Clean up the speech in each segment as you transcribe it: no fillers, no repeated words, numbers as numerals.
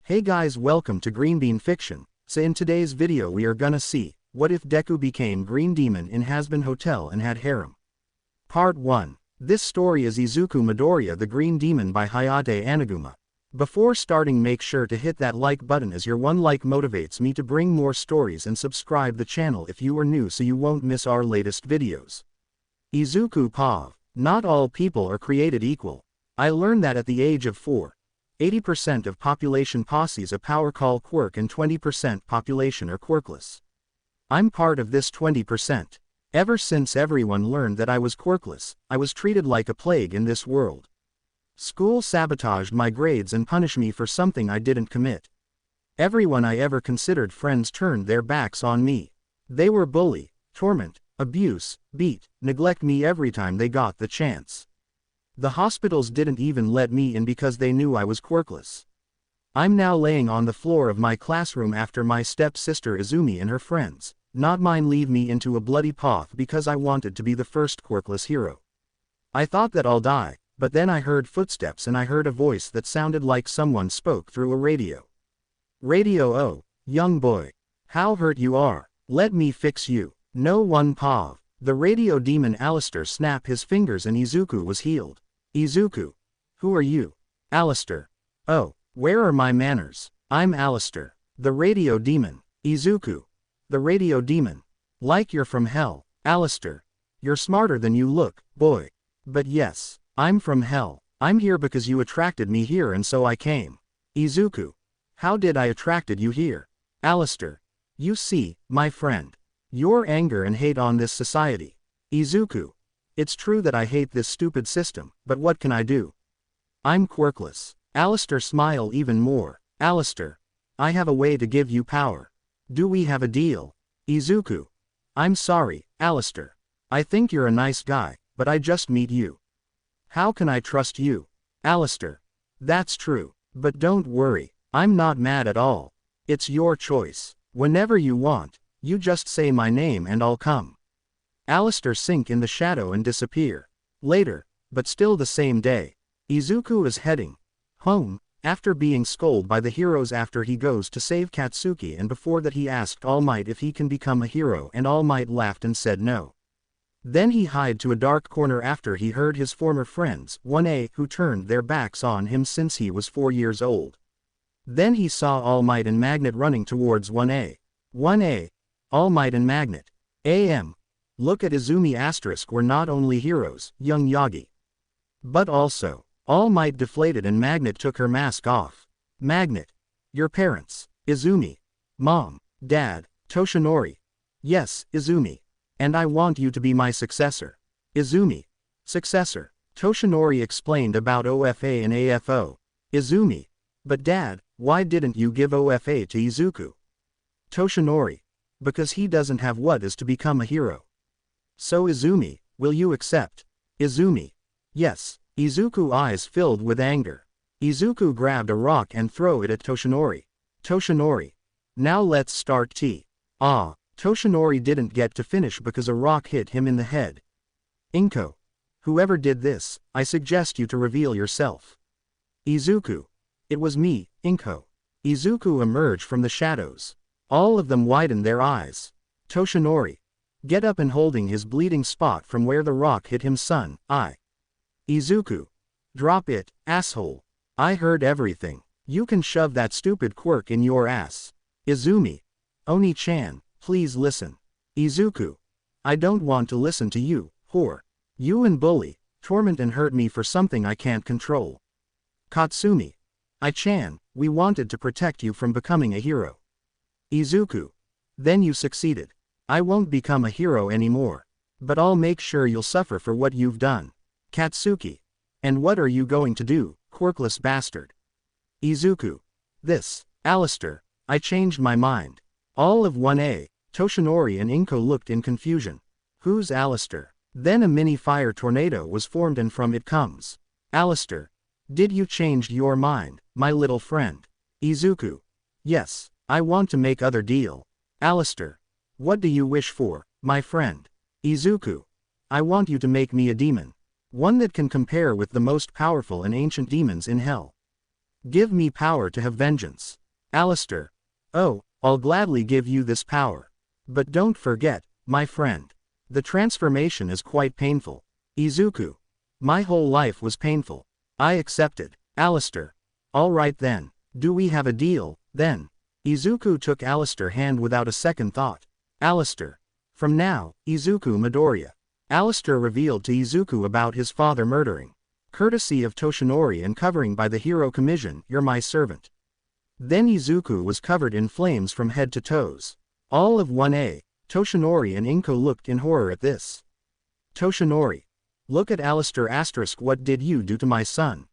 Hey guys, welcome to Green Bean Fiction. So in today's video we are gonna see, what if Deku became Green Demon in Hazbin Hotel and had harem? Part 1. This story is Izuku Midoriya-The Green Demon by HayateAnaguma. Before starting, make sure to hit that like button, as your one like motivates me to bring more stories, and subscribe the channel if you are new so you won't miss our latest videos. Izuku Pav. Not all people are created equal. I learned that at the age of 4. 80% of population posse's a power call quirk and 20% population are quirkless. I'm part of this 20%. Ever since everyone learned that I was quirkless, I was treated like a plague in this world. School sabotaged my grades and punished me for something I didn't commit. Everyone I ever considered friends turned their backs on me. They were bully, torment, abuse, beat, neglect me every time they got the chance. The hospitals didn't even let me in because they knew I was quirkless. I'm now laying on the floor of my classroom after my step-sister Izumi and her friends, not mine, leave me into a bloody path because I wanted to be the first quirkless hero. I thought that I'll die, but then I heard footsteps and I heard a voice that sounded like someone spoke through a radio. Radio, oh, young boy. How hurt you are. Let me fix you. No one Pav. The radio demon Alistair snapped his fingers and Izuku was healed. Izuku. Who are you? Alistair. Oh, where are my manners? I'm Alistair. The radio demon. Izuku. The radio demon. Like you're from hell. Alistair. You're smarter than you look, boy. But yes, I'm from hell. I'm here because you attracted me here and so I came. Izuku. How did I attracted you here? Alistair. You see, my friend. Your anger and hate on this society. Izuku. It's true that I hate this stupid system, but what can I do? I'm quirkless. Alistair smile even more. Alistair. I have a way to give you power. Do we have a deal? Izuku. I'm sorry, Alistair. I think you're a nice guy, but I just meet you. How can I trust you? Alistair. That's true, but don't worry, I'm not mad at all. It's your choice. Whenever you want, you just say my name and I'll come. Alistair sink in the shadow and disappear. Later, but still the same day, Izuku is heading home, after being scolded by the heroes after he goes to save Katsuki, and before that he asked All Might if he can become a hero and All Might laughed and said no. Then he hid to a dark corner after he heard his former friends, 1A, who turned their backs on him since he was 4 years old. Then he saw All Might and Magnet running towards 1A. 1A. All Might and Magnet. AM. Look at Izumi asterisk were not only heroes, young Yagi. But also, All Might deflated and Magnet took her mask off. Magnet. Your parents. Izumi. Mom. Dad. Toshinori. Yes, Izumi. And I want you to be my successor. Izumi. Successor. Toshinori explained about OFA and AFO. Izumi. But Dad, why didn't you give OFA to Izuku? Toshinori. Because he doesn't have what is to become a hero. So Izumi, will you accept? Izumi. Yes. Izuku eyes filled with anger. Izuku grabbed a rock and throw it at Toshinori. Toshinori. Now let's start tea. Ah. Toshinori didn't get to finish because a rock hit him in the head. Inko. Whoever did this, I suggest you to reveal yourself. Izuku. It was me, Inko. Izuku emerged from the shadows. All of them widened their eyes. Toshinori. Get up, and holding his bleeding spot from where the rock hit him, son, I. Izuku. Drop it, asshole. I heard everything. You can shove that stupid quirk in your ass. Izumi. Oni-chan, please listen. Izuku. I don't want to listen to you, whore. You and bully, torment and hurt me for something I can't control. Katsumi. I-chan, we wanted to protect you from becoming a hero. Izuku. Then you succeeded. I won't become a hero anymore. But I'll make sure you'll suffer for what you've done. Katsuki. And what are you going to do, quirkless bastard? Izuku. This. Alistair. I changed my mind. All of 1A, Toshinori and Inko looked in confusion. Who's Alistair? Then a mini fire tornado was formed and from it comes. Alistair. Did you change your mind, my little friend? Izuku. Yes. I want to make other deal. Alistair. What do you wish for, my friend? Izuku. I want you to make me a demon. One that can compare with the most powerful and ancient demons in hell. Give me power to have vengeance. Alistair. Oh, I'll gladly give you this power. But don't forget, my friend. The transformation is quite painful. Izuku. My whole life was painful. I accepted. Alistair. Alright then. Do we have a deal, then? Izuku took Alistair's hand without a second thought. Alistair. From now, Izuku Midoriya. Alistair revealed to Izuku about his father murdering. Courtesy of Toshinori and covering by the hero commission, you're my servant. Then Izuku was covered in flames from head to toes. All of 1A, Toshinori and Inko looked in horror at this. Toshinori. Look at Alistair *, what did you do to my son?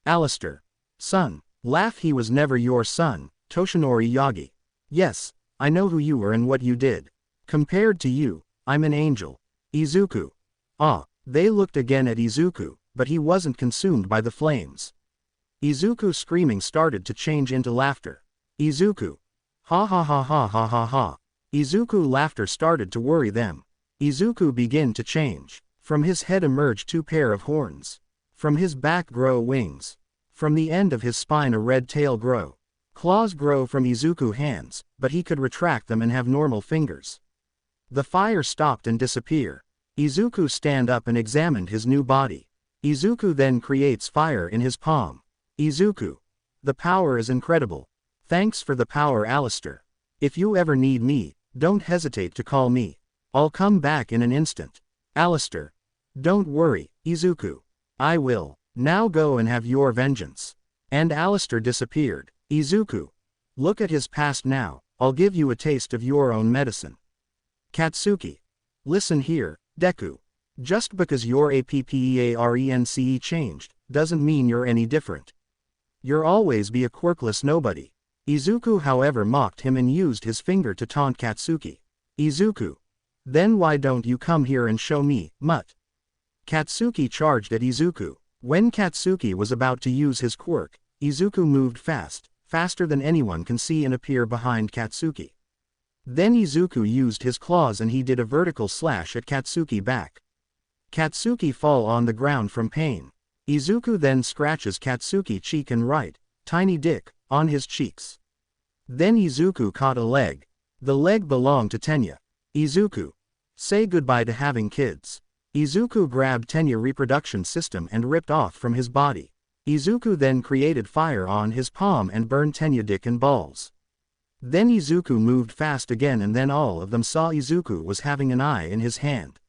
Alistair. Son. Laugh, he was never your son, Toshinori Yagi. Yes, I know who you were and what you did. Compared to you, I'm an angel. Izuku. Ah, they looked again at Izuku, but he wasn't consumed by the flames. Izuku's screaming started to change into laughter. Izuku. Ha ha ha ha ha ha ha. Izuku's laughter started to worry them. Izuku began to change. From his head emerged 2 pair of horns. From his back grow wings. From the end of his spine a red tail grow. Claws grow from Izuku's hands, but he could retract them and have normal fingers. The fire stopped and disappeared. Izuku stand up and examined his new body. Izuku then creates fire in his palm. Izuku. The power is incredible. Thanks for the power, Alistair. If you ever need me, don't hesitate to call me. I'll come back in an instant. Alistair. Don't worry, Izuku. I will. Now go and have your vengeance. And Alistair disappeared. Izuku. Look at his past now, I'll give you a taste of your own medicine. Katsuki. Listen here, Deku. Just because your APPEARENCE changed, doesn't mean you're any different. You'll always be a quirkless nobody. Izuku however mocked him and used his finger to taunt Katsuki. Izuku. Then why don't you come here and show me, mutt? Katsuki charged at Izuku. When Katsuki was about to use his quirk, Izuku moved fast, faster than anyone can see, and appear behind Katsuki. Then Izuku used his claws and he did a vertical slash at Katsuki back. Katsuki fall on the ground from pain. Izuku then scratches Katsuki cheek and right, tiny dick, on his cheeks. Then Izuku caught a leg. The leg belonged to Tenya. Izuku. Say goodbye to having kids. Izuku grabbed Tenya's reproduction system and ripped off from his body. Izuku then created fire on his palm and burned Tenya's dick and balls. Then Izuku moved fast again and then all of them saw Izuku was having an eye in his hand.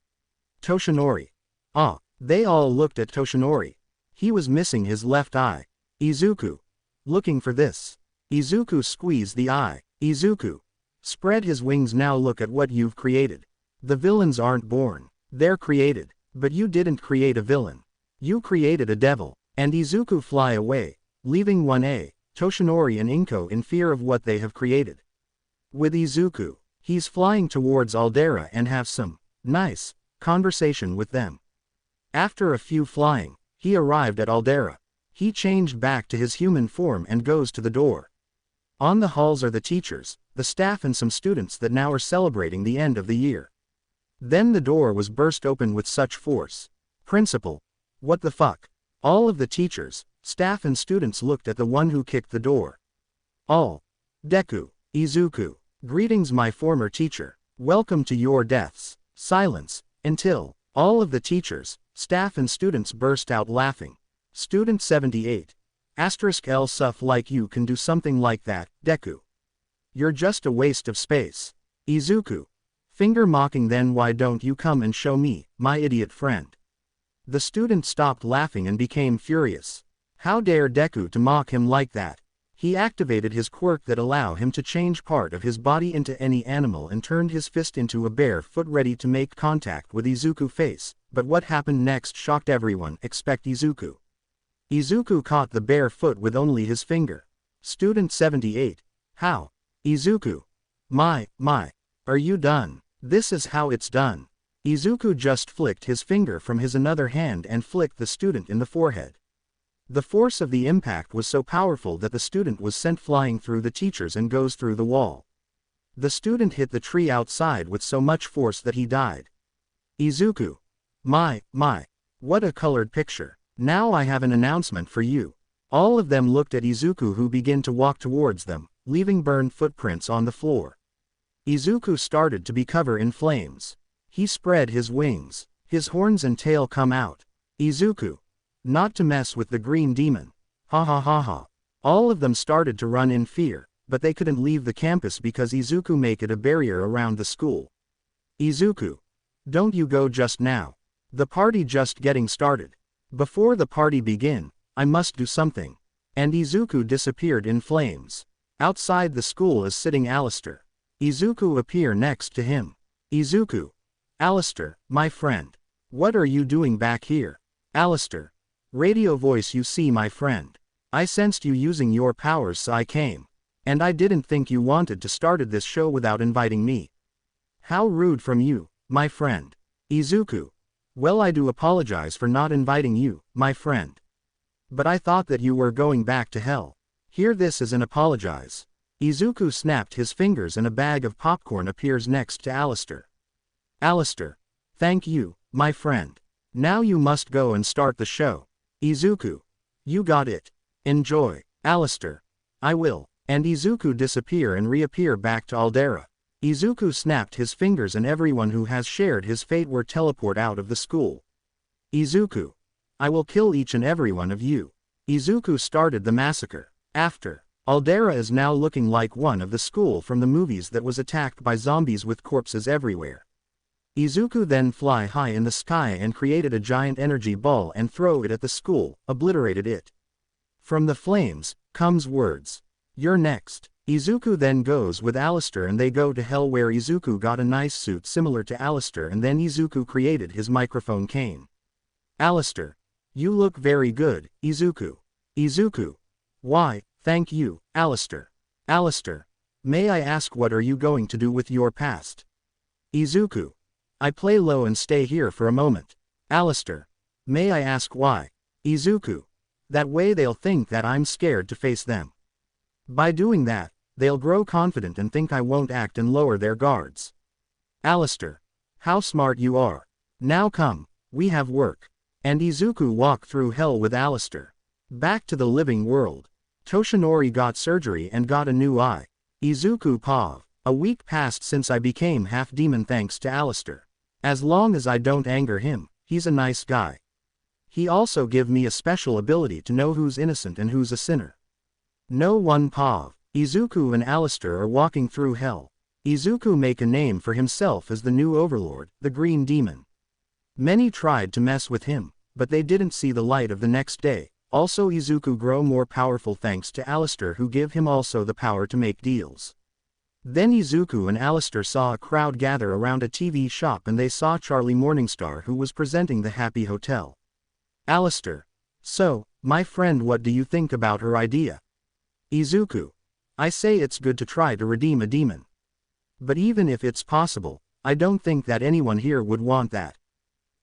Toshinori. Ah, they all looked at Toshinori. He was missing his left eye. Izuku. Looking for this. Izuku squeezed the eye. Izuku. Spread his wings, now look at what you've created. The villains aren't born. They're created. But you didn't create a villain. You created a devil. And Izuku fly away, leaving 1A, Toshinori and Inko in fear of what they have created. With Izuku, he's flying towards Aldera and have some nice conversation with them. After a few flying, he arrived at Aldera. He changed back to his human form and goes to the door. On the halls are the teachers, the staff and some students that now are celebrating the end of the year. Then the door was burst open with such force. Principal. What the fuck? All of the teachers, staff and students looked at the one who kicked the door. All. Deku. Izuku. Greetings, my former teacher. Welcome to your deaths. Silence. Until. All of the teachers, staff and students burst out laughing. Student 78. L suff like you can do something like that, Deku. You're just a waste of space. Izuku. Finger mocking, then why don't you come and show me, my idiot friend? The student stopped laughing and became furious. How dare Deku to mock him like that? He activated his quirk that allow him to change part of his body into any animal and turned his fist into a bare foot ready to make contact with Izuku's face, but what happened next shocked everyone except Izuku. Izuku caught the bare foot with only his finger. Student 78. How? Izuku. My, are you done? This is how it's done. Izuku just flicked his finger from his another hand and flicked the student in the forehead. The force of the impact was so powerful that the student was sent flying through the teachers and goes through the wall. The student hit the tree outside with so much force that he died. Izuku. My, what a colored picture. Now I have an announcement for you. All of them looked at Izuku, who began to walk towards them, leaving burned footprints on the floor. Izuku started to be covered in flames. He spread his wings. His horns and tail come out. Izuku. Not to mess with the green demon. Ha ha ha ha. All of them started to run in fear, but they couldn't leave the campus because Izuku made it a barrier around the school. Izuku. Don't you go just now. The party just getting started. Before the party begin, I must do something. And Izuku disappeared in flames. Outside the school is sitting Alistair. Izuku appear next to him. Izuku. Alistair, my friend. What are you doing back here? Alistair. Radio voice, you see my friend. I sensed you using your powers, so I came. And I didn't think you wanted to started this show without inviting me. How rude from you, my friend. Izuku. Well, I do apologize for not inviting you, my friend. But I thought that you were going back to hell. Here, this is an apologize. Izuku snapped his fingers and a bag of popcorn appears next to Alistair. Alistair. Thank you, my friend. Now you must go and start the show. Izuku. You got it. Enjoy. Alistair. I will. And Izuku disappear and reappear back to Aldera. Izuku snapped his fingers and everyone who has shared his fate were teleport out of the school. Izuku. I will kill each and every one of you. Izuku started the massacre. After. Aldera is now looking like one of the school from the movies that was attacked by zombies with corpses everywhere. Izuku then fly high in the sky and created a giant energy ball and throw it at the school, obliterated it. From the flames, comes words. You're next. Izuku then goes with Alistair and they go to hell where Izuku got a nice suit similar to Alistair and then Izuku created his microphone cane. Alistair. You look very good, Izuku. Izuku. Why, thank you, Alistair. Alistair. May I ask what are you going to do with your past? Izuku. I play low and stay here for a moment. Alistair. May I ask why? Izuku. That way they'll think that I'm scared to face them. By doing that, they'll grow confident and think I won't act and lower their guards. Alistair. How smart you are. Now come, we have work. And Izuku walked through hell with Alistair. Back to the living world. Toshinori got surgery and got a new eye. Izuku Pav. A week passed since I became half demon thanks to Alistair. As long as I don't anger him, he's a nice guy. He also give me a special ability to know who's innocent and who's a sinner. No one Pav. Izuku and Alistair are walking through hell. Izuku make a name for himself as the new overlord, the green demon. Many tried to mess with him, but they didn't see the light of the next day. Also Izuku grow more powerful thanks to Alistair who give him also the power to make deals. Then Izuku and Alistair saw a crowd gather around a TV shop and they saw Charlie Morningstar who was presenting the Happy Hotel. Alistair. So, my friend, what do you think about her idea? Izuku. I say it's good to try to redeem a demon. But even if it's possible, I don't think that anyone here would want that.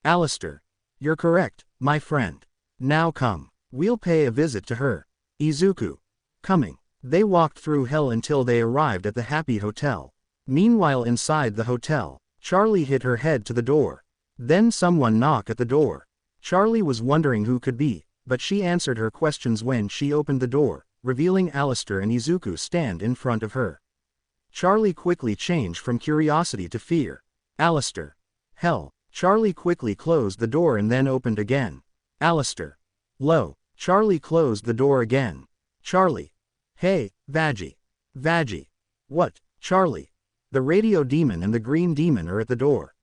Alistair. You're correct, my friend. Now come, we'll pay a visit to her. Izuku. Coming. They walked through hell until they arrived at the Happy Hotel. Meanwhile inside the hotel, Charlie hit her head to the door. Then someone knocked at the door. Charlie was wondering who could be, but she answered her questions when she opened the door, revealing Alistair and Izuku stand in front of her. Charlie quickly changed from curiosity to fear. Alistair. Hell. Charlie quickly closed the door and then opened again. Alistair. Low. Charlie closed the door again. Charlie. Hey, Vaggie. Vaggie. What, Charlie? The radio demon and the green demon are at the door.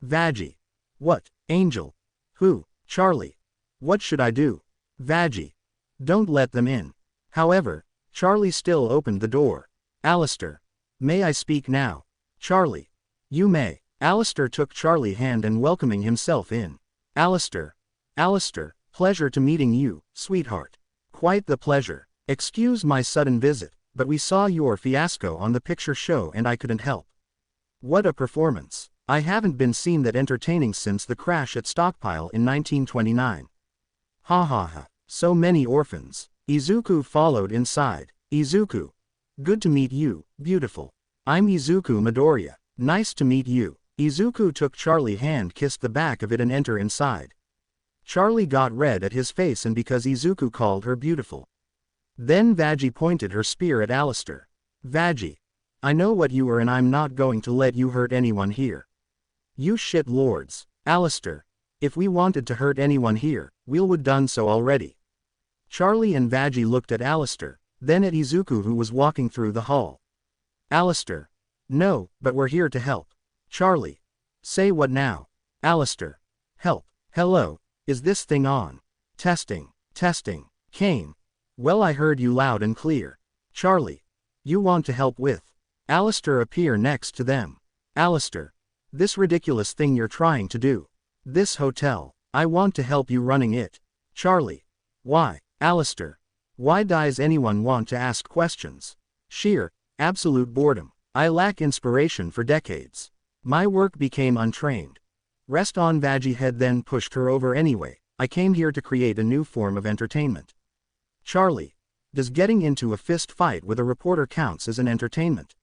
Vaggie. What, Angel? Who, Charlie? What should I do? Vaggie. Don't let them in. However, Charlie still opened the door. Alistair. May I speak now? Charlie. You may. Alistair took Charlie's hand and welcoming himself in. Alistair. Alistair, pleasure to meeting you, sweetheart. Quite the pleasure. Excuse my sudden visit, but we saw your fiasco on the picture show and I couldn't help. What a performance. I haven't been seen that entertaining since the crash at Stockpile in 1929. Ha ha ha. So many orphans. Izuku followed inside. Izuku. Good to meet you, beautiful. I'm Izuku Midoriya. Nice to meet you. Izuku took Charlie's hand, kissed the back of it and entered inside. Charlie got red at his face and because Izuku called her beautiful. Then Veggie pointed her spear at Alistair. Veggie. I know what you are and I'm not going to let you hurt anyone here. You shit lords. Alistair. If we wanted to hurt anyone here, we would done so already. Charlie and Veggie looked at Alistair, then at Izuku who was walking through the hall. Alistair. No, but we're here to help. Charlie. Say what now? Alistair. Help. Hello. Is this thing on? Testing. Testing. Kane. Well, I heard you loud and clear. Charlie. You want to help with? Alistair appear next to them. Alistair. This ridiculous thing you're trying to do. This hotel. I want to help you running it. Charlie. Why? Alistair. Why does anyone want to ask questions? Sheer, absolute boredom. I lack inspiration for decades. My work became untrained. Rest on Veggie head then pushed her over anyway. I came here to create a new form of entertainment. Charlie. Does getting into a fist fight with a reporter counts as an entertainment?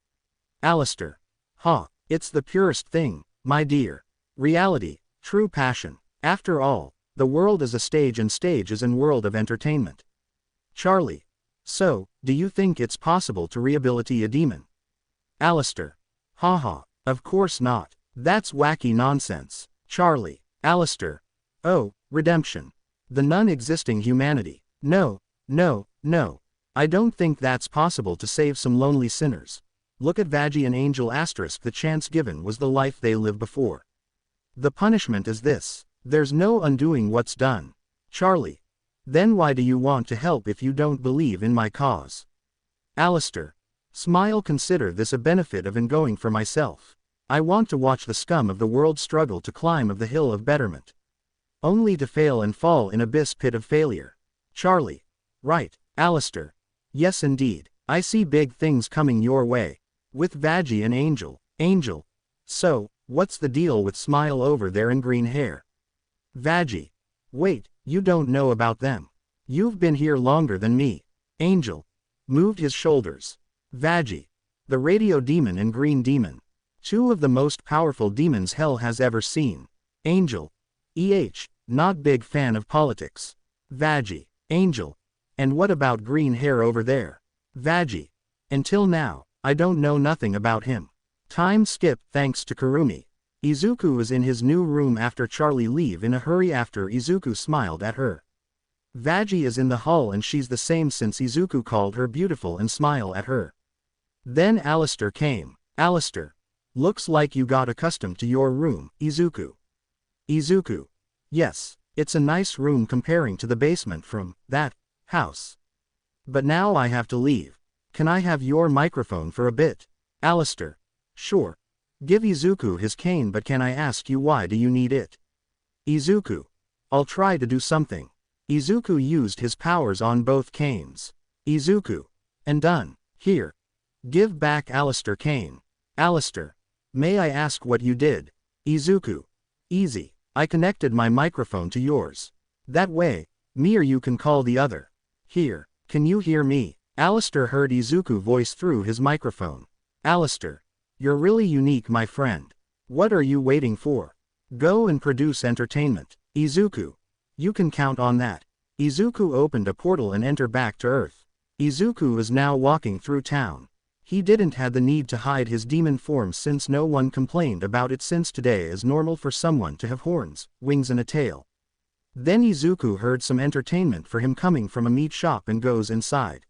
Alistair. Huh, it's the purest thing, my dear. Reality, true passion. After all, the world is a stage and stage is a world of entertainment. Charlie. So, do you think it's possible to rehabilitate a demon? Alistair. Haha, of course not. That's wacky nonsense. Charlie. Alistair. Oh, redemption. The non-existing humanity. No, no, no. I don't think that's possible to save some lonely sinners. Look at Veggie and Angel asterisk the chance given was the life they lived before. The punishment is this. There's no undoing what's done. Charlie. Then why do you want to help if you don't believe in my cause? Alistair. Smile consider this a benefit of going for myself. I want to watch the scum of the world struggle to climb of the hill of betterment. Only to fail and fall in abyss pit of failure. Charlie. Right, Alistair. Yes indeed, I see big things coming your way. With Veggie and Angel. Angel. So, what's the deal with Smile over there in green hair? Veggie. Wait, you don't know about them. You've been here longer than me. Angel. Moved his shoulders. Veggie. The radio demon and green demon. Two of the most powerful demons hell has ever seen. Angel. Not big fan of politics. Veggie. Angel. And what about green hair over there? Veggie. Until now, I don't know nothing about him. Time skip thanks to Kurumi. Izuku is in his new room after Charlie leave in a hurry after Izuku smiled at her. Veggie is in the hall and she's the same since Izuku called her beautiful and smile at her. Then Alistair came. Alistair. Looks like you got accustomed to your room, Izuku. Izuku. Yes, it's a nice room comparing to the basement from that house. But now I have to leave. Can I have your microphone for a bit? Alistair. Sure. Give Izuku his cane but can I ask you why do you need it? Izuku. I'll try to do something. Izuku used his powers on both canes. Izuku. And done. Here. Give back Alistair cane. Alistair. May I ask what you did? Izuku. Easy. I connected my microphone to yours. That way, me or you can call the other. Here. Can you hear me? Alistair heard Izuku voice through his microphone. Alistair. You're really unique my friend. What are you waiting for? Go and produce entertainment. Izuku. You can count on that. Izuku opened a portal and entered back to Earth. Izuku is now walking through town. He didn't have the need to hide his demon form since no one complained about it since today is normal for someone to have horns, wings and a tail. Then Izuku heard some entertainment for him coming from a meat shop and goes inside.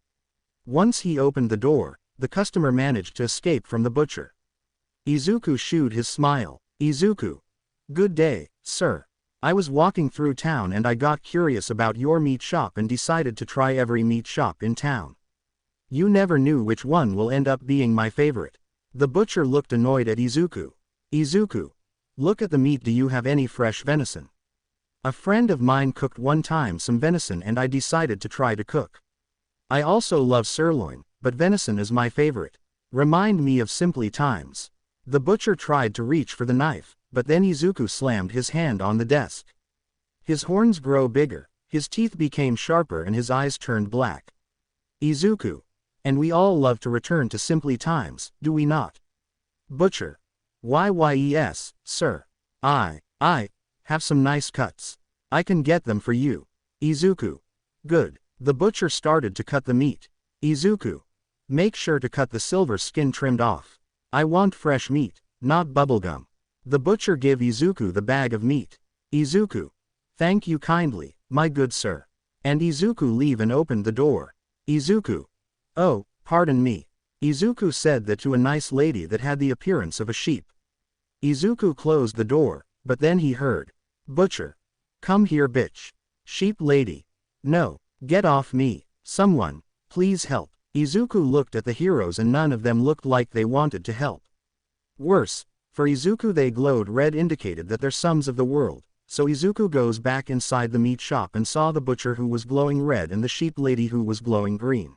Once he opened the door, the customer managed to escape from the butcher. Izuku shewed his smile. Izuku. Good day, sir. I was walking through town and I got curious about your meat shop and decided to try every meat shop in town. You never knew which one will end up being my favorite. The butcher looked annoyed at Izuku. Izuku. Look at the meat, do you have any fresh venison? A friend of mine cooked one time some venison and I decided to try to cook. I also love sirloin, but venison is my favorite. Remind me of simply times. The butcher tried to reach for the knife, but then Izuku slammed his hand on the desk. His horns grow bigger, his teeth became sharper and his eyes turned black. Izuku. And we all love to return to simply times, do we not? Butcher. Yes, sir. I have some nice cuts. I can get them for you. Izuku. Good. The butcher started to cut the meat. Izuku. Make sure to cut the silver skin trimmed off. I want fresh meat, not bubblegum. The butcher give Izuku the bag of meat. Izuku. Thank you kindly, my good sir. And Izuku leave and opened the door. Izuku. Oh, pardon me. Izuku said that to a nice lady that had the appearance of a sheep. Izuku closed the door, but then he heard. Butcher. Come here bitch. Sheep lady. No, get off me, someone, please help. Izuku looked at the heroes and none of them looked like they wanted to help. Worse, for Izuku they glowed red indicated that they're sums of the world, so Izuku goes back inside the meat shop and saw the butcher who was glowing red and the sheep lady who was glowing green.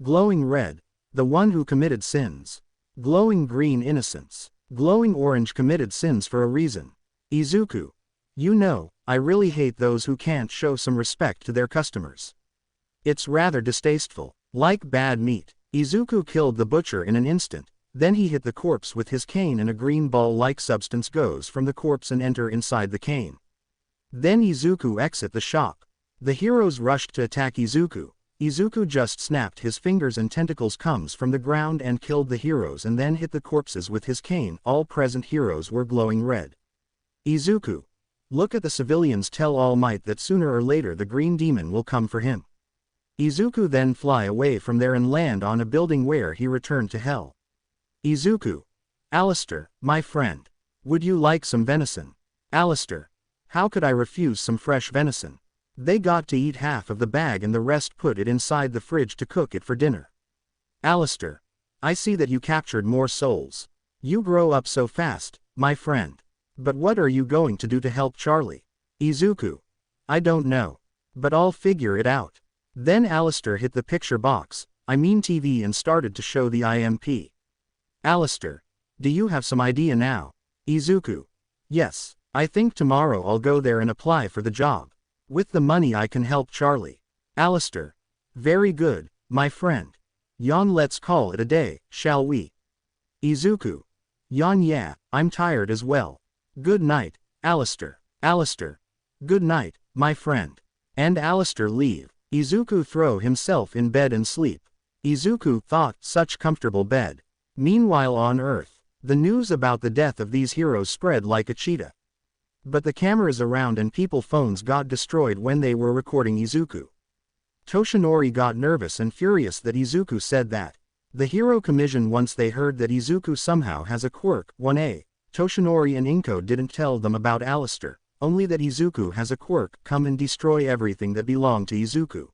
Glowing red, the one who committed sins. Glowing green innocence. Glowing orange committed sins for a reason. Izuku. You know, I really hate those who can't show some respect to their customers. It's rather distasteful. Like bad meat. Izuku killed the butcher in an instant, then he hit the corpse with his cane and a green ball-like substance goes from the corpse and enter inside the cane. Then Izuku exit the shop. The heroes rushed to attack Izuku. Izuku just snapped his fingers and tentacles comes from the ground and killed the heroes and then hit the corpses with his cane. All present heroes were glowing red. Izuku. Look at the civilians, tell All Might that sooner or later the green demon will come for him. Izuku then fly away from there and land on a building where he returned to hell. Izuku. Alistair, my friend. Would you like some venison? Alistair. How could I refuse some fresh venison? They got to eat half of the bag and the rest put it inside the fridge to cook it for dinner. Alistair. I see that you captured more souls. You grow up so fast, my friend. But what are you going to do to help Charlie? Izuku. I don't know. But I'll figure it out. Then Alistair hit the picture box, I mean TV, and started to show the IMP. Alistair. Do you have some idea now? Izuku. Yes, I think tomorrow I'll go there and apply for the job. With the money I can help Charlie. Alistair. Very good, my friend. Yon, let's call it a day, shall we? Izuku. Yon, yeah, I'm tired as well. Good night, Alistair. Alistair. Good night, my friend. And Alistair leave. Izuku throw himself in bed and sleep. Izuku thought, such comfortable bed. Meanwhile on Earth, the news about the death of these heroes spread like a cheetah. But the cameras around and people phones got destroyed when they were recording Izuku. Toshinori got nervous and furious that Izuku said that. The hero commission once they heard that Izuku somehow has a quirk. 1a. Toshinori and Inko didn't tell them about Alistair, only that Izuku has a quirk, come and destroy everything that belonged to Izuku.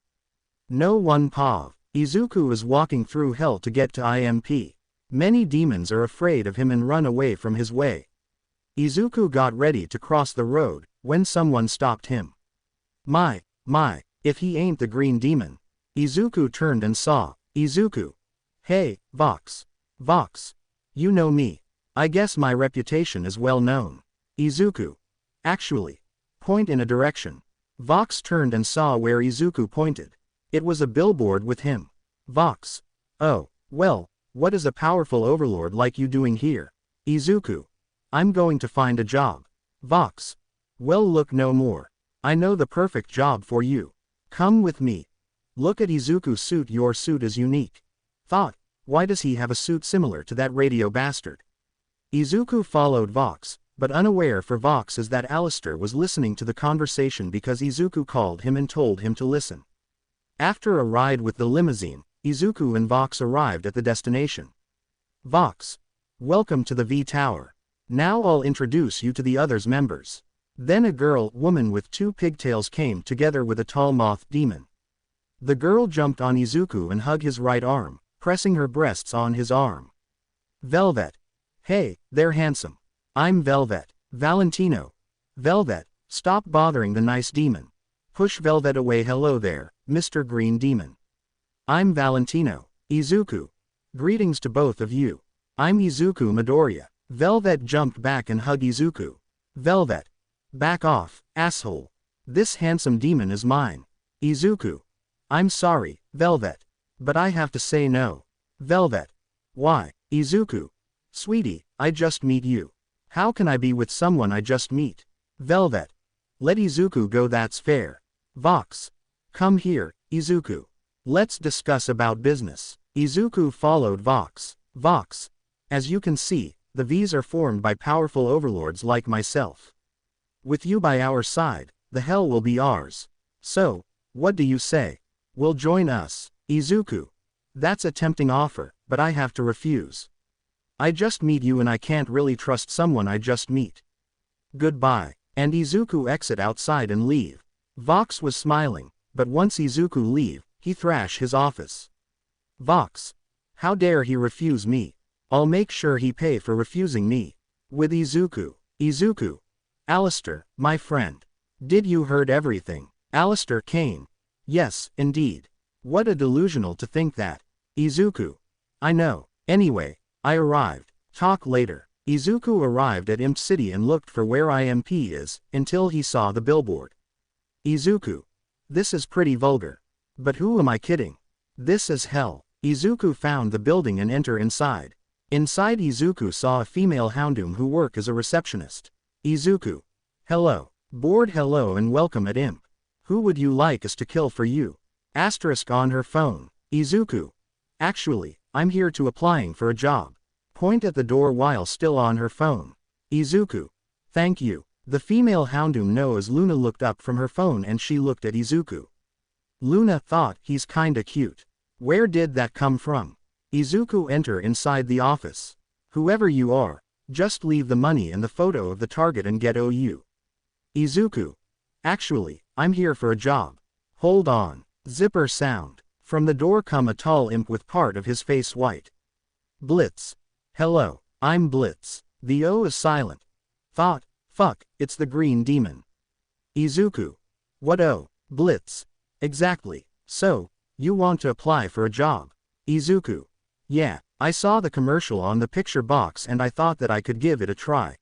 No one pav. Izuku is walking through hell to get to IMP. Many demons are afraid of him and run away from his way. Izuku got ready to cross the road, when someone stopped him. My, if he ain't the green demon. Izuku turned and saw. Izuku. Hey, Vox. Vox. You know me. I guess my reputation is well known. Izuku. Actually. Point in a direction. Vox turned and saw where Izuku pointed. It was a billboard with him. Vox. Oh, well, what is a powerful overlord like you doing here? Izuku. I'm going to find a job. Vox. Well, look no more. I know the perfect job for you. Come with me. Look at Izuku's suit. Your suit is unique. Thought. Why does he have a suit similar to that radio bastard? Izuku followed Vox, but unaware for Vox is that Alistair was listening to the conversation because Izuku called him and told him to listen. After a ride with the limousine, Izuku and Vox arrived at the destination. Vox. Welcome to the V Tower. Now I'll introduce you to the others members. Then a woman with two pigtails came together with a tall moth demon. The girl jumped on Izuku and hugged his right arm, pressing her breasts on his arm. Velvet. Hey, they're handsome. I'm Velvet. Valentino. Velvet, stop bothering the nice demon. Push Velvet away. Hello there, Mr. Green Demon. I'm Valentino. Izuku. Greetings to both of you. I'm Izuku Midoriya. Velvet jumped back and hugged Izuku. Velvet. Back off, asshole. This handsome demon is mine. Izuku. I'm sorry, Velvet. But I have to say no. Velvet. Why? Izuku. Sweetie, I just meet you. How can I be with someone I just meet? Velvet. Let Izuku go, that's fair. Vox. Come here, Izuku. Let's discuss about business. Izuku followed Vox. Vox. As you can see, the V's are formed by powerful overlords like myself. With you by our side, the hell will be ours. So, what do you say? Will join us, Izuku? That's a tempting offer, but I have to refuse. I just meet you and I can't really trust someone I just meet. Goodbye. And Izuku exit outside and leave. Vox was smiling, but once Izuku leave, he thrash his office. Vox. How dare he refuse me? I'll make sure he pay for refusing me. With Izuku. Izuku. Alistair, my friend. Did you heard everything? Alistair came. Yes, indeed. What a delusional to think that. Izuku. I know. Anyway, I arrived. Talk later. Izuku arrived at Imp City and looked for where IMP is, until he saw the billboard. Izuku. This is pretty vulgar. But who am I kidding? This is hell. Izuku found the building and enter inside. Inside Izuku saw a female houndoom who work as a receptionist. Izuku. Hello. Board hello and welcome at Imp. Who would you like us to kill for you? Asterisk on her phone. Izuku. Actually, I'm here to applying for a job. Point at the door while still on her phone. Izuku. Thank you. The female houndoom knows Luna looked up from her phone and she looked at Izuku. Luna thought he's kinda cute. Where did that come from? Izuku enter inside the office. Whoever you are, just leave the money and the photo of the target and get OU. Izuku. Actually, I'm here for a job. Hold on. Zipper sound. From the door come a tall imp with part of his face white. Blitz. Hello, I'm Blitz. The O is silent. Thought, fuck, it's the green demon. Izuku. What O? Blitz. Exactly. So, you want to apply for a job? Izuku. Yeah, I saw the commercial on the picture box and I thought that I could give it a try.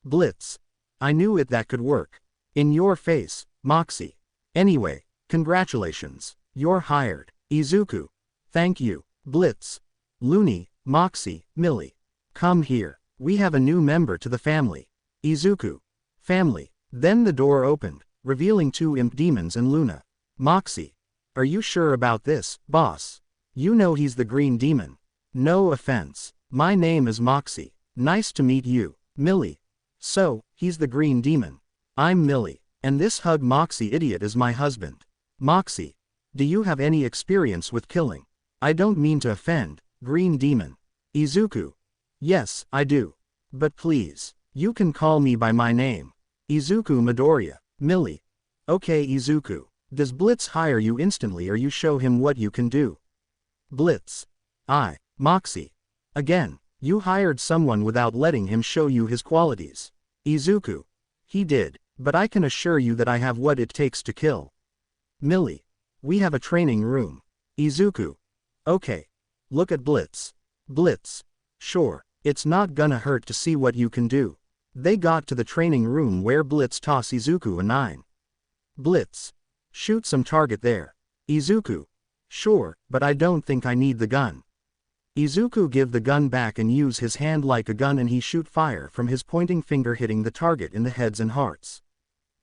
Blitz. I knew it that could work. In your face, Moxie. Anyway, congratulations. You're hired. Izuku. Thank you. Blitz. Looney, Moxie, Millie. Come here. We have a new member to the family. Izuku. Family. Then the door opened, revealing two imp demons and Luna. Moxie. Are you sure about this, boss? You know he's the green demon. No offense. My name is Moxie. Nice to meet you, Millie. So, he's the green demon. I'm Millie, and this hug Moxie idiot is my husband. Moxie. Do you have any experience with killing? I don't mean to offend, green demon. Izuku. Yes, I do. But please, you can call me by my name. Izuku Midoriya. Millie. Okay Izuku. Does Blitz hire you instantly or you show him what you can do? Blitz. Moxie. Again, you hired someone without letting him show you his qualities. Izuku. He did, but I can assure you that I have what it takes to kill. Millie. We have a training room. Izuku. Okay. Look at Blitz. Blitz. Sure, it's not gonna hurt to see what you can do. They got to the training room where Blitz toss Izuku a 9. Blitz. Shoot some target there. Izuku. Sure, but I don't think I need the gun. Izuku give the gun back and use his hand like a gun and he shoot fire from his pointing finger hitting the target in the heads and hearts.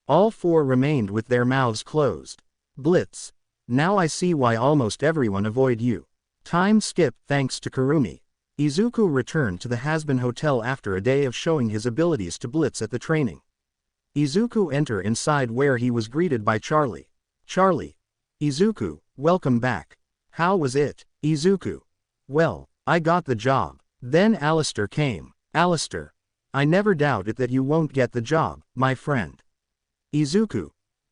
All four remained with their mouths closed. Blitz. Now I see why almost everyone avoid you. Time skip thanks to Kurumi. Izuku returned to the Hazbin Hotel after a day of showing his abilities to Blitz at the training. Izuku enter inside where he was greeted by Charlie. Charlie. Izuku, welcome back. How was it? Izuku. Well, I got the job. Then Alistair came. Alistair. I never doubted that you won't get the job, my friend. Izuku.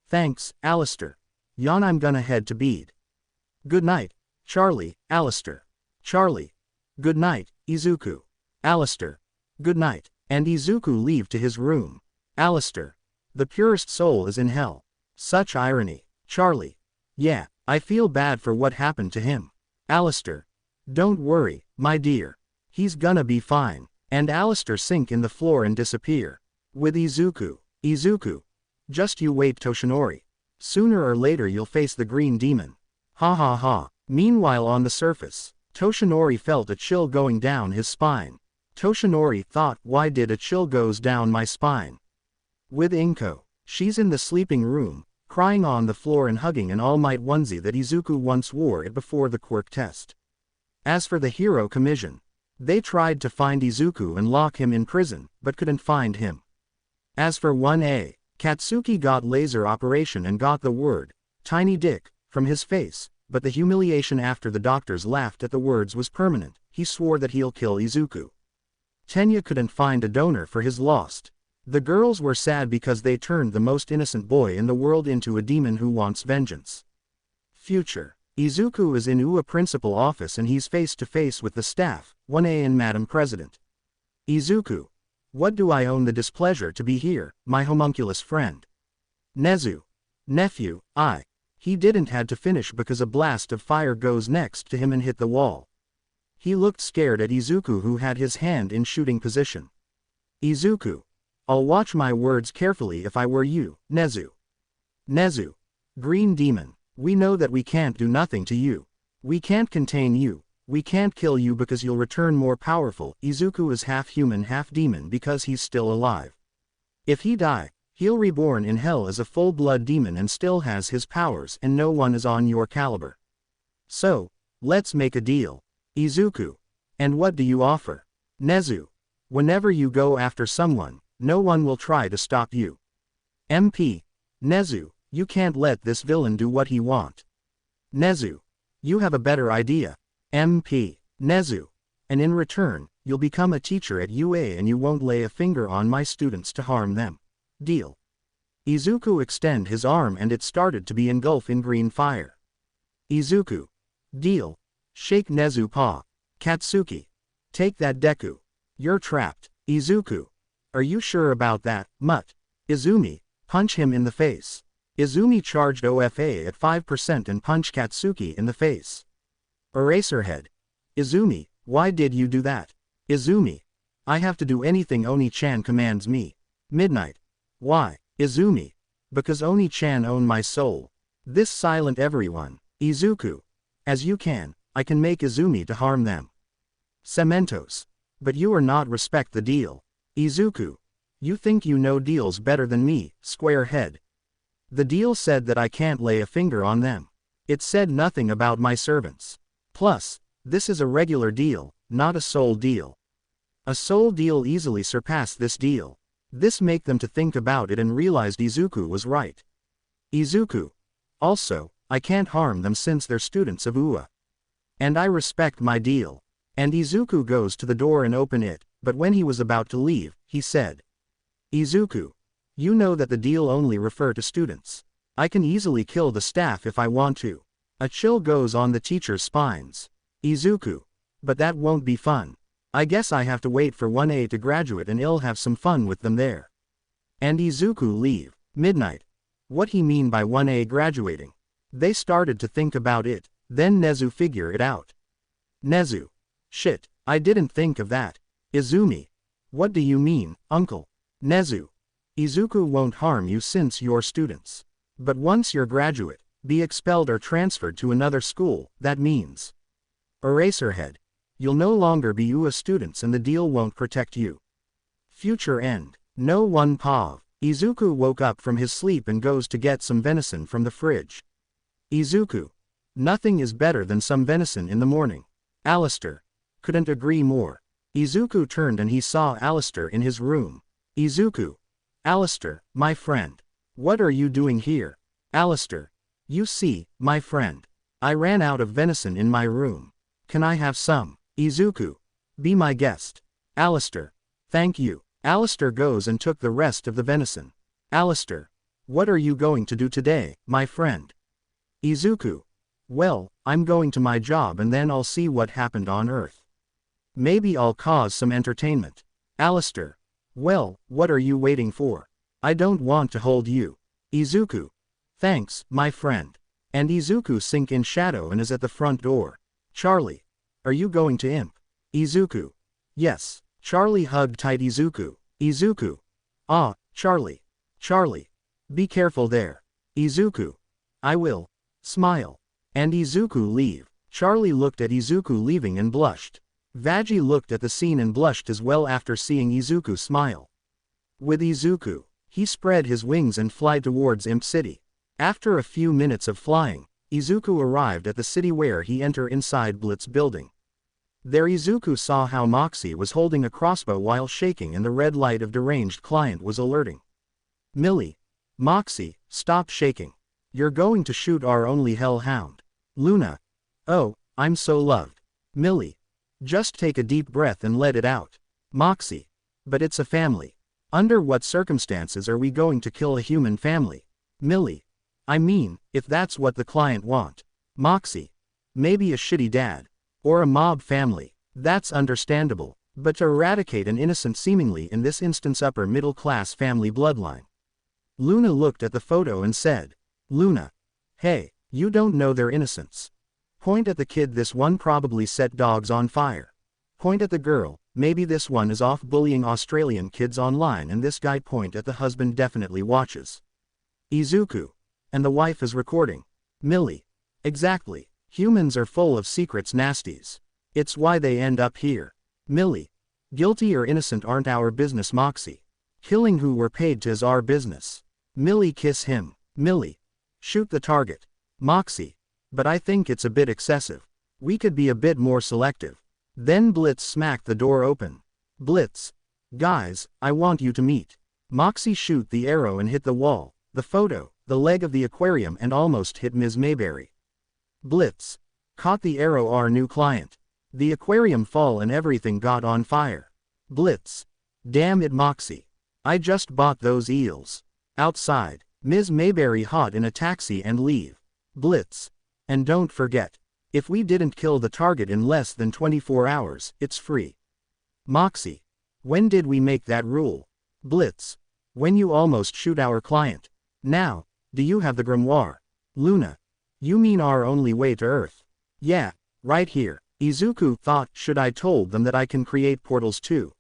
Thanks, Alistair. Yon I'm gonna head to bed. Good night, Charlie, Alistair. Charlie. Good night, Izuku. Alistair. Good night. And Izuku leave to his room. Alistair. The purest soul is in hell. Such irony. Charlie. Yeah, I feel bad for what happened to him. Alistair. Don't worry, my dear. He's gonna be fine. And Alistair sink in the floor and disappear. With Izuku. Izuku. Just you wait Toshinori. Sooner or later you'll face the green demon. Ha ha ha. Meanwhile on the surface, Toshinori felt a chill going down his spine. Toshinori thought, why did a chill goes down my spine? With Inko. She's in the sleeping room, crying on the floor and hugging an All Might onesie that Izuku once wore it before the quirk test. As for the hero commission, they tried to find Izuku and lock him in prison, but couldn't find him. As for 1A, Katsuki got laser operation and got the word, tiny dick, from his face, but the humiliation after the doctors laughed at the words was permanent. He swore that he'll kill Izuku. Tenya couldn't find a donor for his lost. The girls were sad because they turned the most innocent boy in the world into a demon who wants vengeance. Future. Izuku is in UA principal office and he's face to face with the staff, 1A and Madam President. Izuku. What do I own the displeasure to be here, my homunculus friend? Nezu. Nephew, He didn't had to finish because a blast of fire goes next to him and hit the wall. He looked scared at Izuku who had his hand in shooting position. Izuku. I'll watch my words carefully if I were you, Nezu. Nezu. Green Demon. We know that we can't do nothing to you. We can't contain you. We can't kill you because you'll return more powerful. Izuku is half human half demon because he's still alive. If he die, he'll reborn in hell as a full-blood demon and still has his powers and no one is on your caliber. So, let's make a deal. Izuku. And what do you offer? Nezu. Whenever you go after someone, no one will try to stop you. MP. Nezu, you can't let this villain do what he want. Nezu. You have a better idea. MP. Nezu. And in return, you'll become a teacher at UA and you won't lay a finger on my students to harm them. Deal. Izuku extend his arm and it started to be engulfed in green fire. Izuku. Deal. Shake Nezu paw. Katsuki. Take that Deku. You're trapped. Izuku. Are you sure about that, Mutt? Izumi. Punch him in the face. Izumi charged OFA at 5% and punched Katsuki in the face. Eraserhead. Izumi, why did you do that? Izumi. I have to do anything Oni-chan commands me. Midnight. Why? Izumi. Because Oni-chan own my soul. This silent everyone. Izuku. As you can, I can make Izumi to harm them. Cementos. But you are not respect the deal. Izuku. You think you know deals better than me, square head. The deal said that I can't lay a finger on them. It said nothing about my servants. Plus, this is a regular deal, not a soul deal. A soul deal easily surpassed this deal. This make them to think about it and realized Izuku was right. Izuku. Also, I can't harm them since they're students of UA. And I respect my deal. And Izuku goes to the door and open it, but when he was about to leave, he said. Izuku. You know that the deal only refer to students. I can easily kill the staff if I want to. A chill goes on the teachers' spines. Izuku. But that won't be fun. I guess I have to wait for 1A to graduate and I'll have some fun with them there. And Izuku leave. Midnight. What he mean by 1A graduating? They started to think about it, then Nezu figure it out. Nezu. Shit, I didn't think of that. Izumi. What do you mean, uncle? Nezu. Izuku won't harm you since you're students. But once you're graduate, be expelled or transferred to another school, that means. Eraserhead. You'll no longer be UA students and the deal won't protect you. Future end. No one pav. Izuku woke up from his sleep and goes to get some venison from the fridge. Izuku. Nothing is better than some venison in the morning. Alistair. Couldn't agree more. Izuku turned and he saw Alistair in his room. Izuku. Alistair, my friend. What are you doing here? Alistair. You see, my friend. I ran out of venison in my room. Can I have some? Izuku. Be my guest. Alistair. Thank you. Alistair goes and took the rest of the venison. Alistair. What are you going to do today, my friend? Izuku. Well, I'm going to my job and then I'll see what happened on Earth. Maybe I'll cause some entertainment. Alistair. Well, what are you waiting for? I don't want to hold you. Izuku. Thanks, my friend. And Izuku sink in shadow and is at the front door. Charlie. Are you going to imp? Izuku. Yes. Charlie hugged tight Izuku. Izuku. Ah, Charlie. Charlie. Be careful there. Izuku. I will. Smile. And Izuku leave. Charlie looked at Izuku leaving and blushed. Vaji looked at the scene and blushed as well after seeing Izuku smile. With Izuku, He spread his wings and fly towards Imp City. After a few minutes of flying, Izuku arrived at the city where he entered inside Blitz building. There Izuku saw how Moxie was holding a crossbow while shaking and the red light of deranged client was alerting. Millie. Moxie, stop shaking. You're going to shoot our only hellhound. Luna. Oh, I'm so loved. Millie. Just take a deep breath and let it out. Moxie. But it's a family. Under what circumstances are we going to kill a human family? Millie. I mean, if that's what the client want. Moxie. Maybe a shitty dad. Or a mob family. That's understandable. But to eradicate an innocent seemingly in this instance upper middle class family bloodline. Luna looked at the photo and said. Luna. Hey, you don't know their innocence. Point at the kid, this one probably set dogs on fire. Point at the girl, maybe this one is off bullying Australian kids online, and this guy point at the husband, definitely watches. Izuku. And the wife is recording. Millie. Exactly. Humans are full of secrets, nasties. It's why they end up here. Millie. Guilty or innocent aren't our business. Moxie. Killing who we're paid to is our business. Millie. Kiss him. Millie. Shoot the target. Moxie. But I think it's a bit excessive. We could be a bit more selective. Then Blitz smacked the door open. Blitz. Guys, I want you to meet. Moxie shoot the arrow and hit the wall, the photo, the leg of the aquarium, and almost hit Ms. Mayberry. Blitz. Caught the arrow, our new client. The aquarium fall and everything got on fire. Blitz. Damn it, Moxie. I just bought those eels. Outside. Ms. Mayberry hot in a taxi and leave. Blitz. And don't forget. If we didn't kill the target in less than 24 hours, it's free. Moxie. When did we make that rule? Blitz. When you almost shoot our client. Now, do you have the grimoire? Luna. You mean our only way to Earth? Yeah, right here. Izuku thought, should I told them that I can create portals too?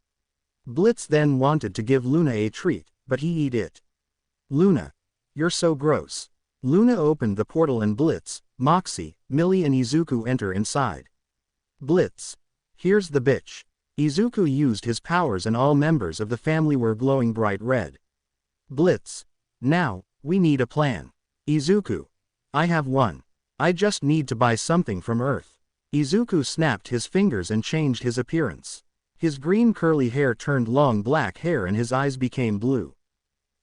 Blitz then wanted to give Luna a treat, but he eat it. Luna. You're so gross. Luna opened the portal and Blitz, Moxie, Millie and Izuku enter inside. Blitz. Here's the bitch. Izuku used his powers and all members of the family were glowing bright red. Blitz. Now, we need a plan. Izuku. I have one. I just need to buy something from Earth. Izuku snapped his fingers and changed his appearance. His green curly hair turned long black hair and his eyes became blue.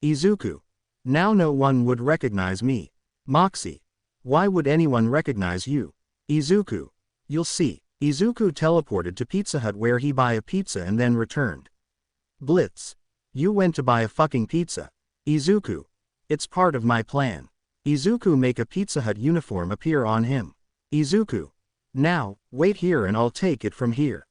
Izuku. Now no one would recognize me. Moxie. Why would anyone recognize you? Izuku. You'll see. Izuku teleported to Pizza Hut where he buy a pizza and then returned. Blitz. You went to buy a fucking pizza. Izuku. It's part of my plan. Izuku make a Pizza Hut uniform appear on him. Izuku. Now, wait here and I'll take it from here.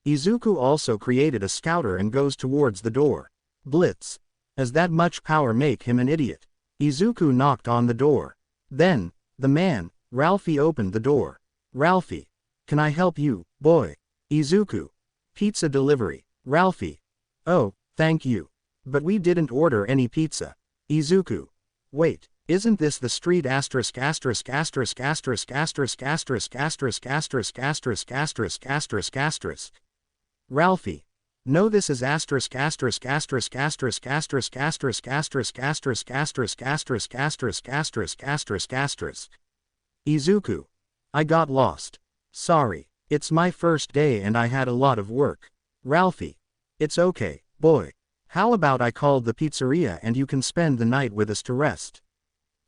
Izuku also created a scouter and goes towards the door. Blitz. As that much power make him an idiot? Izuku knocked on the door. Then, the man, Ralphie opened the door. Ralphie. Can I help you, boy? Izuku. Pizza delivery. Ralphie. Oh, thank you. But we didn't order any pizza. Izuku. Wait, isn't this the street asterisk asterisk asterisk asterisk asterisk asterisk asterisk asterisk asterisk asterisk asterisk asterisk? Ralphie. No, this is asterisk asterisk asterisk asterisk asterisk asterisk asterisk asterisk asterisk asterisk asterisk asterisk asterisk asterisk. Izuku. I got lost. Sorry, it's my first day and I had a lot of work. Ralphie. It's okay, boy. How about I called the pizzeria and you can spend the night with us to rest?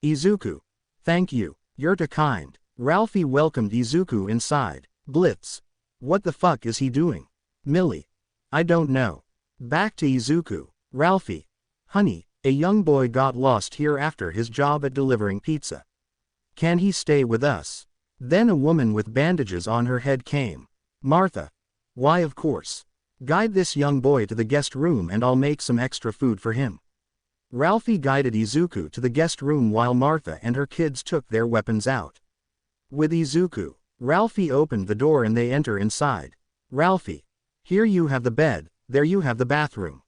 Izuku. Thank you, you're too kind. Ralphie welcomed Izuku inside. Blitz. What the fuck is he doing? Millie. I don't know. Back to Izuku. Ralphie. Honey, a young boy got lost here after his job at delivering pizza. Can he stay with us? Then a woman with bandages on her head came. Martha. Why, of course. Guide this young boy to the guest room and I'll make some extra food for him. Ralphie guided Izuku to the guest room while Martha and her kids took their weapons out. With Izuku, Ralphie opened the door and they enter inside. Ralphie. Here you have the bed, there you have the bathroom.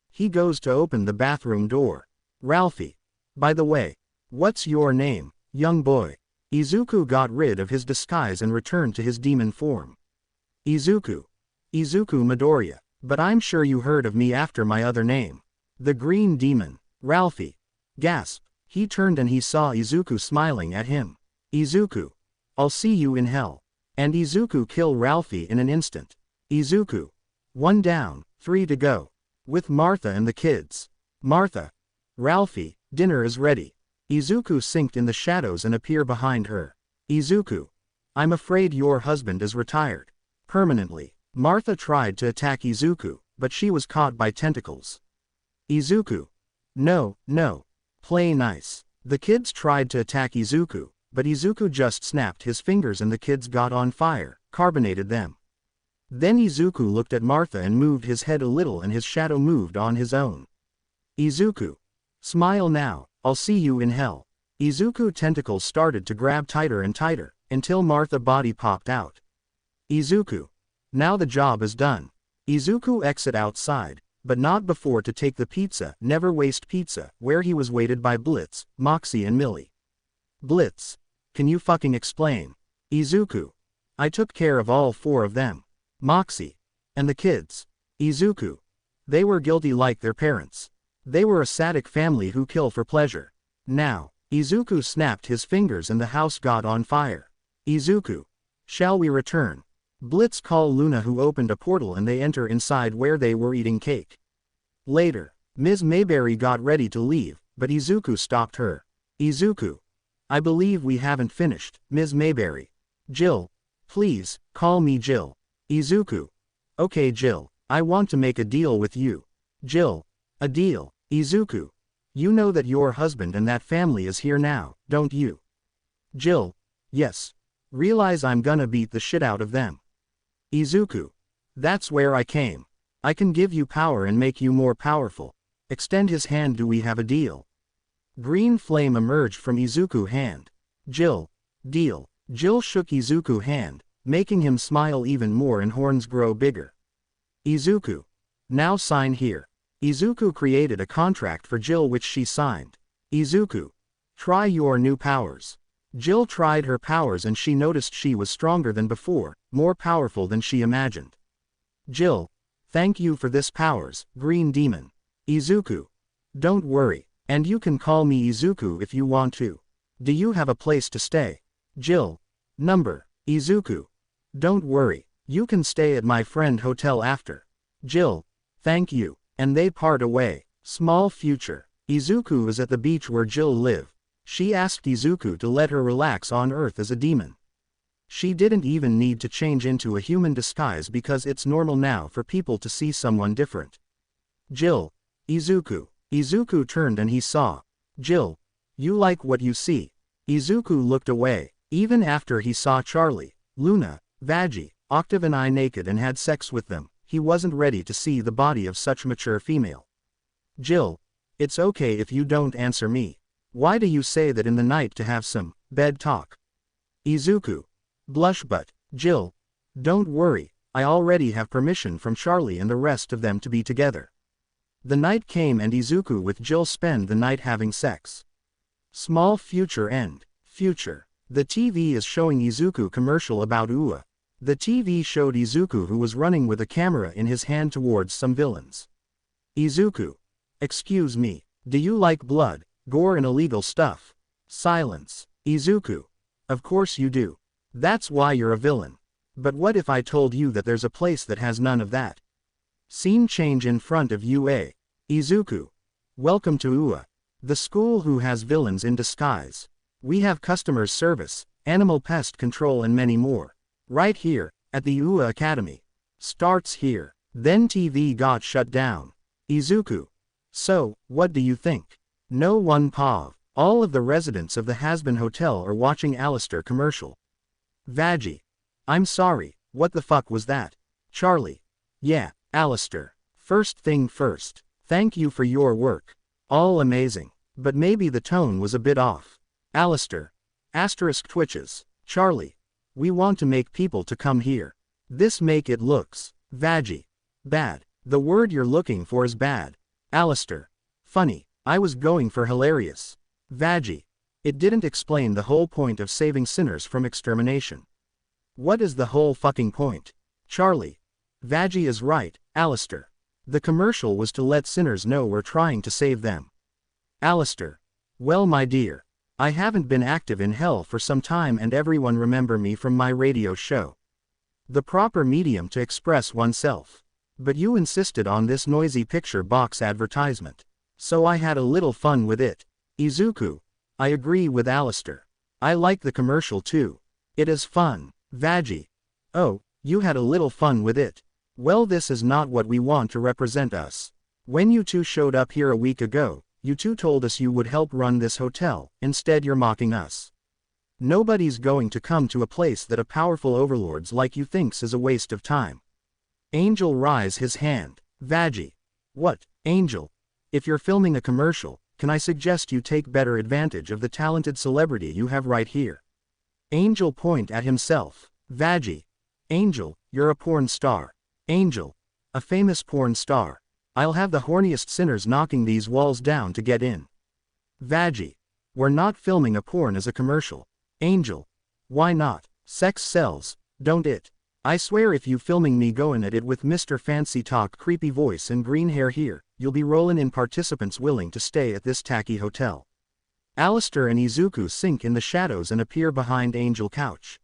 He goes to open the bathroom door. Ralphie. By the way, what's your name, young boy? Izuku got rid of his disguise and returned to his demon form. Izuku. Izuku Midoriya. But I'm sure you heard of me after my other name. The Green Demon. Ralphie. Gasp. He turned and he saw Izuku smiling at him. Izuku. I'll see you in hell. And Izuku kill Ralphie in an instant. Izuku. 1 down, 3 to go. With Martha and the kids. Martha. Ralphie, dinner is ready. Izuku sinked in the shadows and appear behind her. Izuku. I'm afraid your husband is retired. Permanently. Martha tried to attack Izuku, but she was caught by tentacles. Izuku. No, no. Play nice. The kids tried to attack Izuku, but Izuku just snapped his fingers and the kids got on fire, carbonated them. Then Izuku looked at Martha and moved his head a little and his shadow moved on his own. Izuku. Smile now, I'll see you in hell. Izuku tentacles started to grab tighter and tighter, until Martha's body popped out. Izuku. Now the job is done. Izuku exit outside, but not before to take the pizza, Never Waste Pizza, where he was waited by Blitz, Moxie and Millie. Blitz. Can you fucking explain? Izuku. I took care of all 4 of them. Moxie. And the kids. Izuku. They were guilty like their parents. They were a sadistic family who kill for pleasure. Now. Izuku snapped his fingers and the house got on fire. Izuku. Shall we return? Blitz call Luna who opened a portal and they enter inside where they were eating cake. Later. Ms. Mayberry got ready to leave, but Izuku stopped her. Izuku. I believe we haven't finished, Ms. Mayberry. Jill. Please, call me Jill. Izuku. Okay Jill, I want to make a deal with you. Jill. A deal. Izuku. You know that your husband and that family is here now, don't you? Jill. Yes. Realize I'm gonna beat the shit out of them. Izuku. That's where I came. I can give you power and make you more powerful. Extend his hand. Do we have a deal? Green flame emerged from Izuku's hand. Jill. Deal. Jill shook Izuku's hand, making him smile even more and horns grow bigger. Izuku. Now sign here. Izuku created a contract for Jill which she signed. Izuku. Try your new powers. Jill tried her powers and she noticed she was stronger than before, more powerful than she imagined. Jill. Thank you for this powers, Green Demon. Izuku. Don't worry, and you can call me Izuku if you want to. Do you have a place to stay? Jill. Number. Izuku. Don't worry, you can stay at my friend hotel after. Jill. Thank you. And they part away. Small future. Izuku is at the beach where Jill lived. She asked Izuku to let her relax on Earth as a demon. She didn't even need to change into a human disguise because it's normal now for people to see someone different. Jill. Izuku. Izuku turned and he saw. Jill. You like what you see? Izuku looked away. Even after he saw Charlie, Luna, Veggie, Octave and I naked and had sex with them, he wasn't ready to see the body of such mature female. Jill. It's okay if you don't answer me. Why do you say that in the night to have some bed talk? Izuku. Blush but, Jill. Don't worry, I already have permission from Charlie and the rest of them to be together. The night came and Izuku with Jill spend the night having sex. Small future end. Future. The TV is showing Izuku commercial about UA. The TV showed Izuku who was running with a camera in his hand towards some villains. Izuku. Excuse me, do you like blood, gore and illegal stuff? Silence. Izuku. Of course you do. That's why you're a villain. But what if I told you that there's a place that has none of that? Scene change in front of UA. Izuku. Welcome to UA. The school who has villains in disguise. We have customer service, animal pest control and many more. Right here, at the UA Academy. Starts here. Then TV got shut down. Izuku. So, what do you think? No one pav. All of the residents of the Hazbin Hotel are watching Alistair commercial. Veggie. I'm sorry, what the fuck was that? Charlie. Yeah, Alistair. First thing first. Thank you for your work. All amazing. But maybe the tone was a bit off. Alistair. Asterisk twitches. Charlie. We want to make people to come here. This make it looks. Veggie. Bad. The word you're looking for is bad. Alistair. Funny. I was going for hilarious. Veggie. It didn't explain the whole point of saving sinners from extermination. What is the whole fucking point? Charlie. Veggie is right, Alistair. The commercial was to let sinners know we're trying to save them. Alistair. Well my dear. I haven't been active in hell for some time and everyone remember me from my radio show. The proper medium to express oneself. But you insisted on this noisy picture box advertisement. So I had a little fun with it. Izuku. I agree with Alistair. I like the commercial too. It is fun. Veggie. Oh, you had a little fun with it. Well, this is not what we want to represent us. When you two showed up here a week ago, you two told us you would help run this hotel, instead you're mocking us. Nobody's going to come to a place that a powerful overlords like you thinks is a waste of time. Angel raise his hand. Veggie. What, Angel? If you're filming a commercial, can I suggest you take better advantage of the talented celebrity you have right here? Angel point at himself. Veggie. Angel, you're a porn star. Angel. A famous porn star. I'll have the horniest sinners knocking these walls down to get in. Veggie. We're not filming a porn as a commercial. Angel. Why not? Sex sells, don't it? I swear if you filming me goin' at it with Mr. Fancy Talk creepy voice and green hair here, you'll be rollin' in participants willing to stay at this tacky hotel. Alistair and Izuku sink in the shadows and appear behind Angel couch.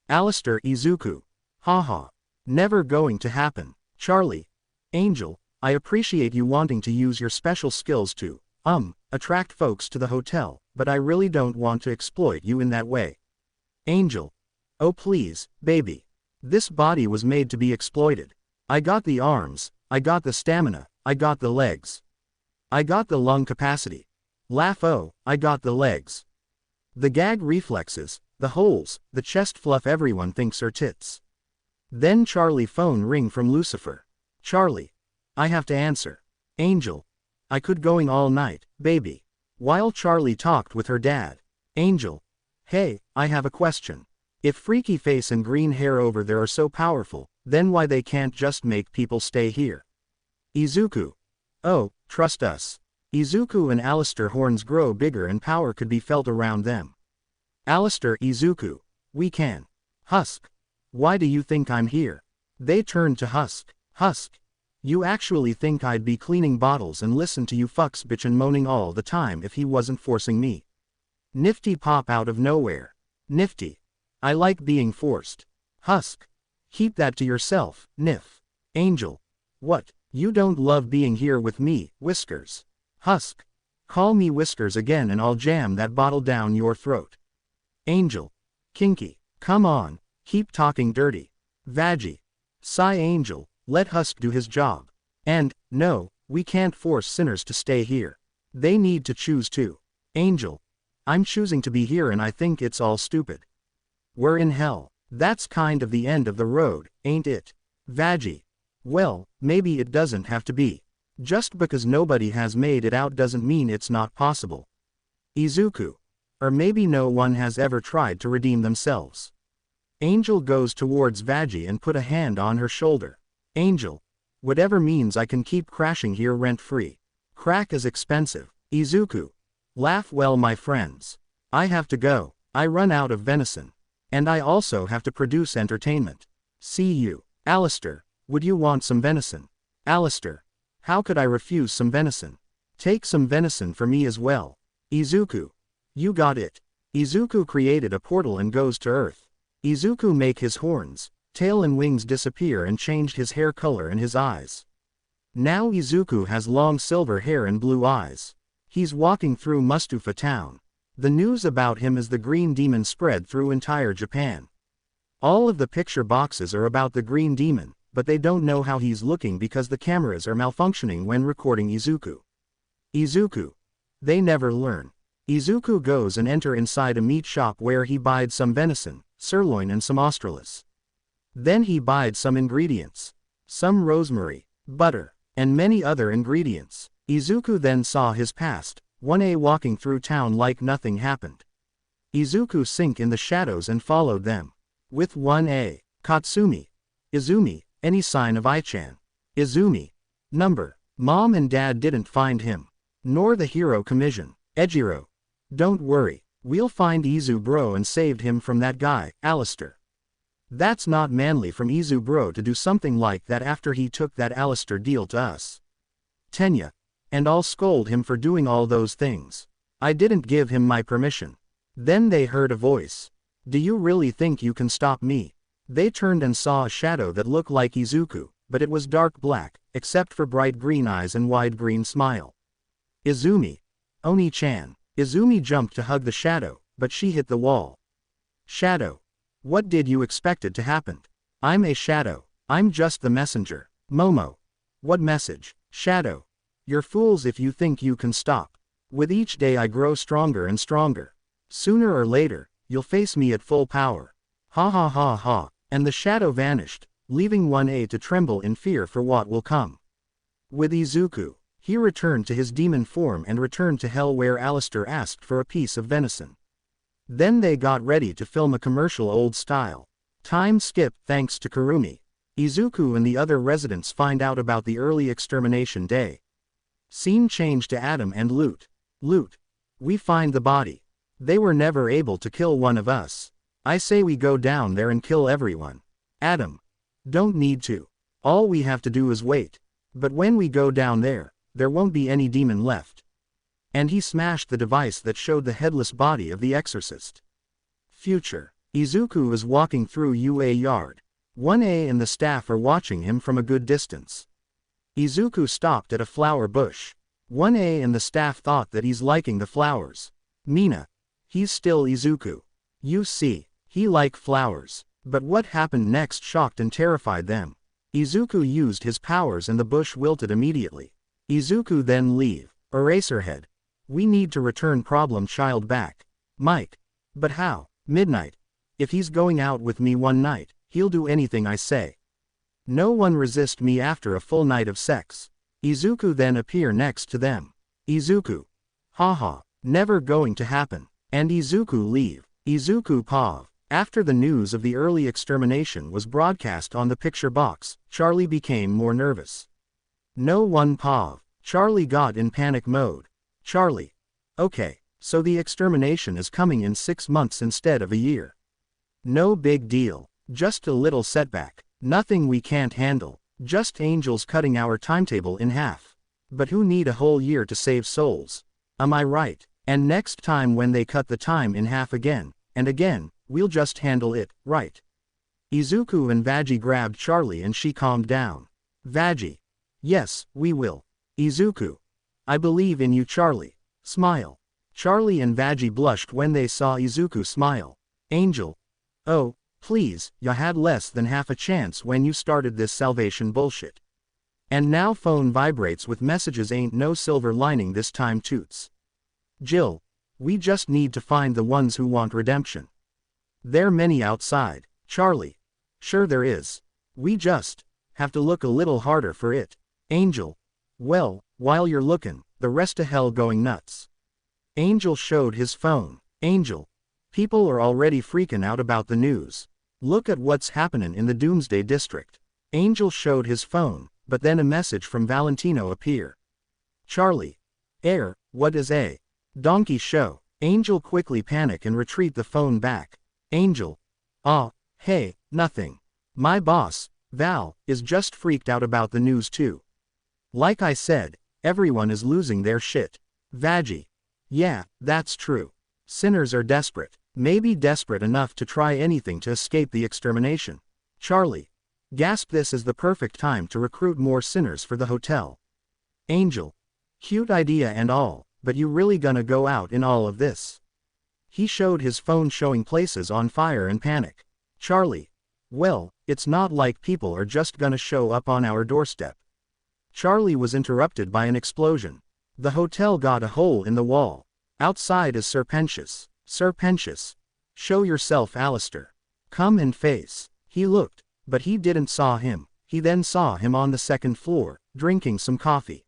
Alistair. Izuku. Haha. Never going to happen. Charlie. Angel, I appreciate you wanting to use your special skills to, attract folks to the hotel, but I really don't want to exploit you in that way. Angel. Oh please, baby. This body was made to be exploited. I got the arms, I got the stamina, I got the legs. I got the lung capacity. Laugh. Oh, I got the legs. The gag reflexes, the holes, the chest fluff everyone thinks are tits. Then Charlie phone ring from Lucifer. Charlie. I have to answer. Angel. I could going all night, baby. While Charlie talked with her dad. Angel. Hey, I have a question. If freaky face and green hair over there are so powerful, then why they can't just make people stay here? Izuku. Oh, trust us. Izuku and Alistair horns grow bigger and power could be felt around them. Alistair. Izuku. We can. Husk. Why do you think I'm here? They turned to Husk. Husk. You actually think I'd be cleaning bottles and listen to you fucks bitchin' moaning all the time if he wasn't forcing me? Nifty pop out of nowhere. Nifty. I like being forced. Husk. Keep that to yourself, Nif. Angel. What, you don't love being here with me, Whiskers? Husk. Call me Whiskers again and I'll jam that bottle down your throat. Angel. Kinky. Come on, keep talking dirty. Veggie. Sigh. Angel, let Husk do his job. And, no, we can't force sinners to stay here. They need to choose to. Angel. I'm choosing to be here and I think it's all stupid. We're in hell. That's kind of the end of the road, ain't it? Veggie. Well, maybe it doesn't have to be. Just because nobody has made it out doesn't mean it's not possible. Izuku. Or maybe no one has ever tried to redeem themselves. Angel goes towards Veggie and put a hand on her shoulder. Angel. Whatever means I can keep crashing here rent-free. Crack is expensive. Izuku. Laugh. Well my friends. I have to go. I run out of venison. And I also have to produce entertainment. See you. Alistair, would you want some venison? Alistair. How could I refuse some venison? Take some venison for me as well. Izuku. You got it. Izuku created a portal and goes to Earth. Izuku make his horns, tail and wings disappear and changed his hair color and his eyes. Now Izuku has long silver hair and blue eyes. He's walking through Mustafa town. The news about him as the Green Demon spread through entire Japan. All of the picture boxes are about the Green Demon, but they don't know how he's looking because the cameras are malfunctioning when recording Izuku. Izuku. They never learn. Izuku goes and enter inside a meat shop where he buys some venison, sirloin and some australis. Then he buys some ingredients. Some rosemary, butter, and many other ingredients. Izuku then saw his past, 1A walking through town like nothing happened. Izuku sink in the shadows and followed them. With 1A, Katsumi. Izumi, any sign of Ai-chan? Izumi. Number. Mom and Dad didn't find him. Nor the hero commission. Ejiro. Don't worry, we'll find Izu bro and saved him from that guy, Alistair. That's not manly from Izu bro to do something like that after he took that Alistair deal to us. Tenya. And I'll scold him for doing all those things. I didn't give him my permission. Then they heard a voice. Do you really think you can stop me? They turned and saw a shadow that looked like Izuku, but it was dark black, except for bright green eyes and wide green smile. Izumi. Oni-chan. Izumi jumped to hug the shadow, but she hit the wall. Shadow. What did you expected to happen? I'm a shadow. I'm just the messenger. Momo. What message? Shadow. You're fools if you think you can stop. With each day I grow stronger and stronger. Sooner or later, you'll face me at full power. Ha ha ha ha. And the shadow vanished, leaving 1A to tremble in fear for what will come. With Izuku, he returned to his demon form and returned to hell where Alistair asked for a piece of venison. Then they got ready to film a commercial old style. Time skip thanks to Kurumi. Izuku and the other residents find out about the early extermination day. Scene change to Adam and Loot. Loot. We find the body. They were never able to kill one of us. I say we go down there and kill everyone. Adam. Don't need to. All we have to do is wait. But when we go down there won't be any demon left. And he smashed the device that showed the headless body of the exorcist. Future. Izuku is walking through UA yard. 1A and the staff are watching him from a good distance. Izuku stopped at a flower bush. 1A and the staff thought that he's liking the flowers. Mina. He's still Izuku. You see, he like flowers. But what happened next shocked and terrified them. Izuku used his powers and the bush wilted immediately. Izuku then leave. Eraserhead. We need to return problem child back. Mike. But how? Midnight. If he's going out with me one night, he'll do anything I say. No one resist me after a full night of sex. Izuku then appear next to them. Izuku. Haha. Never going to happen. And Izuku leave. Izuku Pav. After the news of the early extermination was broadcast on the picture box, Charlie became more nervous. No one Pav. Charlie got in panic mode. Charlie. Okay, so the extermination is coming in 6 months instead of a year. No big deal. Just a little setback. Nothing we can't handle. Just angels cutting our timetable in half. But who need a whole year to save souls? Am I right? And next time when they cut the time in half again, and again, we'll just handle it, right? Izuku and Vaji grabbed Charlie and she calmed down. Vaji. Yes, we will. Izuku. I believe in you Charlie. Smile. Charlie and Vaji blushed when they saw Izuku smile. Angel. Oh, please, you had less than half a chance when you started this salvation bullshit. And now phone vibrates with messages ain't no silver lining this time toots. Jill. We just need to find the ones who want redemption. There many outside. Charlie. Sure there is. We just have to look a little harder for it. Angel. Well, while you're looking, the rest of hell going nuts. Angel showed his phone. Angel. People are already freaking out about the news. Look at what's happening in the Doomsday District. Angel showed his phone, but then a message from Valentino appear. Charlie. What is a donkey show? Angel quickly panic and retreat the phone back. Angel. Hey, nothing. My boss, Val, is just freaked out about the news too. Like I said, everyone is losing their shit. Vaji. Yeah, that's true. Sinners are desperate. Maybe desperate enough to try anything to escape the extermination. Charlie. Gasp, this is the perfect time to recruit more sinners for the hotel. Angel. Cute idea and all, but you really gonna go out in all of this? He showed his phone showing places on fire and panic. Charlie. Well, it's not like people are just gonna show up on our doorstep. Charlie was interrupted by an explosion. The hotel got a hole in the wall. Outside is Serpentious. Serpentious. Show yourself Alistair. Come and face. He looked, but he didn't saw him. He then saw him on the second floor, drinking some coffee.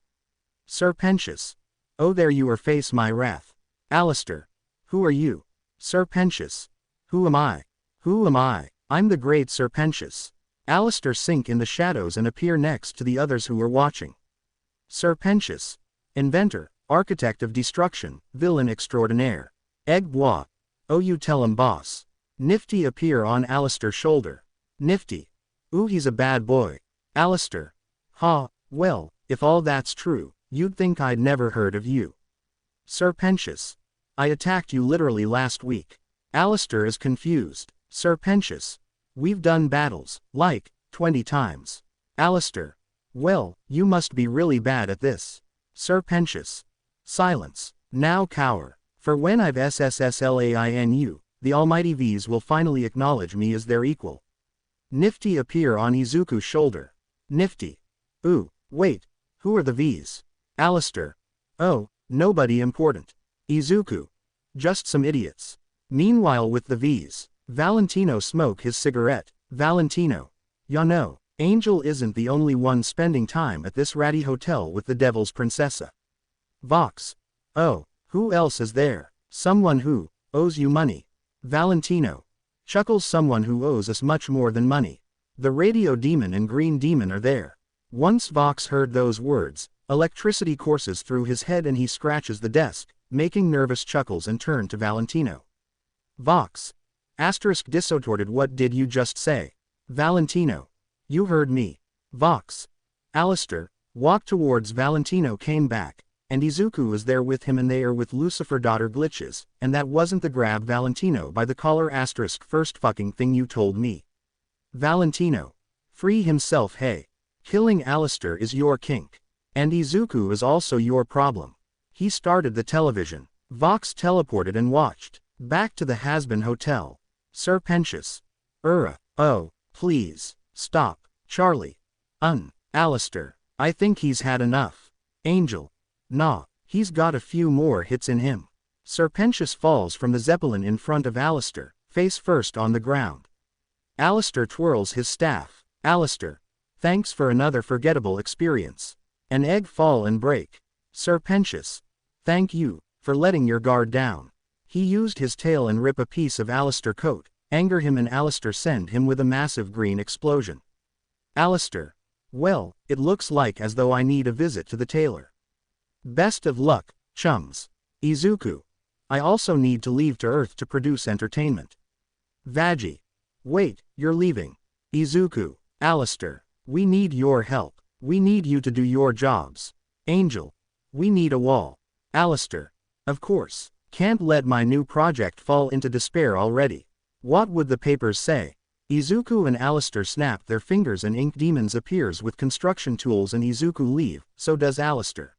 Serpentious. Oh there you are, face my wrath. Alistair. Who are you? Serpentious. Who am I? Who am I? I'm the great Serpentious. Alistair sink in the shadows and appear next to the others who were watching. Serpentious. Inventor, architect of destruction, villain extraordinaire. Egg bois. Oh you tell him boss. Nifty appear on Alistair's shoulder. Nifty. Ooh he's a bad boy. Alistair. Ha, well, if all that's true, You'd think I'd never heard of you. Sir Pentious. I attacked you literally last week. Alistair is confused. Sir Pentious. We've done battles, like, 20 times. Alistair. Well, you must be really bad at this. Sir Pentious. Silence. Now cower. For when I've SSSLAINU, the almighty V's will finally acknowledge me as their equal. Nifty appear on Izuku's shoulder. Nifty. Ooh, wait, who are the V's? Alistair. Oh, nobody important. Izuku. Just some idiots. Meanwhile with the V's, Valentino smoke his cigarette. Valentino. Ya know, Angel isn't the only one spending time at this ratty hotel with the Devil's Princessa. Vox. Oh, who else is there? Someone who owes you money. Valentino. Chuckles, someone who owes us much more than money. The Radio Demon and Green Demon are there. Once Vox heard those words, electricity courses through his head and he scratches the desk, making nervous chuckles and turned to Valentino. Vox. Asterisk distorted. What did you just say? Valentino. You heard me. Vox. Alistair. Walked towards Valentino, came back, and Izuku is there with him and they are with Lucifer daughter Glitches, and that wasn't the grab Valentino by the collar asterisk first fucking thing you told me. Valentino. Free himself. Hey. Killing Alistair is your kink. And Izuku is also your problem. He started the television. Vox teleported and watched. Back to the Hazbin hotel. Sir Pentious. Oh, please, stop, Charlie. Alistair. I think he's had enough. Angel. Nah, he's got a few more hits in him. Sir Pentious falls from the Zeppelin in front of Alistair, face first on the ground. Alistair twirls his staff. Alistair. Thanks for another forgettable experience. An egg fall and break. Sir Pentious. Thank you, for letting your guard down. He used his tail and rip a piece of Alistair's coat, anger him and Alistair send him with a massive green explosion. Alistair. Well, it looks like as though I need a visit to the tailor. Best of luck, chums. Izuku. I also need to leave to Earth to produce entertainment. Veggie. Wait, you're leaving. Izuku. Alistair. We need your help. We need you to do your jobs. Angel. We need a wall. Alistair. Of course. Can't let my new project fall into despair already. What would the papers say? Izuku and Alistair snap their fingers and Ink Demons appears with construction tools and Izuku leave, so does Alistair.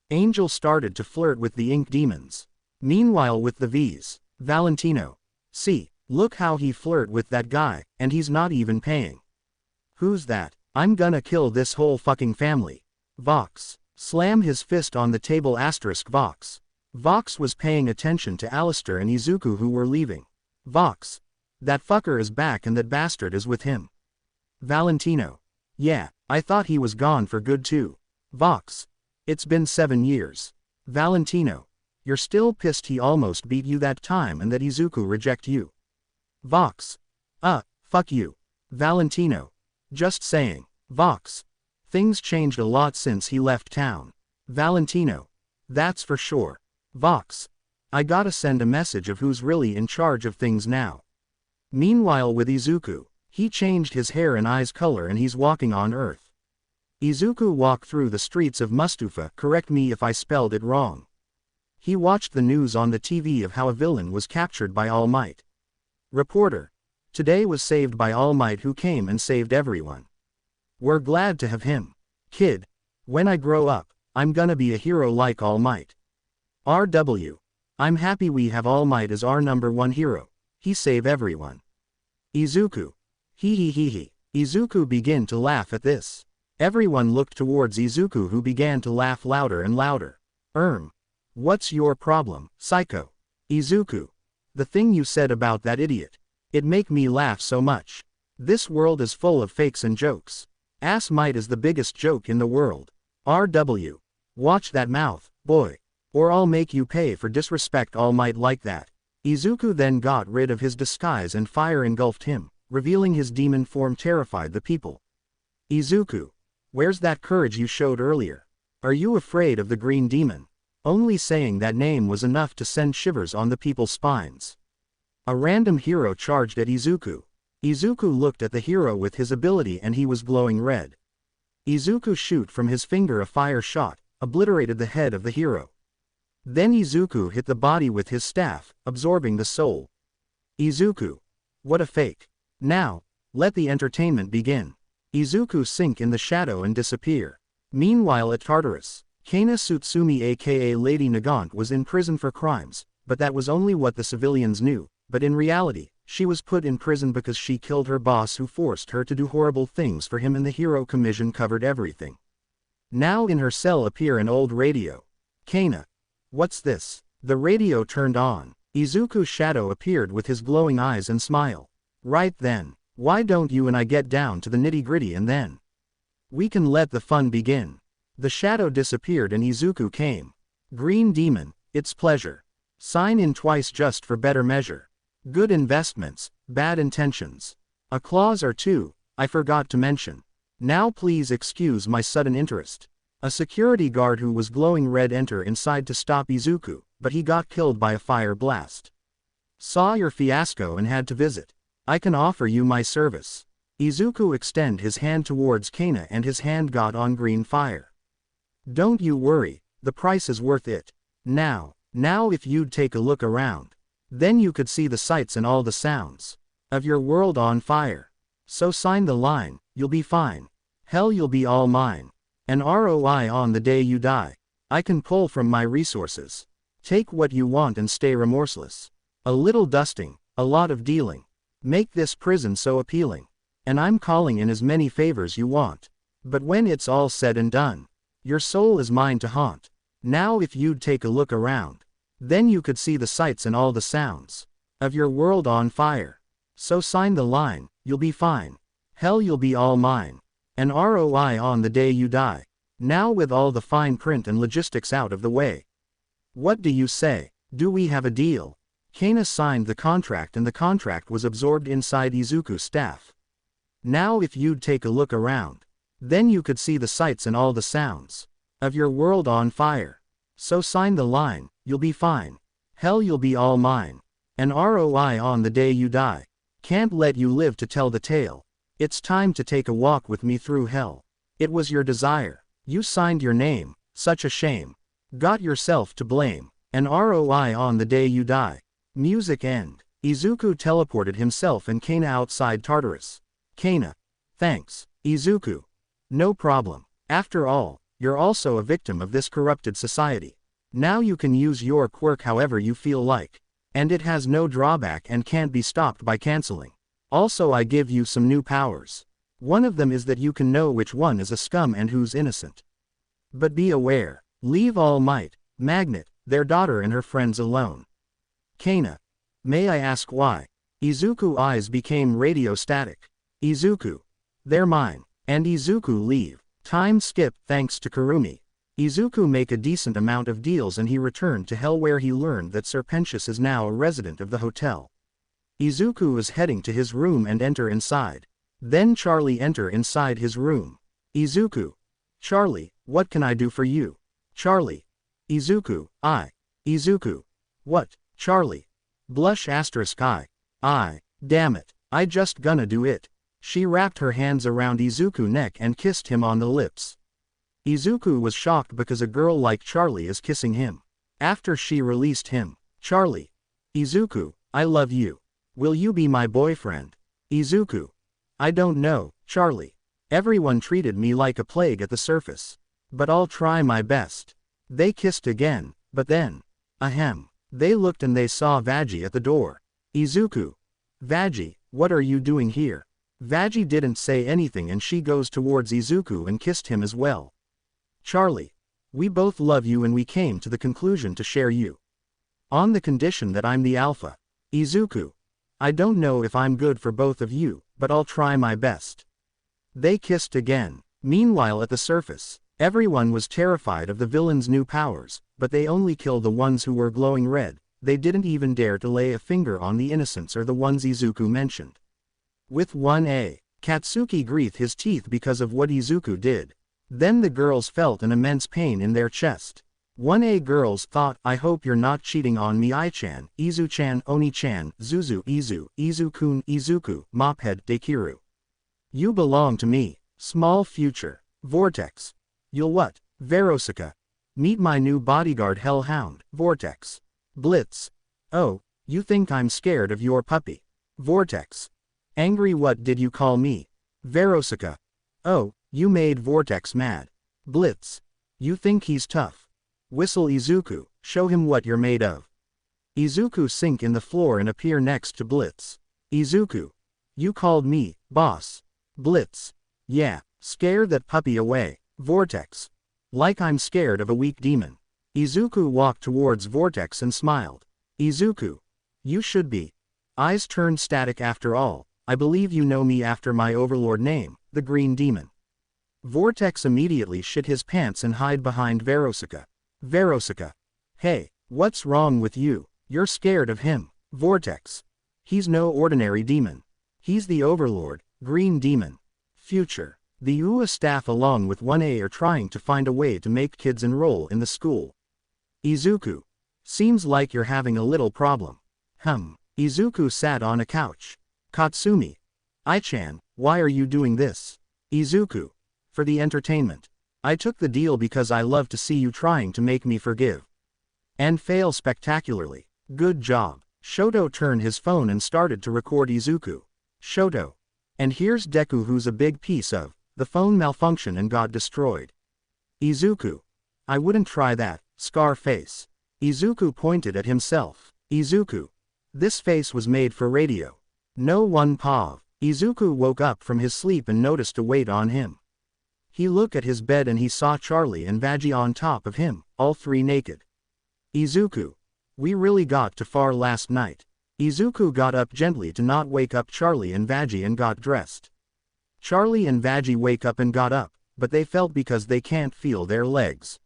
Angel started to flirt with the Ink Demons. Meanwhile with the V's, Valentino. See, look how he flirt with that guy, and he's not even paying. Who's that? I'm gonna kill this whole fucking family. Vox. Slam his fist on the table asterisk Vox. Vox was paying attention to Alistair and Izuku who were leaving. Vox. That fucker is back and that bastard is with him. Valentino. Yeah, I thought he was gone for good too. Vox. It's been 7 years. Valentino. You're still pissed he almost beat you that time and that Izuku reject you. Vox. Fuck you. Valentino. Just saying. Vox. Things changed a lot since he left town. Valentino. That's for sure. Vox. I gotta send a message of who's really in charge of things now. Meanwhile with Izuku, he changed his hair and eyes color and he's walking on Earth. Izuku walked through the streets of Mustafa, correct me if I spelled it wrong. He watched the news on the TV of how a villain was captured by All Might. Reporter. Today was saved by All Might who came and saved everyone. We're glad to have him. Kid. When I grow up, I'm gonna be a hero like All Might. RW. I'm happy we have All Might as our #1 hero. He save everyone. Izuku. He. Izuku began to laugh at this. Everyone looked towards Izuku who began to laugh louder and louder. What's your problem, psycho? Izuku. The thing you said about that idiot. It make me laugh so much. This world is full of fakes and jokes. Ass Might is the biggest joke in the world. RW. Watch that mouth, boy. Or I'll make you pay for disrespect All Might like that. Izuku then got rid of his disguise and fire engulfed him, revealing his demon form terrified the people. Izuku. Where's that courage you showed earlier? Are you afraid of the green demon? Only saying that name was enough to send shivers on the people's spines. A random hero charged at Izuku. Izuku looked at the hero with his ability and he was glowing red. Izuku shoot from his finger a fire shot, obliterated the head of the hero. Then Izuku hit the body with his staff, absorbing the soul. Izuku. What a fake. Now, let the entertainment begin. Izuku sink in the shadow and disappear. Meanwhile at Tartarus, Kana Tsutsumi aka Lady Nagant was in prison for crimes, but that was only what the civilians knew, but in reality, she was put in prison because she killed her boss who forced her to do horrible things for him, and the hero commission covered everything. Now in her cell appear an old radio. Kana. What's this? The radio turned on. Izuku's shadow appeared with his glowing eyes and smile. Right then, why don't you and I get down to the nitty-gritty and then we can let the fun begin. The shadow disappeared and Izuku came. Green Demon, it's pleasure. Sign in twice just for better measure. Good investments, bad intentions. A clause or two, I forgot to mention. Now please excuse my sudden interest. A security guard who was glowing red enter inside to stop Izuku, but he got killed by a fire blast. Saw your fiasco and had to visit. I can offer you my service. Izuku extend his hand towards Kana and his hand got on green fire. Don't you worry, the price is worth it. Now if you'd take a look around. Then you could see the sights and all the sounds of your world on fire. So sign the line, you'll be fine. Hell, you'll be all mine. An ROI on the day you die. I can pull from my resources. Take what you want and stay remorseless. A little dusting, a lot of dealing. Make this prison so appealing. And I'm calling in as many favors you want. But when it's all said and done, your soul is mine to haunt. Now if you'd take a look around. Then you could see the sights and all the sounds of your world on fire. So sign the line, you'll be fine. Hell, you'll be all mine. An ROI on the day you die. Now with all the fine print and logistics out of the way. What do you say? Do we have a deal? Kana signed the contract and the contract was absorbed inside Izuku's staff. Now if you'd take a look around. Then you could see the sights and all the sounds of your world on fire. So sign the line, you'll be fine. Hell, you'll be all mine. An ROI on the day you die. Can't let you live to tell the tale. It's time to take a walk with me through hell. It was your desire. You signed your name, such a shame. Got yourself to blame. An ROI on the day you die. Music end. Izuku teleported himself and Kana outside Tartarus. Kana. Thanks, Izuku. No problem. After all, you're also a victim of this corrupted society. Now you can use your quirk however you feel like. And it has no drawback and can't be stopped by canceling. Also I give you some new powers. One of them is that you can know which one is a scum and who's innocent. But be aware, leave All Might, Magnet, their daughter and her friends alone. Kana. May I ask why? Izuku's eyes became radio static. Izuku. They're mine. And Izuku leave. Time skip thanks to Kurumi. Izuku make a decent amount of deals and he returned to Hell where he learned that Serpentius is now a resident of the hotel. Izuku is heading to his room and enter inside. Then Charlie enter inside his room. Izuku. Charlie, what can I do for you? Charlie. Izuku, Izuku. What, Charlie? Blush asterisk I. Damn it, I just gonna do it. She wrapped her hands around Izuku's neck and kissed him on the lips. Izuku was shocked because a girl like Charlie is kissing him. After she released him. Charlie. Izuku, I love you. Will you be my boyfriend? Izuku. I don't know, Charlie. Everyone treated me like a plague at the surface. But I'll try my best. They kissed again, but then. Ahem. They looked and they saw Veggie at the door. Izuku. Veggie, what are you doing here? Veggie didn't say anything and she goes towards Izuku and kissed him as well. Charlie. We both love you and we came to the conclusion to share you. On the condition that I'm the alpha. Izuku. I don't know if I'm good for both of you, but I'll try my best. They kissed again. Meanwhile at the surface, everyone was terrified of the villain's new powers, but they only killed the ones who were glowing red. They didn't even dare to lay a finger on the innocents or the ones Izuku mentioned. With 1A, Katsuki gritted his teeth because of what Izuku did. Then the girls felt an immense pain in their chest. 1A girls thought, I hope you're not cheating on me Ai-chan, Izu-chan, Oni-chan, Zuzu, Izu-kun, Izuku, Mophead, Dekiru. You belong to me. Small future. Vortex. You'll what? Verosuka. Meet my new bodyguard Hellhound, Vortex. Blitz. Oh, you think I'm scared of your puppy. Vortex. Angry, what did you call me? Verosuka. Oh, you made Vortex mad. Blitz. You think he's tough. Whistle Izuku, show him what you're made of. Izuku sink in the floor and appear next to Blitz. Izuku. You called me, boss. Blitz. Yeah, scare that puppy away. Vortex. Like I'm scared of a weak demon. Izuku walked towards Vortex and smiled. Izuku. You should be. Eyes turned static after all, I believe you know me after my overlord name, the Green Demon. Vortex immediately shit his pants and hide behind Verosuka. Verosuka. Hey, what's wrong with you? You're scared of him. Vortex. He's no ordinary demon. He's the overlord, Green Demon. Future. The UA staff along with 1A are trying to find a way to make kids enroll in the school. Izuku. Seems like you're having a little problem. Izuku sat on a couch. Katsumi. I-chan, why are you doing this? Izuku. For the entertainment. I took the deal because I love to see you trying to make me forgive. And fail spectacularly. Good job. Shoto turned his phone and started to record Izuku. Shoto. And here's Deku, who's a big piece of. The phone malfunctioned and got destroyed. Izuku. I wouldn't try that, scar face. Izuku pointed at himself. Izuku. This face was made for radio. No one pav. Izuku woke up from his sleep and noticed a weight on him. He looked at his bed and he saw Charlie and Veggie on top of him, all three naked. Izuku. We really got too far last night. Izuku got up gently to not wake up Charlie and Veggie and got dressed. Charlie and Veggie wake up and got up, but they felt because they can't feel their legs.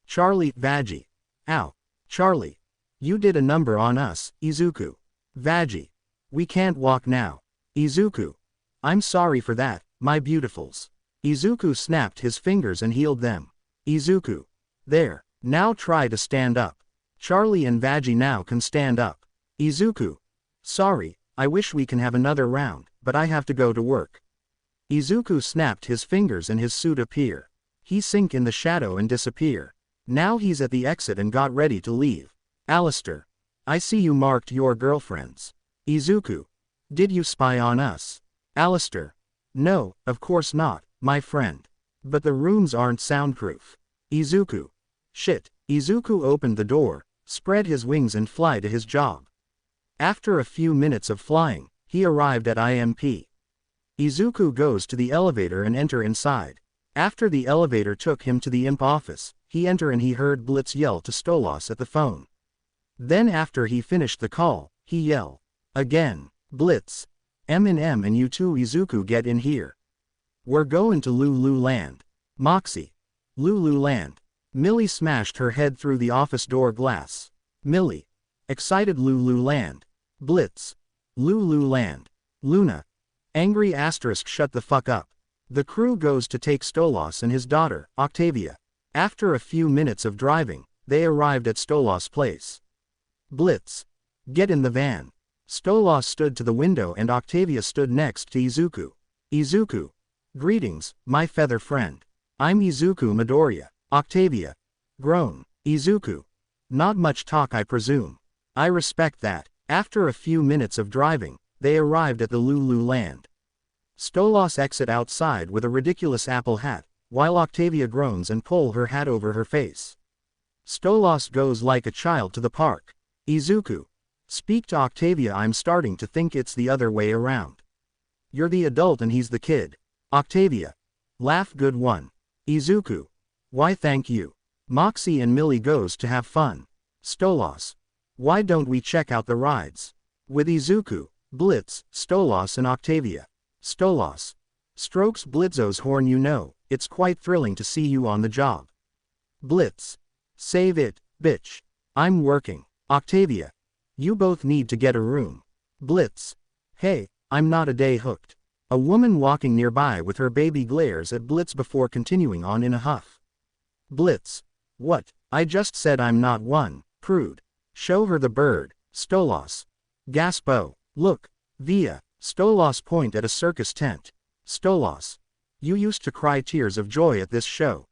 Charlie, Veggie. Ow. Charlie. You did a number on us, Izuku. Veggie. We can't walk now. Izuku. I'm sorry for that, my beautifuls. Izuku snapped his fingers and healed them. Izuku. There. Now try to stand up. Charlie and Veggie now can stand up. Izuku. Sorry, I wish we can have another round, but I have to go to work. Izuku snapped his fingers and his suit appear. He sink in the shadow and disappear. Now he's at the exit and got ready to leave. Alistair. I see you marked your girlfriends. Izuku. Did you spy on us? Alistair. No, of course not, my friend. But the rooms aren't soundproof. Izuku. Shit. Izuku opened the door, spread his wings and fly to his job. After a few minutes of flying, he arrived at IMP. Izuku goes to the elevator and enter inside. After the elevator took him to the imp office, he enter and he heard Blitz yell to Stolas at the phone. Then after he finished the call, he yell. Again, Blitz. M&M and you too, Izuku, get in here. We're going to Lulu Land. Moxie. Lulu Land. Millie smashed her head through the office door glass. Millie. Excited, Lulu Land. Blitz. Lulu Land. Luna. Angry asterisk, shut the fuck up. The crew goes to take Stolas and his daughter, Octavia. After a few minutes of driving, they arrived at Stolas' place. Blitz. Get in the van. Stolas stood to the window and Octavia stood next to Izuku. Izuku. Greetings, my feather friend. I'm Izuku Midoriya. Octavia. Groan. Izuku. Not much talk, I presume. I respect that. After a few minutes of driving, they arrived at the Lulu Land. Stolas exit outside with a ridiculous apple hat, while Octavia groans and pull her hat over her face. Stolas goes like a child to the park. Izuku. Speak to Octavia, I'm starting to think it's the other way around. You're the adult and he's the kid. Octavia. Laugh, good one. Izuku. Why thank you. Moxie and Millie goes to have fun. Stolas. Why don't we check out the rides? With Izuku, Blitz, Stolas and Octavia. Stolas. Strokes Blitzo's horn, you know, it's quite thrilling to see you on the job. Blitz. Save it, bitch. I'm working. Octavia. You both need to get a room. Blitz. Hey, I'm not a day hooked. A woman walking nearby with her baby glares at Blitz before continuing on in a huff. Blitz. What? I just said I'm not one, prude. Show her the bird. Stolas. Gaspo. Look. Via. Stolas point at a circus tent. Stolas. You used to cry tears of joy at this show.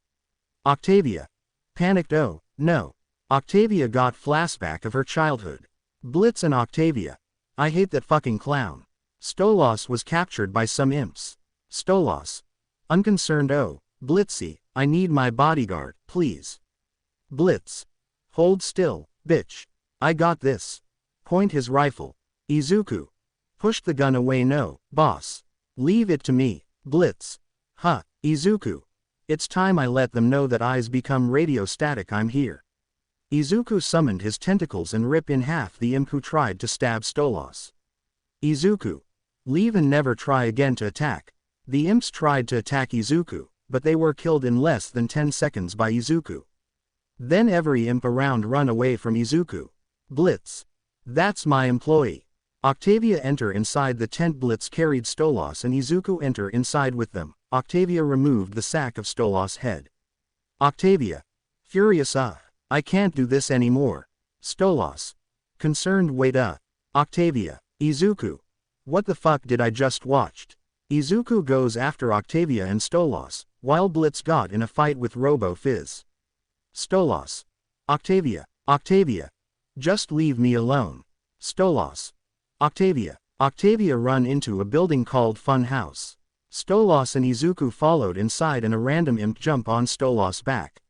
Octavia. Panicked, oh, no. Octavia got flashback of her childhood. Blitz and Octavia. I hate that fucking clown. Stolas was captured by some imps. Stolas. Unconcerned, oh, Blitzy, I need my bodyguard, please. Blitz. Hold still, bitch. I got this. Point his rifle. Izuku. Push the gun away, no, boss. Leave it to me, Blitz. Huh, Izuku. It's time I let them know that eyes become radio static. I'm here. Izuku summoned his tentacles and ripped in half the imp who tried to stab Stolas. Izuku. Leave and never try again to attack. The imps tried to attack Izuku, but they were killed in less than 10 seconds by Izuku. Then every imp around run away from Izuku. Blitz. That's my employee. Octavia enter inside the tent. Blitz carried Stolas and Izuku enter inside with them. Octavia removed the sack of Stolas' head. Octavia. Furious, I can't do this anymore. Stolas. Concerned, wait, Octavia. Izuku. What the fuck did I just watched? Izuku goes after Octavia and Stolas, while Blitz got in a fight with Robo Fizz. Stolas. Octavia. Octavia. Just leave me alone. Stolas. Octavia. Octavia run into a building called Fun House. Stolas and Izuku followed inside and a random imp jump on Stolas' back.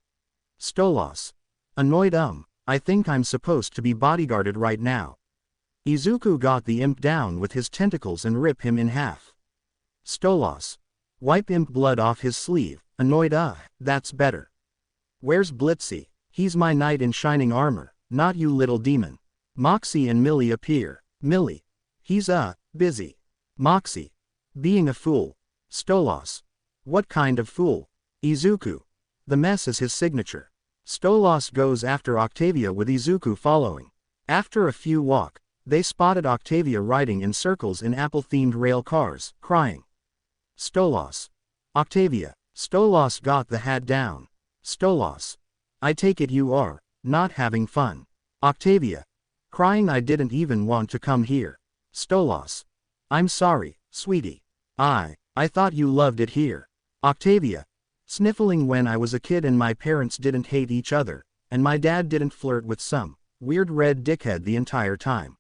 Stolas. Annoyed, I think I'm supposed to be bodyguarded right now. Izuku got the imp down with his tentacles and rip him in half. Stolas. Wipe imp blood off his sleeve, annoyed, that's better. Where's Blitzy? He's my knight in shining armor, not you little demon. Moxie and Millie appear. Millie. He's, busy. Moxie. Being a fool. Stolas. What kind of fool? Izuku. The mess is his signature. Stolas goes after Octavia with Izuku following. After a few walk, they spotted Octavia riding in circles in apple-themed rail cars, crying. Stolas. Octavia. Stolas got the hat down. Stolas. I take it you are not having fun. Octavia. Crying, I didn't even want to come here. Stolas. I'm sorry, sweetie. I thought you loved it here. Octavia. Sniffling, when I was a kid and my parents didn't hate each other, and my dad didn't flirt with some weird red dickhead the entire time.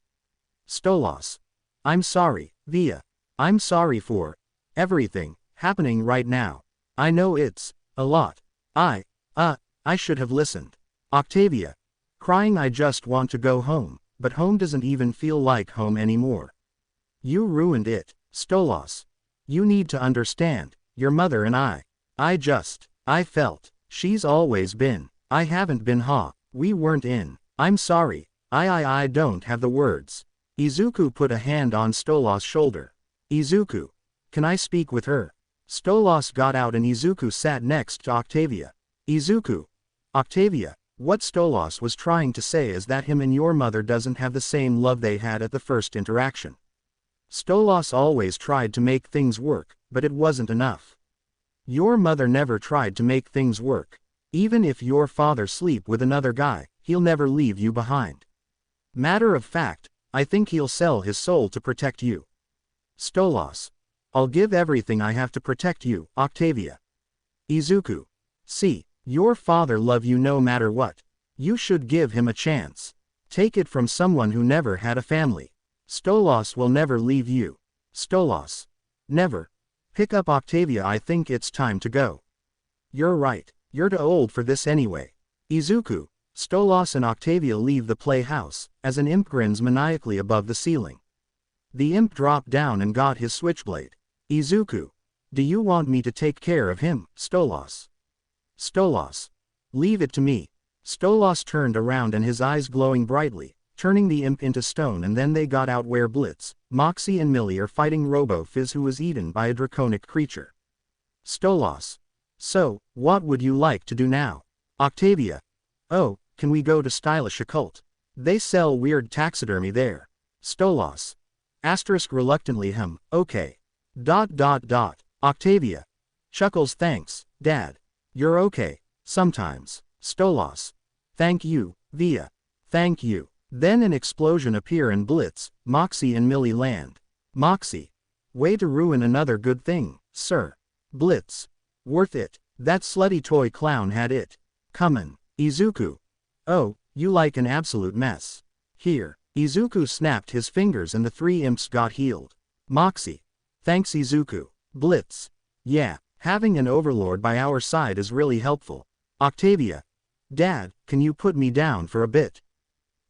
Stolas. I'm sorry, Via. I'm sorry for everything happening right now. I know it's a lot. I should have listened. Octavia. Crying, I just want to go home, but home doesn't even feel like home anymore. You ruined it, Stolas. You need to understand, your mother and I felt, she's always been, I haven't been, we weren't in, I'm sorry, I don't have the words. Izuku put a hand on Stolas' shoulder. Izuku. Can I speak with her? Stolas got out and Izuku sat next to Octavia. Izuku. Octavia. What Stolas was trying to say is that him and your mother doesn't have the same love they had at the first interaction. Stolas always tried to make things work, but it wasn't enough. Your mother never tried to make things work. Even if your father sleep with another guy, he'll never leave you behind. Matter of fact, I think he'll sell his soul to protect you. Stolas. I'll give everything I have to protect you, Octavia. Izuku. See, your father love you no matter what. You should give him a chance. Take it from someone who never had a family. Stolas will never leave you. Stolas. Never. Pick up Octavia, I think it's time to go. You're right, you're too old for this anyway. Izuku. Stolas and Octavia leave the playhouse, as an imp grins maniacally above the ceiling. The imp dropped down and got his switchblade. Izuku. Do you want me to take care of him, Stolas? Stolas. Leave it to me. Stolas turned around and his eyes glowing brightly, turning the imp into stone, and then they got out where Blitz, Moxie and Millie are fighting Robo Fizz, who was eaten by a draconic creature. Stolas. So, what would you like to do now? Octavia. Oh, can we go to Stylish Occult? They sell weird taxidermy there. Stolas. Asterisk reluctantly, okay. ... Octavia. Chuckles, thanks, Dad. You're okay, sometimes. Stolas. Thank you, Via. Thank you. Then an explosion appear and Blitz, Moxie and Millie land. Moxie. Way to ruin another good thing, sir. Blitz. Worth it. That slutty toy clown had it. Comin'. Izuku. Oh, you like an absolute mess. Here. Izuku snapped his fingers and the three imps got healed. Moxie. Thanks Izuku. Blitz. Yeah, having an overlord by our side is really helpful. Octavia. Dad, can you put me down for a bit?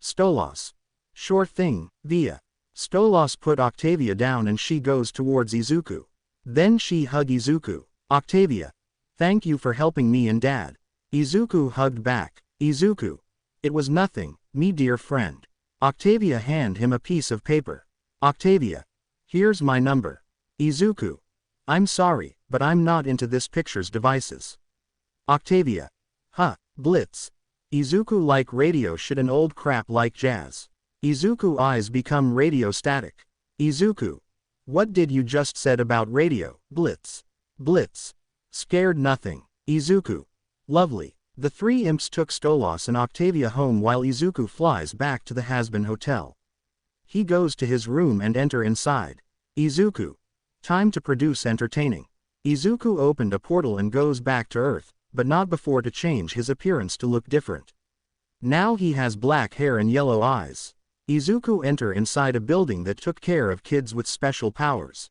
Stolos. Sure thing, Via. Stolos put Octavia down and she goes towards Izuku. Then she hugged Izuku. Octavia. Thank you for helping me and Dad. Izuku hugged back. Izuku. It was nothing, me dear friend. Octavia handed him a piece of paper. Octavia. Here's my number. Izuku. I'm sorry, but I'm not into this picture's devices. Octavia. Huh, Blitz. Izuku like radio shit and old crap like jazz. Izuku eyes become radio static. Izuku. What did you just said about radio, Blitz? Blitz. Scared nothing. Izuku. Lovely. The three imps took Stolos and Octavia home while Izuku flies back to the Hazbin hotel. He goes to his room and enter inside. Izuku. Time to produce entertaining. Izuku opened a portal and goes back to Earth, but not before to change his appearance to look different. Now he has black hair and yellow eyes. Izuku enter inside a building that took care of kids with special powers.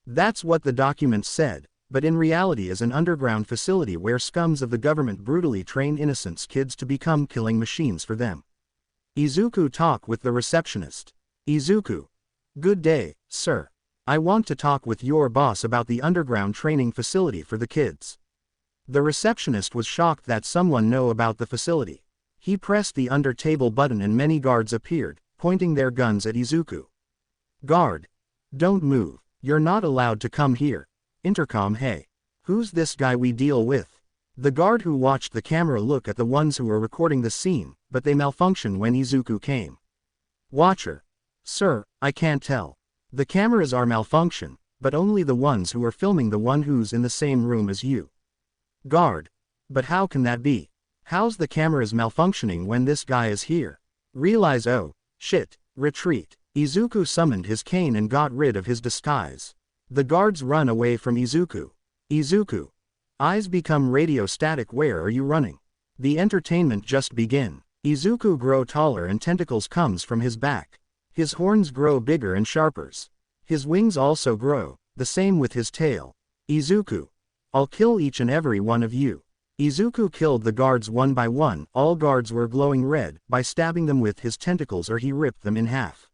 That's what the documents said, but in reality is an underground facility where scums of the government brutally train innocent kids to become killing machines for them. Izuku talk with the receptionist. Izuku. Good day, sir. I want to talk with your boss about the underground training facility for the kids. The receptionist was shocked that someone know about the facility. He pressed the under-table button and many guards appeared, pointing their guns at Izuku. Guard. Don't move, you're not allowed to come here. Intercom. Hey. Who's this guy we deal with? The guard who watched the camera look at the ones who were recording the scene, but they malfunctioned when Izuku came. Watcher. Sir, I can't tell. The cameras are malfunction, but only the ones who are filming the one who's in the same room as you. Guard. But how can that be? How's the cameras malfunctioning when this guy is here? Realize, oh, shit, retreat. Izuku summoned his cane and got rid of his disguise. The guards run away from Izuku. Izuku. Eyes become radio static. Where are you running? The entertainment just begin. Izuku grow taller and tentacles comes from his back. His horns grow bigger and sharper. His wings also grow, the same with his tail. Izuku. I'll kill each and every one of you. Izuku killed the guards one by one. All guards were glowing red by stabbing them with his tentacles or he ripped them in half.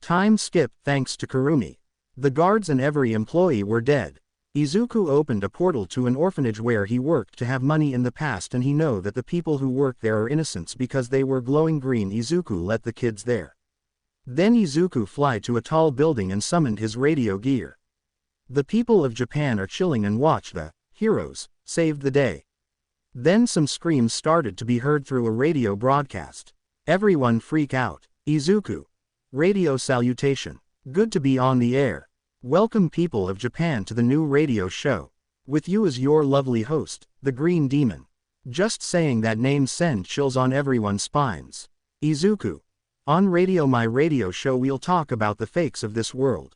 Time skip thanks to Kurumi. The guards and every employee were dead. Izuku opened a portal to an orphanage where he worked to have money in the past and he know that the people who work there are innocents because they were glowing green. Izuku let the kids there. Then Izuku fly to a tall building and summoned his radio gear. The people of Japan are chilling and watch the heroes saved the day. Then some screams started to be heard through a radio broadcast. Everyone freak out. Izuku. Radio salutation. Good to be on the air. Welcome people of Japan to the new radio show. With you is your lovely host, the Green Demon. Just saying that name send chills on everyone's spines. Izuku. On radio, my radio show, we'll talk about the fakes of this world.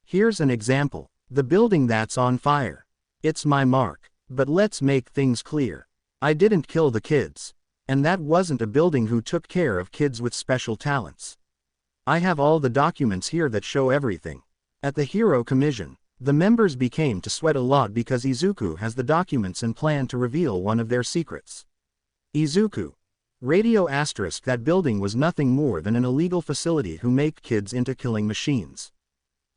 Here's an example. The building that's on fire. It's my mark. But let's make things clear. I didn't kill the kids. And that wasn't a building who took care of kids with special talents. I have all the documents here that show everything. At the Hero Commission, the members became to sweat a lot because Izuku has the documents and plan to reveal one of their secrets. Izuku. Radio asterisk, that building was nothing more than an illegal facility who make kids into killing machines.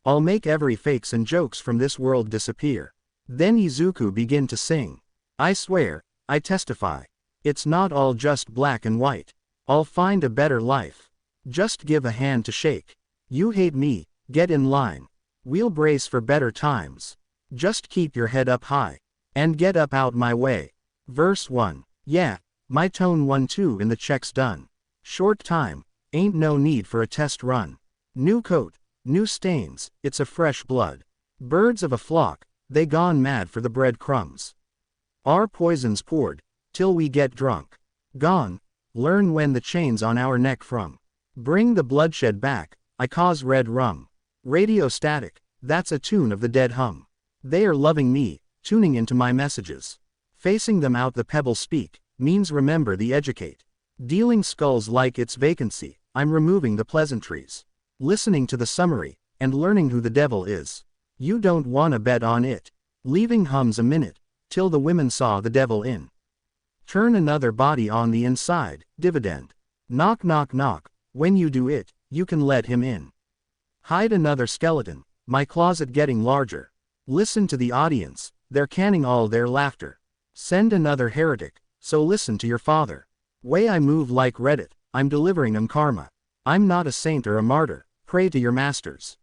I'll make every fakes and jokes from this world disappear. Then Izuku begin to sing. I swear, I testify. It's not all just black and white. I'll find a better life. Just give a hand to shake. You hate me, get in line. We'll brace for better times. Just keep your head up high. And get up out my way. Verse 1. Yeah, my tone 1-2 in the checks done. Short time, ain't no need for a test run. New coat, new stains, it's a fresh blood. Birds of a flock, they gone mad for the breadcrumbs. Our poisons poured, till we get drunk. Gone, learn when the chains on our neck from. Bring the bloodshed back, I cause red rum. Radio static, that's a tune of the dead hum. They are loving me, tuning into my messages. Facing them out the pebble speak, means remember the educate. Dealing skulls like its vacancy, I'm removing the pleasantries. Listening to the summary, and learning who the devil is. You don't wanna bet on it. Leaving hums a minute, till the women saw the devil in. Turn another body on the inside, dividend. Knock knock knock, when you do it, you can let him in. Hide another skeleton, my closet getting larger. Listen to the audience, they're canning all their laughter. Send another heretic, so listen to your father. Way I move like Reddit, I'm delivering 'em karma. I'm not a saint or a martyr, pray to your masters.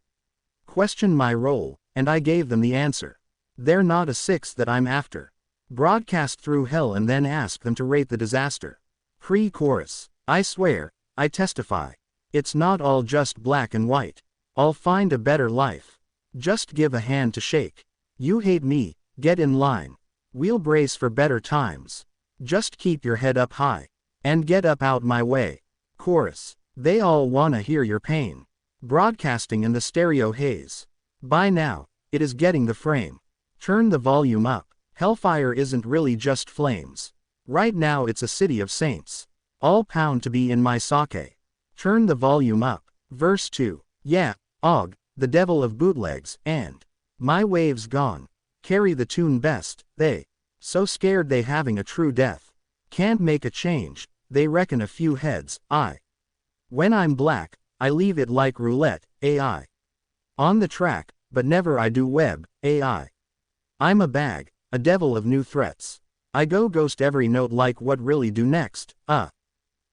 Question my role, and I gave them the answer. They're not a six that I'm after. Broadcast through hell and then ask them to rate the disaster. Pre-chorus, I swear, I testify. It's not all just black and white. I'll find a better life. Just give a hand to shake. You hate me, get in line. We'll brace for better times. Just keep your head up high. And get up out my way. Chorus, they all wanna hear your pain. Broadcasting in the stereo haze. By now, it is getting the frame. Turn the volume up. Hellfire isn't really just flames. Right now it's a city of saints. All pound to be in my sake. Turn the volume up. Verse 2. Yeah, Og, the devil of bootlegs, and my wave's gone. Carry the tune best, they. So scared they having a true death. Can't make a change, they reckon a few heads, I. When I'm black, I leave it like roulette, AI. On the track, but never I do web, AI. I'm a bag, a devil of new threats. I go ghost every note like what really do next,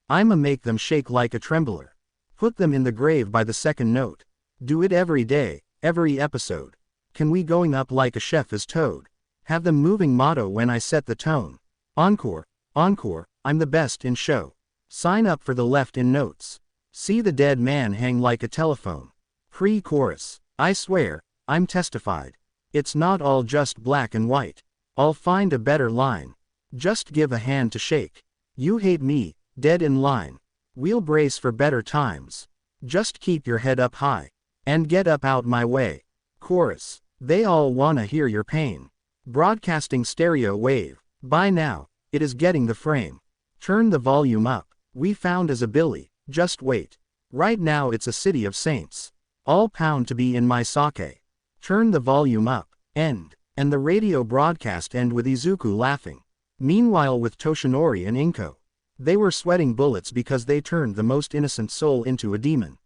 I'ma make them shake like a trembler. Put them in the grave by the second note. Do it every day, every episode. Can we going up like a chef is toad? Have them moving motto when I set the tone. Encore, encore, I'm the best in show. Sign up for the left in notes. See the dead man hang like a telephone. Pre-chorus, I swear, I'm testified. It's not all just black and white. I'll find a better line. Just give a hand to shake. You hate me, dead in line. We'll brace for better times. Just keep your head up high. And get up out my way. Chorus, they all wanna hear your pain. Broadcasting stereo wave. By now, it is getting the frame. Turn the volume up. We found as a Billy, just wait. Right now it's a city of saints. All pound to be in my sake. Turn the volume up. End. And the radio broadcast end with Izuku laughing. Meanwhile with Toshinori and Inko. They were sweating bullets because they turned the most innocent soul into a demon.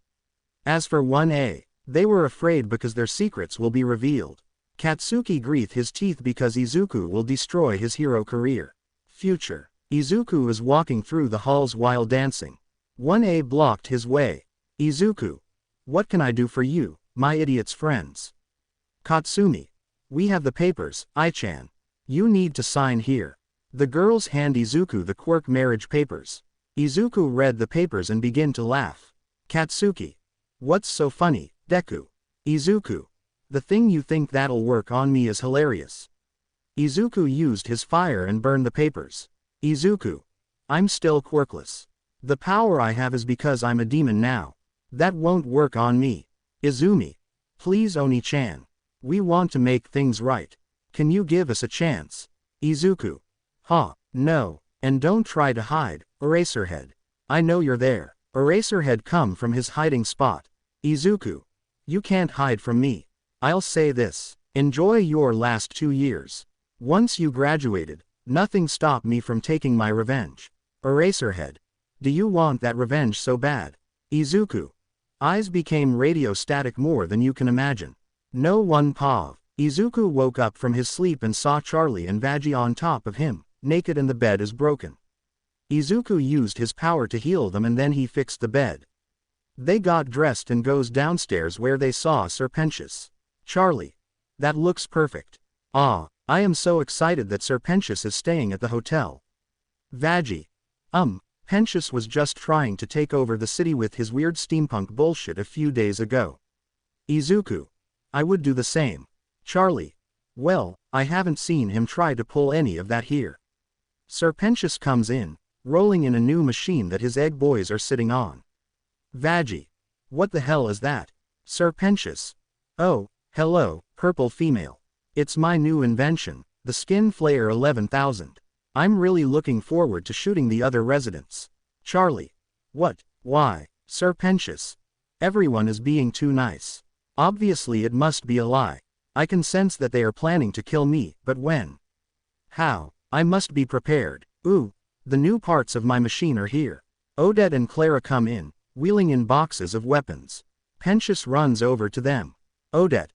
As for 1A, they were afraid because their secrets will be revealed. Katsuki grieth his teeth because Izuku will destroy his hero career. Future. Izuku is walking through the halls while dancing. 1A blocked his way. Izuku. What can I do for you, my idiot's friends? Katsumi. We have the papers, I-chan. You need to sign here. The girls hand Izuku the quirk marriage papers. Izuku read the papers and began to laugh. Katsuki. What's so funny, Deku? Izuku. The thing you think that'll work on me is hilarious. Izuku used his fire and burned the papers. Izuku. I'm still quirkless. The power I have is because I'm a demon now. That won't work on me. Izumi. Please Oni-chan. We want to make things right. Can you give us a chance? Izuku. No. And don't try to hide, Eraserhead. I know you're there. Eraserhead come from his hiding spot. Izuku. You can't hide from me. I'll say this. Enjoy your last 2 years. Once you graduated, nothing stopped me from taking my revenge. Eraserhead. Do you want that revenge so bad? Izuku. Eyes became radio static more than you can imagine. No one pav. Izuku woke up from his sleep and saw Charlie and Vaggie on top of him, naked and the bed is broken. Izuku used his power to heal them and then he fixed the bed. They got dressed and goes downstairs where they saw Serpentius. Charlie. That looks perfect. I am so excited that Serpentius is staying at the hotel. Vaggie. Pentius was just trying to take over the city with his weird steampunk bullshit a few days ago. Izuku. I would do the same. Charlie. Well, I haven't seen him try to pull any of that here. Serpentius comes in, rolling in a new machine that his egg boys are sitting on. Vaggie. What the hell is that? Serpentius. Oh, hello, purple female. It's my new invention, the Skin Flayer 11,000. I'm really looking forward to shooting the other residents. Charlie. What? Why? Sir Pentious. Everyone is being too nice. Obviously it must be a lie. I can sense that they are planning to kill me, but when? How? I must be prepared. Ooh, the new parts of my machine are here. Odette and Clara come in, wheeling in boxes of weapons. Pentious runs over to them. Odette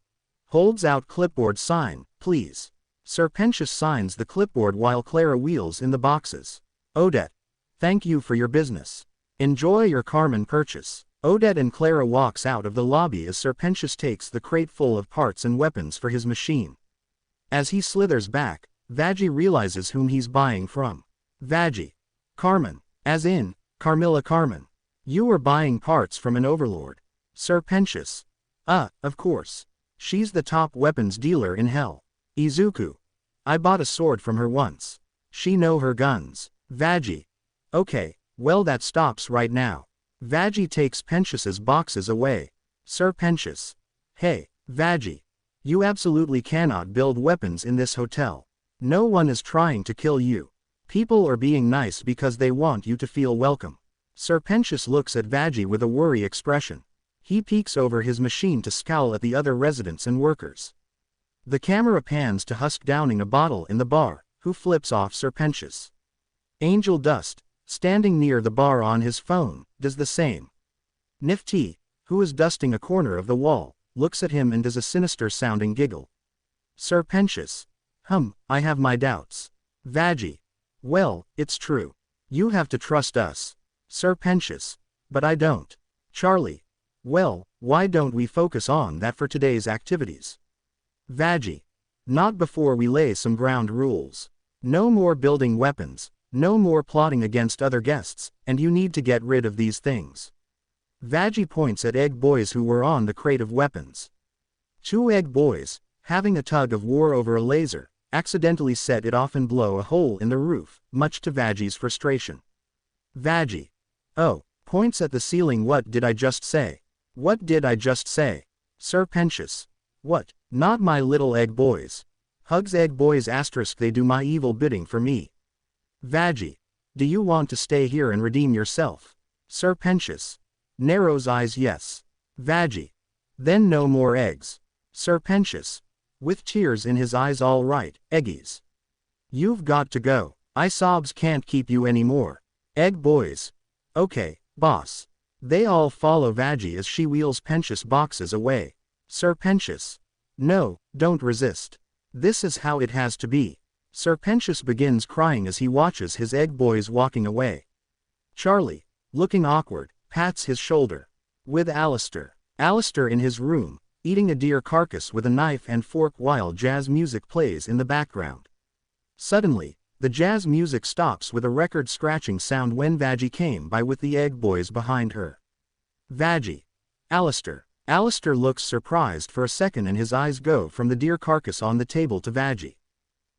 holds out clipboard. Sign, please. Sir Pentious signs the clipboard while Clara wheels in the boxes. Odette. Thank you for your business. Enjoy your Carmen purchase. Odette and Clara walks out of the lobby as Sir Pentious takes the crate full of parts and weapons for his machine. As he slithers back, Vaggie realizes whom he's buying from. Vaggie. Carmen. As in, Carmilla Carmen. You are buying parts from an overlord. Sir Pentious. Of course. She's the top weapons dealer in hell. Izuku. I bought a sword from her once. She know her guns. Vaggie. Okay, well that stops right now. Vaggie takes Pentious's boxes away. Sir Pentious. Hey, Vaggie. You absolutely cannot build weapons in this hotel. No one is trying to kill you. People are being nice because they want you to feel welcome. Sir Pentious looks at Vaggie with a worry expression. He peeks over his machine to scowl at the other residents and workers. The camera pans to Husk downing a bottle in the bar, who flips off Sir Pentious. Angel Dust, standing near the bar on his phone, does the same. Nifty, who is dusting a corner of the wall, looks at him and does a sinister-sounding giggle. Sir Pentious. I have my doubts. Vaggie. Well, it's true. You have to trust us. Sir Pentious. But I don't. Charlie. Well, why don't we focus on that for today's activities? Vaggie. Not before we lay some ground rules. No more building weapons, no more plotting against other guests, and you need to get rid of these things. Vaggie points at egg boys who were on the crate of weapons. Two egg boys, having a tug of war over a laser, accidentally set it off and blow a hole in the roof, much to Vaggie's frustration. Vaggie. Oh, points at the ceiling. What did I just say? What did I just say? Sir Pentious. What? Not my little egg boys. Hugs egg boys *, they do my evil bidding for me. Vaggie. Do you want to stay here and redeem yourself? Sir Pentious. Narrows eyes. Yes. Vaggie. Then no more eggs. Sir Pentious. With tears in his eyes. All right, eggies. You've got to go. I sobs can't keep you anymore. Egg boys. Okay, boss. They all follow Vaggie as she wheels Pentious boxes away. Sir Pentious. No, don't resist. This is how it has to be. Sir Pentious begins crying as he watches his egg boys walking away. Charlie, looking awkward, pats his shoulder. With Alistair. Alistair in his room, eating a deer carcass with a knife and fork while jazz music plays in the background. Suddenly, the jazz music stops with a record scratching sound when Vaggie came by with the egg boys behind her. Vaggie. Alistair. Alistair looks surprised for a second and his eyes go from the deer carcass on the table to Vaggie.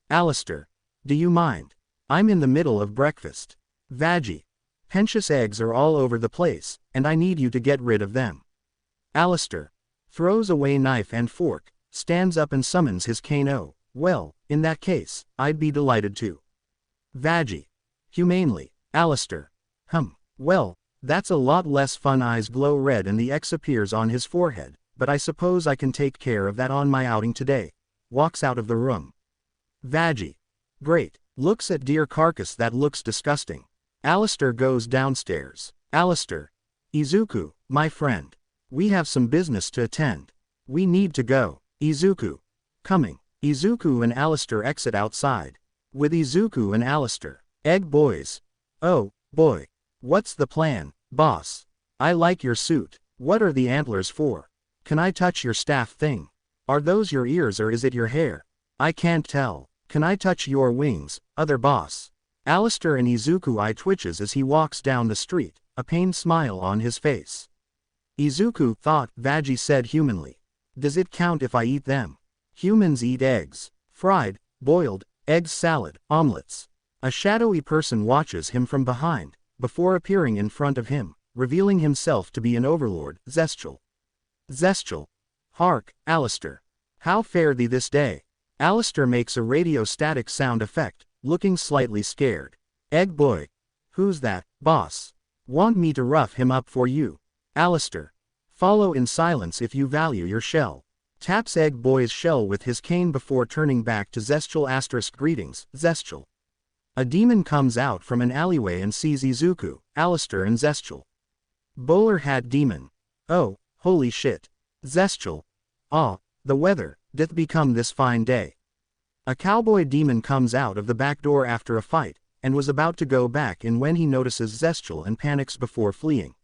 Alistair. Do you mind? I'm in the middle of breakfast. Vaggie. Pentious eggs are all over the place, and I need you to get rid of them. Alistair. Throws away knife and fork, stands up and summons his cane. Oh, well, in that case, I'd be delighted to. Vaggie. Humanely. Alistair. Well, that's a lot less fun. Eyes glow red and the X appears on his forehead, but I suppose I can take care of that on my outing today. Walks out of the room. Vaggie. Great. Looks at deer carcass. That looks disgusting. Alistair goes downstairs. Alistair. Izuku, my friend. We have some business to attend. We need to go. Izuku. Coming. Izuku and Alistair exit outside. With Izuku and Alistair. Egg boys. Oh, boy. What's the plan, boss? I like your suit. What are the antlers for? Can I touch your staff thing? Are those your ears or is it your hair? I can't tell. Can I touch your wings, other boss? Alistair and Izuku eye twitches as he walks down the street, a pained smile on his face. Izuku thought, Vaggie said humanly. Does it count if I eat them? Humans eat eggs. Fried, boiled, egg salad, omelets. A shadowy person watches him from behind, before appearing in front of him, revealing himself to be an overlord, Zestial. Zestial. Hark, Alistair. How fare thee this day? Alistair makes a radio static sound effect, looking slightly scared. Egg boy. Who's that, boss? Want me to rough him up for you? Alistair. Follow in silence if you value your shell. Taps Egg boy's shell with his cane before turning back to Zestial. Greetings, Zestial. A demon comes out from an alleyway and sees Izuku, Alistair and Zestial. Bowler hat demon. Oh, holy shit. Zestial. Ah, the weather, doth become this fine day. A cowboy demon comes out of the back door after a fight, and was about to go back in when he notices Zestial and panics before fleeing.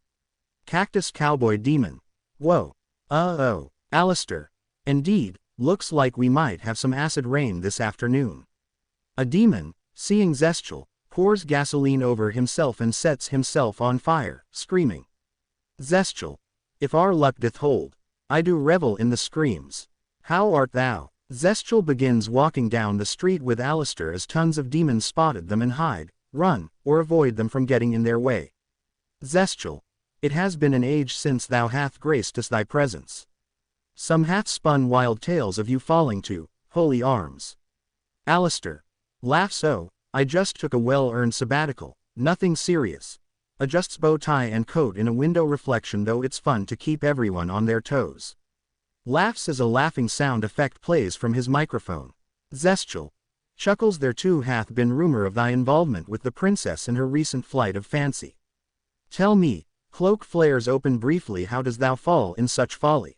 Cactus cowboy demon. Whoa. Oh, Alistair. Indeed, looks like we might have some acid rain this afternoon. A demon, seeing Zestial, pours gasoline over himself and sets himself on fire, screaming. Zestial. If our luck doth hold, I do revel in the screams. How art thou? Zestial begins walking down the street with Alistair as tons of demons spotted them and hide, run, or avoid them from getting in their way. Zestial. It has been an age since thou hath graced us thy presence. Some hath spun wild tales of you falling to holy arms. Alistair. Laughs. Oh, I just took a well-earned sabbatical, nothing serious. Adjusts bow tie and coat in a window reflection, though it's fun to keep everyone on their toes. Laughs as a laughing sound effect plays from his microphone. Zestial. Chuckles. There too hath been rumor of thy involvement with the princess in her recent flight of fancy. Tell me, cloak flares open briefly, how does thou fall in such folly?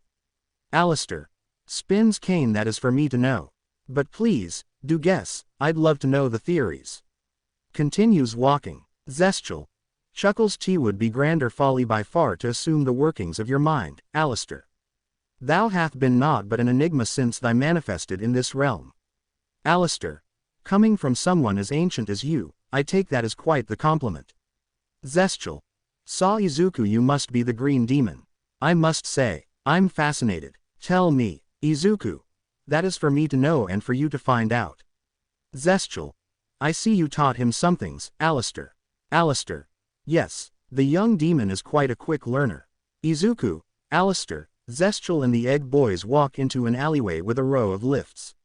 Alistair. Spins cane. That is for me to know. But please, do guess, I'd love to know the theories. Continues walking. Zestial. Chuckles. 'Twould be grander folly by far to assume the workings of your mind, Alistair. Thou hath been naught but an enigma since thy manifested in this realm. Alistair. Coming from someone as ancient as you, I take that as quite the compliment. Zestial. Saw Izuku. You must be the green demon. I must say, I'm fascinated. Tell me, Izuku. That is for me to know and for you to find out. Zestial. I see you taught him somethings, Alistair. Alistair. Yes, the young demon is quite a quick learner. Izuku, Alistair, Zestial and the Egg boys walk into an alleyway with a row of lifts.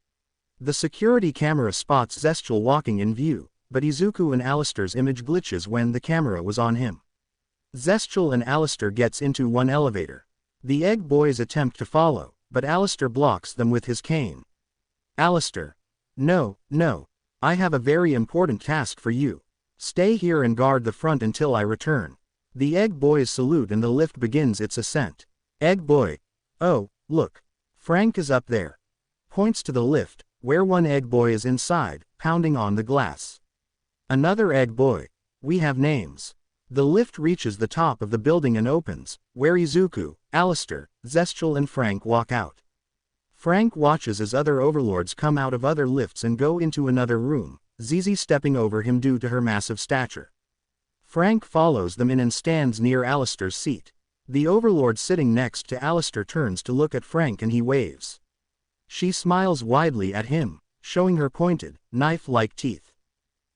The security camera spots Zestial walking in view, but Izuku and Alistair's image glitches when the camera was on him. Zestial and Alistair gets into one elevator. The Egg boys attempt to follow, but Alistair blocks them with his cane. Alistair. No, I have a very important task for you. Stay here and guard the front until I return. The Egg boys salute and the lift begins its ascent. Egg boy. Oh, look. Frank is up there. Points to the lift, where one Egg boy is inside, pounding on the glass. Another Egg boy. We have names. The lift reaches the top of the building and opens, where Izuku, Alistair, Zestial and Frank walk out. Frank watches as other overlords come out of other lifts and go into another room, Zizi stepping over him due to her massive stature. Frank follows them in and stands near Alistair's seat. The overlord sitting next to Alistair turns to look at Frank and he waves. She smiles widely at him, showing her pointed, knife-like teeth.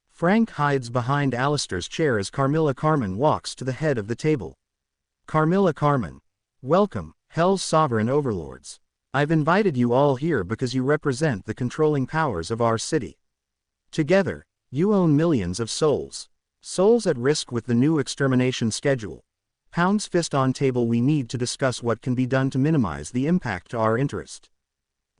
Frank hides behind Alistair's chair as Carmilla Carmen walks to the head of the table. Carmilla Carmen. Welcome, Hell's sovereign overlords. I've invited you all here because you represent the controlling powers of our city. Together, you own millions of souls. Souls at risk with the new extermination schedule. Pounds fist on table. We need to discuss what can be done to minimize the impact to our interest.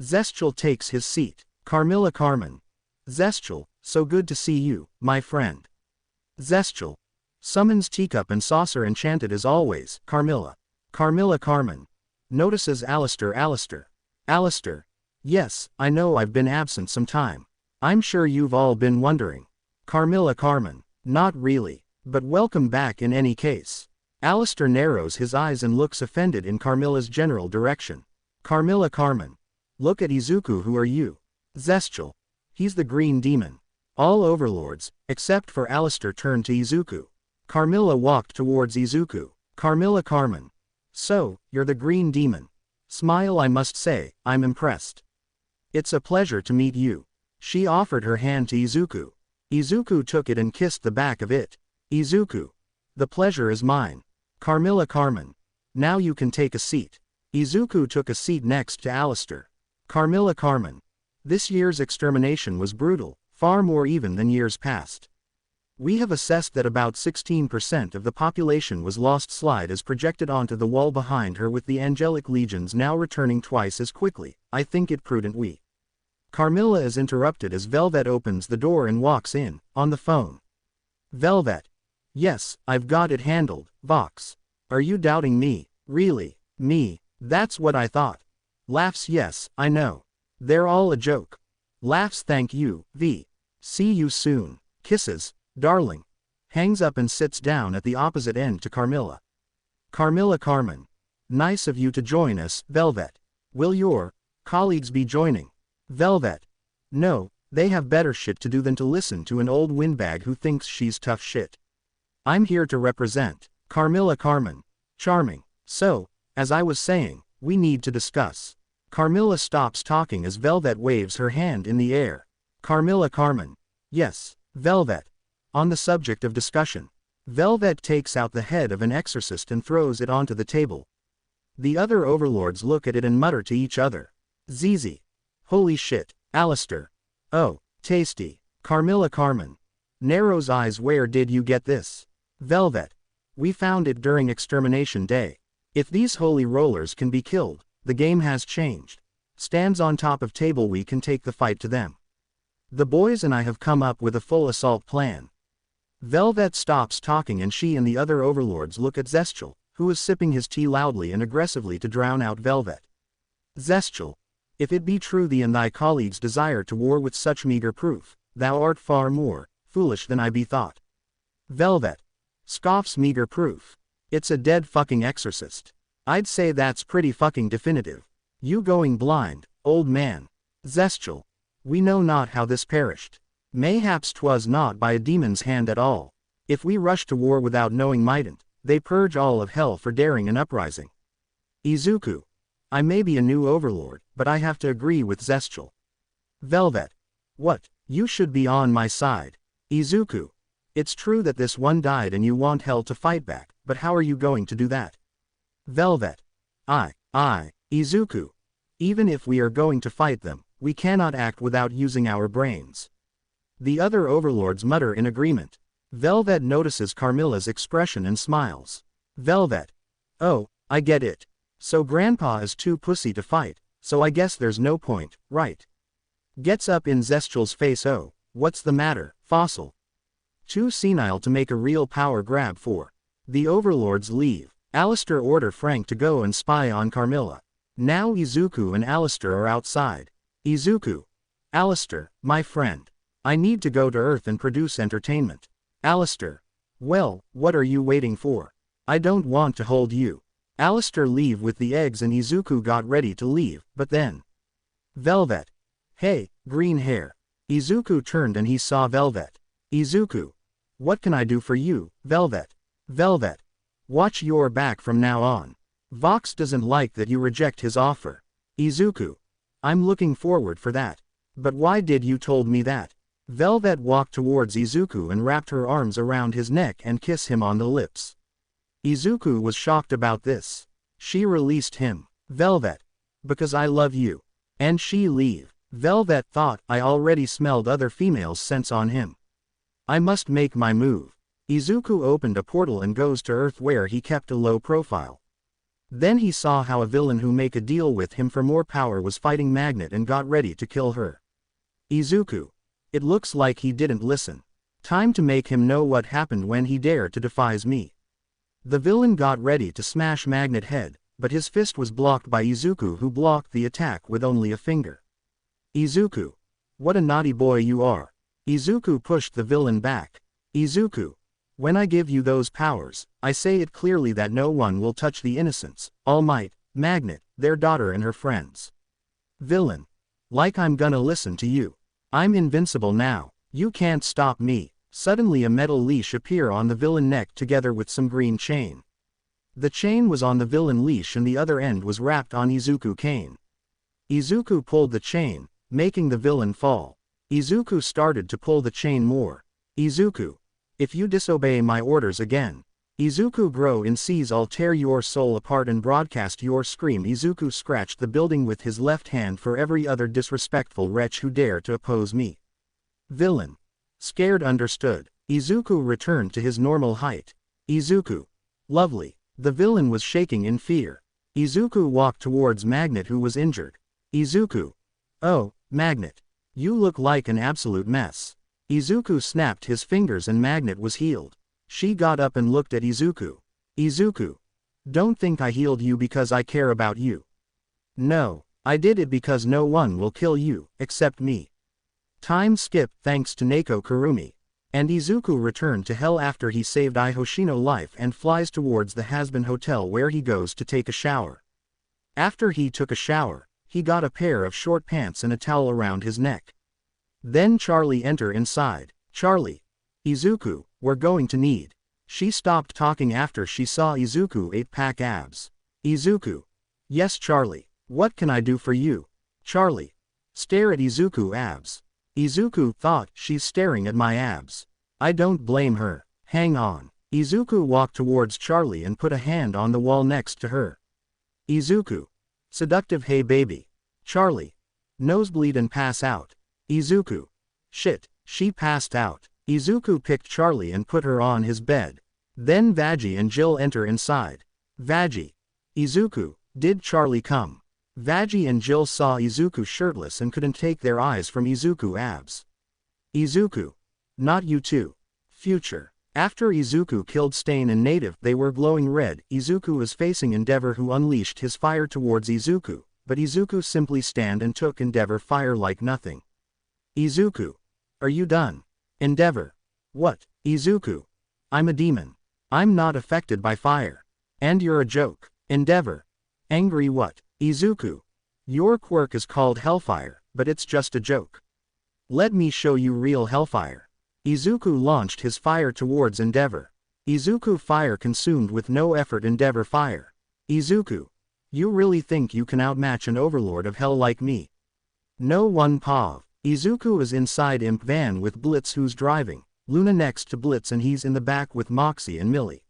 Zestial takes his seat. Carmilla Carmen. Zestial, so good to see you, my friend. Zestial. Summons teacup and saucer. Enchanted as always, Carmilla. Carmilla Carmen. Notices Alistair. Alistair. Yes, I know I've been absent some time. I'm sure you've all been wondering. Carmilla Carmen. Not really, but welcome back in any case. Alistair narrows his eyes and looks offended in Carmilla's general direction. Carmilla Carmen. Look at Izuku. Who are you? Zestial. He's the green demon. All overlords, except for Alistair, turn to Izuku. Carmilla walked towards Izuku. Carmilla Carmen. So, you're the green demon. Smile. I must say, I'm impressed. It's a pleasure to meet you. She offered her hand to Izuku. Izuku took it and kissed the back of it. Izuku. The pleasure is mine. Carmilla Carmen. Now you can take a seat. Izuku took a seat next to Alistair. Carmilla Carmen. This year's extermination was brutal, far more even than years past. We have assessed that about 16% of the population was lost. Slide is projected onto the wall behind her with the angelic legions now returning twice as quickly. I think it prudent we. Carmilla is interrupted as Velvet opens the door and walks in, on the phone. Velvet. Yes, I've got it handled, Vox. Are you doubting me? Really? Me? That's what I thought. Laughs. Yes, I know. They're all a joke. Laughs. Thank you, V. See you soon. Kisses, darling. Hangs up and sits down at the opposite end to Carmilla. Carmilla. Carmen. Nice of you to join us, Velvet. Will your colleagues be joining? Velvet. No, they have better shit to do than to listen to an old windbag who thinks she's tough shit. I'm here to represent Carmilla. Carmen. Charming. So, as I was saying, we need to discuss. Carmilla stops talking as Velvet waves her hand in the air. Carmilla. Carmen. Yes, Velvet. On the subject of discussion. Velvet takes out the head of an exorcist and throws it onto the table. The other overlords look at it and mutter to each other. Zizi. Holy shit, Alistair. Oh, tasty. Carmilla. Carmen. Narrows eyes. Where did you get this? Velvet. We found it during extermination day. If these holy rollers can be killed, the game has changed. Stands on top of table. We can take the fight to them. The boys and I have come up with a full assault plan. Velvet stops talking and she and the other overlords look at Zestial, who is sipping his tea loudly and aggressively to drown out Velvet. Zestial. If it be true thee and thy colleagues desire to war with such meager proof, thou art far more foolish than I be thought. Velvet. Scoffs. Meager proof. It's a dead fucking exorcist. I'd say that's pretty fucking definitive. You going blind, old man. Zestial. We know not how this perished. Mayhaps 'twas not by a demon's hand at all. If we rush to war without knowing mightn't, they purge all of hell for daring an uprising. Izuku. I may be a new overlord, but I have to agree with Zestial. Velvet. What? You should be on my side. Izuku. It's true that this one died and you want hell to fight back, but how are you going to do that? Velvet. Izuku. Even if we are going to fight them, we cannot act without using our brains. The other overlords mutter in agreement. Velvet notices Carmilla's expression and smiles. Velvet. Oh, I get it. So Grandpa is too pussy to fight, so I guess there's no point, right? Gets up in Zestial's face. Oh, what's the matter, fossil? Too senile to make a real power grab for. The overlords leave. Alistair order Frank to go and spy on Carmilla. Now Izuku and Alistair are outside. Izuku. Alistair, my friend. I need to go to Earth and produce entertainment. Alistair. Well, what are you waiting for? I don't want to hold you. Alistair leave with the eggs and Izuku got ready to leave, but then. Velvet. Hey, green hair. Izuku turned and he saw Velvet. Izuku. What can I do for you, Velvet? Velvet. Watch your back from now on. Vox doesn't like that you reject his offer. Izuku. I'm looking forward for that. But why did you told me that? Velvet walked towards Izuku and wrapped her arms around his neck and kissed him on the lips. Izuku was shocked about this. She released him. Velvet. Because I love you. And she leave. Velvet thought I already smelled other females' scents on him. I must make my move. Izuku opened a portal and goes to Earth where he kept a low profile. Then he saw how a villain who make a deal with him for more power was fighting Magnet and got ready to kill her. Izuku. It looks like he didn't listen. Time to make him know what happened when he dared to defies me. The villain got ready to smash Magnet head, but his fist was blocked by Izuku who blocked the attack with only a finger. Izuku. What a naughty boy you are. Izuku pushed the villain back. Izuku. When I give you those powers, I say it clearly that no one will touch the innocents, All Might, Magnet, their daughter and her friends. Villain. Like I'm gonna listen to you. I'm invincible now. You can't stop me. Suddenly a metal leash appear on the villain neck together with some green chain. The chain was on the villain leash and the other end was wrapped on Izuku cane. Izuku pulled the chain, making the villain fall. Izuku started to pull the chain more. Izuku. If you disobey my orders again. Izuku grow in seas I'll tear your soul apart and broadcast your scream. Izuku scratched the building with his left hand for every other disrespectful wretch who dare to oppose me. Villain. Scared understood. Izuku returned to his normal height. Izuku. Lovely. The villain was shaking in fear. Izuku walked towards Magnet who was injured. Izuku. Oh, Magnet. You look like an absolute mess. Izuku snapped his fingers and Magnet was healed. She got up and looked at Izuku. Izuku. Don't think I healed you because I care about you. No, I did it because no one will kill you, except me. Time skip thanks to Neko Kurumi. And Izuku returned to hell after he saved Hoshino's life and flies towards the Hazbin hotel where he goes to take a shower. After he took a shower, he got a pair of short pants and a towel around his neck. Then Charlie enter inside. Charlie. Izuku, we're going to need. She stopped talking after she saw Izuku 8-pack abs. Izuku. Yes Charlie, what can I do for you? Charlie. Stare at Izuku abs. Izuku thought she's staring at my abs. I don't blame her. Hang on. Izuku walked towards Charlie and put a hand on the wall next to her. Izuku. Seductive hey baby. Charlie. Nosebleed and pass out. Izuku. Shit, she passed out. Izuku picked Charlie and put her on his bed. Then Vaggie and Jill enter inside. Vaggie. Izuku, did Charlie come? Vaggie and Jill saw Izuku shirtless and couldn't take their eyes from Izuku abs. Izuku. Not you too. Future. After Izuku killed Stain and Native they were glowing red. Izuku was facing Endeavor who unleashed his fire towards Izuku, but Izuku simply stand and took Endeavor fire like nothing. Izuku. Are you done? Endeavor. What? Izuku. I'm a demon. I'm not affected by fire. And you're a joke. Endeavor. Angry what? Izuku. Your quirk is called Hellfire, but it's just a joke. Let me show you real Hellfire. Izuku launched his fire towards Endeavor. Izuku fire consumed with no effort Endeavor fire. Izuku. You really think you can outmatch an overlord of hell like me? No one pav. Izuku is inside Imp van with Blitz who's driving, Luna next to Blitz and he's in the back with Moxie and Millie.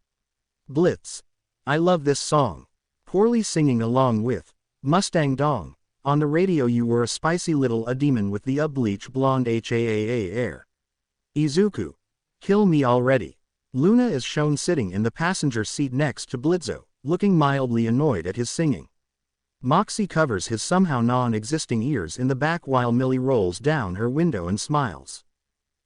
Blitz. I love this song. Poorly singing along with Mustang Dong. On the radio you were a spicy little demon with the bleach blonde HAAA air. Izuku. Kill me already. Luna is shown sitting in the passenger seat next to Blitzo, looking mildly annoyed at his singing. Moxie covers his somehow non-existing ears in the back while Millie rolls down her window and smiles.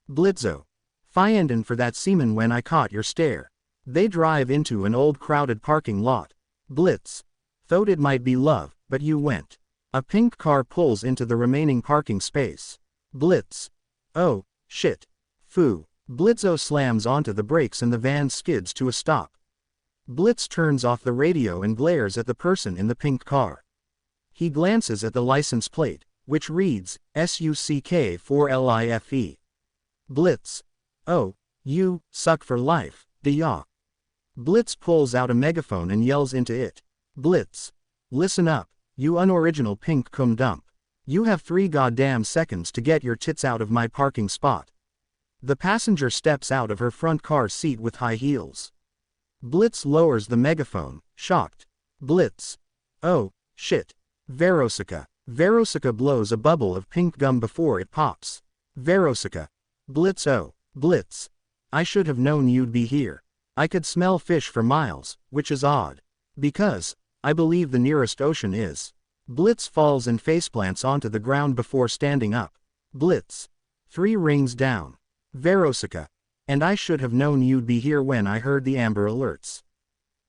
Blitzo. Fienden for that semen when I caught your stare. They drive into an old crowded parking lot. Blitz. Thought it might be love, but you went. A pink car pulls into the remaining parking space. Blitz. Oh, shit. Foo. Blitzo slams onto the brakes and the van skids to a stop. Blitz turns off the radio and glares at the person in the pink car. He glances at the license plate, which reads, SUCK4LIFE. Blitz. Oh, you suck for life, ya. Blitz pulls out a megaphone and yells into it. Blitz. Listen up, you unoriginal pink cum dump. You have 3 goddamn seconds to get your tits out of my parking spot. The passenger steps out of her front car seat with high heels. Blitz lowers the megaphone, shocked. Blitz. Oh, shit. Verosika. Verosika blows a bubble of pink gum before it pops. Verosika. Blitz. Oh, Blitz. I should have known you'd be here. I could smell fish for miles, which is odd. Because, I believe the nearest ocean is. Blitz falls and faceplants onto the ground before standing up. Blitz. 3 rings down. Verosika. And I should have known you'd be here when I heard the Amber Alerts.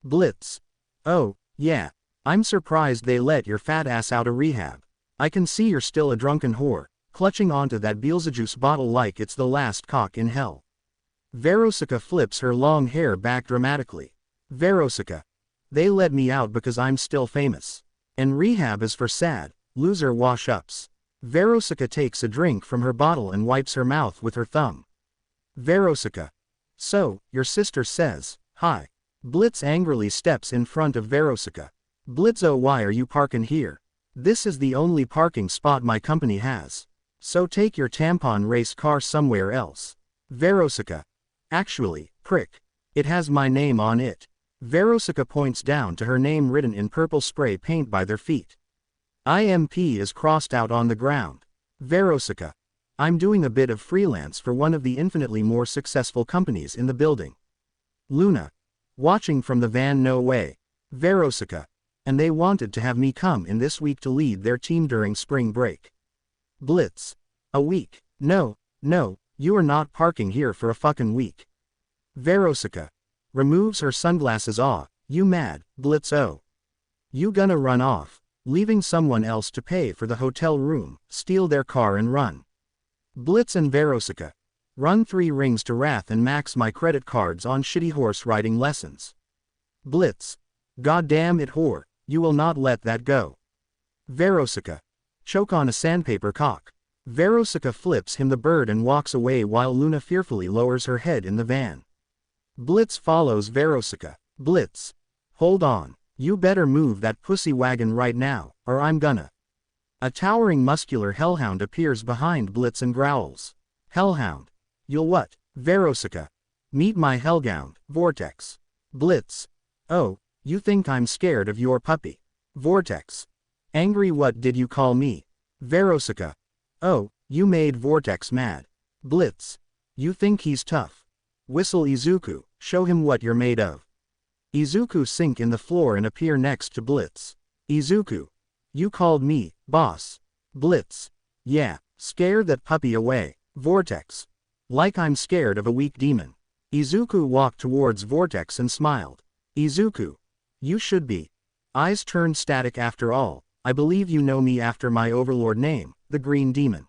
Blitz. Oh, yeah. I'm surprised they let your fat ass out of rehab. I can see you're still a drunken whore, clutching onto that Beelzejuice bottle like it's the last cock in hell. Verosika flips her long hair back dramatically. Verosika. They let me out because I'm still famous. And rehab is for sad, loser wash-ups. Verosika takes a drink from her bottle and wipes her mouth with her thumb. Verosika. So, your sister says, hi. Blitz angrily steps in front of Verosika. Blitzo, why are you parking here? This is the only parking spot my company has. So take your tampon race car somewhere else. Verosika. Actually, prick. It has my name on it. Verosika points down to her name written in purple spray paint by their feet. IMP is crossed out on the ground. Verosika. I'm doing a bit of freelance for one of the infinitely more successful companies in the building. Luna. Watching from the van. No way. Verosuke. And they wanted to have me come in this week to lead their team during spring break. Blitz. A week? No, you are not parking here for a fucking week. Verosuke. Removes her sunglasses. Aw, you mad, Blitz? Oh. You gonna run off, leaving someone else to pay for the hotel room, steal their car and run. Blitz and Verosuke. Run 3 rings to Wrath and max my credit cards on shitty horse riding lessons. Blitz. Goddamn it, whore, you will not let that go. Verosuke. Choke on a sandpaper cock. Verosuke flips him the bird and walks away while Luna fearfully lowers her head in the van. Blitz follows Verosuke. Blitz. Hold on, you better move that pussy wagon right now, or I'm gonna. A towering muscular hellhound appears behind Blitz and growls. Hellhound. You'll what? Verosuke. Meet my hellhound, Vortex. Blitz. Oh, you think I'm scared of your puppy? Vortex. Angry? What did you call me? Verosuke. Oh, you made Vortex mad. Blitz. You think he's tough? Whistle. Izuku, show him what you're made of. Izuku sink in the floor and appear next to Blitz. Izuku. You called me, boss. Blitz. Yeah, scare that puppy away. Vortex. Like I'm scared of a weak demon. Izuku walked towards Vortex and smiled. Izuku. You should be. Eyes turned static. After all, I believe you know me after my overlord name, the Green Demon.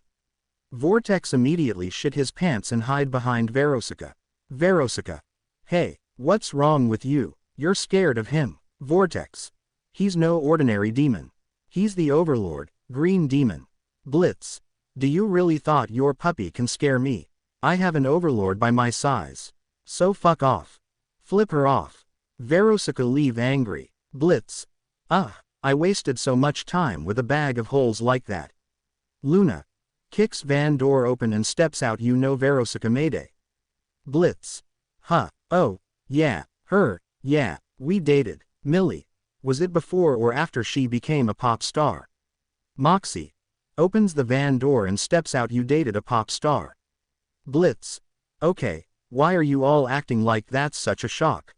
Vortex immediately shit his pants and hide behind Verosuke. Verosuke. Hey, what's wrong with you? You're scared of him. Vortex. He's no ordinary demon. He's the overlord, Green Demon. Blitz. Do you really thought your puppy can scare me? I have an overlord by my size. So fuck off. Flip her off. Verosuke leave angry. Blitz. I wasted so much time with a bag of holes like that. Luna. Kicks van door open and steps out. You know Verosuke Mayday. Blitz. Huh, oh, yeah, her, yeah, we dated. Millie. Was it before or after she became a pop star? Moxie. Opens the van door and steps out. You dated a pop star. Blitz. Okay, why are you all acting like that's such a shock?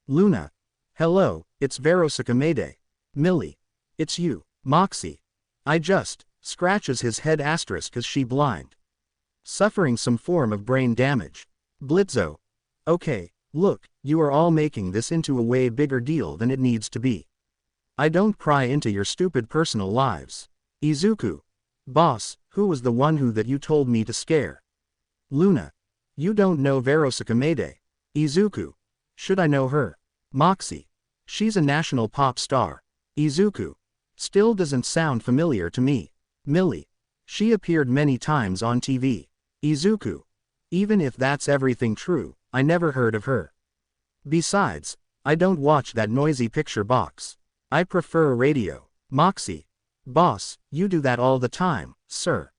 Luna. Hello, it's Verosuke Mayday. Millie. It's you, Moxie. I just, scratches his head. Asterisk. Is she blind? Suffering some form of brain damage. Blitzo. Okay, look, you are all making this into a way bigger deal than it needs to be. I don't pry into your stupid personal lives. Izuku. Boss, who was the one who that you told me to scare? Luna. You don't know Verosuke Mayday. Izuku. Should I know her? Moxie. She's a national pop star. Izuku. Still doesn't sound familiar to me. Millie. She appeared many times on TV. Izuku. Even if that's everything true, I never heard of her. Besides, I don't watch that noisy picture box. I prefer radio. Moxie. Boss, you do that all the time, sir.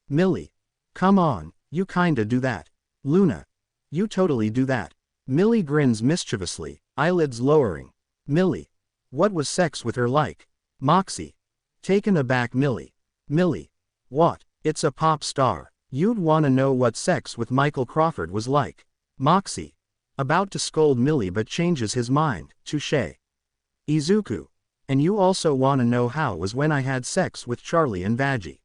Millie. Come on, you kinda do that. Luna. You totally do that. Millie grins mischievously, eyelids lowering. Millie. What was sex with her like? Moxie. Taken aback. Millie. Millie. What? It's a pop star. You'd wanna know what sex with Michael Crawford was like. Moxie. About to scold Millie but changes his mind. Touché. Izuku. And you also wanna know how it was when I had sex with Charlie and Vaggie.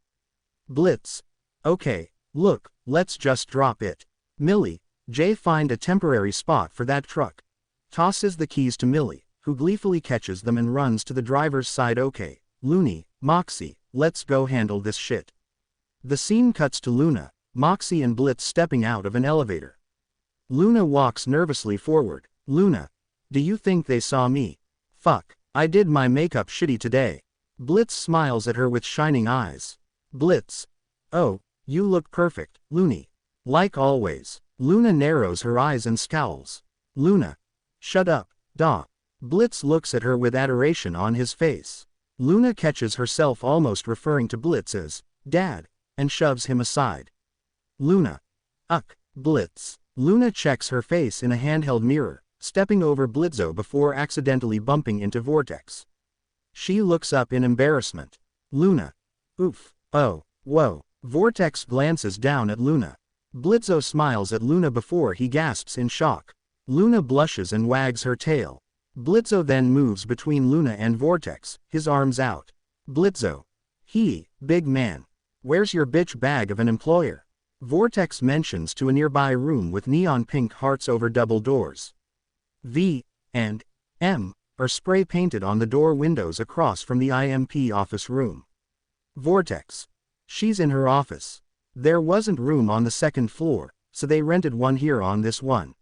Blitz. Okay, look, let's just drop it. Millie. Jay, find a temporary spot for that truck. Tosses the keys to Millie, who gleefully catches them and runs to the driver's side. Okay, Looney, Moxie, let's go handle this shit. The scene cuts to Luna, Moxie and Blitz stepping out of an elevator. Luna walks nervously forward. Luna. Do you think they saw me? Fuck, I did my makeup shitty today. Blitz smiles at her with shining eyes. Blitz. Oh, you look perfect, Looney. Like always. Luna narrows her eyes and scowls. Luna. Shut up, Doc. Blitz looks at her with adoration on his face. Luna catches herself almost referring to Blitz as Dad, and shoves him aside. Luna. Blitz. Luna checks her face in a handheld mirror, stepping over Blitzo before accidentally bumping into Vortex. She looks up in embarrassment. Luna. Oof. Oh, whoa. Vortex glances down at Luna. Blitzo smiles at Luna before he gasps in shock. Luna blushes and wags her tail. Blitzo then moves between Luna and Vortex, his arms out. Blitzo. Big man. Where's your bitch bag of an employer? Vortex mentions to a nearby room with neon pink hearts over double doors. V and M are spray painted on the door windows across from the IMP office room. Vortex. She's in her office. There wasn't room on the second floor, so they rented one here on this one.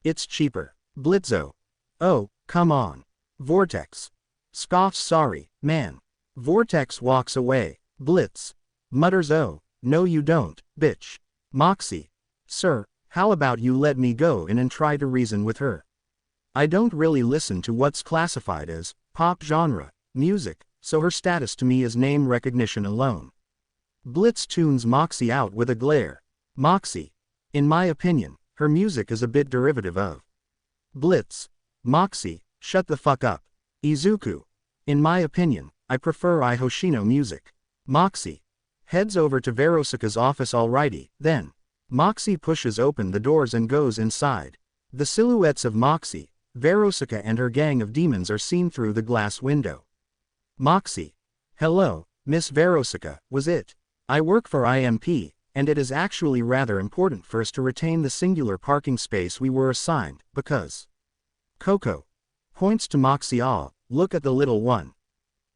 It's cheaper. Blitzo. Oh, come on. Vortex. Scoffs sorry, man. Vortex walks away. Blitz. Mutters oh, no you don't, bitch. Moxie. Sir, how about you let me go in and try to reason with her? I don't really listen to what's classified as pop genre music, so her status to me is name recognition alone. Blitz tunes Moxie out with a glare. Moxie. In my opinion, her music is a bit derivative of. Blitz. Moxie, shut the fuck up. Izuku. In my opinion, I prefer Hoshino music. Moxie. Heads over to Verosuke's office alrighty, then. Moxie pushes open the doors and goes inside. The silhouettes of Moxie, Verosuke and her gang of demons are seen through the glass window. Moxie. Hello, Miss Verosuke, was it? I work for IMP, and it is actually rather important for us to retain the singular parking space we were assigned, because. Coco. Points to Moxie. Ah, look at the little one.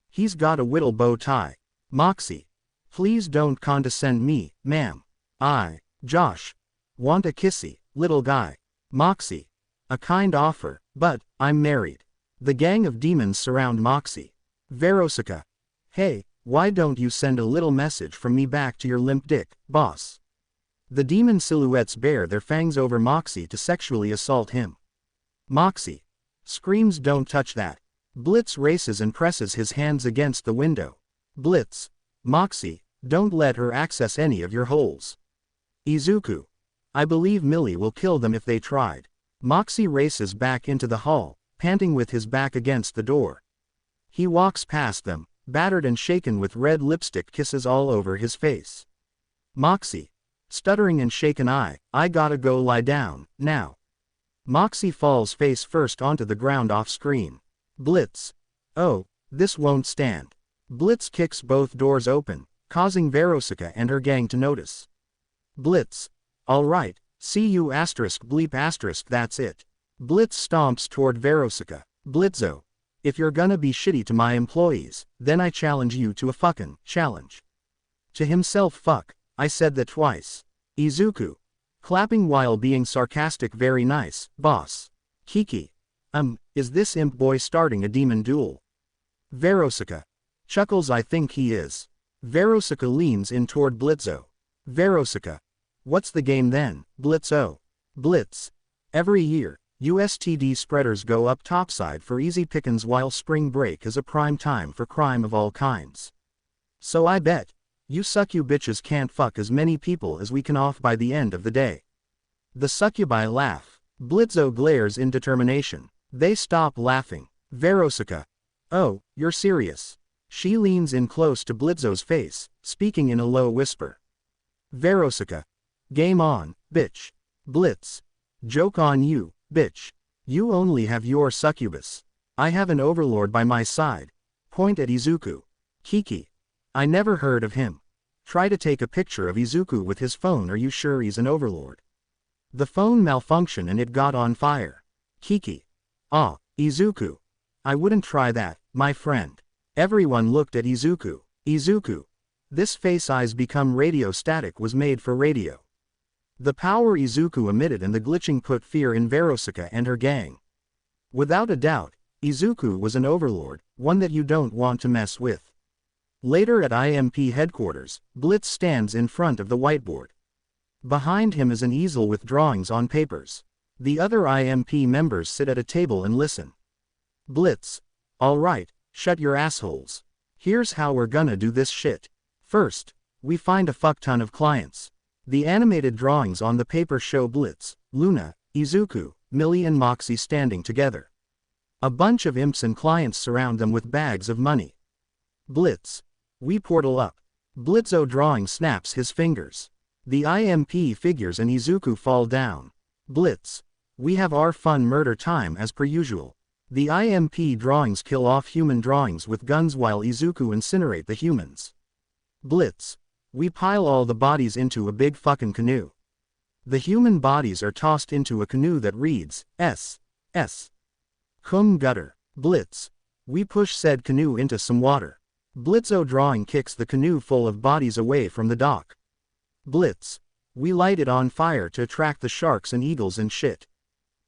He's got a whittle bow tie. Moxie. Please don't condescend me, ma'am. Josh. Want a kissy, little guy. Moxie. A kind offer, but, I'm married. The gang of demons surround Moxie. Verosuke. Hey, why don't you send a little message from me back to your limp dick, boss? The demon silhouettes bare their fangs over Moxie to sexually assault him. Moxie. Screams don't touch that. Blitz races and presses his hands against the window. Blitz. Moxie, don't let her access any of your holes. Izuku. I believe Millie will kill them if they tried. Moxie races back into the hall, panting with his back against the door. He walks past them, battered and shaken with red lipstick kisses all over his face. Moxie. Stuttering and shaken I gotta go lie down, now. Moxie falls face first onto the ground off screen. Blitz. Oh, this won't stand. Blitz kicks both doors open, causing Verosuke and her gang to notice. Blitz. Alright, see you asterisk bleep asterisk that's it. Blitz stomps toward Verosuke. Blitzo. If you're gonna be shitty to my employees, then I challenge you to a fucking challenge. To himself fuck, I said that twice. Izuku. Clapping while being sarcastic very nice, boss. Kiki. Is this imp boy starting a demon duel? Verosuke. Chuckles I think he is. Verosuke leans in toward Blitzo. Verosuke. What's the game then, Blitzo? Blitz. Every year, USTD spreaders go up topside for easy pickings while spring break is a prime time for crime of all kinds. So I bet, you bitches can't fuck as many people as we can off by the end of the day. The succubi laugh. Blitzo glares in determination. They stop laughing. Verosuke. Oh, you're serious. She leans in close to Blitzo's face, speaking in a low whisper. Verosuke. Game on, bitch. Blitz. Joke on you, bitch. You only have your succubus. I have an overlord by my side. Point at Izuku. Kiki. I never heard of him. Try to take a picture of Izuku with his phone. Are you sure he's an overlord? The phone malfunctioned and it got on fire. Kiki. Ah, Izuku. I wouldn't try that, my friend. Everyone looked at Izuku. Izuku. This face eyes become radio static was made for radio. The power Izuku emitted and the glitching put fear in Verosuke and her gang. Without a doubt, Izuku was an overlord, one that you don't want to mess with. Later at IMP headquarters, Blitz stands in front of the whiteboard. Behind him is an easel with drawings on papers. The other IMP members sit at a table and listen. Blitz. Alright, shut your assholes. Here's how we're gonna do this shit. First, we find a fuck ton of clients. The animated drawings on the paper show Blitz, Luna, Izuku, Millie and Moxie standing together. A bunch of imps and clients surround them with bags of money. Blitz. We portal up. Blitzo drawing snaps his fingers. The IMP figures and Izuku fall down. Blitz. We have our fun murder time as per usual. The IMP drawings kill off human drawings with guns while Izuku incinerate the humans. Blitz. We pile all the bodies into a big fucking canoe. The human bodies are tossed into a canoe that reads, S. Cum gutter. Blitz. We push said canoe into some water. Blitzo drawing kicks the canoe full of bodies away from the dock. Blitz. We light it on fire to attract the sharks and eagles and shit.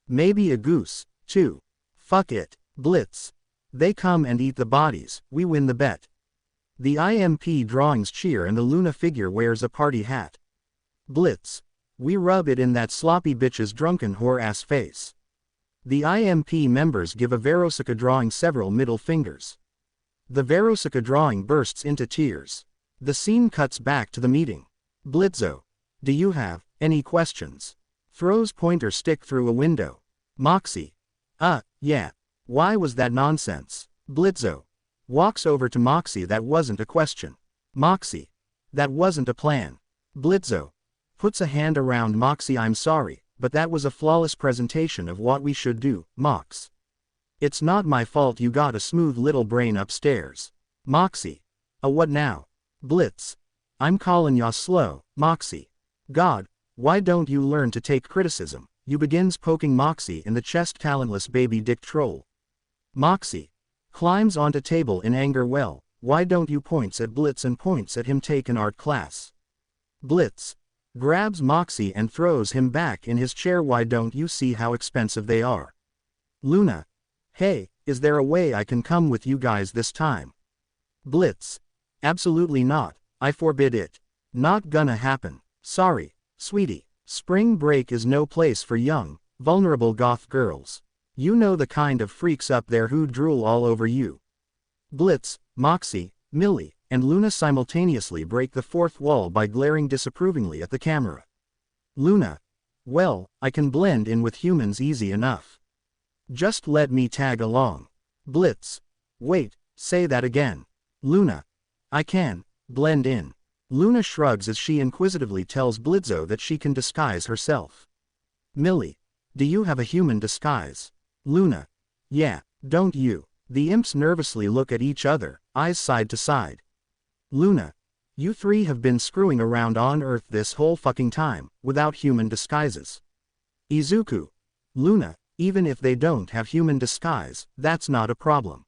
Maybe a goose, too. Fuck it. Blitz. They come and eat the bodies, we win the bet. The IMP drawings cheer and the Luna figure wears a party hat. Blitz. We rub it in that sloppy bitch's drunken whore-ass face. The IMP members give a Verosuka drawing several middle fingers. The Verosuka drawing bursts into tears. The scene cuts back to the meeting. Blitzo. Do you have any questions? Throws pointer stick through a window. Moxie. Yeah. Why was that nonsense? Blitzo. Walks over to Moxie. That wasn't a question. Moxie. That wasn't a plan. Blitzo. Puts a hand around Moxie. I'm sorry, but that was a flawless presentation of what we should do, Mox. It's not my fault you got a smooth little brain upstairs. Moxie. What now? Blitz. I'm callin' ya slow, Moxie. God, why don't you learn to take criticism? You begins poking Moxie in the chest. Talentless baby dick troll. Moxie. Climbs onto table in anger. Well, why don't you points at Blitz and points at him take an art class? Blitz. Grabs Moxie and throws him back in his chair. Why don't you see how expensive they are? Luna. Hey, is there a way I can come with you guys this time? Blitz. Absolutely not, I forbid it. Not gonna happen. Sorry, sweetie. Spring break is no place for young, vulnerable goth girls. You know the kind of freaks up there who drool all over you. Blitz, Moxie, Millie, and Luna simultaneously break the fourth wall by glaring disapprovingly at the camera. Luna. Well, I can blend in with humans easy enough. Just let me tag along. Blitz. Wait, say that again. Luna. I can blend in. Luna shrugs as she inquisitively tells Blitzo that she can disguise herself. Millie. Do you have a human disguise? Luna. Yeah, don't you? The imps nervously look at each other, eyes side to side. Luna. You three have been screwing around on Earth this whole fucking time, without human disguises. Izuku. Luna. Even if they don't have human disguise, that's not a problem.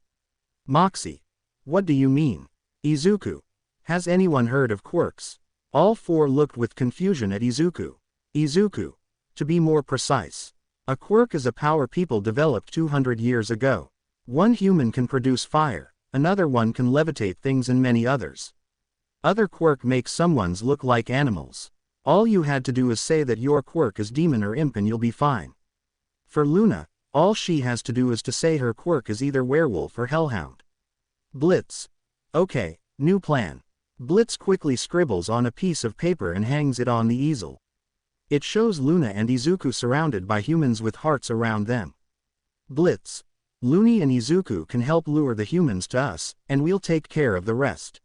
Moxie. What do you mean? Izuku. Has anyone heard of quirks? All four looked with confusion at Izuku. Izuku. To be more precise. A quirk is a power people developed 200 years ago. One human can produce fire, another one can levitate things and many others. Other quirk makes someone's look like animals. All you had to do is say that your quirk is demon or imp and you'll be fine. For Luna, all she has to do is to say her quirk is either werewolf or hellhound. Blitz. Okay, new plan. Blitz quickly scribbles on a piece of paper and hangs it on the easel. It shows Luna and Izuku surrounded by humans with hearts around them. Blitz. Looney and Izuku can help lure the humans to us, and we'll take care of the rest.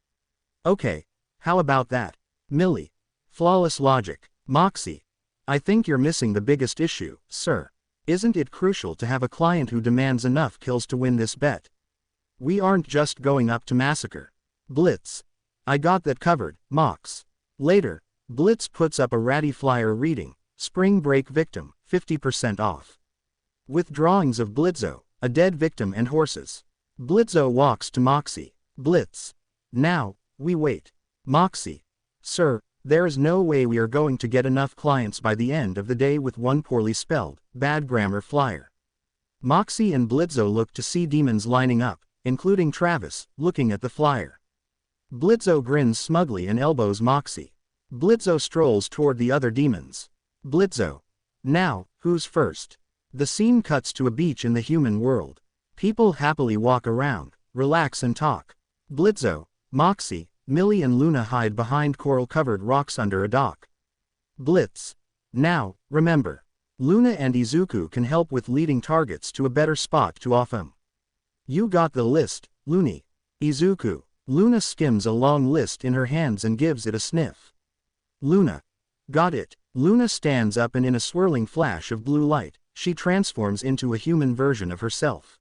Okay, how about that? Millie. Flawless logic. Moxie. I think you're missing the biggest issue, sir. Isn't it crucial to have a client who demands enough kills to win this bet? We aren't just going up to massacre. Blitz. I got that covered, Mox. Later, Blitz puts up a ratty flyer reading, Spring Break Victim, 50% off. With drawings of Blitzo, a dead victim and horses. Blitzo walks to Moxie. Blitz. Now, we wait. Moxie. Sir, there is no way we are going to get enough clients by the end of the day with one poorly spelled, bad grammar flyer. Moxie and Blitzo look to see demons lining up, including Travis, looking at the flyer. Blitzo grins smugly and elbows Moxie. Blitzo strolls toward the other demons. Blitzo. Now, who's first? The scene cuts to a beach in the human world. People happily walk around, relax and talk. Blitzo, Moxie, Millie and Luna hide behind coral-covered rocks under a dock. Blitz. Now, remember. Luna and Izuku can help with leading targets to a better spot to off 'em. You got the list, Looney. Izuku. Luna skims a long list in her hands and gives it a sniff. Luna. Got it. Luna stands up and in a swirling flash of blue light, she transforms into a human version of herself.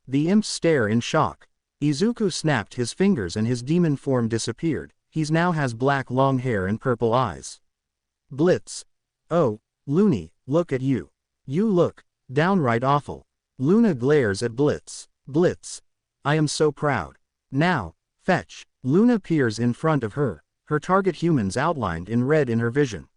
The imps stare in shock. Izuku snapped his fingers and his demon form disappeared. He now has black long hair and purple eyes. Blitz. Oh, Looney, look at you. You look downright awful. Luna glares at Blitz. Blitz. I am so proud. Now, fetch. Luna peers in front of her, her target humans outlined in red in her vision.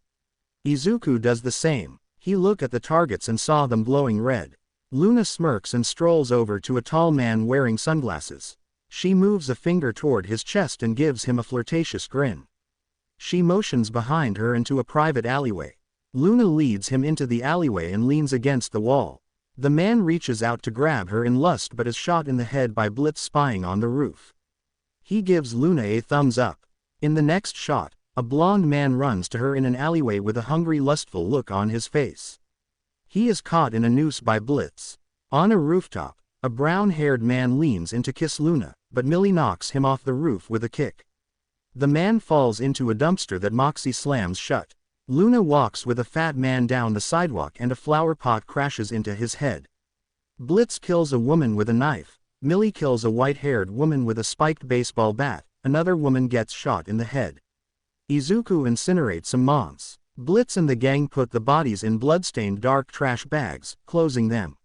Izuku does the same. He looked at the targets and saw them glowing red. Luna smirks and strolls over to a tall man wearing sunglasses. She moves a finger toward his chest and gives him a flirtatious grin. She motions behind her into a private alleyway. Luna leads him into the alleyway and leans against the wall. The man reaches out to grab her in lust but is shot in the head by Blitz spying on the roof. He gives Luna a thumbs up. In the next shot, a blonde man runs to her in an alleyway with a hungry lustful look on his face. He is caught in a noose by Blitz. On a rooftop, a brown-haired man leans in to kiss Luna, but Millie knocks him off the roof with a kick. The man falls into a dumpster that Moxie slams shut. Luna walks with a fat man down the sidewalk and a flower pot crashes into his head. Blitz kills a woman with a knife. Millie kills a white-haired woman with a spiked baseball bat. Another woman gets shot in the head. Izuku incinerates some monks. Blitz and the gang put the bodies in bloodstained dark trash bags, closing them.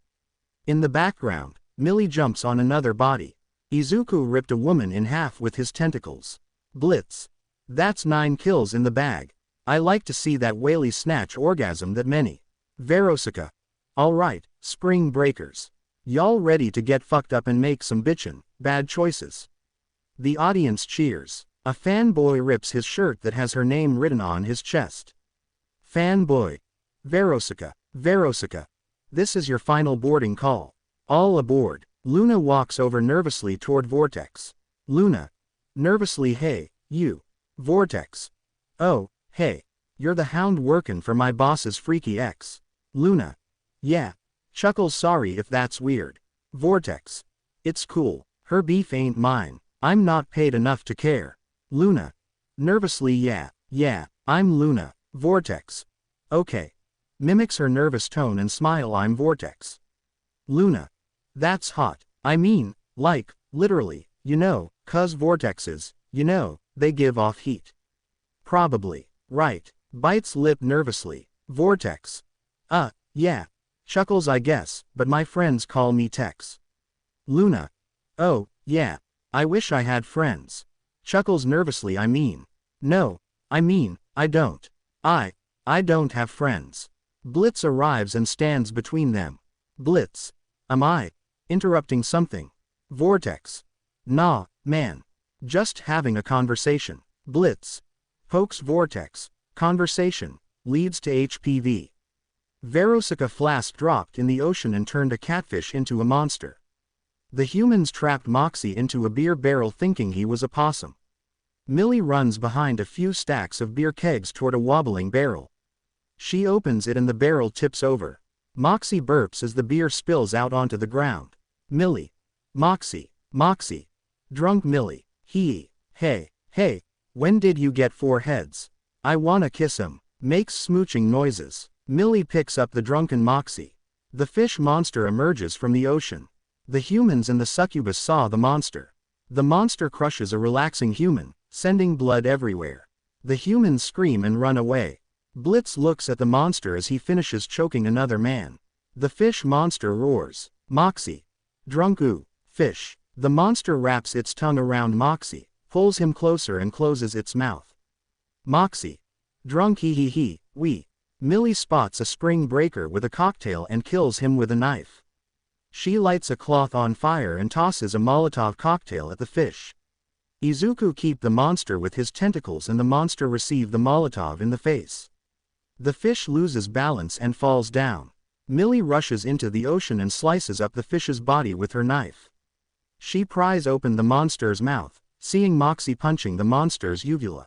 In the background, Millie jumps on another body. Izuku ripped a woman in half with his tentacles. Blitz. That's 9 kills in the bag. I like to see that whaley snatch orgasm that many. Verosuka. Alright, spring breakers. Y'all ready to get fucked up and make some bitchin', bad choices. The audience cheers. A fanboy rips his shirt that has her name written on his chest. Fanboy. Verosuka. Verosuka. This is your final boarding call. All aboard. Luna walks over nervously toward Vortex. Luna. Nervously, hey, you. Vortex. Oh, hey. You're the hound workin' for my boss's freaky ex. Luna. Yeah. Chuckles, sorry if that's weird. Vortex. It's cool. Her beef ain't mine. I'm not paid enough to care. Luna. Nervously, yeah, I'm Luna. Vortex. Okay. Mimics her nervous tone and smile, I'm Vortex. Luna. That's hot. I mean, like, literally, you know, 'cause vortexes, you know, they give off heat. Probably. Right. Bites lip nervously. Vortex. Yeah. Chuckles, I guess, but my friends call me Tex. Luna. Oh, yeah. I wish I had friends. Chuckles nervously, I mean. No. I mean, I don't. I don't have friends. Blitz arrives and stands between them. Blitz. Am I interrupting something? Vortex. Nah, man. Just having a conversation. Blitz. Pokes Vortex. Conversation. Leads to HPV. Verosuka flask dropped in the ocean and turned a catfish into a monster. The humans trapped Moxie into a beer barrel thinking he was a possum. Millie runs behind a few stacks of beer kegs toward a wobbling barrel. She opens it and the barrel tips over. Moxie burps as the beer spills out onto the ground. Millie. Moxie. Drunk Millie. Hey, when did you get 4 heads? I wanna kiss him. Makes smooching noises. Millie picks up the drunken Moxie. The fish monster emerges from the ocean. The humans and the succubus saw the monster. The monster crushes a relaxing human, sending blood everywhere. The humans scream and run away. Blitz looks at the monster as he finishes choking another man. The fish monster roars. Moxie. Drunk fish. The monster wraps its tongue around Moxie, pulls him closer and closes its mouth. Moxie. Drunk wee. Millie spots a spring breaker with a cocktail and kills him with a knife. She lights a cloth on fire and tosses a Molotov cocktail at the fish. Izuku keep the monster with his tentacles and the monster receive the Molotov in the face. The fish loses balance and falls down. Millie rushes into the ocean and slices up the fish's body with her knife. She pries open the monster's mouth, seeing Moxie punching the monster's uvula.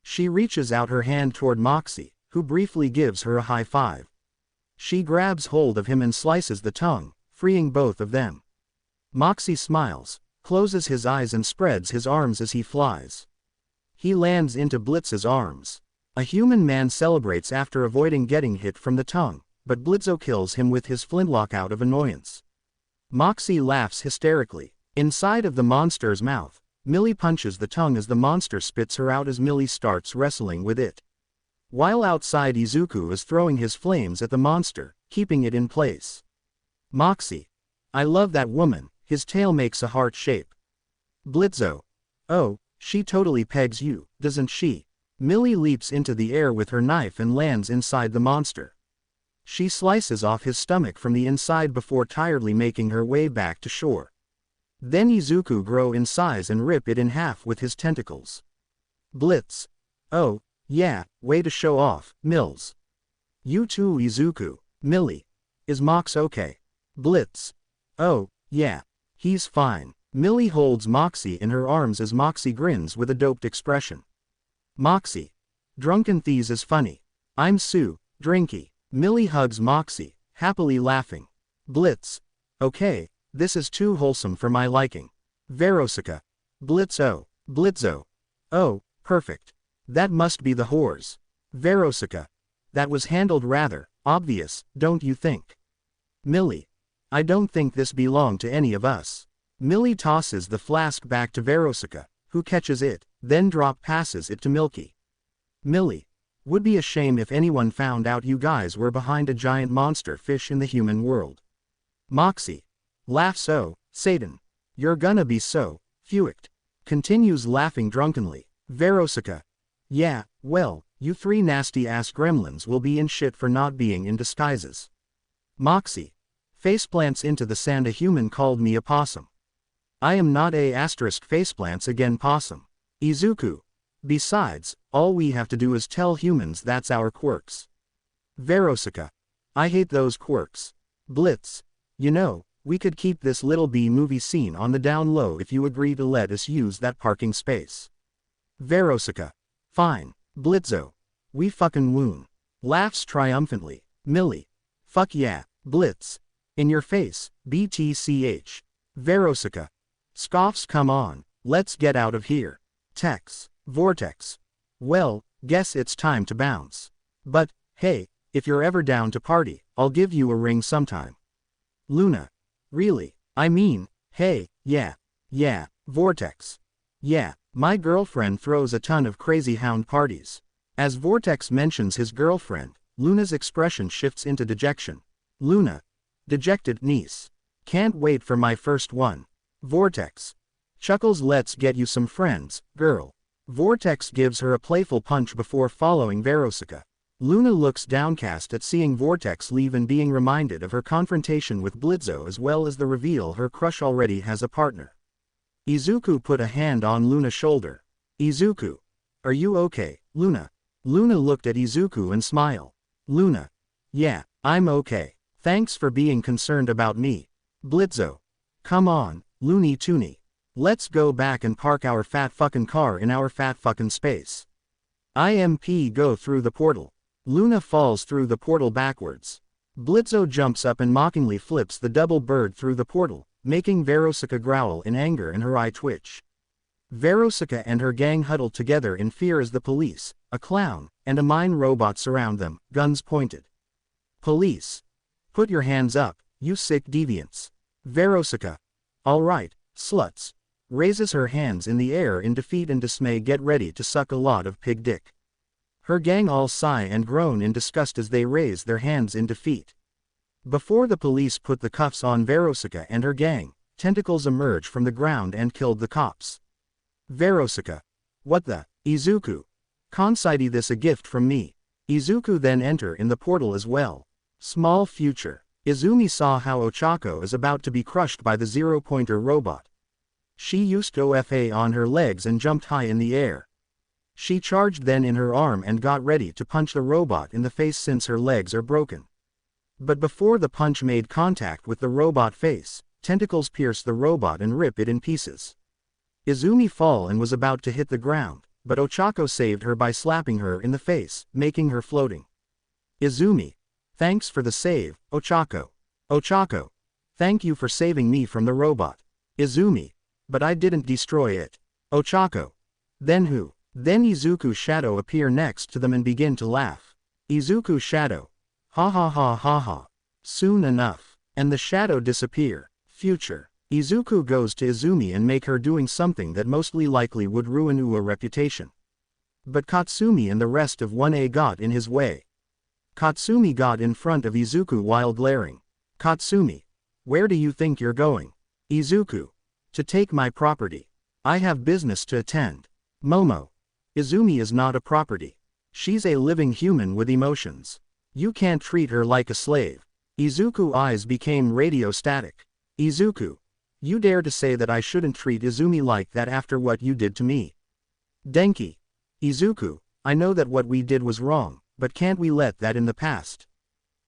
She reaches out her hand toward Moxie, who briefly gives her a high five. She grabs hold of him and slices the tongue, freeing both of them. Moxie smiles, closes his eyes and spreads his arms as he flies. He lands into Blitz's arms. A human man celebrates after avoiding getting hit from the tongue, but Blitzo kills him with his flintlock out of annoyance. Moxie laughs hysterically. Inside of the monster's mouth, Millie punches the tongue as the monster spits her out as Millie starts wrestling with it. While outside, Izuku is throwing his flames at the monster, keeping it in place. Moxie. I love that woman, his tail makes a heart shape. Blitzo. Oh, she totally pegs you, doesn't she? Millie leaps into the air with her knife and lands inside the monster. She slices off his stomach from the inside before tiredly making her way back to shore. Then Izuku grow in size and rip it in half with his tentacles. Blitz. Oh, yeah, way to show off, Mills. You too, Izuku. Millie. Is Mox okay? Blitz. Oh, yeah. He's fine. Millie holds Moxie in her arms as Moxie grins with a doped expression. Moxie. Drunken Thies is funny. I'm Sue, Drinky. Millie hugs Moxie, happily laughing. Blitz. Okay, this is too wholesome for my liking. Verosuka. Blitzo. Blitzo. Oh, perfect. That must be the whores. Verosuka. That was handled rather obvious, don't you think? Millie. I don't think this belonged to any of us. Millie tosses the flask back to Verosuka, who catches it, then passes it to Milky. Millie. Would be a shame if anyone found out you guys were behind a giant monster fish in the human world. Moxie. Laughs. Oh, Satan. You're gonna be so fucked. Continues laughing drunkenly. Verosuka. Yeah, well, you three nasty ass gremlins will be in shit for not being in disguises. Moxie. Faceplants into the sand. A human called me a possum. I am not a faceplants again possum. Izuku. Besides, all we have to do is tell humans that's our quirks. Verosuka. I hate those quirks. Blitz. You know, we could keep this little B-movie scene on the down low if you agree to let us use that parking space. Verosuka. Fine. Blitzo. We fucking woon. Laughs triumphantly. Millie. Fuck yeah, Blitz. In your face, BTCH. Verosuka. Scoffs. Come on, let's get out of here. Tex. Vortex. Well, guess it's time to bounce. But, hey, if you're ever down to party, I'll give you a ring sometime. Luna. Really? I mean, hey, yeah. Vortex. Yeah, my girlfriend throws a ton of crazy hound parties. As Vortex mentions his girlfriend, Luna's expression shifts into dejection. Luna. Dejected niece. Can't wait for my first one. Vortex. Chuckles. Let's get you some friends, girl. Vortex gives her a playful punch before following Verosuka. Luna looks downcast at seeing Vortex leave and being reminded of her confrontation with Blitzo as well as the reveal her crush already has a partner. Izuku put a hand on Luna's shoulder. Izuku. Are you okay, Luna? Luna looked at Izuku and smiled. Luna. Yeah, I'm okay. Thanks for being concerned about me. Blitzo. Come on, Looney Tooney. Let's go back and park our fat fucking car in our fat fucking space. IMP. Go through the portal. Luna falls through the portal backwards. Blitzo jumps up and mockingly flips the double bird through the portal, making Verosuka growl in anger and her eye twitch. Verosuka and her gang huddle together in fear as the police, a clown, and a mine robot surround them, guns pointed. Police. Put your hands up, you sick deviants. Verosuka. All right, sluts. Raises her hands in the air in defeat and dismay. Get ready to suck a lot of pig dick. Her gang all sigh and groan in disgust as they raise their hands in defeat. Before the police put the cuffs on Verosuka and her gang, tentacles emerge from the ground and killed the cops. Verosuka. What the? Izuku. Consider this a gift from me. Izuku then enter in the portal as well. Small future. Izumi saw how Ochako is about to be crushed by the zero-pointer robot. She used OFA on her legs and jumped high in the air. She charged then in her arm and got ready to punch the robot in the face since her legs are broken. But before the punch made contact with the robot face, tentacles pierce the robot and rip it in pieces. Izumi fell and was about to hit the ground, but Ochako saved her by slapping her in the face, making her floating. Izumi. Thanks for the save, Ochako. Ochako. Thank you for saving me from the robot. Izumi. But I didn't destroy it. Ochako. Then who? Then Izuku's shadow appear next to them and begin to laugh. Izuku's shadow. Ha ha ha ha ha. Soon enough. And the shadow disappear. Future. Izuku goes to Izumi and make her doing something that mostly likely would ruin Ua's reputation. But Katsumi and the rest of 1A got in his way. Katsumi got in front of Izuku while glaring. Katsumi. Where do you think you're going? Izuku. To take my property. I have business to attend. Momo. Izumi is not a property. She's a living human with emotions. You can't treat her like a slave. Izuku's eyes became radio static. Izuku. You dare to say that I shouldn't treat Izumi like that after what you did to me? Denki. Izuku, I know that what we did was wrong, but can't we let that in the past?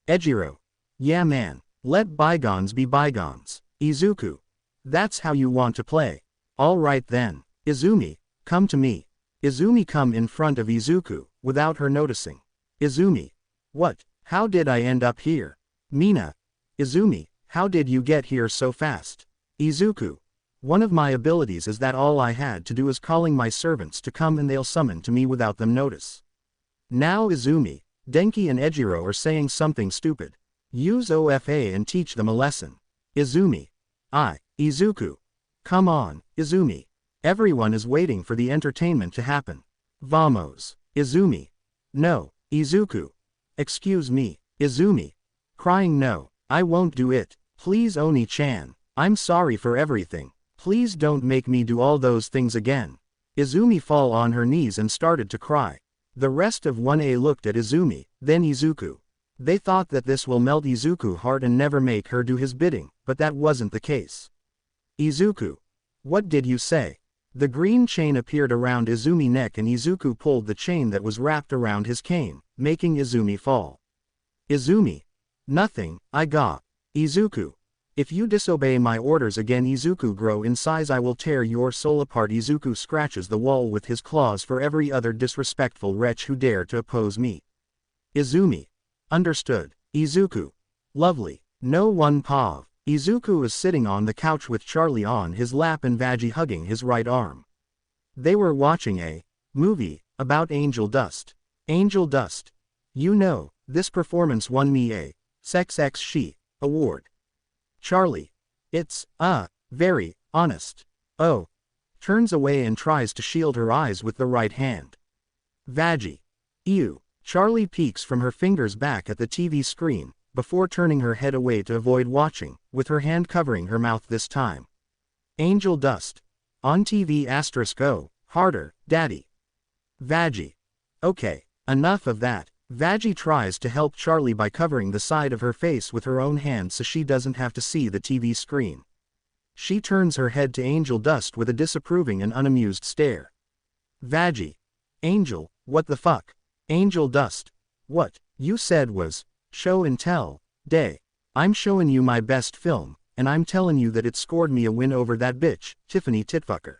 Ejiro. Yeah man, let bygones be bygones. Izuku. That's how you want to play. Alright then. Izumi, come to me. Izumi come in front of Izuku, without her noticing. Izumi. What? How did I end up here? Mina. Izumi, how did you get here so fast? Izuku. One of my abilities is that all I had to do is calling my servants to come and they'll summon to me without them notice. Now Izumi, Denki and Ejiro are saying something stupid. Use OFA and teach them a lesson. Izumi. Izuku. Come on, Izumi. Everyone is waiting for the entertainment to happen. Vamos. Izumi. No, Izuku. Excuse me, Izumi. Crying no, I won't do it. Please Oni-chan. I'm sorry for everything. Please don't make me do all those things again. Izumi fall on her knees and started to cry. The rest of 1A looked at Izumi, then Izuku. They thought that this will melt Izuku's heart and never make her do his bidding, but that wasn't the case. Izuku. What did you say? The green chain appeared around Izumi's neck and Izuku pulled the chain that was wrapped around his cane, making Izumi fall. Izumi. Nothing, I got. Izuku. If you disobey my orders again Izuku grow in size I will tear your soul apart. Izuku scratches the wall with his claws for every other disrespectful wretch who dare to oppose me. Izumi. Understood. Izuku. Lovely. No one pav. Izuku is sitting on the couch with Charlie on his lap and Veggie hugging his right arm. They were watching a movie about angel dust. Angel dust. You know, this performance won me a Sex X She award. Charlie. It's, very honest. Oh. Turns away and tries to shield her eyes with the right hand. Veggie. Ew. Charlie peeks from her fingers back at the TV screen, before turning her head away to avoid watching, with her hand covering her mouth this time. Angel dust. On TV *O, harder, daddy. Veggie. Okay, enough of that. Veggie tries to help Charlie by covering the side of her face with her own hand so she doesn't have to see the TV screen. She turns her head to Angel Dust with a disapproving and unamused stare. Veggie. Angel, what the fuck? Angel Dust. What you said was, show and tell, day. I'm showing you my best film, and I'm telling you that it scored me a win over that bitch, Tiffany Titfucker.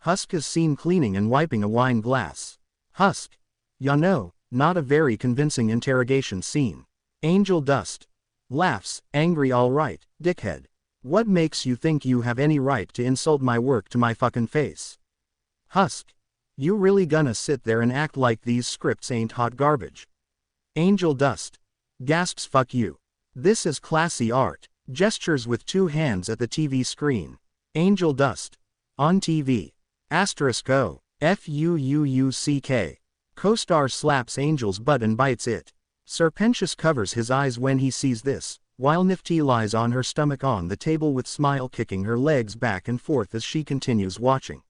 Husk is seen cleaning and wiping a wine glass. Husk. Ya know, not a very convincing interrogation scene. Angel Dust. Laughs, angry alright, dickhead. What makes you think you have any right to insult my work to my fucking face? Husk. You really gonna sit there and act like these scripts ain't hot garbage? Angel Dust. Gasps fuck you. This is classy art. Gestures with two hands at the TV screen. Angel Dust. On TV. *O. Fuuuck. Co-star slaps Angel's butt and bites it. Serpentius covers his eyes when he sees this, while Nifty lies on her stomach on the table with Smile kicking her legs back and forth as she continues watching.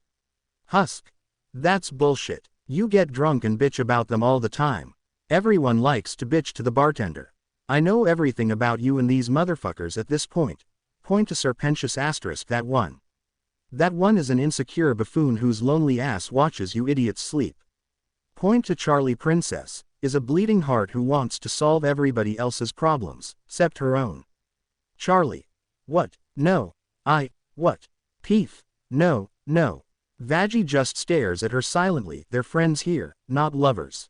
Husk. That's bullshit. You get drunk and bitch about them all the time. Everyone likes to bitch to the bartender. I know everything about you and these motherfuckers at this point. Point to Serpentius * that one. That one is an insecure buffoon whose lonely ass watches you idiots sleep. Point to Charlie Princess, is a bleeding heart who wants to solve everybody else's problems, except her own. Charlie. What? No. What? Peef. No. Veggie just stares at her silently. They're friends here, not lovers.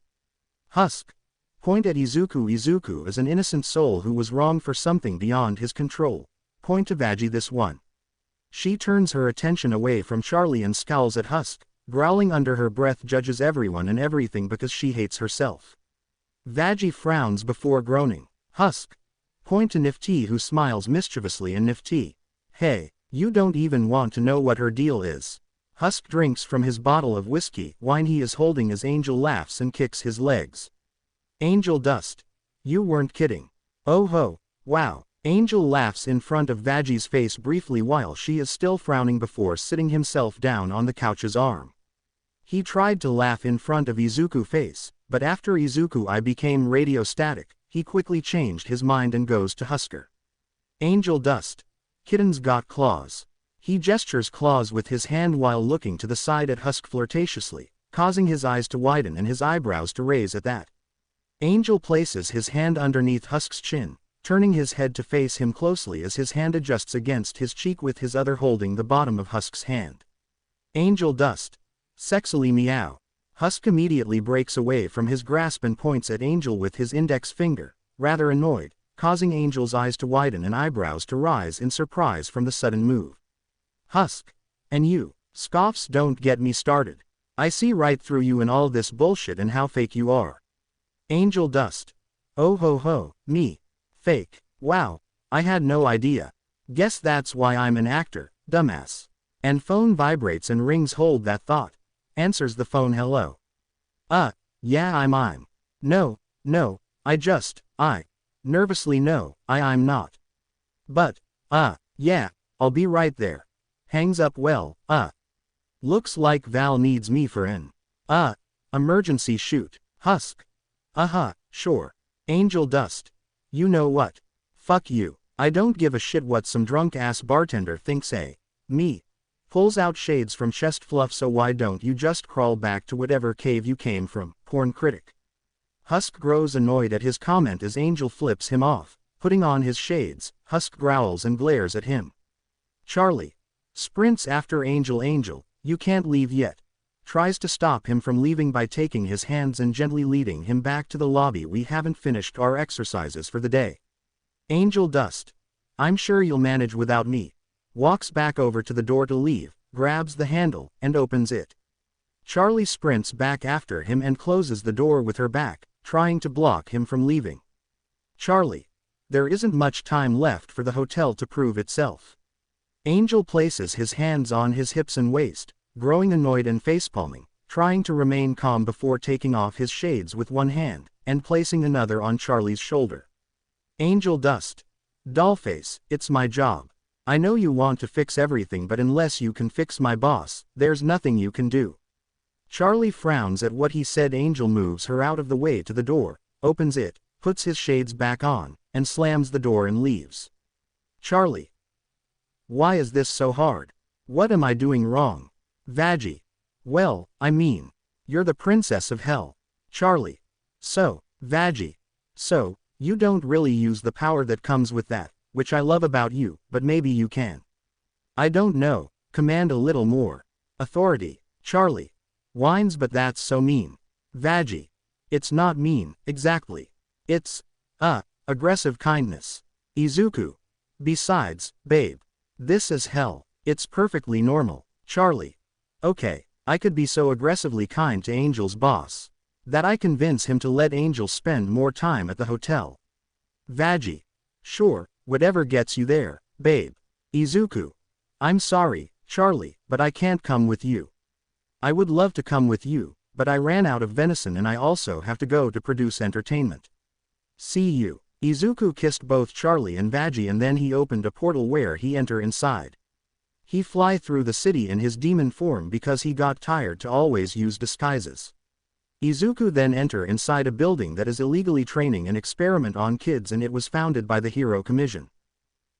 Husk. Point at Izuku. Izuku is an innocent soul who was wrong for something beyond his control. Point to Veggie this one. She turns her attention away from Charlie and scowls at Husk, growling under her breath, judges everyone and everything because she hates herself. Veggie frowns before groaning. Husk. Point to Nifty, who smiles mischievously, and Nifty. Hey, you don't even want to know what her deal is. Husk drinks from his bottle of whiskey, wine he is holding, as Angel laughs and kicks his legs. Angel Dust. You weren't kidding. Oh ho, wow. Angel laughs in front of Vaggie's face briefly while she is still frowning before sitting himself down on the couch's arm. He tried to laugh in front of Izuku's face, but after Izuku I became radio static, he quickly changed his mind and goes to Husker. Angel Dust. Kittens got claws. He gestures claws with his hand while looking to the side at Husk flirtatiously, causing his eyes to widen and his eyebrows to raise at that. Angel places his hand underneath Husk's chin, turning his head to face him closely as his hand adjusts against his cheek with his other holding the bottom of Husk's hand. Angel Dust. Sexily meow. Husk immediately breaks away from his grasp and points at Angel with his index finger, rather annoyed, causing Angel's eyes to widen and eyebrows to rise in surprise from the sudden move. Husk. And you, scoffs, don't get me started. I see right through you and all this bullshit and how fake you are. Angel Dust. Oh ho ho, me. Fake. Wow, I had no idea. Guess that's why I'm an actor, dumbass. And phone vibrates and rings. Hold that thought. Answers the phone. Hello. Yeah, I'm. No, I. Nervously, no, I'm not. But, yeah, I'll be right there. Hangs up. Well, looks like Val needs me for an, emergency shoot. Husk. Sure. Angel Dust. You know what? Fuck you. I don't give a shit what some drunk-ass bartender thinks. Me. Pulls out shades from chest fluff. So why don't you just crawl back to whatever cave you came from, porn critic? Husk grows annoyed at his comment as Angel flips him off. Putting on his shades, Husk growls and glares at him. Charlie sprints after Angel. Angel, you can't leave yet. Tries to stop him from leaving by taking his hands and gently leading him back to the lobby. We haven't finished our exercises for the day. Angel Dust. I'm sure you'll manage without me. Walks back over to the door to leave, grabs the handle, and opens it. Charlie sprints back after him and closes the door with her back, trying to block him from leaving. Charlie. There isn't much time left for the hotel to prove itself. Angel places his hands on his hips and waist, growing annoyed and facepalming, trying to remain calm before taking off his shades with one hand, and placing another on Charlie's shoulder. Angel Dust. Dollface, it's my job. I know you want to fix everything, but unless you can fix my boss, there's nothing you can do. Charlie frowns at what he said. Angel moves her out of the way to the door, opens it, puts his shades back on, and slams the door and leaves. Charlie. Why is this so hard? What am I doing wrong? Vaggie. Well, I mean, you're the princess of hell. Charlie. So, Vaggie. So, you don't really use the power that comes with that, which I love about you, but maybe you can. I don't know, command a little more authority. Charlie. Whines, but that's so mean. Vaggie. It's not mean, exactly. It's, aggressive kindness. Izuku. Besides, babe. This is hell. It's perfectly normal. Charlie. Okay, I could be so aggressively kind to Angel's boss that I convince him to let Angel spend more time at the hotel. Vaggie. Sure, whatever gets you there, babe. Izuku. I'm sorry, Charlie, but I can't come with you. I would love to come with you, but I ran out of venison and I also have to go to produce entertainment. See you. Izuku kissed both Charlie and Vaggie and then he opened a portal where he enter inside. He fly through the city in his demon form because he got tired to always use disguises. Izuku then enter inside a building that is illegally training an experiment on kids, and it was founded by the Hero Commission.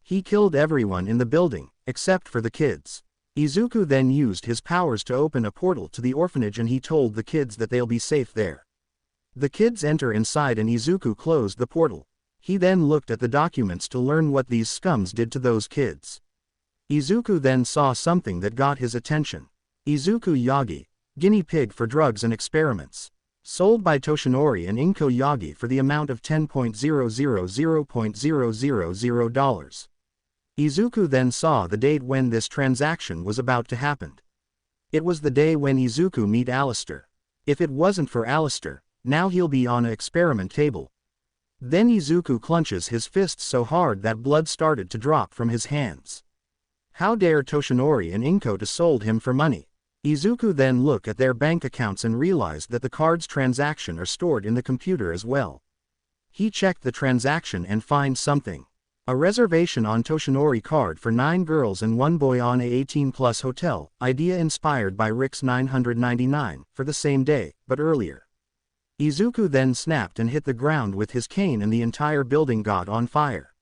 He killed everyone in the building, except for the kids. Izuku then used his powers to open a portal to the orphanage and he told the kids that they'll be safe there. The kids enter inside and Izuku closed the portal. He then looked at the documents to learn what these scums did to those kids. Izuku then saw something that got his attention. Izuku Yagi, guinea pig for drugs and experiments. Sold by Toshinori and Inko Yagi for the amount of $10,000,000. Izuku then saw the date when this transaction was about to happen. It was the day when Izuku meet Alistair. If it wasn't for Alistair, now he'll be on an experiment table. Then Izuku clenches his fists so hard that blood started to drop from his hands. How dare Toshinori and Inko to sold him for money? Izuku then looked at their bank accounts and realized that the card's transaction are stored in the computer as well. He checked the transaction and find something. A reservation on Toshinori card for 9 girls and 1 boy on a 18+ hotel, idea inspired by Rick's 999, for the same day, but earlier. Izuku then snapped and hit the ground with his cane and the entire building got on fire.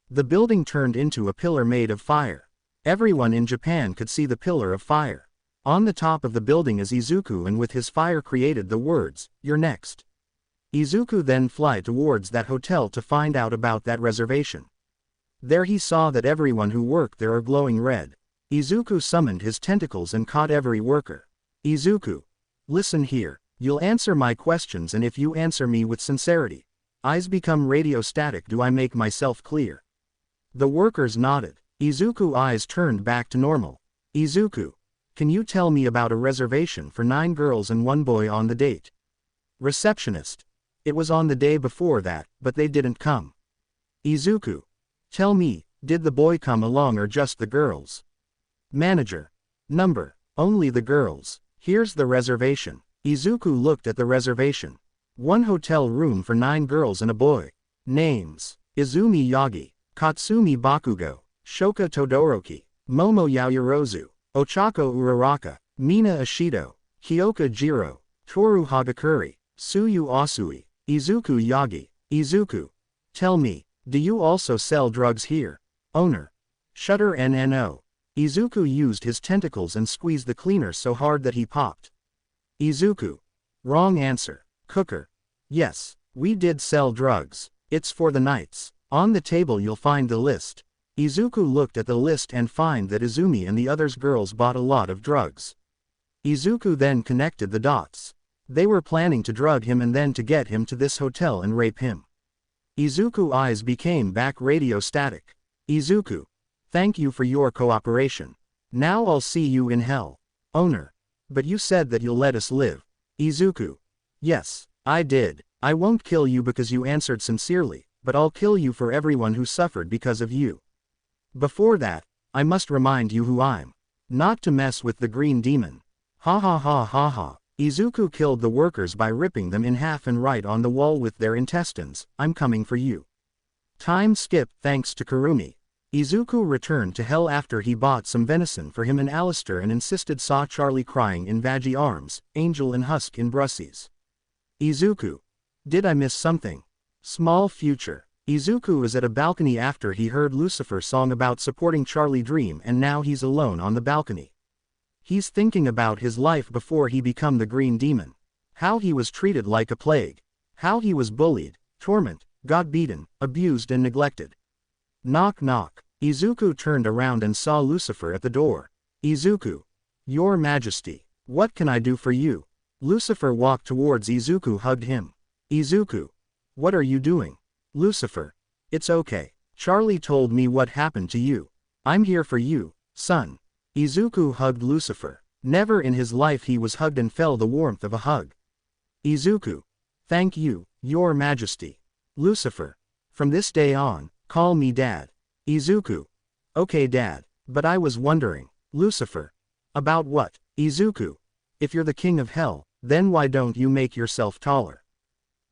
The building turned into a pillar made of fire. Everyone in Japan could see the pillar of fire. On the top of the building is Izuku and with his fire created the words, "You're next." Izuku then fly towards that hotel to find out about that reservation. There he saw that everyone who worked there are glowing red. Izuku summoned his tentacles and caught every worker. Izuku, listen here, you'll answer my questions and if you answer me with sincerity, eyes become radio static. Do I make myself clear? The workers nodded. Izuku's eyes turned back to normal. Izuku, can you tell me about a reservation for 9 girls and 1 boy on the date? Receptionist, it was on the day before that, but they didn't come. Izuku, tell me, did the boy come along or just the girls? Manager, number, only the girls. Here's the reservation. Izuku looked at the reservation. 1 hotel room for 9 girls and a boy. Names, Izumi Yagi, Katsumi Bakugo, Shoka Todoroki, Momo Yaoyorozu, Ochako Uraraka, Mina Ashido, Hyoka Jiro, Toru Hagakuri, Tsuyu Asui, Izuku Yagi. Izuku, tell me, do you also sell drugs here? Owner, Shutter NNO. Izuku used his tentacles and squeezed the cleaner so hard that he popped. Izuku, wrong answer. Cooker, yes, we did sell drugs. It's for the nights. On the table you'll find the list. Izuku looked at the list and find that Izumi and the others girls bought a lot of drugs. Izuku then connected the dots. They were planning to drug him and then to get him to this hotel and rape him. Izuku's eyes became back radio static. Izuku, thank you for your cooperation. Now I'll see you in hell. Owner, but you said that you'll let us live. Izuku, yes, I did. I won't kill you because you answered sincerely, but I'll kill you for everyone who suffered because of you. Before that, I must remind you who I'm. Not to mess with the green demon. Ha ha ha ha ha. Izuku killed the workers by ripping them in half and right on the wall with their intestines. I'm coming for you. Time skip thanks to Kurumi. Izuku returned to hell after he bought some venison for him and Alistair and insisted saw Charlie crying in Veggie arms, Angel and Husk in Brussies. Izuku, did I miss something? Small future. Izuku is at a balcony after he heard Lucifer's song about supporting Charlie Dream and now he's alone on the balcony. He's thinking about his life before he become the green demon. How he was treated like a plague. How he was bullied, tormented, got beaten, abused and neglected. Knock knock. Izuku turned around and saw Lucifer at the door. Izuku, Your Majesty, what can I do for you? Lucifer walked towards Izuku, hugged him. Izuku, what are you doing? Lucifer, it's okay. Charlie told me what happened to you. I'm here for you, son. Izuku hugged Lucifer. Never in his life he was hugged and felt the warmth of a hug. Izuku, thank you, Your Majesty. Lucifer, from this day on, call me Dad. Izuku, okay Dad, but I was wondering. Lucifer, about what? Izuku, if you're the king of hell, then why don't you make yourself taller?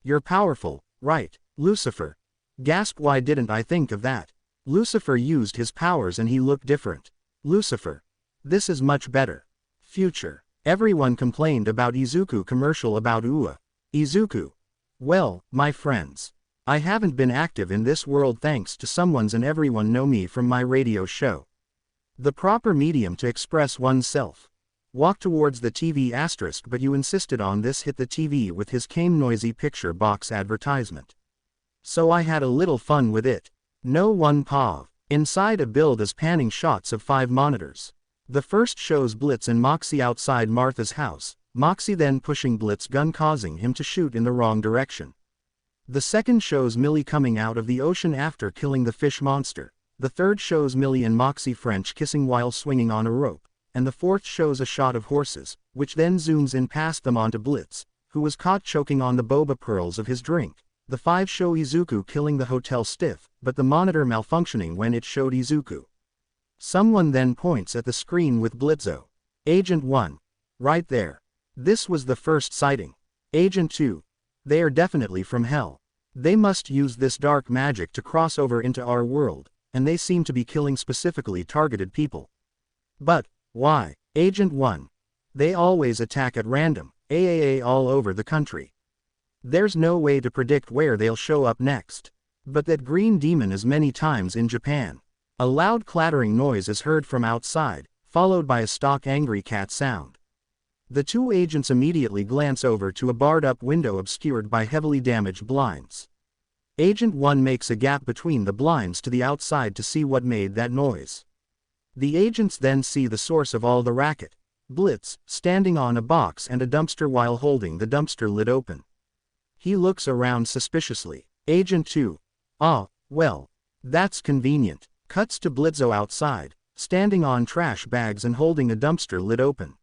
You're powerful, right? Lucifer, gasped, why didn't I think of that? Lucifer used his powers and he looked different. Lucifer, this is much better. Future, everyone complained about Izuku commercial about UA. Izuku, well, my friends, I haven't been active in this world thanks to someone's and everyone know me from my radio show. The proper medium to express oneself. Walk towards the TV asterisk but you insisted on this, hit the TV with his cane noisy picture box advertisement. So I had a little fun with it. No one pav. Inside a build is panning shots of 5 monitors. The first shows Blitz and Moxie outside Martha's house, Moxie then pushing Blitz's gun causing him to shoot in the wrong direction. The second shows Millie coming out of the ocean after killing the fish monster. The third shows Millie and Moxie French kissing while swinging on a rope, and the fourth shows a shot of horses, which then zooms in past them onto Blitz, who was caught choking on the boba pearls of his drink. The 5 show Izuku killing the hotel stiff, but the monitor malfunctioning when it showed Izuku. Someone then points at the screen with Blitzo. Agent 1. Right there. This was the first sighting. Agent 2. They are definitely from hell. They must use this dark magic to cross over into our world, and they seem to be killing specifically targeted people. But, why? Agent 1. They always attack at random, all over the country. There's no way to predict where they'll show up next. But that green demon is many times in Japan. A loud clattering noise is heard from outside, followed by a stock angry cat sound. The 2 agents immediately glance over to a barred-up window obscured by heavily damaged blinds. Agent 1 makes a gap between the blinds to the outside to see what made that noise. The agents then see the source of all the racket, Blitz, standing on a box and a dumpster while holding the dumpster lid open. He looks around suspiciously. Agent 2. Ah, well. That's convenient. Cuts to Blitzo outside, standing on trash bags and holding a dumpster lid open.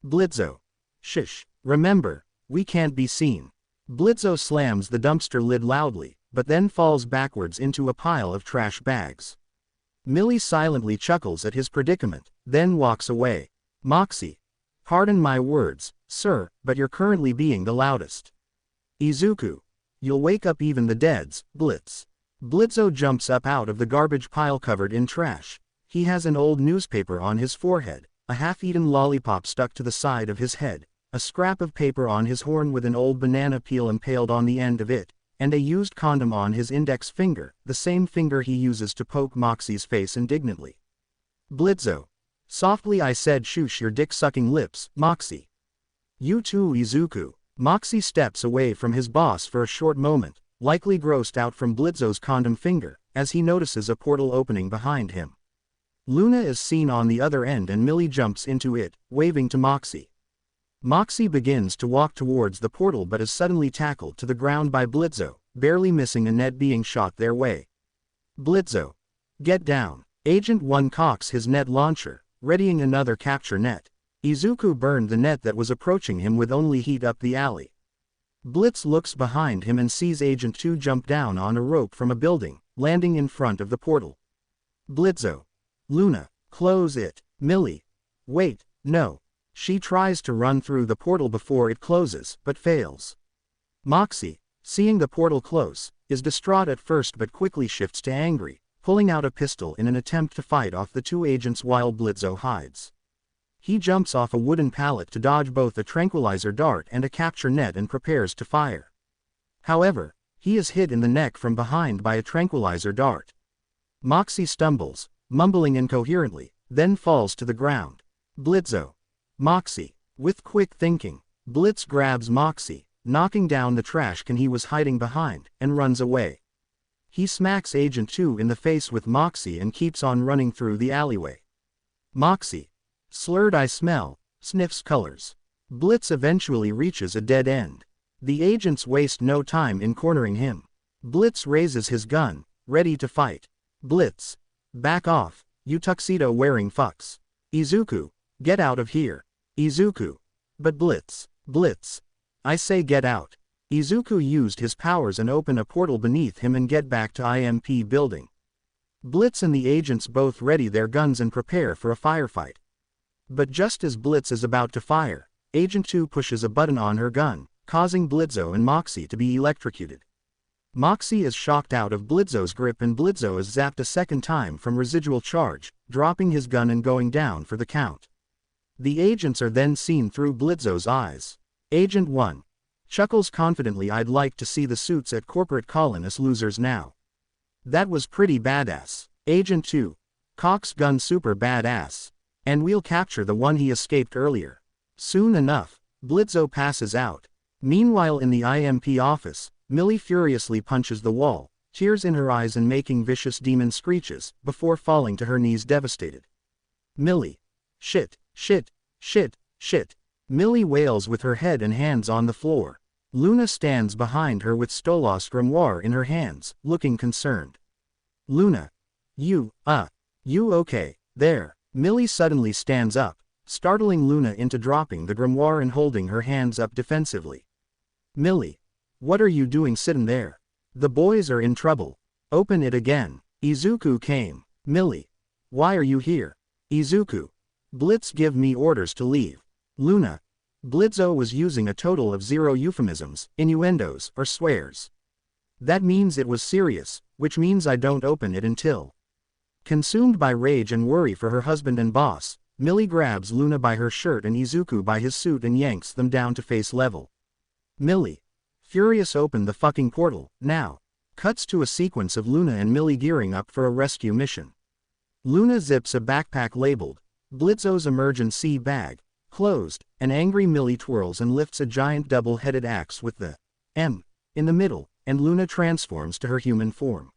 Blitzo. Shish. Remember, we can't be seen. Blitzo slams the dumpster lid loudly, but then falls backwards into a pile of trash bags. Millie silently chuckles at his predicament, then walks away. Moxie. Pardon my words, sir, but you're currently being the loudest. Izuku. You'll wake up even the deads, Blitz. Blitzo jumps up out of the garbage pile covered in trash. He has an old newspaper on his forehead, a half-eaten lollipop stuck to the side of his head, a scrap of paper on his horn with an old banana peel impaled on the end of it, and a used condom on his index finger, the same finger he uses to poke Moxie's face indignantly. Blitzo. Softly I said, shush your dick-sucking lips, Moxie. You too, Izuku. Moxie steps away from his boss for a short moment, likely grossed out from Blitzo's condom finger, as he notices a portal opening behind him. Luna is seen on the other end and Millie jumps into it, waving to Moxie. Moxie begins to walk towards the portal but is suddenly tackled to the ground by Blitzo, barely missing a net being shot their way. Blitzo. Get down. Agent 1 cocks his net launcher, readying another capture net. Izuku burned the net that was approaching him with only heat up the alley. Blitz looks behind him and sees Agent 2 jump down on a rope from a building, landing in front of the portal. Blitzo. Luna, close it. Millie. Wait, no. She tries to run through the portal before it closes, but fails. Moxie, seeing the portal close, is distraught at first but quickly shifts to angry, pulling out a pistol in an attempt to fight off the 2 agents while Blitzo hides. He jumps off a wooden pallet to dodge both a tranquilizer dart and a capture net and prepares to fire. However, he is hit in the neck from behind by a tranquilizer dart. Moxie stumbles, mumbling incoherently, then falls to the ground. Blitzo. Moxie. With quick thinking, Blitz grabs Moxie, knocking down the trash can he was hiding behind, and runs away. He smacks Agent 2 in the face with Moxie and keeps on running through the alleyway. Moxie. Slurred I smell, sniffs colors. Blitz eventually reaches a dead end. The agents waste no time in cornering him. Blitz raises his gun, ready to fight. Blitz. Back off, you tuxedo-wearing fucks. Izuku. Get out of here. Izuku. But Blitz. Blitz. I say get out. Izuku used his powers and open a portal beneath him and get back to IMP building. Blitz and the agents both ready their guns and prepare for a firefight. But just as Blitz is about to fire, Agent 2 pushes a button on her gun, causing Blitzo and Moxie to be electrocuted. Moxie is shocked out of Blitzo's grip and Blitzo is zapped a second time from residual charge, dropping his gun and going down for the count. The agents are then seen through Blitzo's eyes. Agent 1 chuckles confidently. I'd like to see the suits at corporate colonist losers now. That was pretty badass. Agent 2 cocks gun super badass. And we'll capture the one he escaped earlier. Soon enough, Blitzo passes out. Meanwhile in the IMP office, Millie furiously punches the wall, tears in her eyes and making vicious demon screeches, before falling to her knees devastated. Millie. Shit, shit, shit, shit. Millie wails with her head and hands on the floor. Luna stands behind her with Stolas grimoire in her hands, looking concerned. Luna. You okay, there. Millie suddenly stands up, startling Luna into dropping the grimoire and holding her hands up defensively. Millie. What are you doing sitting there? The boys are in trouble. Open it again. Izuku came. Millie. Why are you here? Izuku. Blitz give me orders to leave. Luna. Blitzo was using a total of 0 euphemisms, innuendos, or swears. That means it was serious, which means I don't open it until. Consumed by rage and worry for her husband and boss, Millie grabs Luna by her shirt and Izuku by his suit and yanks them down to face level. Millie. Furious, open the fucking portal, now. Cuts to a sequence of Luna and Millie gearing up for a rescue mission. Luna zips a backpack labeled, Blitzo's emergency bag, closed, and angry Millie twirls and lifts a giant double-headed axe with the M in the middle, and Luna transforms to her human form.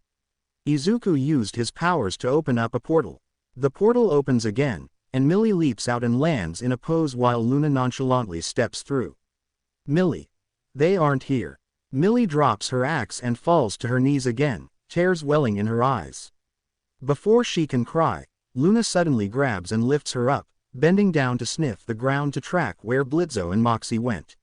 Izuku used his powers to open up a portal. The portal opens again, and Millie leaps out and lands in a pose while Luna nonchalantly steps through. Millie. They aren't here. Millie drops her axe and falls to her knees again, tears welling in her eyes. Before she can cry, Luna suddenly grabs and lifts her up, bending down to sniff the ground to track where Blitzo and Moxie went.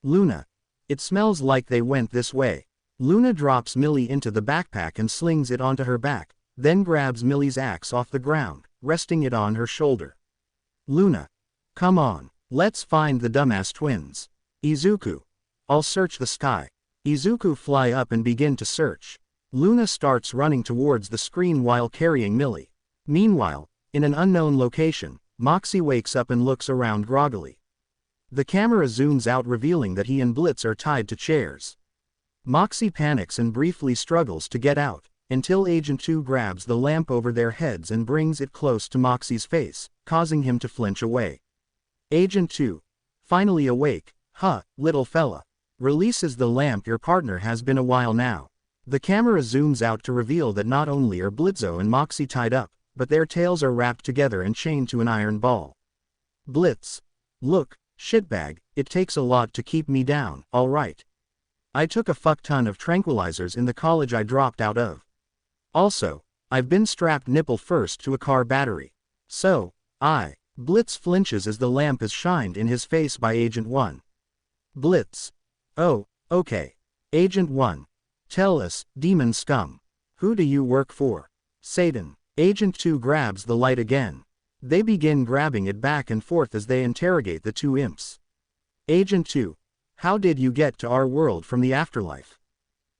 Luna. It smells like they went this way. Luna drops Millie into the backpack and slings it onto her back, then grabs Millie's axe off the ground, resting it on her shoulder. Luna. Come on, let's find the dumbass twins. Izuku. I'll search the sky. Izuku fly up and begin to search. Luna starts running towards the screen while carrying Millie. Meanwhile, in an unknown location, Moxie wakes up and looks around groggily. The camera zooms out revealing that he and Blitz are tied to chairs. Moxie panics and briefly struggles to get out, until Agent 2 grabs the lamp over their heads and brings it close to Moxie's face, causing him to flinch away. Agent 2. Finally awake, little fella. Releases the lamp. Your partner has been a while now. The camera zooms out to reveal that not only are Blitzo and Moxie tied up, but their tails are wrapped together and chained to an iron ball. Blitz. Look, shitbag, it takes a lot to keep me down, alright. I took a fuck ton of tranquilizers in the college I dropped out of. Also, I've been strapped nipple first to a car battery. So, Blitz flinches as the lamp is shined in his face by Agent 1. Blitz. Oh, okay. Agent 1. Tell us, demon scum. Who do you work for? Satan. Agent 2 grabs the light again. They begin grabbing it back and forth as they interrogate the two imps. Agent 2. How did you get to our world from the afterlife?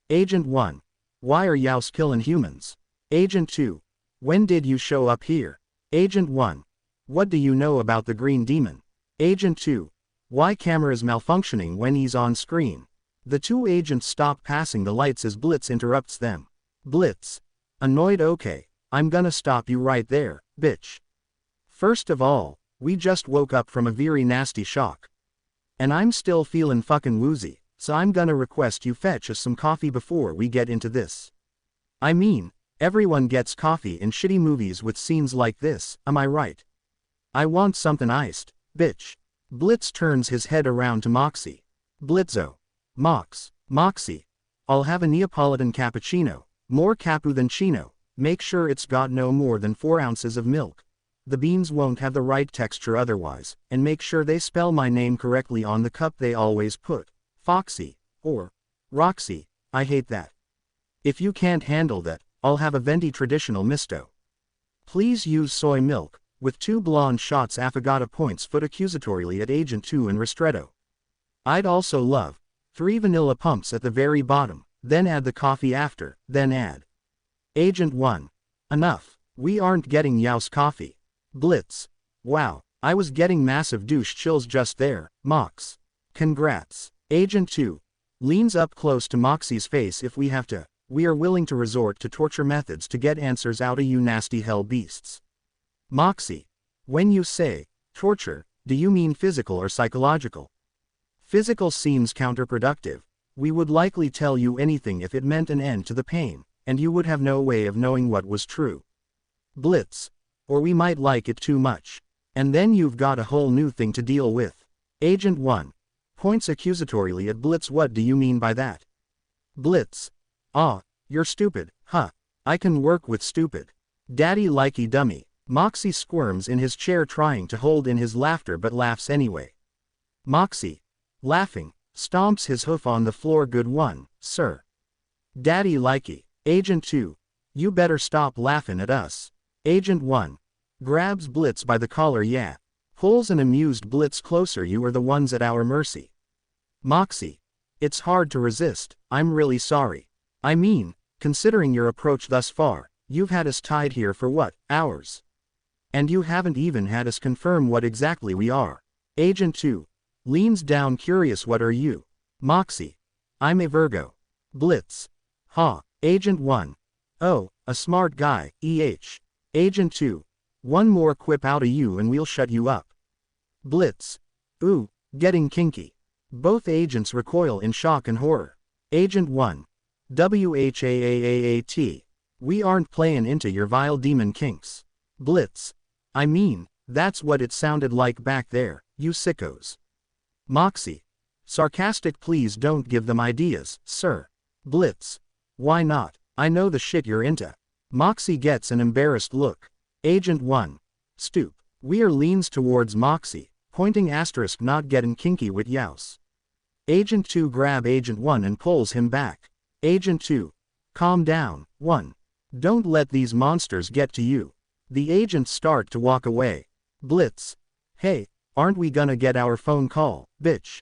Agent 1. Why are youse killing humans? Agent 2. When did you show up here? Agent 1. What do you know about the green demon? Agent 2. Why camera's malfunctioning when he's on screen? The two agents stop passing the lights as Blitz interrupts them. Blitz. Annoyed. Okay, I'm gonna stop you right there, bitch. First of all, we just woke up from a very nasty shock. And I'm still feeling fucking woozy, so I'm gonna request you fetch us some coffee before we get into this. I mean, everyone gets coffee in shitty movies with scenes like this, am I right? I want something iced, bitch. Blitz turns his head around to Moxie. Blitzo. Moxie. I'll have a Neapolitan cappuccino, more capu than chino, make sure it's got no more than 4 ounces of milk. The beans won't have the right texture otherwise, and make sure they spell my name correctly on the cup. They always put Foxy, or Roxy. I hate that. If you can't handle that, I'll have a venti traditional misto. Please use soy milk. With 2 blonde shots. Affogato points foot accusatorily at Agent 2 and Ristretto. I'd also love 3 vanilla pumps at the very bottom, then add the coffee after, then add. Agent 1. Enough. We aren't getting youse coffee. Blitz. Wow, I was getting massive douche chills just there, Mox. Congrats. Agent 2. Leans up close to Moxie's face. If we have to, we are willing to resort to torture methods to get answers out of you nasty hell beasts. Moxie. When you say torture, do you mean physical or psychological? Physical seems counterproductive. We would likely tell you anything if it meant an end to the pain, and you would have no way of knowing what was true. Blitz. Or we might like it too much. And then you've got a whole new thing to deal with. Agent 1. Points accusatorily at Blitz. What do you mean by that? Blitz. You're stupid, huh? I can work with stupid. Daddy likey dummy. Moxie squirms in his chair trying to hold in his laughter but laughs anyway. Moxie, laughing, stomps his hoof on the floor. Good one, sir. Daddy likey. Agent 2. You better stop laughing at us. Agent 1. Grabs Blitz by the collar. Yeah. Pulls an amused Blitz closer. You are the ones at our mercy. Moxie. It's hard to resist, I'm really sorry. I mean, considering your approach thus far, you've had us tied here for what, hours? And you haven't even had us confirm what exactly we are. Agent 2. Leans down curious. What are you? Moxie. I'm a Virgo. Blitz. Ha. Agent 1. Oh, a smart guy, Agent 2. One more quip out of you and we'll shut you up. Blitz. Ooh, getting kinky. Both agents recoil in shock and horror. Agent 1. WHAAAAT. We aren't playing into your vile demon kinks. Blitz. I mean, that's what it sounded like back there, you sickos. Moxie. Sarcastic. Please don't give them ideas, sir. Blitz. Why not? I know the shit you're into. Moxie gets an embarrassed look. Agent 1. Stoop. Weir leans towards Moxie, pointing asterisk not getting kinky with youse. Agent 2 grab Agent 1 and pulls him back. Agent 2. Calm down, 1. Don't let these monsters get to you. The agents start to walk away. Blitz. Hey, aren't we gonna get our phone call, bitch?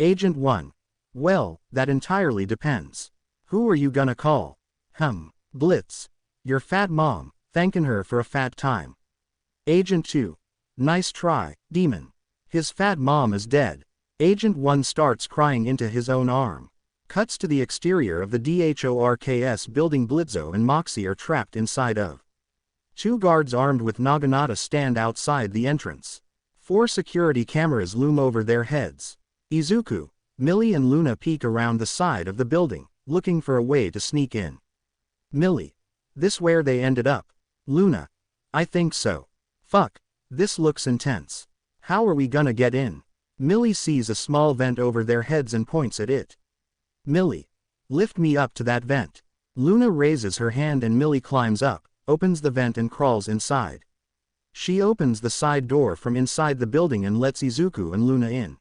Agent 1. Well, that entirely depends. Who are you gonna call? Blitz. Your fat mom, thanking her for a fat time. Agent 2. Nice try, demon. His fat mom is dead. Agent 1 starts crying into his own arm. Cuts to the exterior of the DHORKS building. Blitzo and Moxie are trapped inside of. 2 guards armed with naginata stand outside the entrance. 4 security cameras loom over their heads. Izuku, Millie and Luna peek around the side of the building, looking for a way to sneak in. Millie. This where they ended up? Luna. I think so. Fuck. This looks intense. How are we gonna get in? Millie sees a small vent over their heads and points at it. Millie. Lift me up to that vent. Luna raises her hand and Millie climbs up, opens the vent and crawls inside. She opens the side door from inside the building and lets Izuku and Luna in.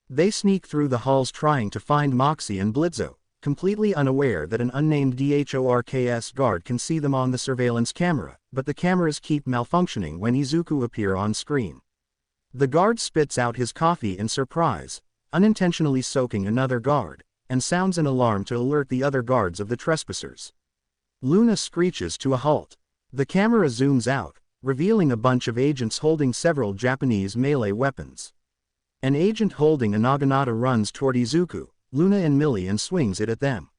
They sneak through the halls trying to find Moxie and Blitzo, completely unaware that an unnamed DHORKS guard can see them on the surveillance camera, but the cameras keep malfunctioning when Izuku appears on screen. The guard spits out his coffee in surprise, unintentionally soaking another guard, and sounds an alarm to alert the other guards of the trespassers. Luna screeches to a halt. The camera zooms out, revealing a bunch of agents holding several Japanese melee weapons. An agent holding a naginata runs toward Izuku, Luna and Millie and swings it at them.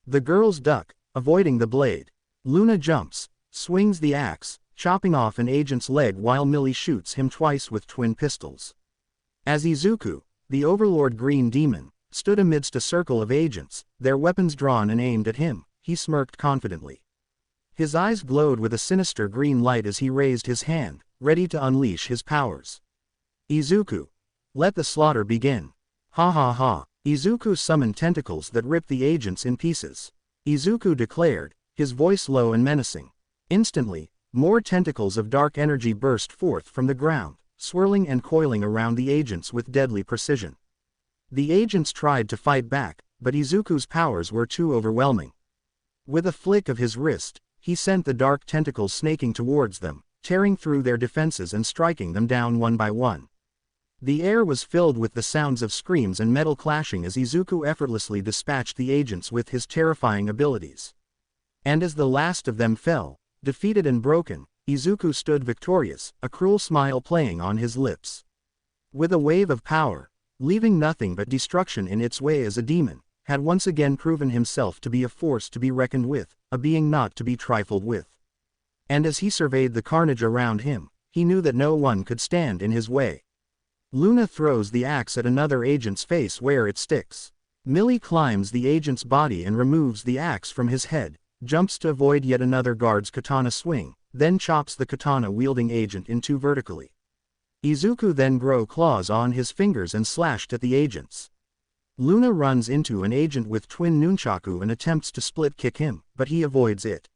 The girls duck, avoiding the blade. Luna jumps, swings the axe, chopping off an agent's leg while Millie shoots him twice with twin pistols. As Izuku, the Overlord Green Demon, stood amidst a circle of agents, their weapons drawn and aimed at him, he smirked confidently. His eyes glowed with a sinister green light as he raised his hand, ready to unleash his powers. Izuku. Let the slaughter begin. Ha ha ha. Izuku summoned tentacles that ripped the agents in pieces. Izuku declared, his voice low and menacing. Instantly, more tentacles of dark energy burst forth from the ground, swirling and coiling around the agents with deadly precision. The agents tried to fight back, but Izuku's powers were too overwhelming. With a flick of his wrist, he sent the dark tentacles snaking towards them, tearing through their defenses and striking them down one by one. The air was filled with the sounds of screams and metal clashing as Izuku effortlessly dispatched the agents with his terrifying abilities. And as the last of them fell, defeated and broken, Izuku stood victorious, a cruel smile playing on his lips. With a wave of power, leaving nothing but destruction in its way as a demon, had once again proven himself to be a force to be reckoned with, a being not to be trifled with. And as he surveyed the carnage around him, he knew that no one could stand in his way. Luna throws the axe at another agent's face where it sticks. Millie climbs the agent's body and removes the axe from his head, jumps to avoid yet another guard's katana swing, then chops the katana-wielding agent in two vertically. Izuku then grew claws on his fingers and slashed at the agents. Luna runs into an agent with twin nunchaku and attempts to split kick him, but he avoids it.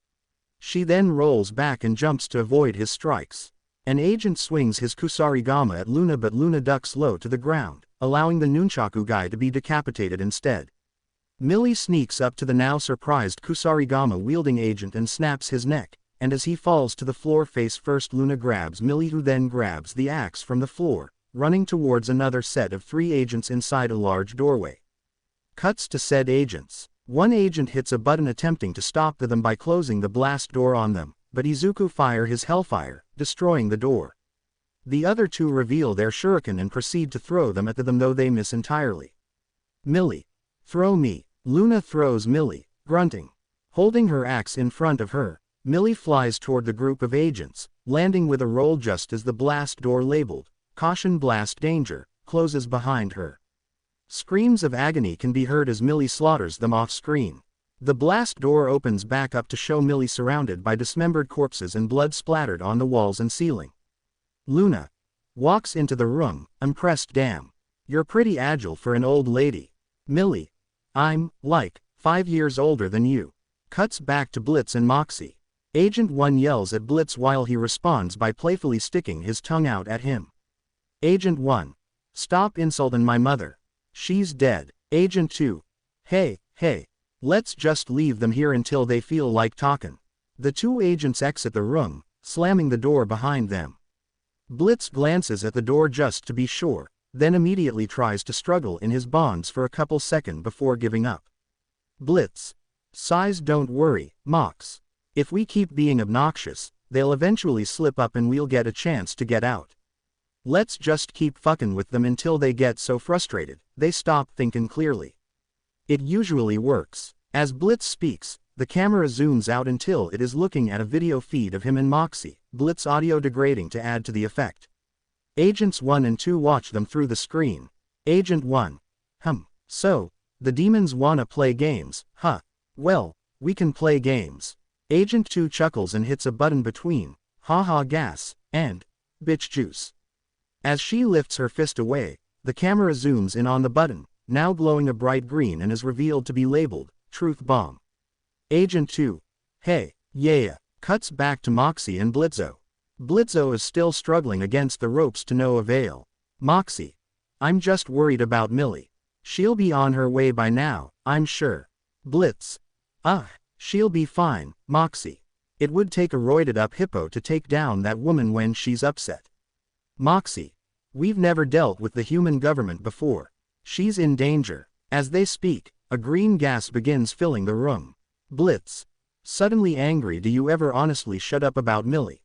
She then rolls back and jumps to avoid his strikes. An agent swings his kusarigama at Luna, but Luna ducks low to the ground, allowing the nunchaku guy to be decapitated instead. Millie sneaks up to the now surprised kusarigama-wielding agent and snaps his neck, and as he falls to the floor face first, Luna grabs Millie, who then grabs the axe from the floor, running towards another set of 3 agents inside a large doorway. Cuts to said agents. One agent hits a button attempting to stop them by closing the blast door on them, but Izuku fires his hellfire, destroying the door. The other 2 reveal their shuriken and proceed to throw them at them, though they miss entirely. Millie. Throw me. Luna throws Millie, grunting. Holding her axe in front of her, Millie flies toward the group of agents, landing with a roll just as the blast door labeled, "Caution Blast Danger," closes behind her. Screams of agony can be heard as Millie slaughters them off-screen. The blast door opens back up to show Millie surrounded by dismembered corpses and blood splattered on the walls and ceiling. Luna walks into the room, impressed. Damn. You're pretty agile for an old lady. Millie. I'm, like, 5 years older than you. Cuts back to Blitz and Moxie. Agent 1 yells at Blitz while he responds by playfully sticking his tongue out at him. Agent 1. Stop insulting my mother. She's dead. Agent 2. Hey, let's just leave them here until they feel like talking. The 2 agents exit the room, slamming the door behind them. Blitz glances at the door just to be sure, then immediately tries to struggle in his bonds for a couple seconds before giving up. Blitz sighs. Don't worry, Mox. If we keep being obnoxious, they'll eventually slip up and we'll get a chance to get out. Let's just keep fucking with them until they get so frustrated they stop thinking clearly. It usually works. As Blitz speaks, the camera zooms out until it is looking at a video feed of him and Moxie, Blitz audio degrading to add to the effect. Agents 1 and 2 watch them through the screen. Agent 1. So, the demons wanna play games, huh? Well, we can play games. Agent 2 chuckles and hits a button between, haha gas, and, bitch juice. As she lifts her fist away, the camera zooms in on the button, now glowing a bright green, and is revealed to be labeled, Truth Bomb. Agent 2. Hey, yeah. Cuts back to Moxie and Blitzo. Blitzo is still struggling against the ropes to no avail. Moxie. I'm just worried about Millie. She'll be on her way by now, I'm sure. Blitz. She'll be fine, Moxie. It would take a roided-up hippo to take down that woman when she's upset. Moxie. We've never dealt with the human government before. She's in danger. As they speak, a green gas begins filling the room. Blitz. Suddenly angry. Do you ever honestly shut up about Millie?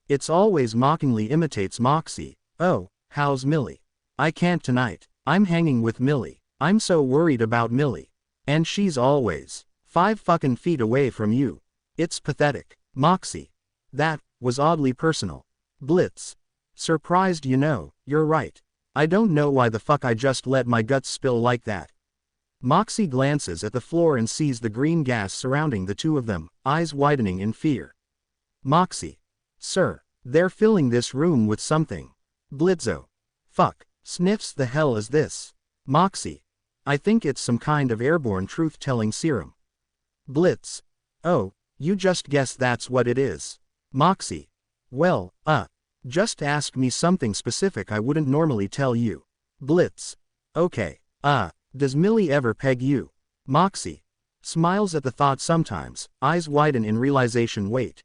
It's always mockingly imitates Moxie. Oh, how's Millie? I can't tonight. I'm hanging with Millie. I'm so worried about Millie. And she's always 5 fucking feet away from you. It's pathetic. Moxie. That was oddly personal. Blitz. Surprised. You're right. I don't know why the fuck I just let my guts spill like that. Moxie glances at the floor and sees the green gas surrounding the 2 of them, eyes widening in fear. Moxie. Sir, they're filling this room with something. Blitzo. Fuck. Sniffs. The hell is this? Moxie. I think it's some kind of airborne truth-telling serum. Blitz. Oh, you just guess that's what it is. Moxie. Well, just ask me something specific I wouldn't normally tell you. Blitz. Okay. Does Millie ever peg you? Moxie. Smiles at the thought sometimes, eyes widen in realization. Wait.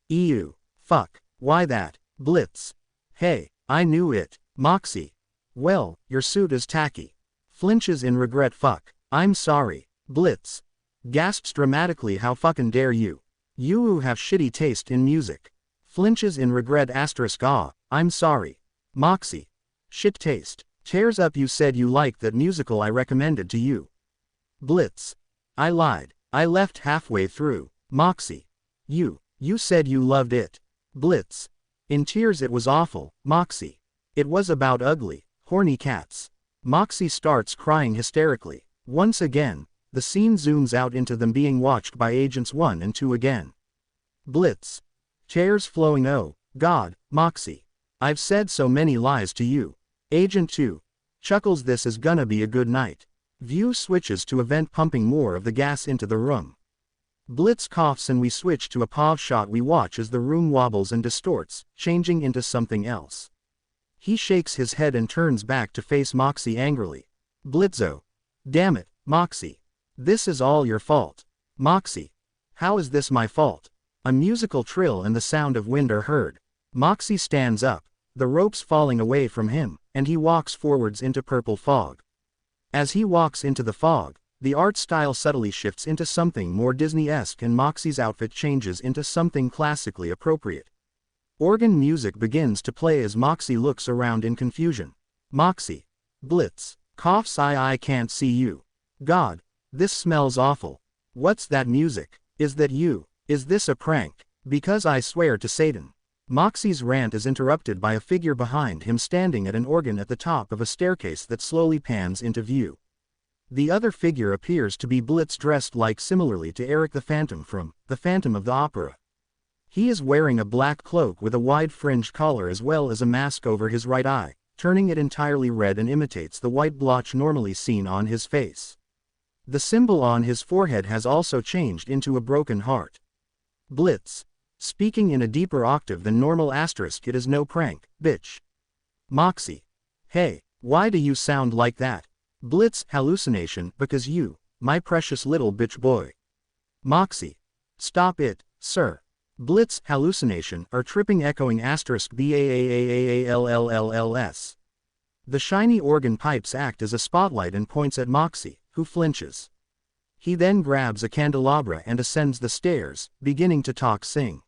Ew. Fuck. Why that? Blitz. Hey, I knew it. Moxie. Well, your suit is tacky. Flinches in regret. Fuck. I'm sorry. Blitz. Gasps dramatically. How fucking dare you? You have shitty taste in music. Flinches in regret. I'm sorry. Moxie. Shit taste. Tears up. You said you liked that musical I recommended to you. Blitz. I lied. I left halfway through. Moxie. You said you loved it. Blitz. In tears. It was awful, Moxie. It was about ugly, horny cats. Moxie starts crying hysterically. Once again, the scene zooms out into them being watched by Agents 1 and 2 again. Blitz. Tears flowing. Oh, God, Moxie. I've said so many lies to you. Agent 2. Chuckles. This is gonna be a good night. View switches to a vent pumping more of the gas into the room. Blitz coughs and we switch to a POV shot. We watch as the room wobbles and distorts, changing into something else. He shakes his head and turns back to face Moxie angrily. Blitzo. Damn it, Moxie. This is all your fault. Moxie. How is this my fault? A musical trill and the sound of wind are heard. Moxie stands up, the ropes falling away from him, and he walks forwards into purple fog. As he walks into the fog, the art style subtly shifts into something more Disney-esque and Moxie's outfit changes into something classically appropriate. Organ music begins to play as Moxie looks around in confusion. Moxie. Blitz. Coughs. I can't see you. God. This smells awful. What's that music? Is that you? Is this a prank? Because I swear to Satan. Moxie's rant is interrupted by a figure behind him standing at an organ at the top of a staircase that slowly pans into view. The other figure appears to be Blitz, dressed like similarly to Eric the Phantom from The Phantom of the Opera. He is wearing a black cloak with a wide fringed collar as well as a mask over his right eye, turning it entirely red, and imitates the white blotch normally seen on his face. The symbol on his forehead has also changed into a broken heart. Blitz. Speaking in a deeper octave than normal. Asterisk. It is no prank, bitch. Moxie. Hey, why do you sound like that? Blitz. Hallucination. Because you, my precious little bitch boy. Moxie. Stop it, sir. Blitz. Hallucination. Or tripping. Echoing. Asterisk. BAAAAALLLLS. The shiny organ pipes act as a spotlight and points at Moxie, who flinches. He then grabs a candelabra and ascends the stairs, beginning to talk sing.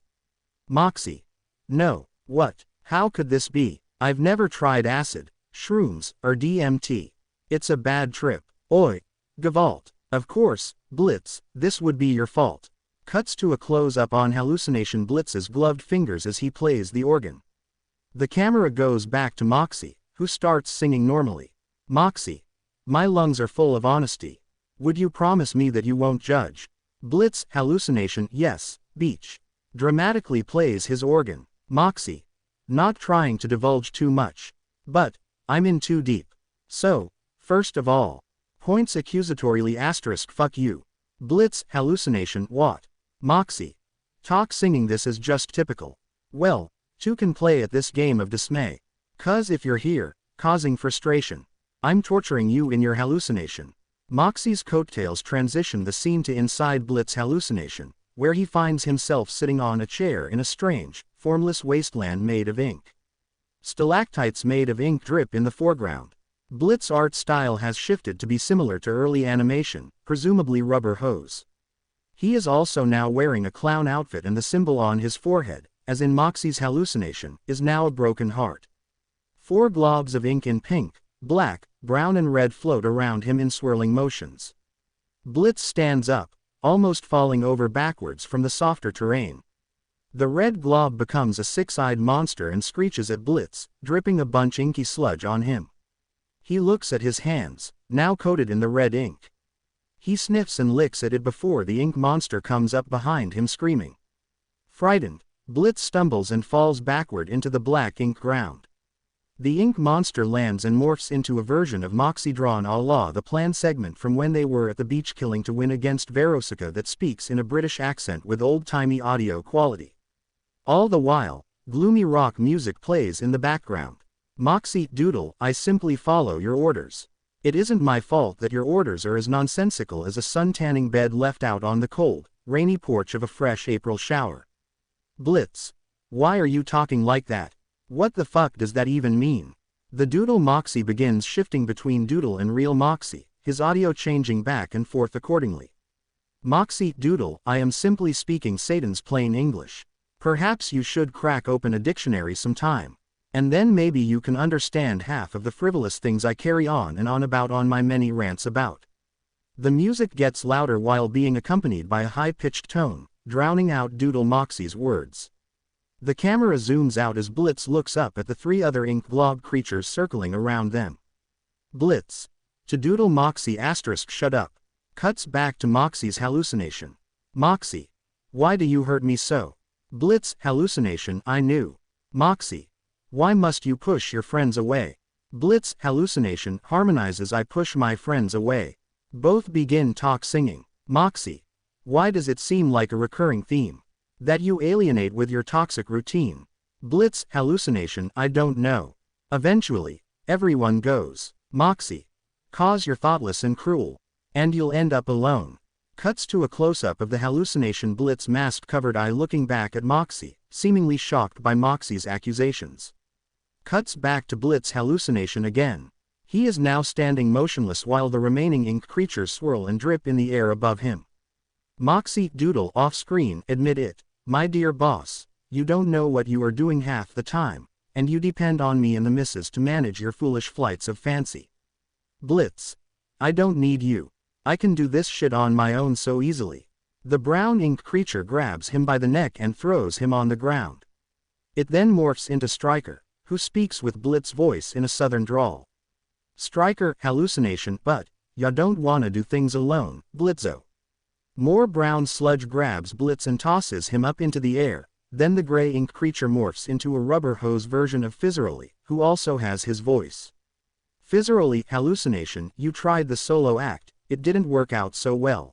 Moxie. No, what? How could this be? I've never tried acid, shrooms, or DMT. It's a bad trip. Oi. Gewalt. Of course, Blitz, this would be your fault. Cuts to a close-up on hallucination Blitz's gloved fingers as he plays the organ. The camera goes back to Moxie, who starts singing normally. Moxie. My lungs are full of honesty. Would you promise me that you won't judge? Blitz. Hallucination. Yes, beach. Dramatically plays his organ. Moxie. Not trying to divulge too much. But, I'm in too deep. So, first of all. Points accusatorily. Asterisk. Fuck you. Blitz. Hallucination. What? Moxie. Talk singing. This is just typical. Well, two can play at this game of dismay. 'Cause if you're here, causing frustration, I'm torturing you in your hallucination. Moxie's coattails transition the scene to inside Blitz hallucination, where he finds himself sitting on a chair in a strange, formless wasteland made of ink. Stalactites made of ink drip in the foreground. Blitz art style has shifted to be similar to early animation, presumably rubber hose. He is also now wearing a clown outfit, and the symbol on his forehead, as in Moxie's hallucination, is now a broken heart. 4 globs of ink in pink, black, brown and red float around him in swirling motions. Blitz stands up, almost falling over backwards from the softer terrain. The red glob becomes a 6-eyed monster and screeches at Blitz, dripping a bunch inky sludge on him. He looks at his hands, now coated in the red ink. He sniffs and licks at it before the ink monster comes up behind him screaming. Frightened, Blitz stumbles and falls backward into the black ink ground. The ink monster lands and morphs into a version of Moxie drawn a la the Plan segment from when they were at the beach killing to win against Veronica that speaks in a British accent with old-timey audio quality. All the while, gloomy rock music plays in the background. Moxie. Doodle. I simply follow your orders. It isn't my fault that your orders are as nonsensical as a sun-tanning bed left out on the cold, rainy porch of a fresh April shower. Blitz. Why are you talking like that? What the fuck does that even mean? The Doodle Moxie begins shifting between Doodle and real Moxie, his audio changing back and forth accordingly. Moxie. Doodle. I am simply speaking Satan's plain English. Perhaps you should crack open a dictionary sometime. And then maybe you can understand half of the frivolous things I carry on and on about on my many rants about. The music gets louder while being accompanied by a high-pitched tone, drowning out Doodle Moxie's words. The camera zooms out as Blitz looks up at the 3 other ink glob creatures circling around them. Blitz. To Doodle Moxie. Asterisk. Shut up. Cuts back to Moxie's hallucination. Moxie. Why do you hurt me so? Blitz. Hallucination. I knew. Moxie. Why must you push your friends away? Blitz. Hallucination. Harmonizes. I push my friends away. Both begin talk singing. Moxie. Why does it seem like a recurring theme? That you alienate with your toxic routine. Blitz, hallucination, I don't know. Eventually, everyone goes. Moxie. Cause you're thoughtless and cruel. And you'll end up alone. Cuts to a close-up of the hallucination Blitz mask-covered eye looking back at Moxie, seemingly shocked by Moxie's accusations. Cuts back to Blitz hallucination again. He is now standing motionless while the remaining ink creatures swirl and drip in the air above him. Moxie, doodle off-screen, admit it. My dear boss, you don't know what you are doing half the time, and you depend on me and the missus to manage your foolish flights of fancy. Blitz. I don't need you. I can do this shit on my own so easily. The brown ink creature grabs him by the neck and throws him on the ground. It then morphs into Striker, who speaks with Blitz's voice in a southern drawl. Striker, hallucination, but ya don't wanna do things alone, Blitzo. More brown sludge grabs Blitz and tosses him up into the air, then the gray ink creature morphs into a rubber hose version of Fizzeroli, who also has his voice. Fizzeroli, hallucination, you tried the solo act, it didn't work out so well.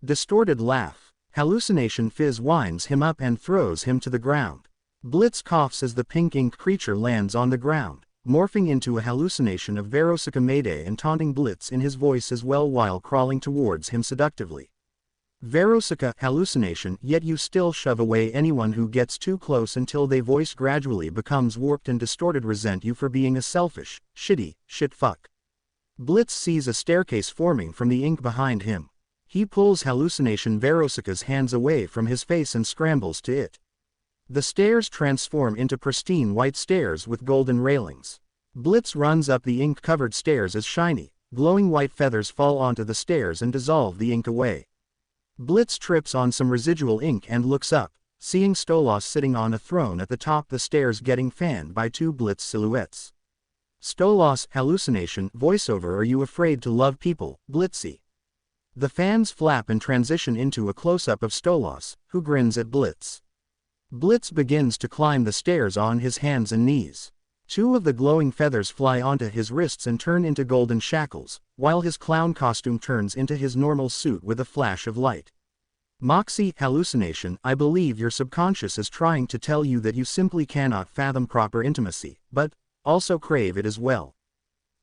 Distorted laugh. Hallucination Fizz winds him up and throws him to the ground. Blitz coughs as the pink ink creature lands on the ground, morphing into a hallucination of Verosuka Mayday and taunting Blitz in his voice as well while crawling towards him seductively. Verosuka, hallucination, yet you still shove away anyone who gets too close until they voice gradually becomes warped and distorted, resent you for being a selfish, shitty, shit fuck. Blitz sees a staircase forming from the ink behind him. He pulls hallucination Verosuka's hands away from his face and scrambles to it. The stairs transform into pristine white stairs with golden railings. Blitz runs up the ink-covered stairs as shiny, glowing white feathers fall onto the stairs and dissolve the ink away. Blitz trips on some residual ink and looks up, seeing Stolas sitting on a throne at the top the stairs getting fanned by two Blitz silhouettes. Stolas, hallucination, voiceover, are you afraid to love people, Blitzy? The fans flap and transition into a close-up of Stolas, who grins at Blitz. Blitz begins to climb the stairs on his hands and knees. Two of the glowing feathers fly onto his wrists and turn into golden shackles, while his clown costume turns into his normal suit with a flash of light. Moxie, hallucination, I believe your subconscious is trying to tell you that you simply cannot fathom proper intimacy, but also crave it as well.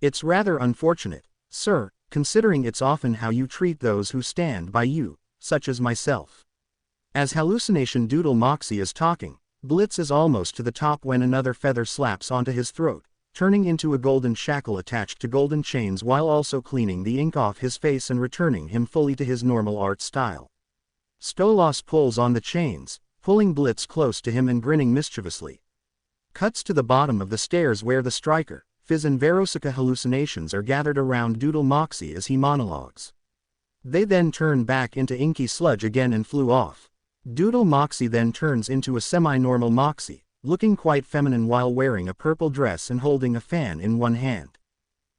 It's rather unfortunate, sir, considering it's often how you treat those who stand by you, such as myself. As hallucination doodle Moxie is talking, Blitz is almost to the top when another feather slaps onto his throat, turning into a golden shackle attached to golden chains while also cleaning the ink off his face and returning him fully to his normal art style. Stolas pulls on the chains, pulling Blitz close to him and grinning mischievously. Cuts to the bottom of the stairs where the Striker, Fizz and Verosuka hallucinations are gathered around Doodle Moxie as he monologues. They then turn back into inky sludge again and flew off. Doodle Moxie then turns into a semi-normal Moxie, looking quite feminine while wearing a purple dress and holding a fan in one hand.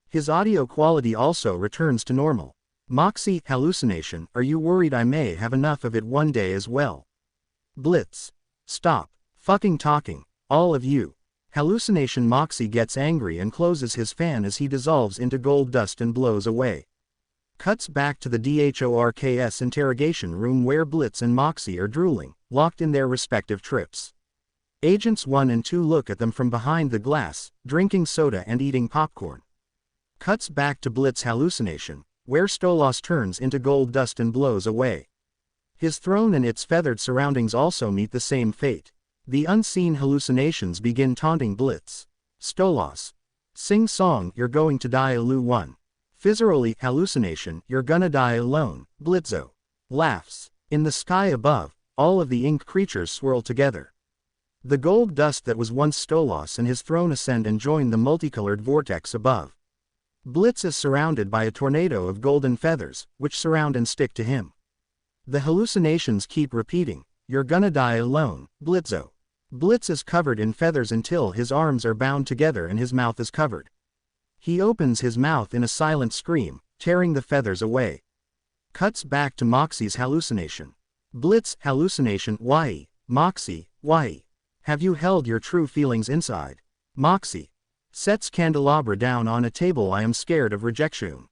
His audio quality also returns to normal. Moxie, hallucination, are you worried I may have enough of it one day as well? Blitz. Stop fucking talking, all of you. Hallucination Moxie gets angry and closes his fan as he dissolves into gold dust and blows away. Cuts back to the DHORKS interrogation room where Blitz and Moxie are drooling, locked in their respective trips. Agents 1 and 2 look at them from behind the glass, drinking soda and eating popcorn. Cuts back to Blitz hallucination, where Stolas turns into gold dust and blows away. His throne and its feathered surroundings also meet the same fate. The unseen hallucinations begin taunting Blitz. Stolas. Sing song, you're going to die Alu 1. Fizzeroli, hallucination, you're gonna die alone, Blitzo. Laughs. In the sky above, all of the ink creatures swirl together. The gold dust that was once Stolas and his throne ascend and join the multicolored vortex above. Blitz is surrounded by a tornado of golden feathers, which surround and stick to him. The hallucinations keep repeating, you're gonna die alone, Blitzo. Blitz is covered in feathers until his arms are bound together and his mouth is covered. He opens his mouth in a silent scream, tearing the feathers away. Cuts back to Moxie's hallucination. Blitz, hallucination, why? Moxie, why? Have you held your true feelings inside? Moxie. Sets candelabra down on a table, I am scared of rejection.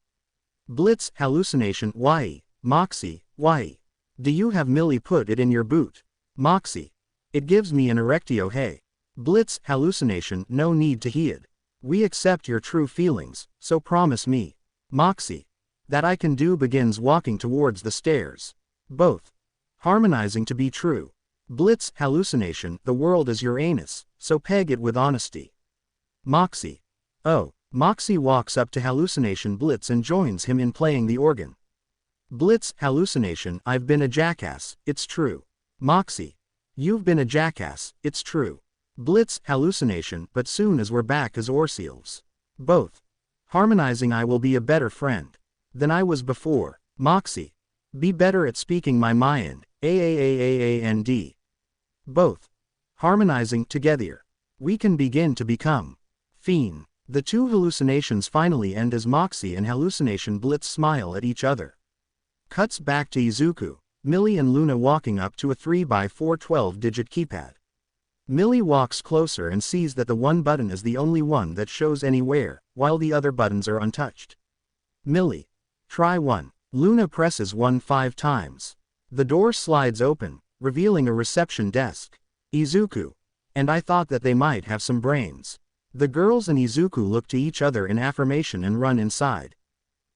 Blitz, hallucination, why? Moxie, why? Do you have Millie put it in your boot? Moxie. It gives me an erectio hey. Blitz, hallucination, no need to heed. We accept your true feelings, so promise me. Moxie. That I can do begins walking towards the stairs. Both. Harmonizing to be true. Blitz, hallucination, the world is your anus, so peg it with honesty. Moxie. Oh. Moxie walks up to hallucination Blitz and joins him in playing the organ. Blitz, hallucination, I've been a jackass, it's true. Moxie. You've been a jackass, it's true. Blitz, hallucination, but soon as we're back as Orseals. Both. Harmonizing I will be a better friend than I was before. Moxie. Be better at speaking my mind, and. Both. Harmonizing together. We can begin to become. Fiend. The two hallucinations finally end as Moxie and hallucination Blitz smile at each other. Cuts back to Izuku, Millie and Luna walking up to a 3x4 12-digit keypad. Millie walks closer and sees that the one button is the only one that shows anywhere, while the other buttons are untouched. Millie. Try 1. Luna presses 1 5 times. The door slides open, revealing a reception desk. Izuku. And I thought that they might have some brains. The girls and Izuku look to each other in affirmation and run inside.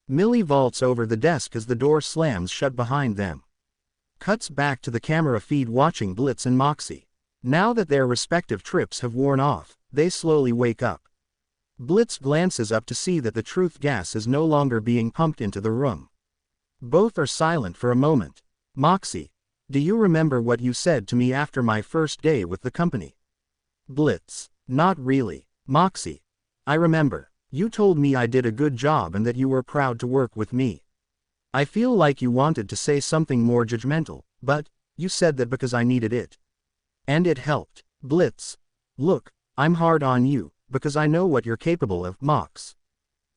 Millie vaults over the desk as the door slams shut behind them. Cuts back to the camera feed watching Blitz and Moxie. Now that their respective trips have worn off, they slowly wake up. Blitz glances up to see that the truth gas is no longer being pumped into the room. Both are silent for a moment. Moxie. Do you remember what you said to me after my first day with the company? Blitz. Not really. Moxie. I remember. You told me I did a good job and that you were proud to work with me. I feel like you wanted to say something more judgmental, but you said that because I needed it. And it helped. Blitz. Look, I'm hard on you, because I know what you're capable of, Mox.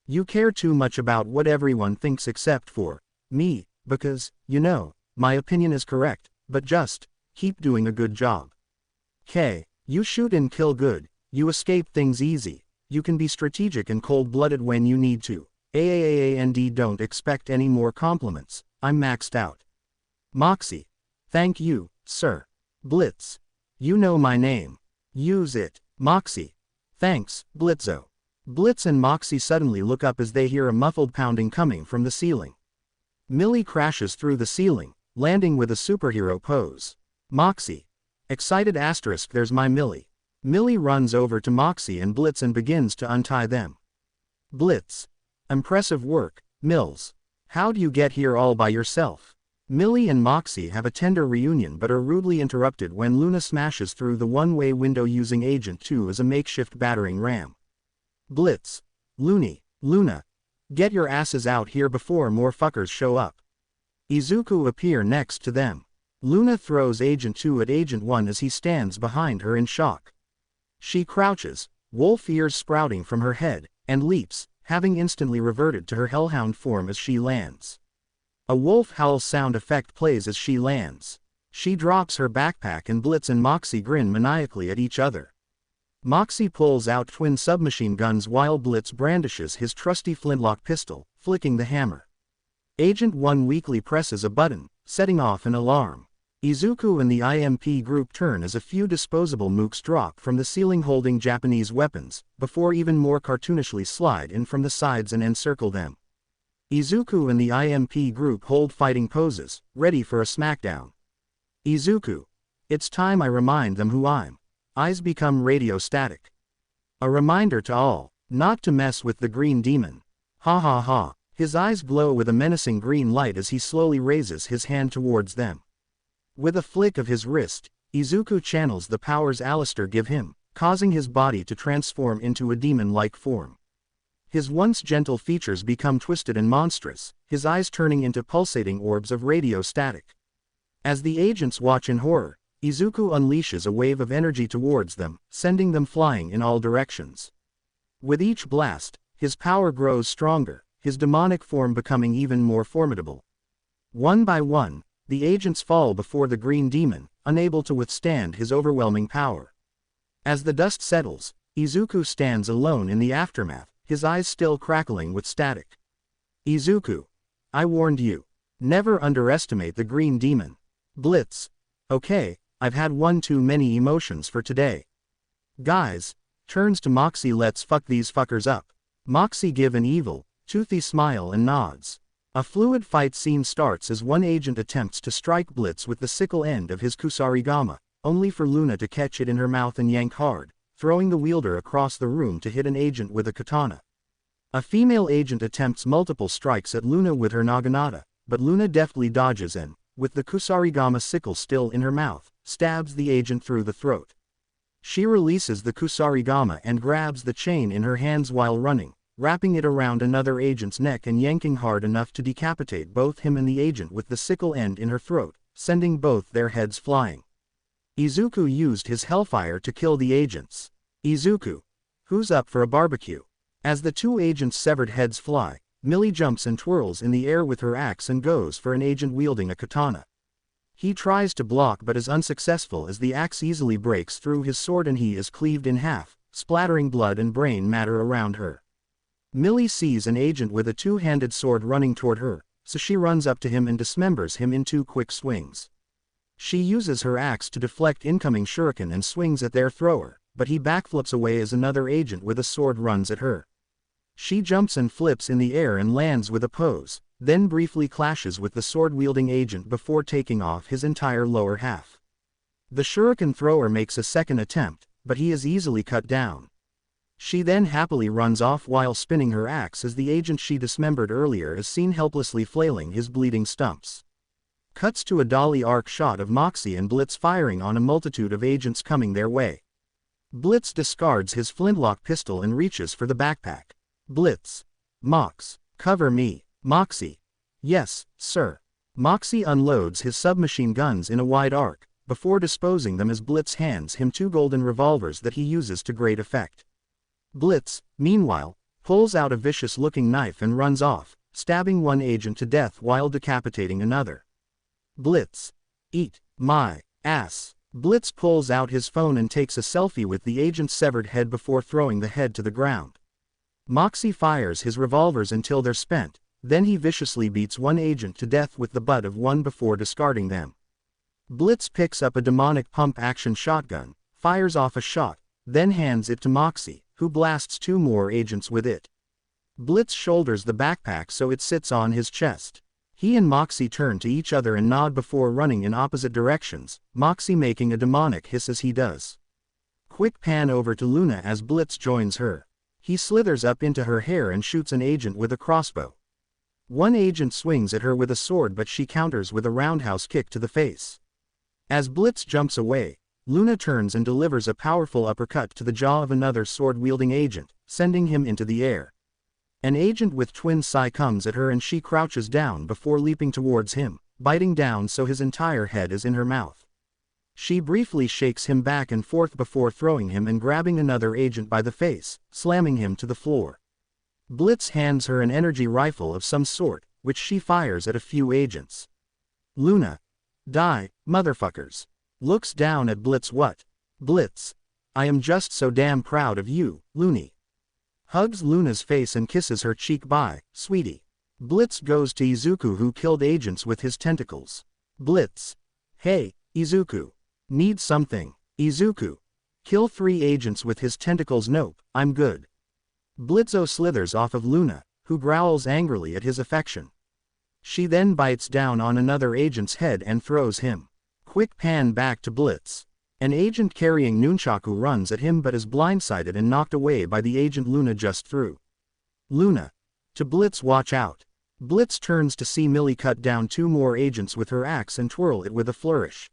You care too much about what everyone thinks except for me, because, you know, my opinion is correct, but just keep doing a good job. K. You shoot and kill good. You escape things easy. You can be strategic and cold-blooded when you need to. And don't expect any more compliments. I'm maxed out. Moxie. Thank you, sir. Blitz. You know my name. Use it. Moxie. Thanks, Blitzo. Blitz and Moxie suddenly look up as they hear a muffled pounding coming from the ceiling. Millie crashes through the ceiling, landing with a superhero pose. Moxie. Excited asterisk there's my Millie. Millie runs over to Moxie and Blitz and begins to untie them. Blitz. Impressive work, Mills. How'd you get here all by yourself? Millie and Moxie have a tender reunion but are rudely interrupted when Luna smashes through the one-way window using Agent 2 as a makeshift battering ram. Blitz. Luna. Get your asses out here before more fuckers show up. Izuku appear next to them. Luna throws Agent 2 at Agent 1 as he stands behind her in shock. She crouches, wolf ears sprouting from her head, and leaps, having instantly reverted to her hellhound form as she lands. A wolf howl sound effect plays as she lands. She drops her backpack and Blitz and Moxie grin maniacally at each other. Moxie pulls out twin submachine guns while Blitz brandishes his trusty flintlock pistol, flicking the hammer. Agent 1 weakly presses a button, setting off an alarm. Izuku and the IMP group turn as a few disposable mooks drop from the ceiling holding Japanese weapons, before even more cartoonishly slide in from the sides and encircle them. Izuku and the IMP group hold fighting poses, ready for a smackdown. Izuku. It's time I remind them who I'm. Eyes become radio static. A reminder to all, not to mess with the green demon. Ha ha ha. His eyes glow with a menacing green light as he slowly raises his hand towards them. With a flick of his wrist, Izuku channels the powers Alistair give him, causing his body to transform into a demon-like form. His once gentle features become twisted and monstrous, his eyes turning into pulsating orbs of radio static. As the agents watch in horror, Izuku unleashes a wave of energy towards them, sending them flying in all directions. With each blast, his power grows stronger, his demonic form becoming even more formidable. One by one, the agents fall before the green demon, unable to withstand his overwhelming power. As the dust settles, Izuku stands alone in the aftermath, his eyes still crackling with static. Izuku. I warned you. Never underestimate the green demon. Blitz. Okay, I've had one too many emotions for today. Guys. Turns to Moxie. Let's fuck these fuckers up. Moxie give an evil, toothy smile and nods. A fluid fight scene starts as one agent attempts to strike Blitz with the sickle end of his kusarigama, only for Luna to catch it in her mouth and yank hard, throwing the wielder across the room to hit an agent with a katana. A female agent attempts multiple strikes at Luna with her naginata, but Luna deftly dodges and, with the kusarigama sickle still in her mouth, stabs the agent through the throat. She releases the kusarigama and grabs the chain in her hands while running, wrapping it around another agent's neck and yanking hard enough to decapitate both him and the agent with the sickle end in her throat, sending both their heads flying. Izuku used his hellfire to kill the agents. Izuku. Who's up for a barbecue? As the two agents' severed heads fly, Millie jumps and twirls in the air with her axe and goes for an agent wielding a katana. He tries to block but is unsuccessful as the axe easily breaks through his sword and he is cleaved in half, splattering blood and brain matter around her. Millie sees an agent with a two-handed sword running toward her, so she runs up to him and dismembers him in 2 quick swings. She uses her axe to deflect incoming shuriken and swings at their thrower, but he backflips away as another agent with a sword runs at her. She jumps and flips in the air and lands with a pose, then briefly clashes with the sword-wielding agent before taking off his entire lower half. The shuriken thrower makes a second attempt, but he is easily cut down. She then happily runs off while spinning her axe as the agent she dismembered earlier is seen helplessly flailing his bleeding stumps. Cuts to a dolly arc shot of Moxie and Blitz firing on a multitude of agents coming their way. Blitz discards his flintlock pistol and reaches for the backpack. Blitz. Mox. Cover me. Moxie. Yes, sir. Moxie unloads his submachine guns in a wide arc, before disposing them as Blitz hands him 2 golden revolvers that he uses to great effect. Blitz, meanwhile, pulls out a vicious-looking knife and runs off, stabbing one agent to death while decapitating another. Blitz. Eat my ass. Blitz pulls out his phone and takes a selfie with the agent's severed head before throwing the head to the ground. Moxie fires his revolvers until they're spent, then he viciously beats one agent to death with the butt of one before discarding them. Blitz picks up a demonic pump-action shotgun, fires off a shot, then hands it to Moxie, who blasts 2 more agents with it. Blitz shoulders the backpack so it sits on his chest. He and Moxie turn to each other and nod before running in opposite directions, Moxie making a demonic hiss as he does. Quick pan over to Luna as Blitz joins her. He slithers up into her hair and shoots an agent with a crossbow. One agent swings at her with a sword but she counters with a roundhouse kick to the face. As Blitz jumps away, Luna turns and delivers a powerful uppercut to the jaw of another sword-wielding agent, sending him into the air. An agent with twin sai comes at her and she crouches down before leaping towards him, biting down so his entire head is in her mouth. She briefly shakes him back and forth before throwing him and grabbing another agent by the face, slamming him to the floor. Blitz hands her an energy rifle of some sort, which she fires at a few agents. Luna. Die, motherfuckers. Looks down at Blitz. What? Blitz. I am just so damn proud of you, Looney. Hugs Luna's face and kisses her cheek. Bye, sweetie. Blitz goes to Izuku who killed agents with his tentacles. Blitz. Hey, Izuku. Need something. Izuku. Kill 3 agents with his tentacles. Nope, I'm good. Blitzo slithers off of Luna, who growls angrily at his affection. She then bites down on another agent's head and throws him. Quick pan back to Blitz. An agent carrying nunchaku runs at him but is blindsided and knocked away by the agent Luna just threw. Luna. To Blitz. Watch out. Blitz turns to see Millie cut down 2 more agents with her axe and twirl it with a flourish.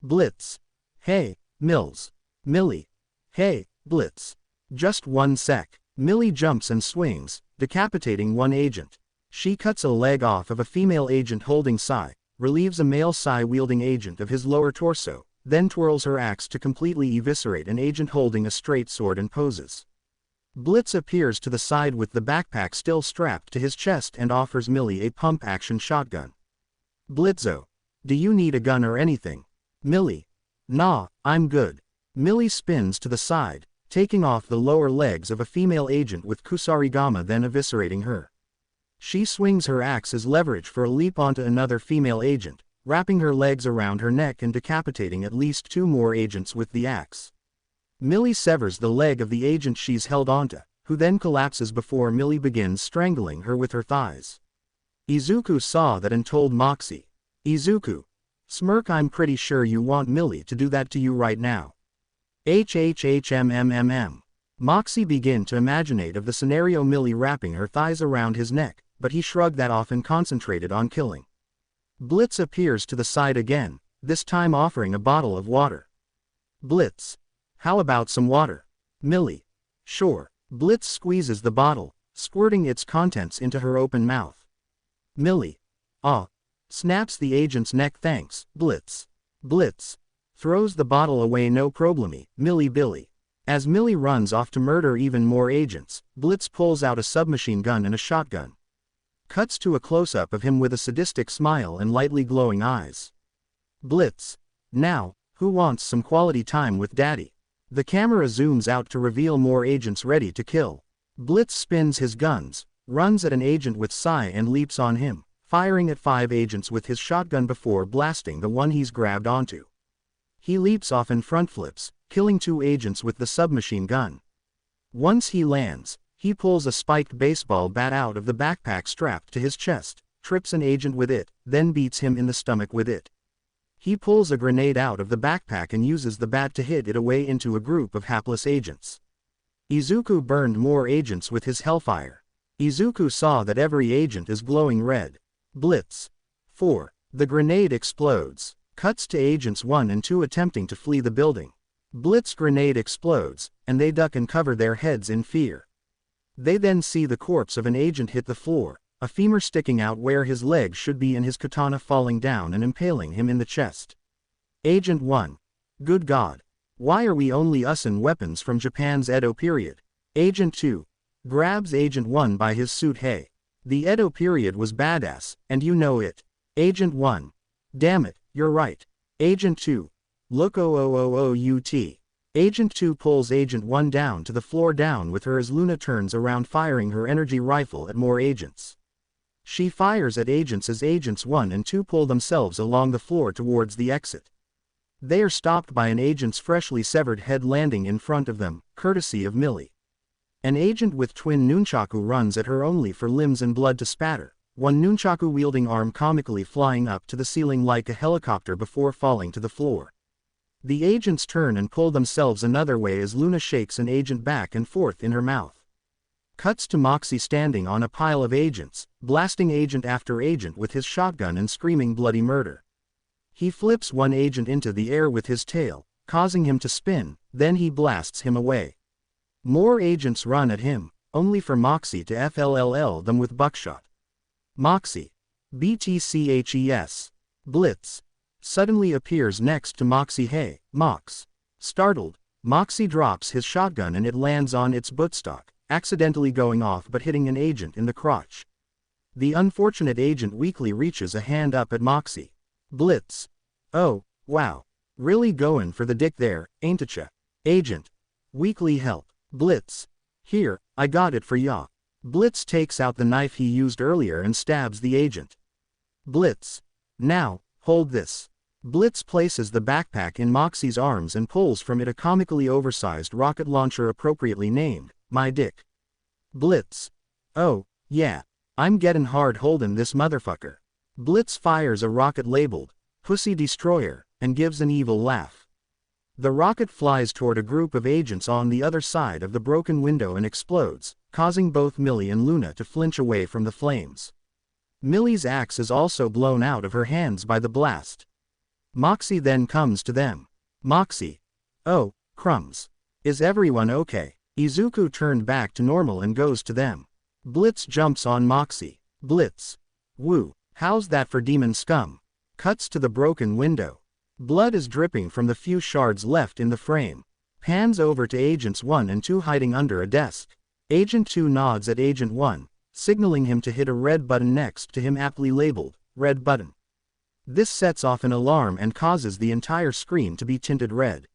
Blitz. Hey, Mills. Millie. Hey, Blitz. Just 1 sec. Millie jumps and swings, decapitating one agent. She cuts a leg off of a female agent holding sai, relieves a male sai-wielding agent of his lower torso, then twirls her axe to completely eviscerate an agent holding a straight sword and poses. Blitz appears to the side with the backpack still strapped to his chest and offers Millie a pump-action shotgun. Blitzo. Do you need a gun or anything? Millie. Nah, I'm good. Millie spins to the side, taking off the lower legs of a female agent with kusarigama then eviscerating her. She swings her axe as leverage for a leap onto another female agent, wrapping her legs around her neck and decapitating at least 2 more agents with the axe. Millie severs the leg of the agent she's held onto, who then collapses before Millie begins strangling her with her thighs. Izuku saw that and told Moxie, "Izuku, smirk, I'm pretty sure you want Millie to do that to you right now." HHHMMMM. Moxie began to imaginate of the scenario, Millie wrapping her thighs around his neck, but he shrugged that off and concentrated on killing. Blitz appears to the side again, this time offering a bottle of water. Blitz, how about some water? Millie, sure. Blitz squeezes the bottle, squirting its contents into her open mouth. Millie, snaps the agent's neck. Thanks, Blitz. Blitz throws the bottle away. No problemy, Millie Billy. As Millie runs off to murder even more agents, Blitz pulls out a submachine gun and a shotgun. Cuts to a close-up of him with a sadistic smile and lightly glowing eyes. Blitz, now, who wants some quality time with Daddy? The camera zooms out to reveal more agents ready to kill. Blitz spins his guns, runs at an agent with Sai and leaps on him, firing at 5 agents with his shotgun before blasting the one he's grabbed onto. He leaps off and front flips, killing 2 agents with the submachine gun. Once he lands, he pulls a spiked baseball bat out of the backpack strapped to his chest, trips an agent with it, then beats him in the stomach with it. He pulls a grenade out of the backpack and uses the bat to hit it away into a group of hapless agents. Izuku burned more agents with his hellfire. Izuku saw that every agent is glowing red. Blitz. 4. The grenade explodes. Cuts to agents 1 and 2 attempting to flee the building. Blitz grenade explodes, and they duck and cover their heads in fear. They then see the corpse of an agent hit the floor, a femur sticking out where his leg should be and his katana falling down and impaling him in the chest. Agent 1. Good God. Why are we only using weapons from Japan's Edo period? Agent 2. Grabs Agent 1 by his suit. Hey. The Edo period was badass, and you know it. Agent 1. Damn it, you're right. Agent 2. Look OOOOUT. Agent 2 pulls Agent 1 down to the floor down with her as Luna turns around firing her energy rifle at more agents. She fires at agents as Agents 1 and 2 pull themselves along the floor towards the exit. They are stopped by an agent's freshly severed head landing in front of them, courtesy of Millie. An agent with twin nunchaku runs at her only for limbs and blood to spatter, one nunchaku-wielding arm comically flying up to the ceiling like a helicopter before falling to the floor. The agents turn and pull themselves another way as Luna shakes an agent back and forth in her mouth. Cuts to Moxie standing on a pile of agents, blasting agent after agent with his shotgun and screaming bloody murder. He flips one agent into the air with his tail, causing him to spin, then he blasts him away. More agents run at him, only for Moxie to FLLL them with buckshot. Moxie. BTCHES. Blitz. Suddenly appears next to Moxie. Hey, Mox. Startled, Moxie drops his shotgun and it lands on its buttstock, accidentally going off but hitting an agent in the crotch. The unfortunate agent weakly reaches a hand up at Moxie. Blitz. Oh, wow. Really going for the dick there, ain't ya? Agent. Weakly help. Blitz. Here, I got it for ya. Blitz takes out the knife he used earlier and stabs the agent. Blitz. Now, hold this. Blitz places the backpack in Moxie's arms and pulls from it a comically oversized rocket launcher appropriately named, My Dick. Blitz. Oh, yeah. I'm getting hard holding this motherfucker. Blitz fires a rocket labeled, Pussy Destroyer, and gives an evil laugh. The rocket flies toward a group of agents on the other side of the broken window and explodes, causing both Millie and Luna to flinch away from the flames. Millie's axe is also blown out of her hands by the blast. Moxie then comes to them. Moxie. Oh, crumbs. Is everyone okay? Izuku turned back to normal and goes to them. Blitz jumps on Moxie. Blitz. Woo, how's that for demon scum? Cuts to the broken window. Blood is dripping from the few shards left in the frame. Pans over to Agents 1 and 2 hiding under a desk. Agent 2 nods at Agent 1, signaling him to hit a red button next to him aptly labeled, Red Button. This sets off an alarm and causes the entire screen to be tinted red.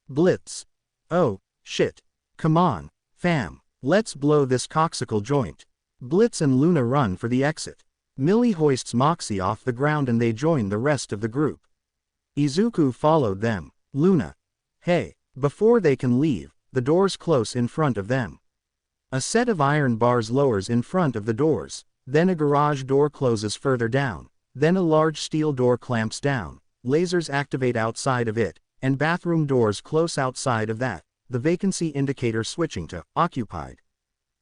Blitz. Oh, shit. Come on, fam. Let's blow this coxicle joint. Blitz and Luna run for the exit. Millie hoists Moxie off the ground and they join the rest of the group. Izuku followed them. Luna. Hey. Before they can leave, the doors close in front of them. A set of iron bars lowers in front of the doors, then a garage door closes further down, then a large steel door clamps down, lasers activate outside of it, and bathroom doors close outside of that, the vacancy indicator switching to occupied.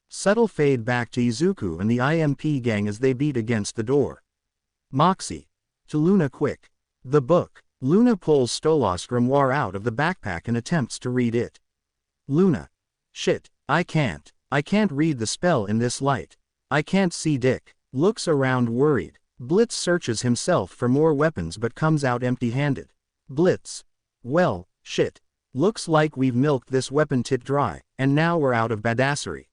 Subtle fade back to Izuku and the IMP gang as they beat against the door. Moxie. To Luna quick. The book. Luna pulls Stolas' grimoire out of the backpack and attempts to read it. Luna. Shit, I can't read the spell in this light. I can't see Dick. Looks around worried. Blitz searches himself for more weapons but comes out empty-handed. Blitz. Well, shit. Looks like we've milked this weapon tit dry, and now we're out of badassery.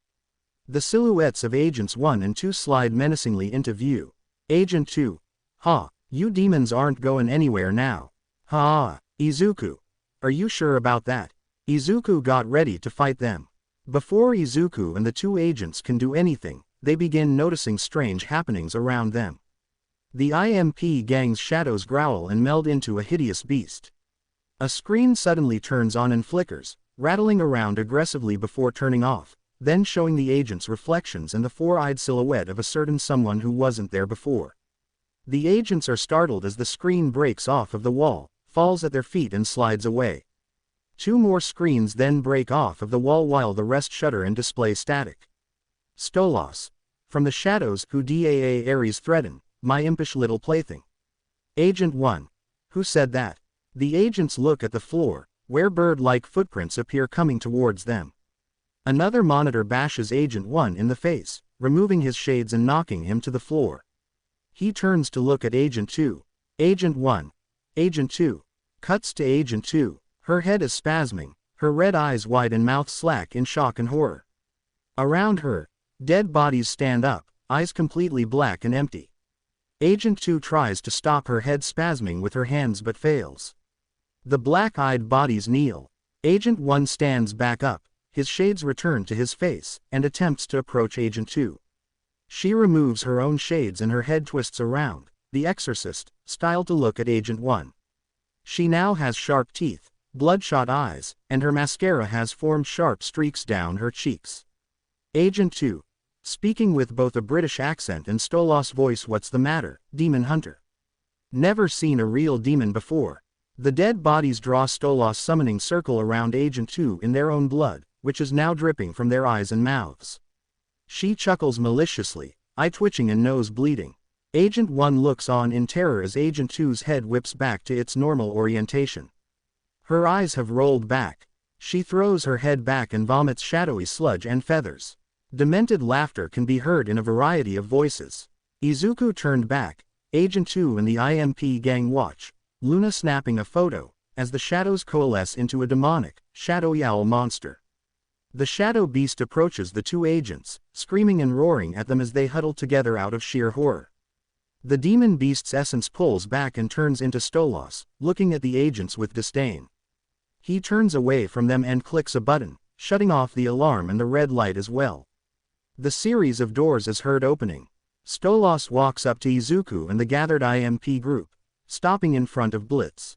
The silhouettes of Agents 1 and 2 slide menacingly into view. Agent 2. Ha, you demons aren't going anywhere now. Ha, Izuku. Are you sure about that? Izuku got ready to fight them. Before Izuku and the 2 agents can do anything, they begin noticing strange happenings around them. The IMP gang's shadows growl and meld into a hideous beast. A screen suddenly turns on and flickers, rattling around aggressively before turning off, then showing the agents' reflections and the 4-eyed silhouette of a certain someone who wasn't there before. The agents are startled as the screen breaks off of the wall, falls at their feet and slides away. 2 more screens then break off of the wall while the rest shudder and display static. Stolas. From the shadows, who daa Ares threaten, my impish little plaything. Agent 1. Who said that? The agents look at the floor, where bird-like footprints appear coming towards them. Another monitor bashes Agent 1 in the face, removing his shades and knocking him to the floor. He turns to look at Agent 2. Agent 1. Agent 2. Cuts to Agent 2. Her head is spasming, her red eyes wide and mouth slack in shock and horror. Around her, dead bodies stand up, eyes completely black and empty. Agent 2 tries to stop her head spasming with her hands but fails. The black-eyed bodies kneel. Agent 1 stands back up. His shades return to his face, and attempts to approach Agent 2. She removes her own shades and her head twists around, The Exorcist, style to look at Agent 1. She now has sharp teeth, bloodshot eyes, and her mascara has formed sharp streaks down her cheeks. Agent 2. Speaking with both a British accent and Stolas' voice. What's the matter, demon hunter? Never seen a real demon before. The dead bodies draw Stolas' summoning circle around Agent 2 in their own blood, which is now dripping from their eyes and mouths. She chuckles maliciously, eye twitching and nose bleeding. Agent 1 looks on in terror as Agent 2's head whips back to its normal orientation. Her eyes have rolled back. She throws her head back and vomits shadowy sludge and feathers. Demented laughter can be heard in a variety of voices. Izuku turned back. Agent 2 and the IMP gang watch, Luna snapping a photo, as the shadows coalesce into a demonic, shadowy owl monster. The shadow beast approaches the 2 agents, screaming and roaring at them as they huddle together out of sheer horror. The demon beast's essence pulls back and turns into Stolas, looking at the agents with disdain. He turns away from them and clicks a button, shutting off the alarm and the red light as well. The series of doors is heard opening. Stolas walks up to Izuku and the gathered IMP group, stopping in front of Blitz.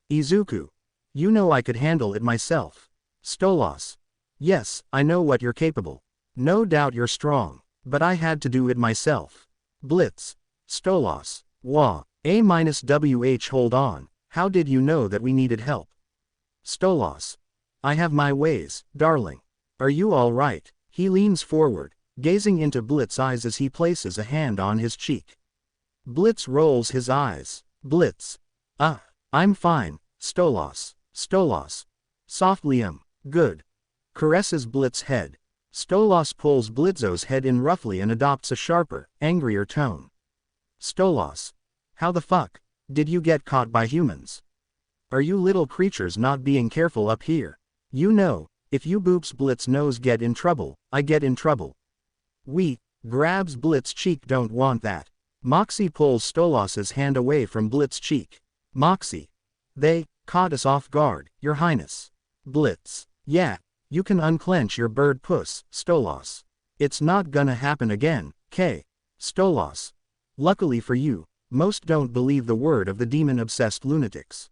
Izuku. You know I could handle it myself. Stolas. Yes, I know what you're capable. No doubt you're strong, but I had to do it myself. Blitz. Stolas. Wah. A-WH hold on, how did you know that we needed help? Stolas. I have my ways, darling. Are you all right? He leans forward, gazing into Blitz's eyes as he places a hand on his cheek. Blitz rolls his eyes. Blitz. I'm fine, Stolas. Stolas. Softly good. Caresses Blitz's head. Stolas pulls Blitzo's head in roughly and adopts a sharper, angrier tone. Stolas. How the fuck did you get caught by humans? Are you little creatures not being careful up here? You know, if you boops Blitz nose get in trouble, I get in trouble. We, grabs Blitz's cheek, don't want that. Moxie pulls Stolas's hand away from Blitz's cheek. Moxie. They caught us off guard, Your Highness. Blitz. Yeah, you can unclench your bird puss, Stolas. It's not gonna happen again, K. Stolos. Luckily for you, most don't believe the word of the demon-obsessed lunatics.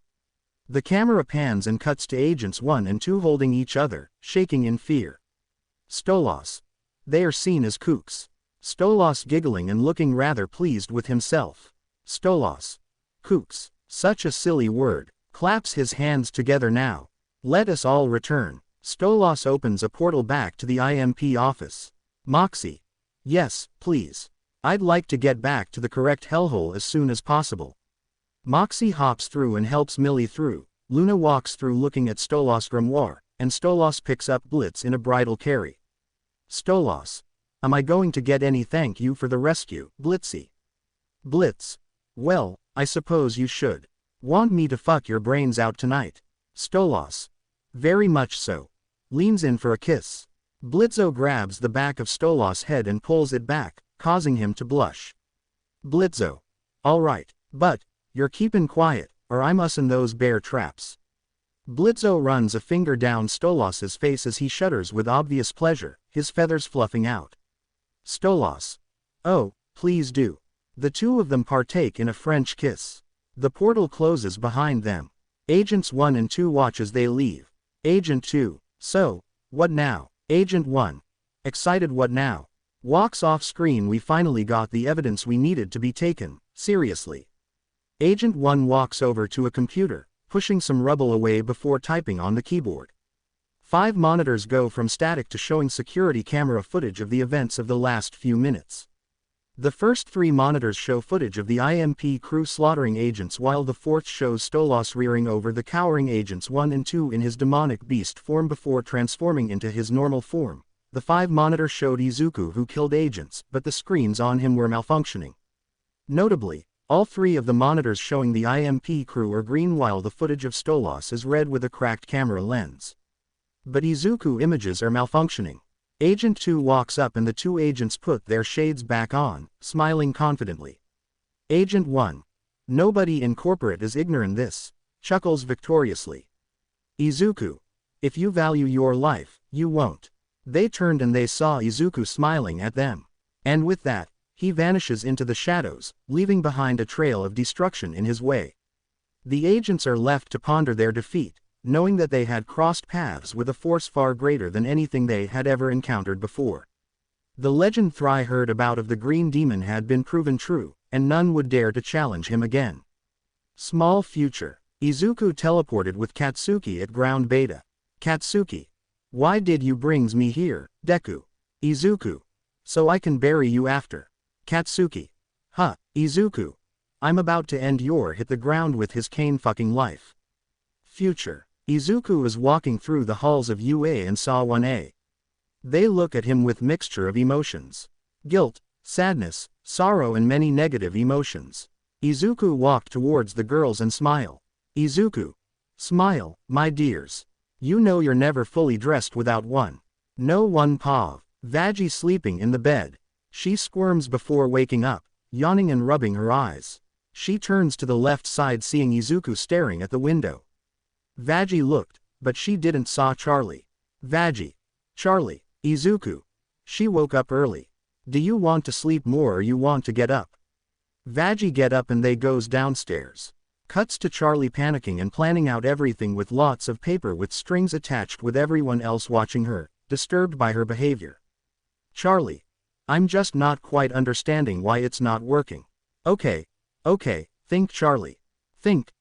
The camera pans and cuts to Agents 1 and 2 holding each other, shaking in fear. Stolos. They are seen as kooks. Stolos giggling and looking rather pleased with himself. Stolos. Kooks. Such a silly word. Claps his hands together now. Let us all return. Stolos opens a portal back to the IMP office. Moxie. Yes, please. I'd like to get back to the correct hellhole as soon as possible. Moxie hops through and helps Millie through. Luna walks through looking at Stolos' grimoire, and Stolos picks up Blitz in a bridal carry. Stolos. Am I going to get any thank you for the rescue, Blitzy? Blitz. Well, I suppose you should. Want me to fuck your brains out tonight? Stolos. Very much so. Leans in for a kiss. Blitzo grabs the back of Stolos' head and pulls it back, causing him to blush. Blitzo. All right, but you're keepin' quiet, or I'm ussin' those bear traps. Blitzo runs a finger down Stolos's face as he shudders with obvious pleasure, his feathers fluffing out. Stolos. Oh, please do. The two of them partake in a French kiss. The portal closes behind them. Agents 1 and 2 watch as they leave. Agent 2. So, what now? Agent 1. Excited what now? Walks off screen. We finally got the evidence we needed to be taken seriously. Agent 1 walks over to a computer, pushing some rubble away before typing on the keyboard. 5 monitors go from static to showing security camera footage of the events of the last few minutes. The first 3 monitors show footage of the IMP crew slaughtering agents, while the 4th shows Stolos rearing over the cowering Agents 1 and 2 in his demonic beast form before transforming into his normal form. The 5 monitors showed Izuku, who killed agents, but the screens on him were malfunctioning. Notably, all 3 of the monitors showing the IMP crew are green, while the footage of Stolos is red with a cracked camera lens. But Izuku images are malfunctioning. Agent 2 walks up and the 2 agents put their shades back on, smiling confidently. Agent 1. Nobody in corporate is ignorant this, chuckles victoriously. Izuku. If you value your life, you won't. They turned and they saw Izuku smiling at them. And with that, he vanishes into the shadows, leaving behind a trail of destruction in his way. The agents are left to ponder their defeat, knowing that they had crossed paths with a force far greater than anything they had ever encountered before. The legend Thry heard about of the Green Demon had been proven true, and none would dare to challenge him again. Small future. Izuku teleported with Katsuki at ground beta. Katsuki. Why did you brings me here, Deku? Izuku. So I can bury you after. Katsuki. Huh, Izuku. I'm about to end your hit the ground with his cane fucking life. Future. Izuku is walking through the halls of UA and saw 1A. They look at him with mixture of emotions. Guilt, sadness, sorrow and many negative emotions. Izuku walked towards the girls and smile. Izuku. Smile, my dears. You know you're never fully dressed without one. No one pav. Vaggie sleeping in the bed. She squirms before waking up, yawning and rubbing her eyes. She turns to the left side seeing Izuku staring at the window. Vaggie looked, but she didn't saw Charlie. Vaggie. Charlie. Izuku. She woke up early. Do you want to sleep more or you want to get up? Vaggie get up and they goes downstairs. Cuts to Charlie panicking and planning out everything with lots of paper with strings attached, with everyone else watching her, disturbed by her behavior. Charlie. I'm just not quite understanding why it's not working. Okay, think Charlie. Think.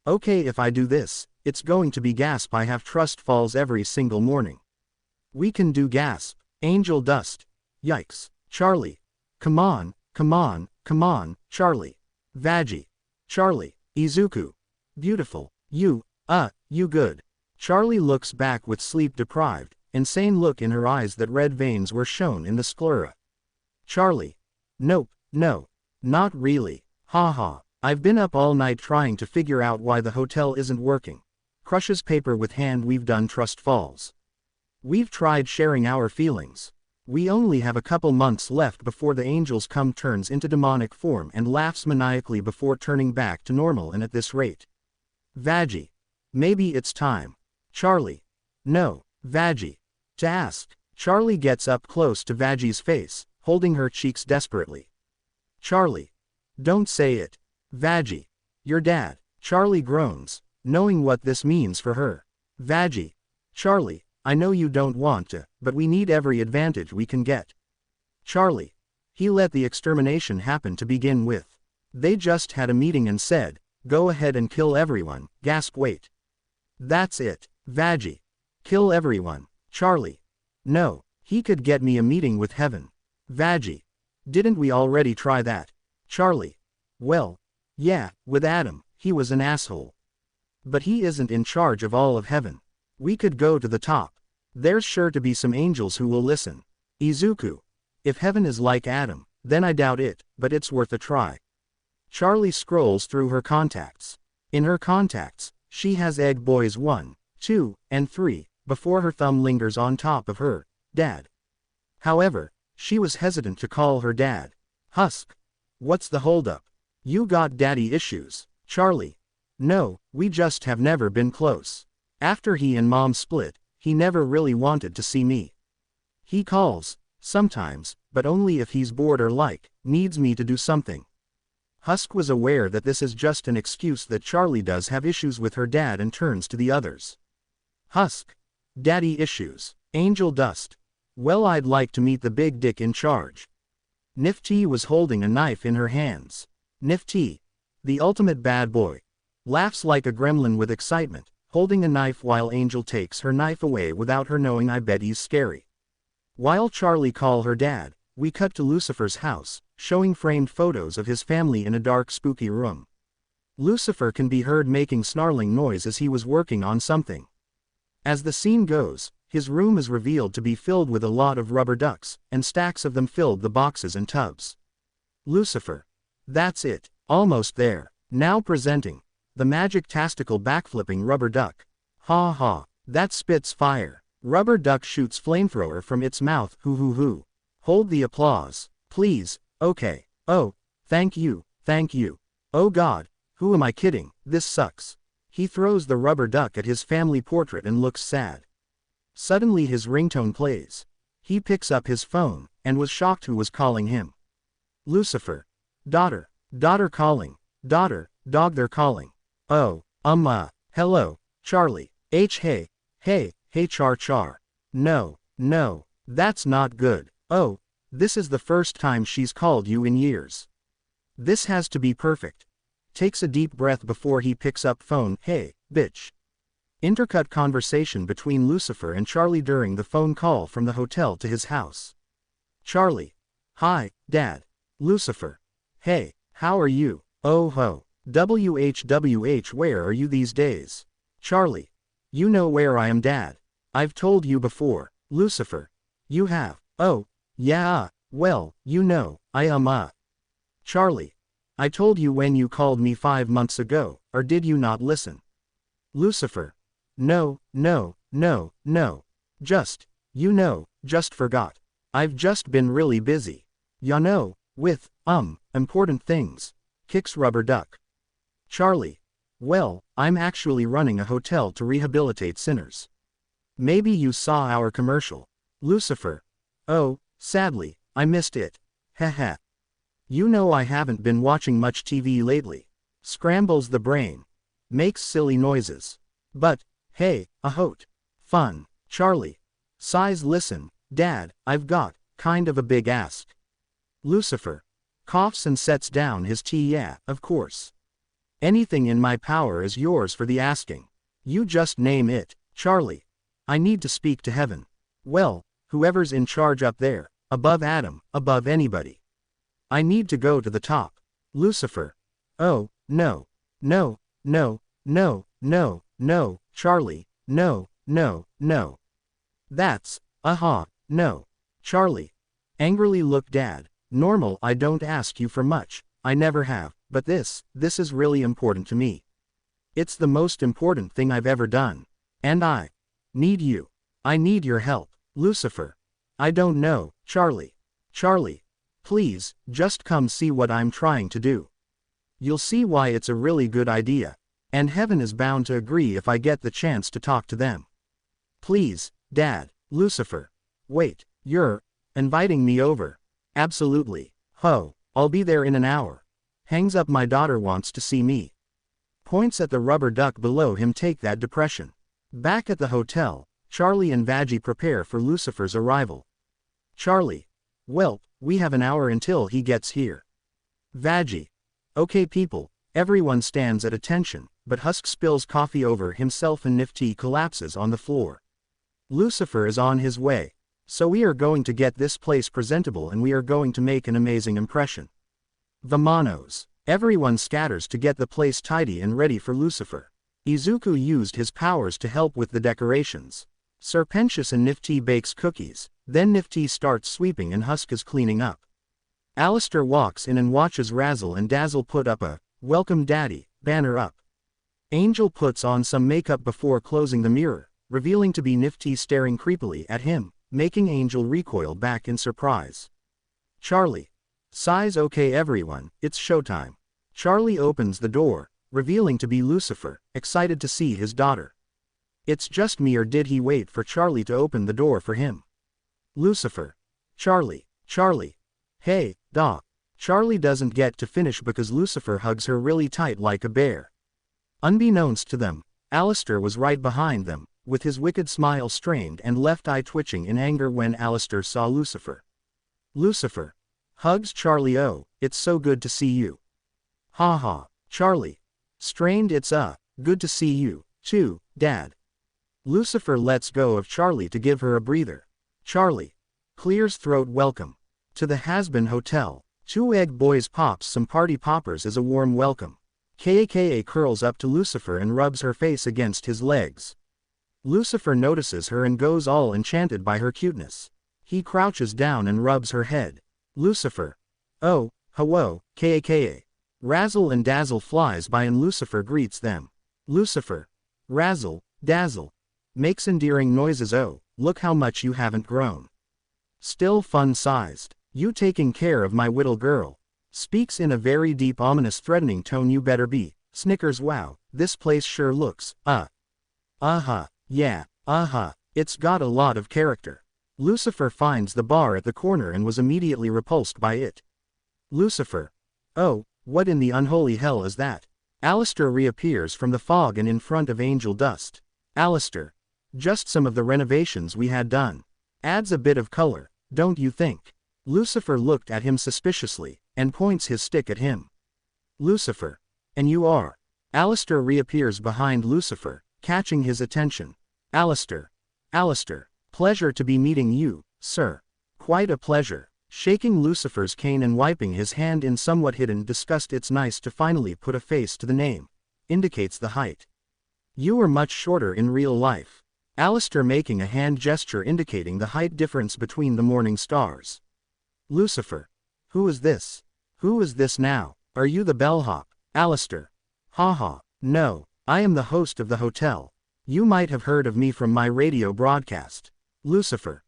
Okay, if I do this, it's going to be gasp. I have trust falls every single morning. We can do gasp. Angel dust. Yikes. Charlie. Come on, Charlie. Vaggie. Charlie. Izuku. Beautiful. You good. Charlie looks back with sleep-deprived, insane look in her eyes that red veins were shown in the sclera. Charlie. Nope, no. Not really. Haha. I've been up all night trying to figure out why the hotel isn't working. Crushes paper with hand. We've done trust falls. We've tried sharing our feelings. We only have a couple months left before the angels come. Turns into demonic form and laughs maniacally before turning back to normal, and at this rate. Vaggie. Maybe it's time. Charlie. No, Veggie. To ask. Charlie gets up close to Veggie's face, holding her cheeks desperately. Charlie. Don't say it. Veggie. Your dad. Charlie groans, knowing what this means for her. Veggie. Charlie, I know you don't want to, but we need every advantage we can get. Charlie. He let the extermination happen to begin with. They just had a meeting and said, go ahead and kill everyone, gasp wait. That's it, Veggie. Kill everyone, Charlie. No, he could get me a meeting with heaven. Veggie. Didn't we already try that? Charlie. Well, yeah, with Adam, he was an asshole. But he isn't in charge of all of heaven. We could go to the top. There's sure to be some angels who will listen. Izuku. If heaven is like Adam, then I doubt it, but it's worth a try. Charlie scrolls through her contacts. In her contacts, she has Egg Boys 1, 2, and 3, before her thumb lingers on top of her dad. However, she was hesitant to call her dad. Husk. What's the holdup? You got daddy issues, Charlie. No, we just have never been close. After he and mom split, he never really wanted to see me. He calls, sometimes, but only if he's bored or needs me to do something. Husk was aware that this is just an excuse that Charlie does have issues with her dad and turns to the others. Husk. Daddy issues. Angel dust. Well, I'd like to meet the big dick in charge. Nifty was holding a knife in her hands. Nifty. The ultimate bad boy. Laughs like a gremlin with excitement, holding a knife while Angel takes her knife away without her knowing. I bet he's scary. While Charlie call her dad, we cut to Lucifer's house, showing framed photos of his family in a dark spooky room. Lucifer can be heard making snarling noise as he was working on something. As the scene goes, his room is revealed to be filled with a lot of rubber ducks, and stacks of them filled the boxes and tubs. Lucifer. That's it, almost there. Now presenting. The magic-tastical backflipping rubber duck. Ha ha, that spits fire. Rubber duck shoots flamethrower from its mouth. Hoo hoo hoo. Hold the applause, please. Okay. Oh, thank you, thank you. Oh god, who am I kidding, this sucks. He throws the rubber duck at his family portrait and looks sad. Suddenly his ringtone plays. He picks up his phone, and was shocked who was calling him. Lucifer. Daughter. Daughter calling. Daughter, dog they're calling. Oh, hello, Charlie. Hey, char. No, that's not good. Oh, this is the first time she's called you in years. This has to be perfect. Takes a deep breath before he picks up phone. Hey, bitch. Intercut conversation between Lucifer and Charlie during the phone call from the hotel to his house. Charlie. Hi, Dad. Lucifer. Hey, how are you? Oh ho. WHWH, where are you these days? Charlie. You know where I am, Dad. I've told you before. Lucifer. You have. Oh, yeah, well, you know, Charlie. I told you when you called me 5 months ago, or did you not listen? Lucifer. No. Just forgot. I've just been really busy. Ya know, with, important things. Kicks rubber duck. Charlie. Well, I'm actually running a hotel to rehabilitate sinners. Maybe you saw our commercial. Lucifer. Oh, sadly, I missed it. Haha. You know I haven't been watching much TV lately. Scrambles the brain. Makes silly noises. But, hey, fun. Charlie. Sighs. Listen, Dad, I've got, kind of a big ask. Lucifer. Coughs and sets down his tea. Yeah, of course. Anything in my power is yours for the asking. You just name it, Charlie. I need to speak to heaven. Well, whoever's in charge up there, above Adam, above anybody. I need to go to the top. Lucifer. Oh, no, Charlie, no. That's, no. Charlie. Angrily look, Dad. Normal, I don't ask you for much, I never have, but this is really important to me. It's the most important thing I've ever done. And I need you. I need your help. Lucifer. I don't know, Charlie. Charlie. Please, just come see what I'm trying to do. You'll see why it's a really good idea. And heaven is bound to agree if I get the chance to talk to them. Please, Dad. Lucifer. Wait, you're inviting me over? Absolutely. Ho, I'll be there in an hour. Hangs up, my daughter wants to see me. Points at the rubber duck below him. Take that, depression. Back at the hotel, Charlie and Vaggie prepare for Lucifer's arrival. Charlie. Well, we have an hour until he gets here. Vaggie. Okay people, everyone stands at attention, but Husk spills coffee over himself and Nifty collapses on the floor. Lucifer is on his way. So we are going to get this place presentable and we are going to make an amazing impression. Vamonos. Everyone scatters to get the place tidy and ready for Lucifer. Izuku used his powers to help with the decorations. Serpentious and Nifty bakes cookies, then Nifty starts sweeping and Husk is cleaning up. Alistair walks in and watches Razzle and Dazzle put up a "Welcome Daddy" banner up. Angel puts on some makeup before closing the mirror, revealing to be Nifty staring creepily at him, making Angel recoil back in surprise. Charlie sighs. Okay everyone, it's showtime. Charlie opens the door, revealing to be Lucifer, excited to see his daughter. It's just me, or did he wait for Charlie to open the door for him? Lucifer. Charlie. Hey, Doc. Charlie doesn't get to finish because Lucifer hugs her really tight like a bear. Unbeknownst to them, Alistair was right behind them, with his wicked smile strained and left eye twitching in anger when Alistair saw Lucifer. Lucifer hugs Charlie. Oh, it's so good to see you. Ha ha. Charlie strained. It's good to see you, too, Dad. Lucifer lets go of Charlie to give her a breather. Charlie clears throat. Welcome to the Hazbin Hotel. Two egg boys pops some party poppers as a warm welcome. Kaka curls up to Lucifer and rubs her face against his legs. Lucifer notices her and goes all enchanted by her cuteness. He crouches down and rubs her head. Lucifer. Oh, hello, Kaka. Razzle and Dazzle flies by and Lucifer greets them. Lucifer. Razzle, Dazzle. Makes endearing noises. Oh, look how much you haven't grown. Still fun-sized. You taking care of my little girl. Speaks in a very deep, ominous, threatening tone. You better be. Snickers. Wow, this place sure looks, yeah, it's got a lot of character. Lucifer finds the bar at the corner and was immediately repulsed by it. Lucifer. Oh, what in the unholy hell is that? Alistair reappears from the fog and in front of Angel Dust. Alistair. Just some of the renovations we had done. Adds a bit of color, don't you think? Lucifer looked at him suspiciously, and points his stick at him. Lucifer. And you are? Alistair reappears behind Lucifer, catching his attention. Alistair. Pleasure to be meeting you, sir. Quite a pleasure. Shaking Lucifer's cane and wiping his hand in somewhat hidden disgust. It's nice to finally put a face to the name. Indicates the height. You are much shorter in real life. Alistair making a hand gesture indicating the height difference between the morning stars. Lucifer. Who is this? Who is this now? Are you the bellhop? Alistair. Haha, no, I am the host of the hotel. You might have heard of me from my radio broadcast. Lucifer.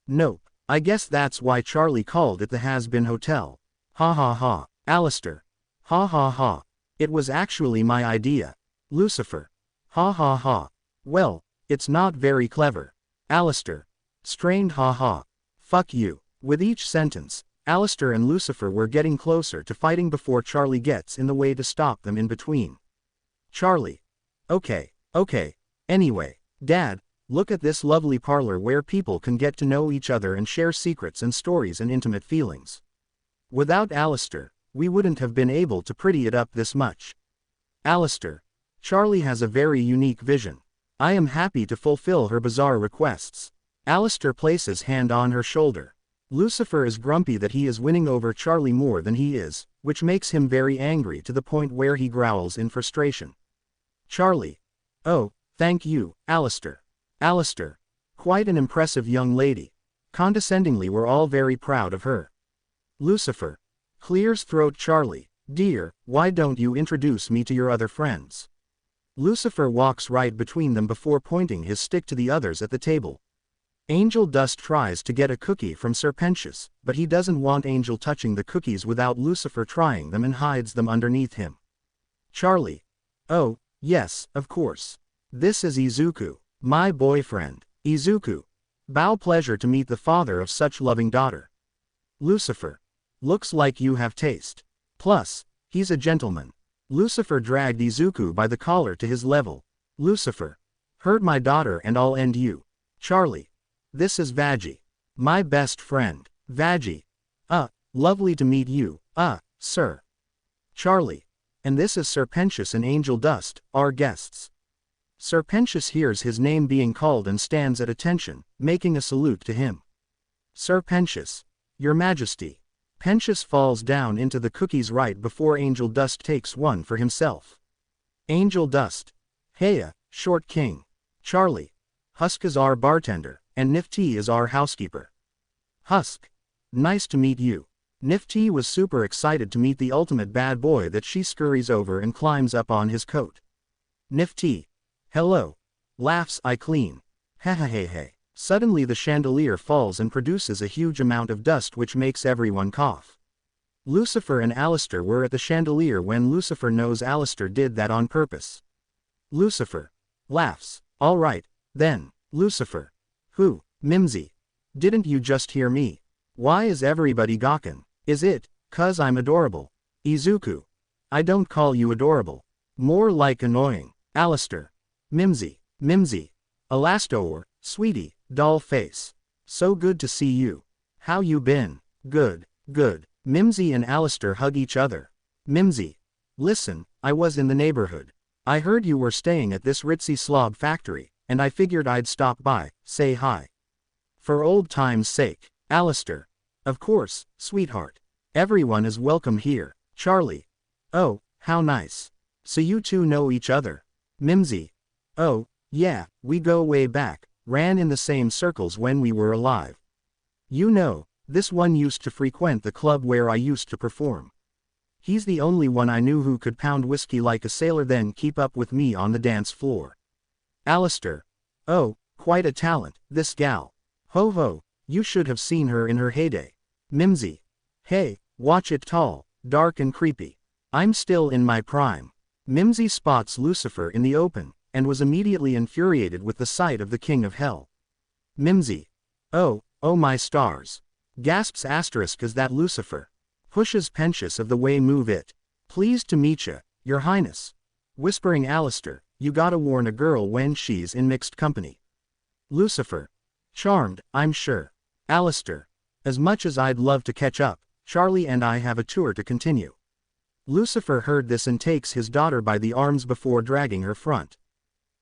Nope. I guess that's why Charlie called it the Hazbin Hotel. Ha ha ha. Alistair. Ha ha ha. It was actually my idea. Lucifer. Ha ha ha. Well, it's not very clever. Alistair. Strained. Ha ha. Fuck you. With each sentence, Alistair and Lucifer were getting closer to fighting before Charlie gets in the way to stop them in between. Charlie. Okay. Anyway, Dad, look at this lovely parlor where people can get to know each other and share secrets and stories and intimate feelings. Without Alistair, we wouldn't have been able to pretty it up this much. Alistair. Charlie has a very unique vision. I am happy to fulfill her bizarre requests. Alistair places hand on her shoulder. Lucifer is grumpy that he is winning over Charlie more than he is, which makes him very angry to the point where he growls in frustration. Charlie. Oh, thank you, Alistair. Alistair. Quite an impressive young lady. Condescendingly, we're all very proud of her. Lucifer. Clears throat. Charlie. Dear, why don't you introduce me to your other friends? Lucifer walks right between them before pointing his stick to the others at the table. Angel Dust tries to get a cookie from Serpentious, but he doesn't want Angel touching the cookies without Lucifer trying them and hides them underneath him. Charlie. Oh, yes, of course. This is Izuku. My boyfriend. Izuku. Bow, pleasure to meet the father of such loving daughter. Lucifer. Looks like you have taste. Plus, he's a gentleman. Lucifer dragged Izuku by the collar to his level. Lucifer. Hurt my daughter and I'll end you. Charlie. This is Vaggie. My best friend. Vaggie. Lovely to meet you, sir. Charlie. And this is Serpentius and Angel Dust, our guests. Serpentius hears his name being called and stands at attention, making a salute to him. Serpentius. Your Majesty. Pentius falls down into the cookies right before Angel Dust takes one for himself. Angel Dust. Heya, Short King. Charlie. Husk is our bartender, and Nifty is our housekeeper. Husk. Nice to meet you. Nifty was super excited to meet the ultimate bad boy that she scurries over and climbs up on his coat. Nifty. Hello. Laughs I clean. Hey. Suddenly the chandelier falls and produces a huge amount of dust which makes everyone cough. Lucifer and Alistair were at the chandelier when Lucifer knows Alistair did that on purpose. Lucifer. Laughs. Alright, then, Lucifer. Who, Mimsy? Didn't you just hear me? Why is everybody gawkin'? Is it, 'cause I'm adorable? Izuku. I don't call you adorable. More like annoying. Alistair. Mimsy. Alastor, sweetie, doll face. So good to see you. How you been? Good. Mimsy and Alistair hug each other. Mimsy. Listen, I was in the neighborhood. I heard you were staying at this ritzy slob factory, and I figured I'd stop by, say hi. For old time's sake. Alistair. Of course, sweetheart. Everyone is welcome here. Charlie. Oh, how nice. So you two know each other. Mimsy. Oh, yeah, we go way back, ran in the same circles when we were alive. You know, this one used to frequent the club where I used to perform. He's the only one I knew who could pound whiskey like a sailor then keep up with me on the dance floor. Alistair. Oh, quite a talent, this gal. Ho, you should have seen her in her heyday. Mimsy. Hey, watch it tall, dark and creepy. I'm still in my prime. Mimsy spots Lucifer in the open, and was immediately infuriated with the sight of the King of Hell. Mimsy. Oh my stars. Gasps asterisk as that Lucifer. Pushes Pentius of the way move it. Pleased to meetcha, your highness. Whispering Alistair, you gotta warn a girl when she's in mixed company. Lucifer. Charmed, I'm sure. Alistair. As much as I'd love to catch up, Charlie and I have a tour to continue. Lucifer heard this and takes his daughter by the arms before dragging her front.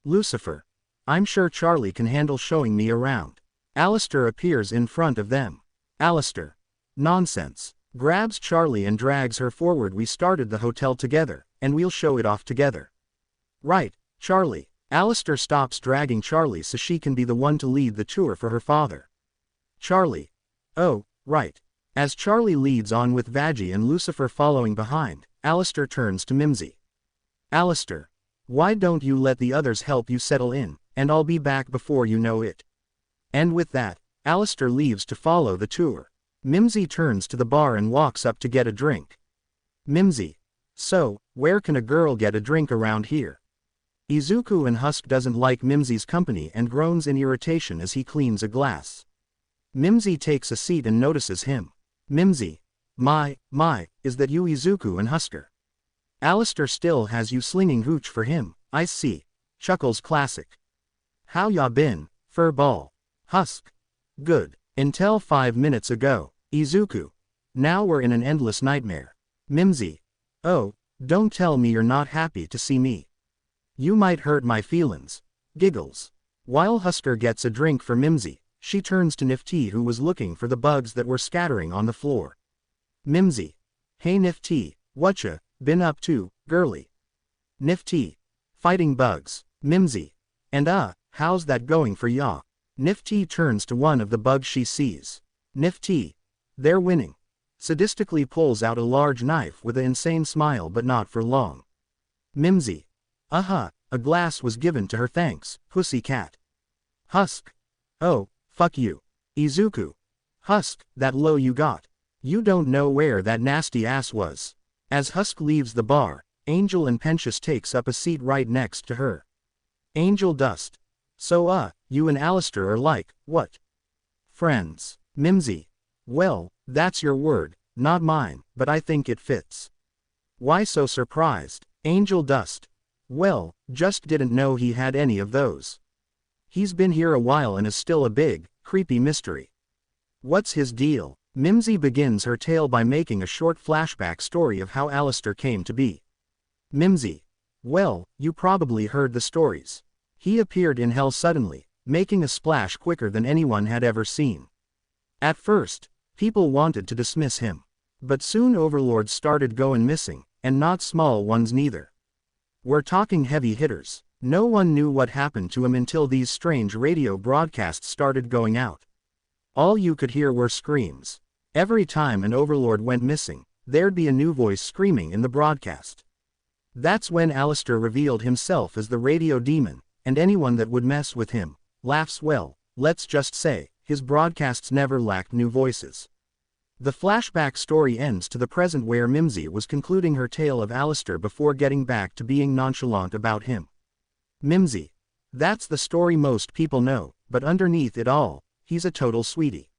Lucifer. I'm sure Charlie can handle showing me around. Alistair appears in front of them. Alistair. Nonsense. Grabs Charlie and drags her forward. We started the hotel together, and we'll show it off together. Right, Charlie. Alistair stops dragging Charlie so she can be the one to lead the tour for her father. Charlie. Oh, right. As Charlie leads on with Vaggie and Lucifer following behind, Alistair turns to Mimsy. Alistair. Why don't you let the others help you settle in, and I'll be back before you know it. And with that, Alistair leaves to follow the tour. Mimsy turns to the bar and walks up to get a drink. Mimsy. So, where can a girl get a drink around here? Izuku and Husk doesn't like Mimsy's company and groans in irritation as he cleans a glass. Mimsy takes a seat and notices him. Mimsy. My, is that you Izuku and Husker? Alistair still has you slinging hooch for him, I see. Chuckles classic. How ya been, fur ball? Husk. Good. Until 5 minutes ago. Izuku. Now we're in an endless nightmare. Mimsy. Oh, don't tell me you're not happy to see me. You might hurt my feelings. Giggles. While Husker gets a drink for Mimsy, she turns to Nifty who was looking for the bugs that were scattering on the floor. Mimsy. Hey Nifty, whatcha been up to, girly? Nifty. Fighting bugs. Mimsy. And how's that going for ya? Nifty turns to one of the bugs she sees. Nifty. They're winning. Sadistically pulls out a large knife with an insane smile but not for long. Mimsy. A glass was given to her thanks, pussy cat. Husk. Oh, fuck you. Izuku. Husk, that low you got. You don't know where that nasty ass was. As Husk leaves the bar, Angel and Pentius takes up a seat right next to her. Angel Dust. So you and Alistair are like, what? Friends. Mimsy. Well, that's your word, not mine, but I think it fits. Why so surprised? Angel Dust. Well, just didn't know he had any of those. He's been here a while and is still a big, creepy mystery. What's his deal? Mimsy begins her tale by making a short flashback story of how Alistair came to be. Mimsy. Well, you probably heard the stories. He appeared in hell suddenly, making a splash quicker than anyone had ever seen. At first, people wanted to dismiss him. But soon overlords started going missing, and not small ones neither. We're talking heavy hitters. No one knew what happened to him until these strange radio broadcasts started going out. All you could hear were screams. Every time an overlord went missing, there'd be a new voice screaming in the broadcast. That's when Alistair revealed himself as the radio demon, and anyone that would mess with him, laughs. Well, let's just say, his broadcasts never lacked new voices. The flashback story ends to the present where Mimsy was concluding her tale of Alistair before getting back to being nonchalant about him. Mimsy. That's the story most people know, but underneath it all, he's a total sweetie.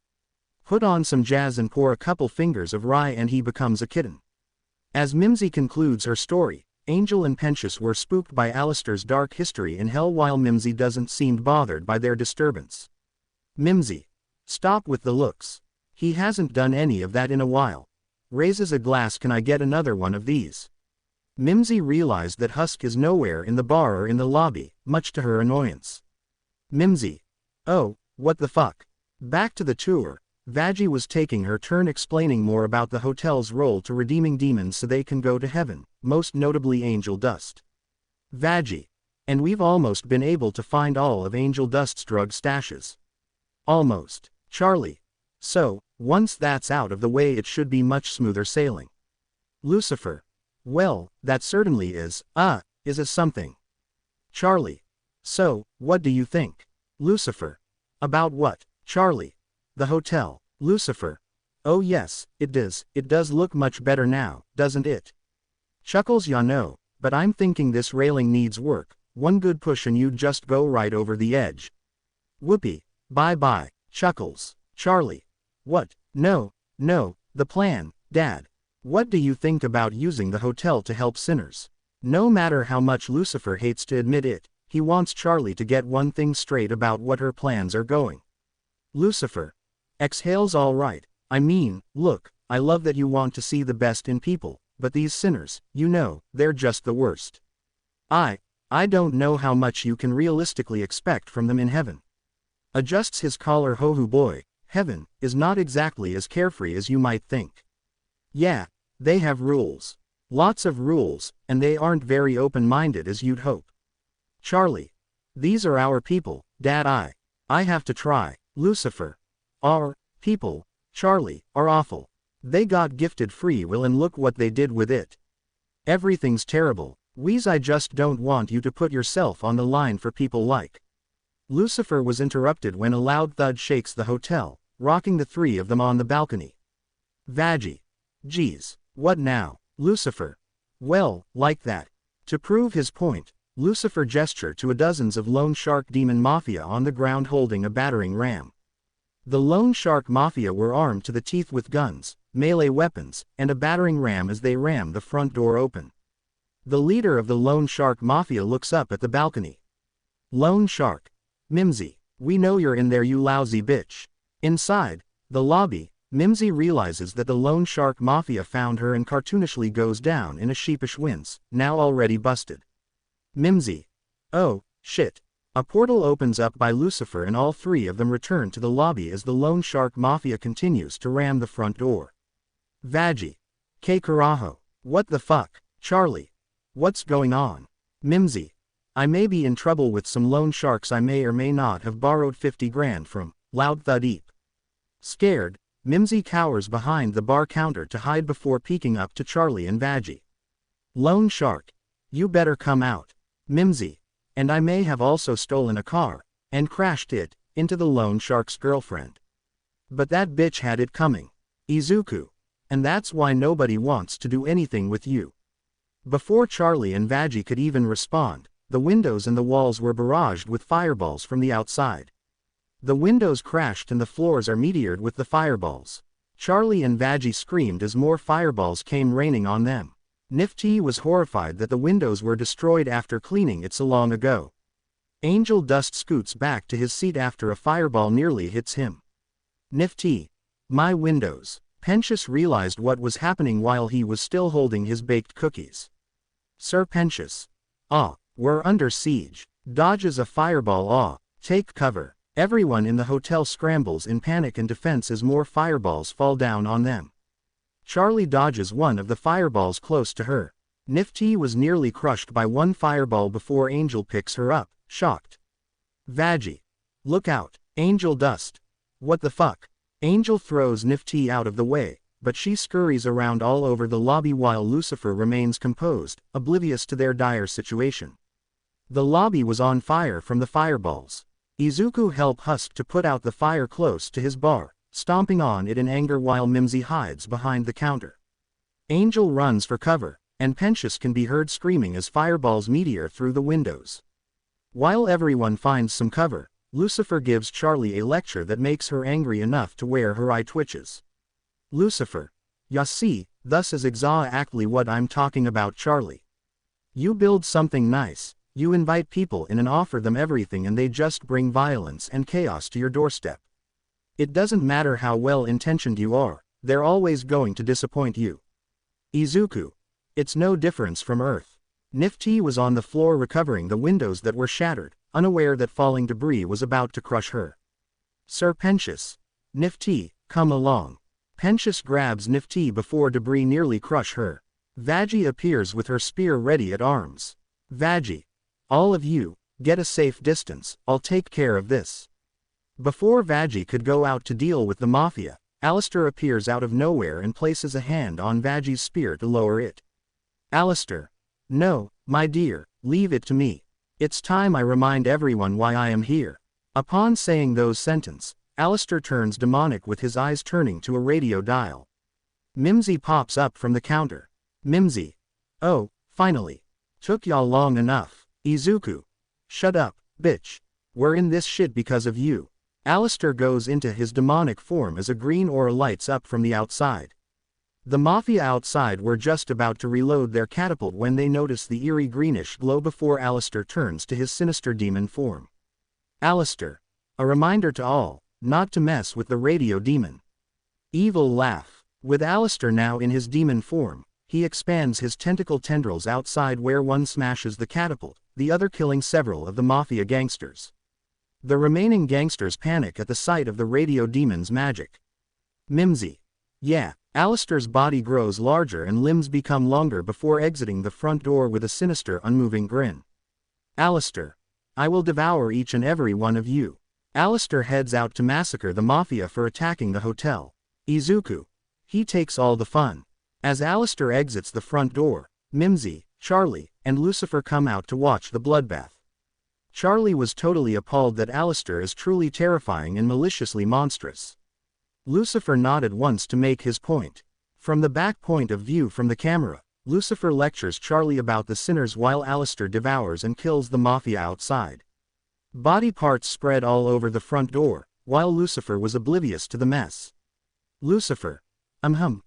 Put on some jazz and pour a couple fingers of rye and he becomes a kitten. As Mimsy concludes her story, Angel and Pentious were spooked by Alistair's dark history in hell while Mimsy doesn't seem bothered by their disturbance. Mimsy. Stop with the looks. He hasn't done any of that in a while. Raises a glass. Can I get another one of these? Mimsy realized that Husk is nowhere in the bar or in the lobby, much to her annoyance. Mimsy. Oh, what the fuck? Back to the tour, Vaggie was taking her turn explaining more about the hotel's role to redeeming demons so they can go to heaven, most notably Angel Dust. Vaggie. And we've almost been able to find all of Angel Dust's drug stashes. Almost. Charlie. So, once that's out of the way it should be much smoother sailing. Lucifer. Well, that certainly is a something. Charlie. So, what do you think? Lucifer. About what? Charlie. The hotel. Lucifer. Oh yes, it does look much better now, doesn't it? Chuckles. Ya know, but I'm thinking this railing needs work, one good push and you'd just go right over the edge. Whoopee. Bye-bye. Chuckles. Charlie. What? No, the plan, Dad. What do you think about using the hotel to help sinners? No matter how much Lucifer hates to admit it, he wants Charlie to get one thing straight about what her plans are going. Lucifer. Exhales. All right, I mean, look, I love that you want to see the best in people, but these sinners, you know, they're just the worst. I don't know how much you can realistically expect from them in heaven. Adjusts his collar. Ho-hoo boy, heaven is not exactly as carefree as you might think. Yeah, they have rules. Lots of rules, and they aren't very open-minded as you'd hope. Charlie. These are our people, Dad. I have to try. Lucifer. Our people, Charlie, are awful. They got gifted free will and look what they did with it. Everything's terrible. Wheeze. I just don't want you to put yourself on the line for people like. Lucifer was interrupted when a loud thud shakes the hotel, rocking the three of them on the balcony. Vaggie. Geez, what now? Lucifer. Well, like that. To prove his point, Lucifer gestured to dozens of Lone Shark Demon Mafia on the ground holding a battering ram. The Lone Shark Mafia were armed to the teeth with guns, melee weapons, and a battering ram as they rammed the front door open. The leader of the Lone Shark Mafia looks up at the balcony. Lone Shark. Mimsy, we know you're in there, you lousy bitch. Inside the lobby, Mimsy realizes that the Lone Shark Mafia found her and cartoonishly goes down in a sheepish wince, now already busted. Mimsy. Oh, shit. A portal opens up by Lucifer and all three of them return to the lobby as the Lone Shark Mafia continues to ram the front door. Vaggie. Que carajo. What the fuck? Charlie. What's going on? Mimsy. I may be in trouble with some loan sharks I may or may not have borrowed 50 grand from. Loud thud eep. Scared, Mimsy cowers behind the bar counter to hide before peeking up to Charlie and Vaggie. Loan shark. You better come out. Mimsy. And I may have also stolen a car, and crashed it, into the loan shark's girlfriend. But that bitch had it coming. Izuku. And that's why nobody wants to do anything with you. Before Charlie and Vaggie could even respond, the windows and the walls were barraged with fireballs from the outside. The windows crashed and the floors are meteored with the fireballs. Charlie and Veggie screamed as more fireballs came raining on them. Nifty was horrified that the windows were destroyed after cleaning it so long ago. Angel Dust scoots back to his seat after a fireball nearly hits him. Nifty. My windows. Pentious realized what was happening while he was still holding his baked cookies. Sir Pentious. We're under siege. Dodges a fireball. Take cover. Everyone in the hotel scrambles in panic and defense as more fireballs fall down on them. Charlie dodges one of the fireballs close to her. Nifty was nearly crushed by one fireball before Angel picks her up, shocked. Veggie. Look out, Angel Dust. What the fuck? Angel throws Nifty out of the way, but she scurries around all over the lobby while Lucifer remains composed, oblivious to their dire situation. The lobby was on fire from the fireballs. Izuku helps Husk to put out the fire close to his bar, stomping on it in anger while Mimsy hides behind the counter. Angel runs for cover, and Pentious can be heard screaming as fireballs meteor through the windows. While everyone finds some cover, Lucifer gives Charlie a lecture that makes her angry enough to where her eye twitches. Lucifer. Ya see, thus is exactly what I'm talking about, Charlie. You build something nice. You invite people in and offer them everything and they just bring violence and chaos to your doorstep. It doesn't matter how well-intentioned you are, they're always going to disappoint you. Izuku. It's no difference from Earth. Nifty was on the floor recovering the windows that were shattered, unaware that falling debris was about to crush her. Sir Pentious. Nifty, come along. Pentious grabs Nifty before debris nearly crush her. Veggie appears with her spear ready at arms. Veggie. All of you, get a safe distance, I'll take care of this. Before Veggie could go out to deal with the mafia, Alistair appears out of nowhere and places a hand on Veggie's spear to lower it. Alistair. No, my dear, leave it to me. It's time I remind everyone why I am here. Upon saying those sentences, Alistair turns demonic with his eyes turning to a radio dial. Mimsy pops up from the counter. Mimsy. Oh, finally. Took y'all long enough. Izuku. Shut up, bitch. We're in this shit because of you. Alistair goes into his demonic form as a green aura lights up from the outside. The mafia outside were just about to reload their catapult when they notice the eerie greenish glow before Alistair turns to his sinister demon form. Alistair. A reminder to all, not to mess with the radio demon. Evil laugh. With Alistair now in his demon form, he expands his tentacle tendrils outside where one smashes the catapult, the other killing several of the mafia gangsters. The remaining gangsters panic at the sight of the radio demon's magic. Mimsy. Yeah, Alistair's body grows larger and limbs become longer before exiting the front door with a sinister unmoving grin. Alistair. I will devour each and every one of you. Alistair heads out to massacre the mafia for attacking the hotel. Izuku. He takes all the fun. As Alistair exits the front door, Mimsy, Charlie, and Lucifer come out to watch the bloodbath. Charlie was totally appalled that Alistair is truly terrifying and maliciously monstrous. Lucifer nodded once to make his point. From the back point of view from the camera, Lucifer lectures Charlie about the sinners while Alistair devours and kills the mafia outside. Body parts spread all over the front door, while Lucifer was oblivious to the mess. Lucifer.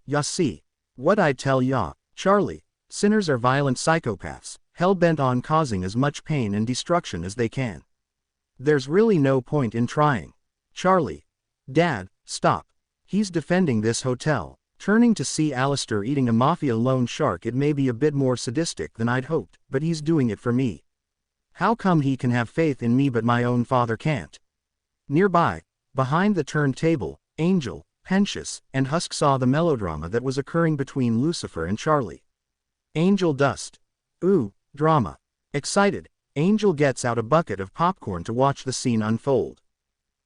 Ya see. What I tell ya, Charlie, sinners are violent psychopaths, hell-bent on causing as much pain and destruction as they can. There's really no point in trying. Charlie. Dad, stop. He's defending this hotel. Turning to see Alistair eating a mafia loan shark, it may be a bit more sadistic than I'd hoped, but he's doing it for me. How come he can have faith in me but my own father can't? Nearby, behind the turntable, Angel, Pentious, and Husk saw the melodrama that was occurring between Lucifer and Charlie. Angel Dust. Ooh, drama. Excited, Angel gets out a bucket of popcorn to watch the scene unfold.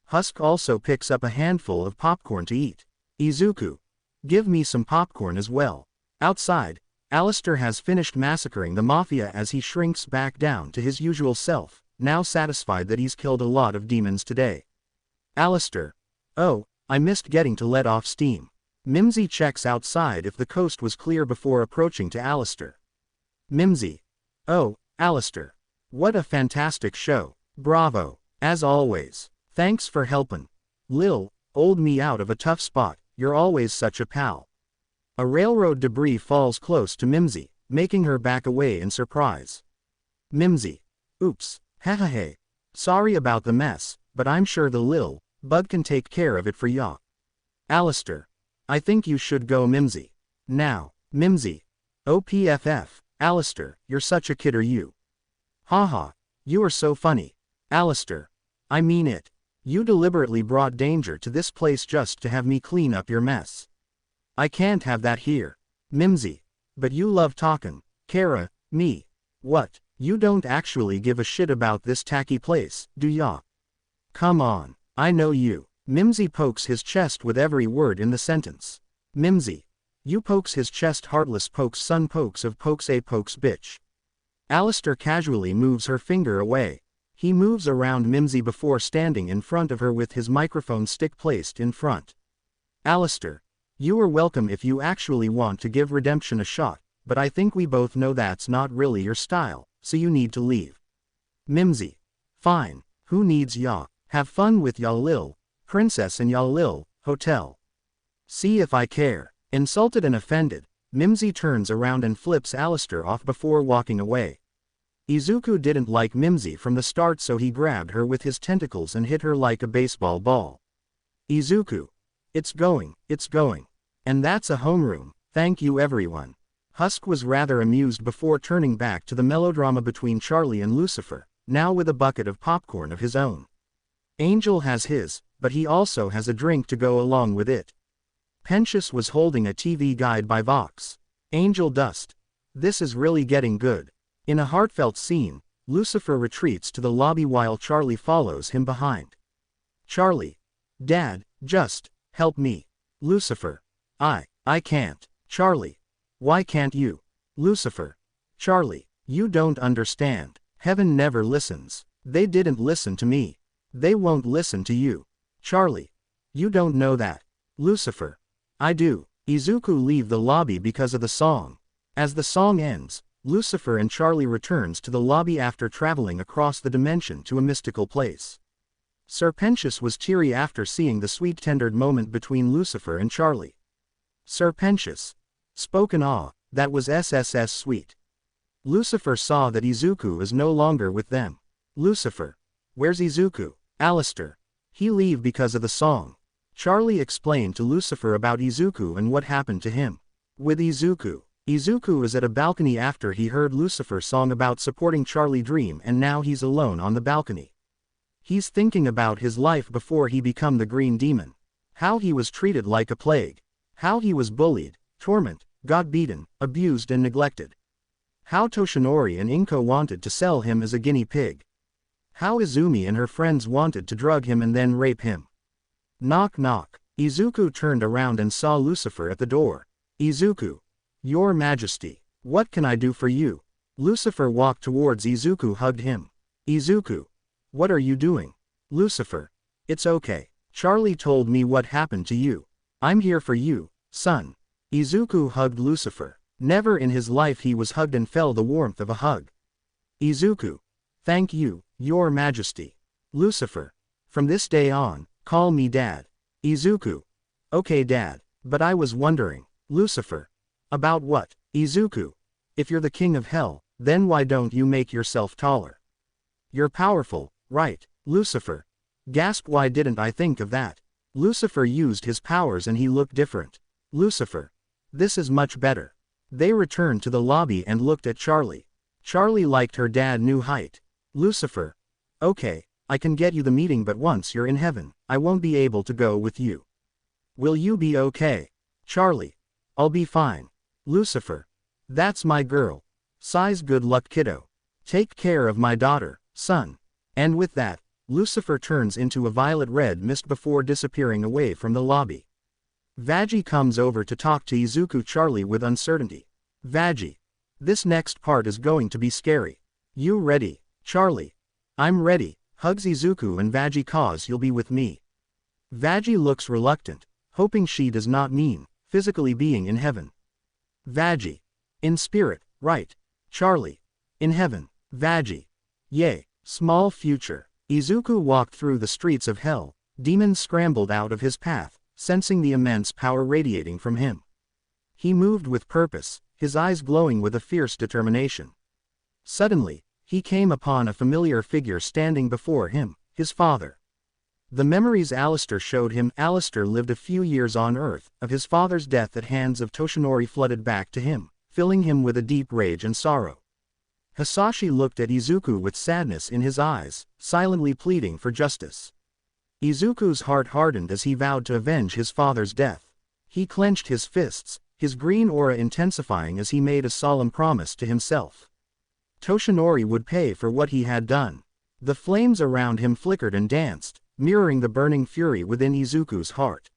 Husk also picks up a handful of popcorn to eat. Izuku. Give me some popcorn as well. Outside, Alistair has finished massacring the mafia as he shrinks back down to his usual self, now satisfied that he's killed a lot of demons today. Alistair. Oh, I missed getting to let off steam. Mimsy checks outside if the coast was clear before approaching to Alistair. Mimsy. Oh, Alistair. What a fantastic show. Bravo. As always. Thanks for helpin'. Lil, old me out of a tough spot, you're always such a pal. A railroad debris falls close to Mimsy, making her back away in surprise. Mimsy. Oops. Hahaha. Sorry about the mess, but I'm sure the Lil Bug can take care of it for ya. Alistair. I think you should go Mimsy. Now. Mimsy. OPFF. Alistair, you're such a kidder you. Haha. You are so funny. Alistair. I mean it. You deliberately brought danger to this place just to have me clean up your mess. I can't have that here. Mimsy. But you love talkin'. Kara, me. What? You don't actually give a shit about this tacky place, do ya? Come on. I know you. Mimsy pokes his chest with every word in the sentence. Mimsy. You pokes his chest heartless pokes son pokes of pokes a pokes bitch. Alistair casually moves her finger away. He moves around Mimsy before standing in front of her with his microphone stick placed in front. Alistair. You are welcome if you actually want to give redemption a shot, but I think we both know that's not really your style, so you need to leave. Mimsy. Fine. Who needs ya? Have fun with ya lil princess in ya lil hotel. See if I care. Insulted and offended, Mimsy turns around and flips Alistair off before walking away. Izuku didn't like Mimsy from the start, so he grabbed her with his tentacles and hit her like a baseball ball. Izuku. It's going. And that's a homeroom, thank you everyone. Husk was rather amused before turning back to the melodrama between Charlie and Lucifer, now with a bucket of popcorn of his own. Angel has his, but he also has a drink to go along with it. Pentious was holding a TV guide by Vox. Angel Dust. This is really getting good. In a heartfelt scene, Lucifer retreats to the lobby while Charlie follows him behind. Charlie. Dad, just help me. Lucifer. I can't. Charlie. Why can't you? Lucifer. Charlie. You don't understand. Heaven never listens. They didn't listen to me. They won't listen to you. Charlie. You don't know that. Lucifer. I do. Izuku leave the lobby because of the song. As the song ends, Lucifer and Charlie returns to the lobby after traveling across the dimension to a mystical place. Sir Pentious was teary after seeing the sweet-tendered moment between Lucifer and Charlie. Sir Pentious. Spoke in awe, that was SSS sweet. Lucifer saw that Izuku is no longer with them. Lucifer. Where's Izuku? Alistair. He leave because of the song. Charlie explained to Lucifer about Izuku and what happened to him. With Izuku. Izuku is at a balcony after he heard Lucifer's song about supporting Charlie Dream, and now he's alone on the balcony. He's thinking about his life before he become the Green Demon. How he was treated like a plague. How he was bullied, tormented, got beaten, abused and neglected. How Toshinori and Inko wanted to sell him as a guinea pig. How Izumi and her friends wanted to drug him and then rape him. Knock knock. Izuku turned around and saw Lucifer at the door. Izuku. Your Majesty. What can I do for you? Lucifer walked towards Izuku, hugged him. Izuku. What are you doing? Lucifer. It's okay. Charlie told me what happened to you. I'm here for you, son. Izuku hugged Lucifer. Never in his life he was hugged and felt the warmth of a hug. Izuku. Thank you, Your Majesty. Lucifer. From this day on, call me Dad. Izuku. Okay Dad, but I was wondering. Lucifer. About what? Izuku. If you're the king of hell, then why don't you make yourself taller? You're powerful, right, Lucifer? Gasp, why didn't I think of that? Lucifer used his powers and he looked different. Lucifer. This is much better. They returned to the lobby and looked at Charlie. Charlie liked her dad new height. Lucifer. Okay, I can get you the meeting, but once you're in heaven, I won't be able to go with you. Will you be okay? Charlie. I'll be fine. Lucifer. That's my girl. Sighs, good luck kiddo. Take care of my daughter, son. And with that, Lucifer turns into a violet red mist before disappearing away from the lobby. Veggie comes over to talk to Izuku Charlie with uncertainty. Veggie. This next part is going to be scary. You ready, Charlie? I'm ready, hugs Izuku and Veggie, cause you'll be with me. Veggie looks reluctant, hoping she does not mean physically being in heaven. Veggie. In spirit, right? Charlie. In heaven. Veggie. Yay, small future. Izuku walked through the streets of hell. Demons scrambled out of his path, sensing the immense power radiating from him. He moved with purpose, his eyes glowing with a fierce determination. Suddenly, he came upon a familiar figure standing before him, his father. The memories Alistair showed him. Alistair lived a few years on Earth. Of his father's death at hands of Toshinori flooded back to him, filling him with a deep rage and sorrow. Hisashi looked at Izuku with sadness in his eyes, silently pleading for justice. Izuku's heart hardened as he vowed to avenge his father's death. He clenched his fists, his green aura intensifying as he made a solemn promise to himself. Toshinori would pay for what he had done. The flames around him flickered and danced, mirroring the burning fury within Izuku's heart.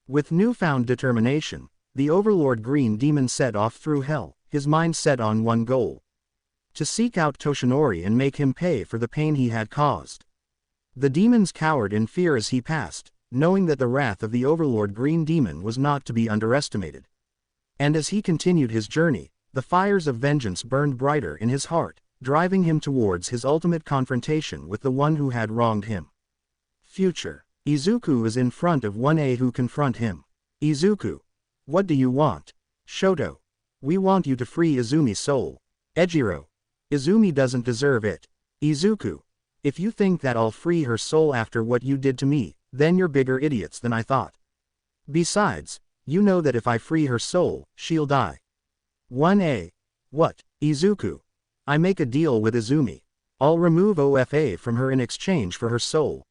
With newfound determination, the Overlord Green Demon set off through hell, his mind set on one goal: to seek out Toshinori and make him pay for the pain he had caused. The demons cowered in fear as he passed, knowing that the wrath of the Overlord Green Demon was not to be underestimated. And as he continued his journey, the fires of vengeance burned brighter in his heart, driving him towards his ultimate confrontation with the one who had wronged him. Future. Izuku is in front of 1A who confront him. Izuku. What do you want? Shoto. We want you to free Izumi's soul. Ejiro. Izumi doesn't deserve it. Izuku. If you think that I'll free her soul after what you did to me, then you're bigger idiots than I thought. Besides, you know that if I free her soul, she'll die. 1A. What? Izuku. I make a deal with Izumi. I'll remove OFA from her in exchange for her soul.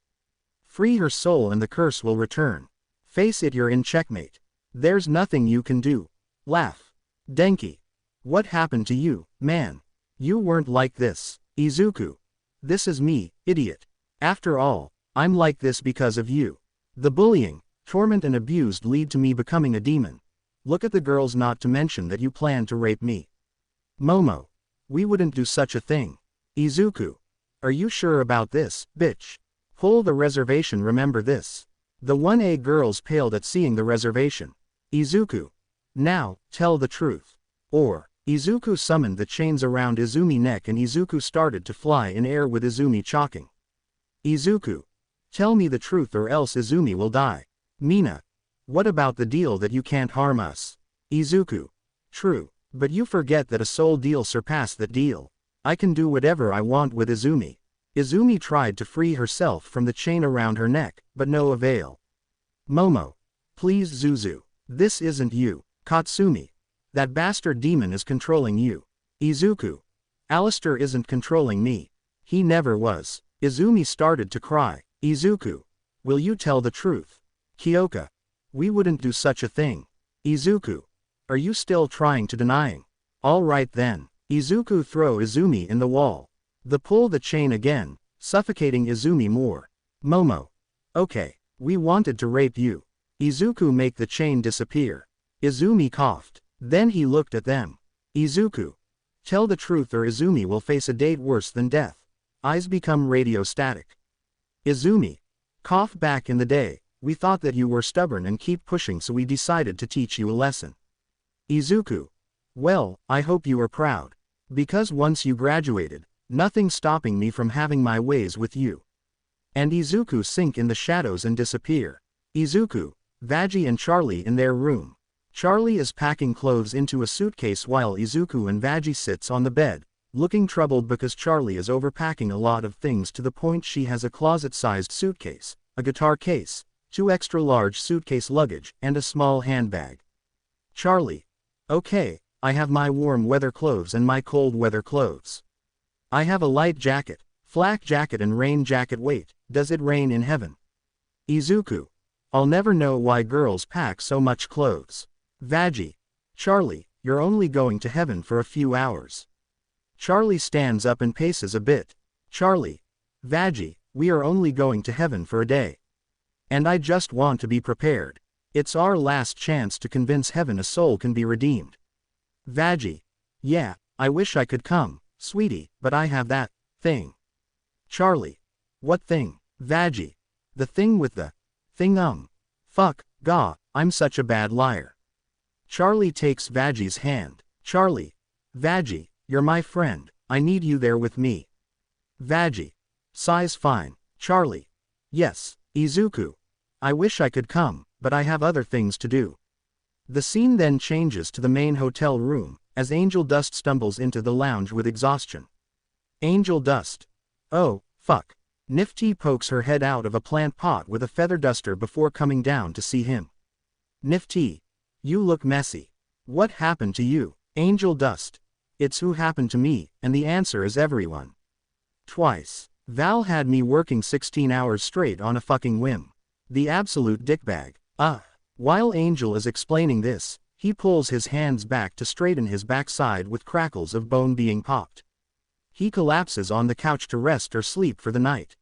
Free her soul and the curse will return. Face it, you're in checkmate. There's nothing you can do. Laugh. Denki. What happened to you, man? You weren't like this. Izuku. This is me, idiot. After all, I'm like this because of you. The bullying, torment and abused lead to me becoming a demon. Look at the girls, not to mention that you plan to rape me. Momo. We wouldn't do such a thing. Izuku. Are you sure about this, bitch? Pull the reservation, remember this. The 1A girls paled at seeing the reservation. Izuku. Now, tell the truth. Or. Izuku summoned the chains around Izumi's neck and Izuku started to fly in air with Izumi choking. Izuku. Tell me the truth or else Izumi will die. Mina. What about the deal that you can't harm us? Izuku. True, but you forget that a soul deal surpassed that deal. I can do whatever I want with Izumi. Izumi tried to free herself from the chain around her neck, but no avail. Momo. Please Zuzu. This isn't you. Katsumi. That bastard demon is controlling you. Izuku. Alistair isn't controlling me. He never was. Izumi started to cry. Izuku. Will you tell the truth? Kyoka. We wouldn't do such a thing. Izuku. Are you still trying to denying? All right then. Izuku throw Izumi in the wall. Pull the chain again, suffocating Izumi more. Momo. Okay. We wanted to rape you. Izuku make the chain disappear. Izumi coughed. Then he looked at them. Izuku. Tell the truth or Izumi will face a date worse than death. Eyes become radio static. Izumi. Cough. Back in the day, we thought that you were stubborn and keep pushing, so we decided to teach you a lesson. Izuku. Well, I hope you are proud. Because once you graduated, nothing's stopping me from having my ways with you. And Izuku sink in the shadows and disappear. Izuku, Vaji and Charlie in their room. Charlie is packing clothes into a suitcase while Izuku and Vaji sits on the bed, looking troubled because Charlie is overpacking a lot of things to the point she has a closet-sized suitcase, a guitar case, 2 extra-large suitcase luggage, and a small handbag. Charlie. Okay, I have my warm weather clothes and my cold weather clothes. I have a light jacket, flak jacket and rain jacket. Wait, does it rain in heaven? Izuku. I'll never know why girls pack so much clothes. Vaji. Charlie, you're only going to heaven for a few hours. Charlie stands up and paces a bit. Charlie. Vaji, we are only going to heaven for a day. And I just want to be prepared. It's our last chance to convince heaven a soul can be redeemed. Vaji. Yeah, I wish I could come, sweetie, but I have that thing. Charlie. What thing? Vaji. The thing with the thing. Fuck, gah, I'm such a bad liar. Charlie takes Vaji's hand. Charlie. Vaji, you're my friend, I need you there with me. Veggie. Sighs fine. Charlie. Yes. Izuku. I wish I could come, but I have other things to do. The scene then changes to the main hotel room, as Angel Dust stumbles into the lounge with exhaustion. Angel Dust. Oh, fuck. Nifty pokes her head out of a plant pot with a feather duster before coming down to see him. Nifty. You look messy. What happened to you? Angel Dust. It's who happened to me, and the answer is everyone. Twice. Val had me working 16 hours straight on a fucking whim. The absolute dickbag. While Angel is explaining this, he pulls his hands back to straighten his backside with crackles of bone being popped. He collapses on the couch to rest or sleep for the night.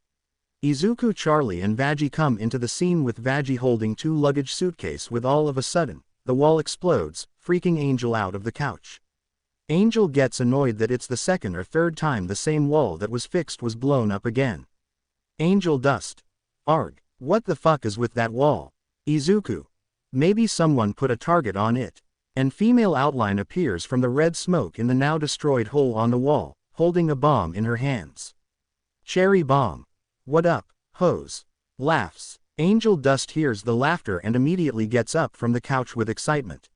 Izuku, Charlie and Veggie come into the scene with Veggie holding 2 luggage suitcase with all of a sudden, the wall explodes, freaking Angel out of the couch. Angel gets annoyed that it's the second or third time the same wall that was fixed was blown up again. Angel Dust. Arg, what the fuck is with that wall? Izuku. Maybe someone put a target on it. An female outline appears from the red smoke in the now destroyed hole on the wall, holding a bomb in her hands. Cherry Bomb. What up, hoes? Laughs. Angel Dust hears the laughter and immediately gets up from the couch with excitement.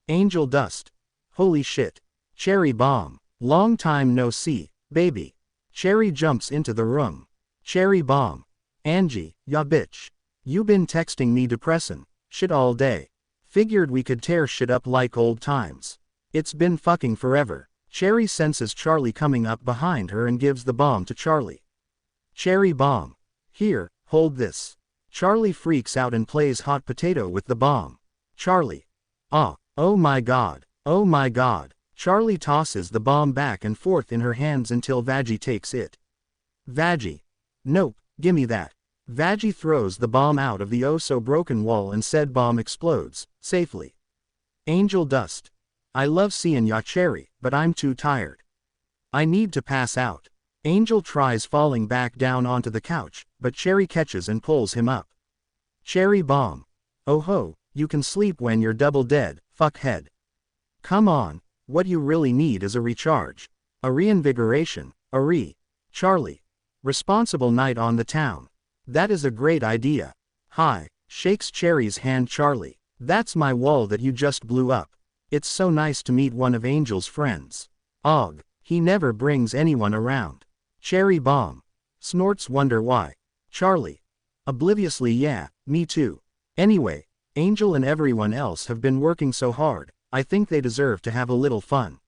Angel Dust. Holy shit. Cherry Bomb. Long time no see, baby. Cherry jumps into the room. Cherry Bomb. Angie, ya bitch. You been texting me depressin' shit all day. Figured we could tear shit up like old times. It's been fucking forever. Cherry senses Charlie coming up behind her and gives the bomb to Charlie. Cherry Bomb. Here, hold this. Charlie freaks out and plays hot potato with the bomb. Charlie. Oh my god. Oh my god. Charlie tosses the bomb back and forth in her hands until Veggie takes it. Veggie. Nope, gimme that. Veggie throws the bomb out of the oh-so-broken wall and said bomb explodes, safely. Angel Dust. I love seeing ya Cherry, but I'm too tired. I need to pass out. Angel tries falling back down onto the couch, but Cherry catches and pulls him up. Cherry Bomb. Oh ho, you can sleep when you're double dead, fuckhead. Come on, what you really need is a recharge. A reinvigoration, Charlie. Responsible night on the town. That is a great idea. Hi, shakes Cherry's hand Charlie. That's my wall that you just blew up. It's so nice to meet one of Angel's friends. Og, he never brings anyone around. Cherry Bomb. Snorts wonder why. Charlie. Obliviously yeah, me too. Anyway, Angel and everyone else have been working so hard, I think they deserve to have a little fun.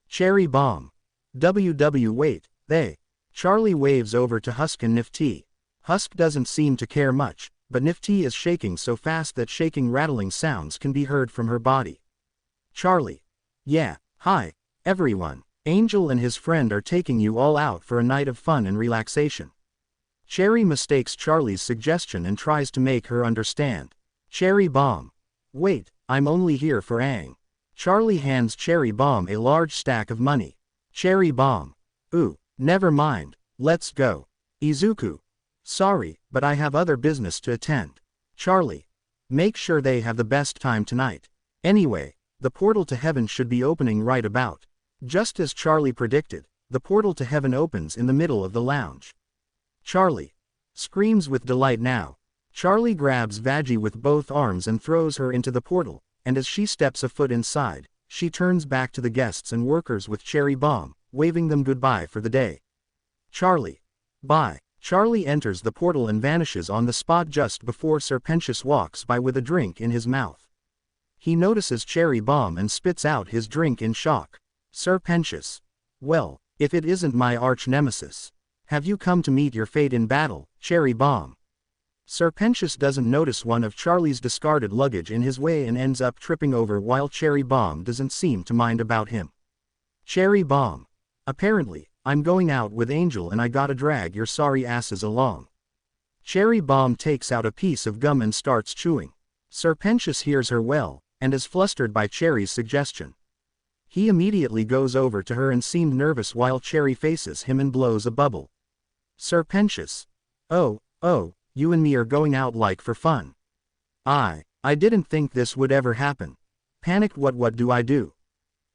Cherry Bomb. Wait, they. Charlie waves over to Husk and Nifty. Husk doesn't seem to care much, but Nifty is shaking so fast that shaking rattling sounds can be heard from her body. Charlie. Yeah, hi, everyone. Angel and his friend are taking you all out for a night of fun and relaxation. Cherry mistakes Charlie's suggestion and tries to make her understand. Cherry Bomb. Wait, I'm only here for Aang. Charlie hands Cherry Bomb a large stack of money. Cherry Bomb. Ooh, never mind, let's go. Izuku. Sorry, but I have other business to attend. Charlie. Make sure they have the best time tonight. Anyway, the portal to heaven should be opening right about. Just as Charlie predicted, the portal to heaven opens in the middle of the lounge. Charlie. Screams with delight now. Charlie grabs Veggie with both arms and throws her into the portal, and as she steps a foot inside, she turns back to the guests and workers with Cherry Bomb, waving them goodbye for the day. Charlie. Bye. Charlie enters the portal and vanishes on the spot just before Serpentius walks by with a drink in his mouth. He notices Cherry Bomb and spits out his drink in shock. Serpentius. Well, if it isn't my arch-nemesis. Have you come to meet your fate in battle, Cherry Bomb? Serpentius doesn't notice one of Charlie's discarded luggage in his way and ends up tripping over while Cherry Bomb doesn't seem to mind about him. Cherry Bomb. Apparently, I'm going out with Angel and I gotta drag your sorry asses along. Cherry Bomb takes out a piece of gum and starts chewing. Serpentius hears her well, and is flustered by Cherry's suggestion. He immediately goes over to her and seemed nervous while Cherry faces him and blows a bubble. Serpentius. Oh, you and me are going out like for fun. I didn't think this would ever happen. Panicked what do I do?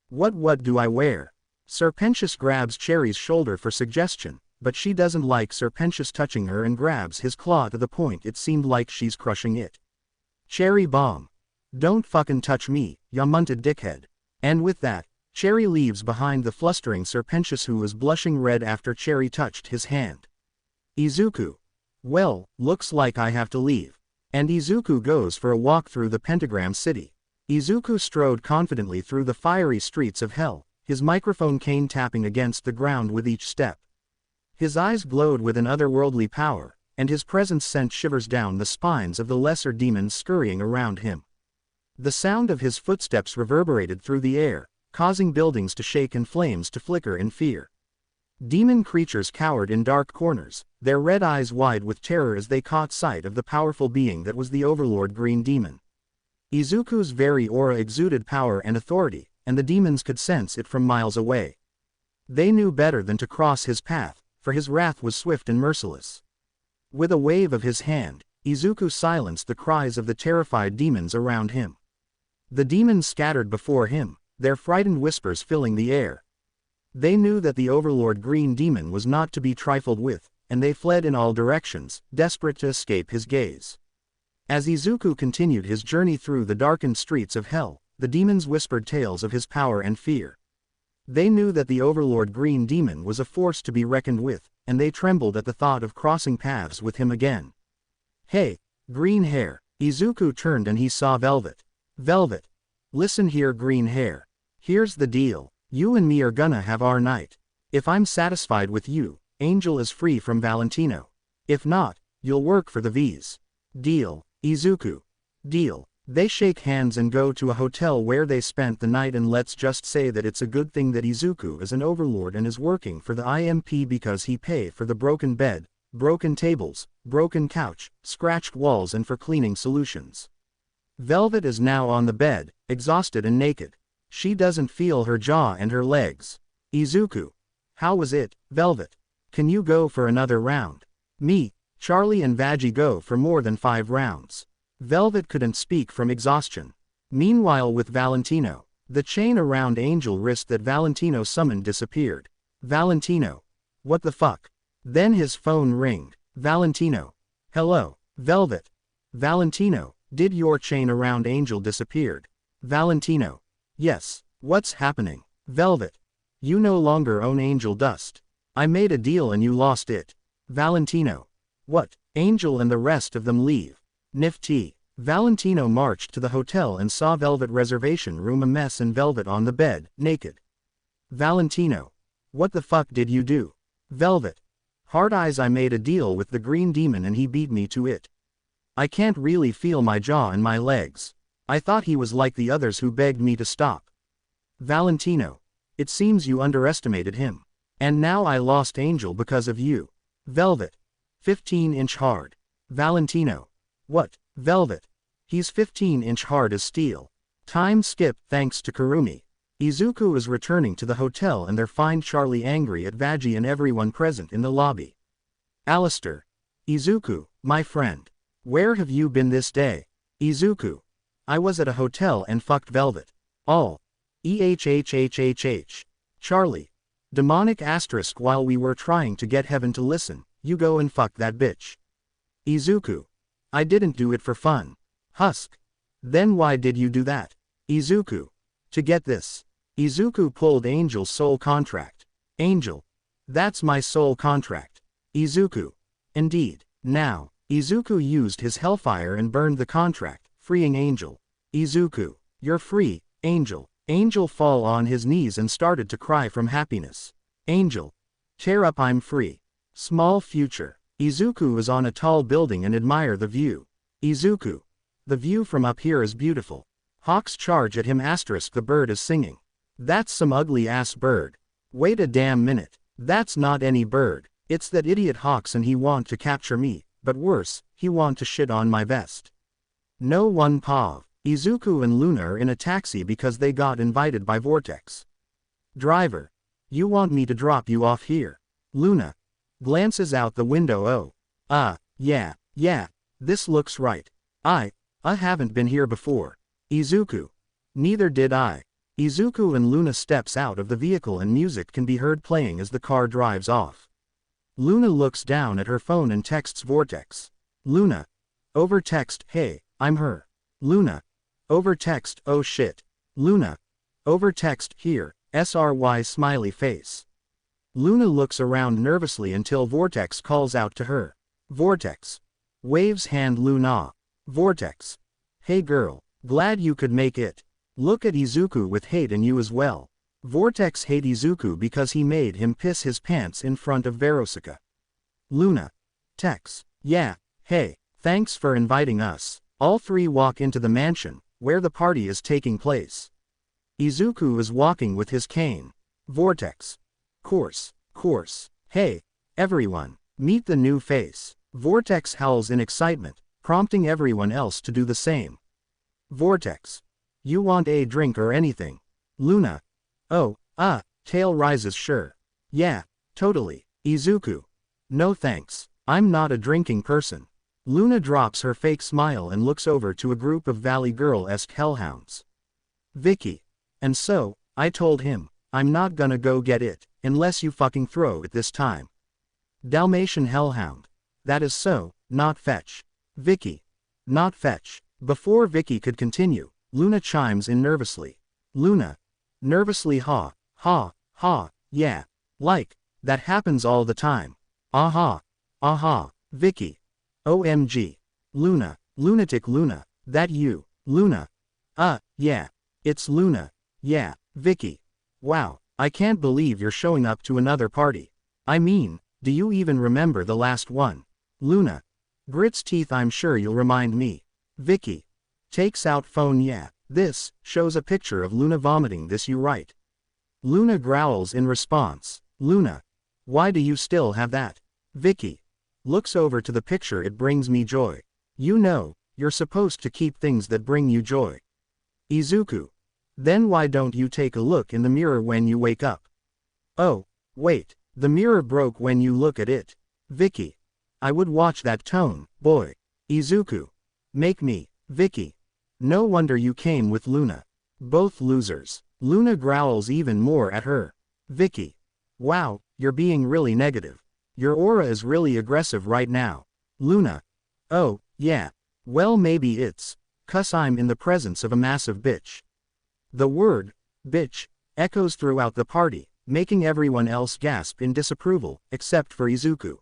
What do I wear? Serpentius grabs Cherry's shoulder for suggestion, but she doesn't like Serpentius touching her and grabs his claw to the point it seemed like she's crushing it. Cherry bomb. Don't fucking touch me, ya munted dickhead. And with that, Cherry leaves behind the flustering Serpentius, who was blushing red after Cherry touched his hand. Izuku. Well, looks like I have to leave. And Izuku goes for a walk through the Pentagram City. Izuku strode confidently through the fiery streets of hell, his microphone cane tapping against the ground with each step. His eyes glowed with an otherworldly power, and his presence sent shivers down the spines of the lesser demons scurrying around him. The sound of his footsteps reverberated through the air, causing buildings to shake and flames to flicker in fear. Demon creatures cowered in dark corners, their red eyes wide with terror as they caught sight of the powerful being that was the Overlord Green Demon. Izuku's very aura exuded power and authority, and the demons could sense it from miles away. They knew better than to cross his path, for his wrath was swift and merciless. With a wave of his hand, Izuku silenced the cries of the terrified demons around him. The demons scattered before him, their frightened whispers filling the air. They knew that the Overlord Green Demon was not to be trifled with, and they fled in all directions, desperate to escape his gaze. As Izuku continued his journey through the darkened streets of hell, the demons whispered tales of his power and fear. They knew that the Overlord Green Demon was a force to be reckoned with, and they trembled at the thought of crossing paths with him again. Hey, green hair. Izuku turned and he saw Velvet. Velvet. Listen here, green hair. Here's the deal. You and me are gonna have our night. If I'm satisfied with you, Angel is free from Valentino. If not, you'll work for the V's. Deal, Izuku. Deal. They shake hands and go to a hotel where they spent the night, and let's just say that it's a good thing that Izuku is an overlord and is working for the IMP, because he pay for the broken bed, broken tables, broken couch, scratched walls, and for cleaning solutions. Velvet is now on the bed, exhausted and naked. She doesn't feel her jaw and her legs. Izuku. How was it, Velvet? Can you go for another round? Me, Charlie and Vaggie go for more than 5 rounds. Velvet couldn't speak from exhaustion. Meanwhile, with Valentino, the chain around Angel's wrist that Valentino summoned disappeared. Valentino. What the fuck? Then his phone ringed. Valentino. Hello, Velvet. Valentino, did your chain around Angel disappeared? Valentino. Yes, what's happening? Velvet. You no longer own Angel Dust. I made a deal and you lost it. Valentino. What? Angel and the rest of them leave. Nifty. Valentino marched to the hotel and saw Velvet reservation room a mess and Velvet on the bed, naked. Valentino. What the fuck did you do? Velvet. Hard eyes. I made a deal with the Green Demon and he beat me to it. I can't really feel my jaw and my legs. I thought he was like the others who begged me to stop. Valentino. It seems you underestimated him. And now I lost Angel because of you. Velvet. 15-inch hard. Valentino. What, Velvet? He's 15-inch hard as steel. Time skip thanks to Kurumi. Izuku is returning to the hotel and they find Charlie angry at Vaggie and everyone present in the lobby. Alistair. Izuku, my friend. Where have you been this day? Izuku. I was at a hotel and fucked Velvet. All. Charlie. Demonic asterisk. While we were trying to get Heaven to listen, you go and fuck that bitch. Izuku. I didn't do it for fun. Husk. Then why did you do that? Izuku. To get this. Izuku pulled Angel's soul contract. Angel. That's my soul contract. Izuku. Indeed. Now, Izuku used his hellfire and burned the contract, freeing Angel. Izuku. You're free, Angel. Angel fall on his knees and started to cry from happiness. Angel. Tear up, I'm free. Small future. Izuku is on a tall building and admire the view. Izuku. The view from up here is beautiful. Hawks charge at him asterisk. The bird is singing. That's some ugly ass bird. Wait a damn minute. That's not any bird. It's that idiot Hawks and he want to capture me, but worse, he want to shit on my vest. No one pav. Izuku and Luna are in a taxi because they got invited by Vortex. Driver. You want me to drop you off here? Luna. Glances out the window. Oh. Yeah, this looks right. I haven't been here before. Izuku. Neither did I. Izuku and Luna steps out of the vehicle and music can be heard playing as the car drives off. Luna looks down at her phone and texts Vortex. Luna. Over text, hey, I'm her. Luna. Over text, oh shit. Luna. Over text, here, SRY smiley face. Luna looks around nervously until Vortex calls out to her. Vortex. Waves hand Luna. Vortex. Hey girl, glad you could make it. Look at Izuku with hate and you as well. Vortex hate Izuku because he made him piss his pants in front of Verosuka. Luna. Tex. Yeah, hey, thanks for inviting us. All three walk into the mansion, where the party is taking place. Izuku is walking with his cane. Vortex. Course. Hey, everyone, meet the new face. Vortex howls in excitement, prompting everyone else to do the same. Vortex. You want a drink or anything? Luna. Oh, tail rises sure. Yeah, totally. Izuku. No thanks, I'm not a drinking person. Luna drops her fake smile and looks over to a group of Valley Girl-esque hellhounds. Vicky. And so, I told him, I'm not gonna go get it, unless you fucking throw it this time. Dalmatian hellhound. That is so, not fetch. Vicky. Not fetch. Before Vicky could continue, Luna chimes in nervously. Luna. Nervously ha, yeah. Like, that happens all the time. Aha. Vicky. OMG. Luna. Lunatic Luna. That you. Luna. Yeah. It's Luna. Yeah. Vicky. Wow, I can't believe you're showing up to another party. I mean, do you even remember the last one? Luna. Grits teeth, I'm sure you'll remind me. Vicky. Takes out phone, yeah. This shows a picture of Luna vomiting, this you right. Luna growls in response. Luna. Why do you still have that? Vicky. Looks over to the picture, it brings me joy. You know, you're supposed to keep things that bring you joy. Izuku. Then why don't you take a look in the mirror when you wake up? Oh, wait, the mirror broke when you look at it. Vicky. I would watch that tone, boy. Izuku. Make me. Vicky. No wonder you came with Luna. Both losers. Luna growls even more at her. Vicky. Wow, you're being really negative. Your aura is really aggressive right now. Luna. Oh, yeah. Well, maybe it's 'cause I'm in the presence of a massive bitch. The word, bitch, echoes throughout the party, making everyone else gasp in disapproval, except for Izuku.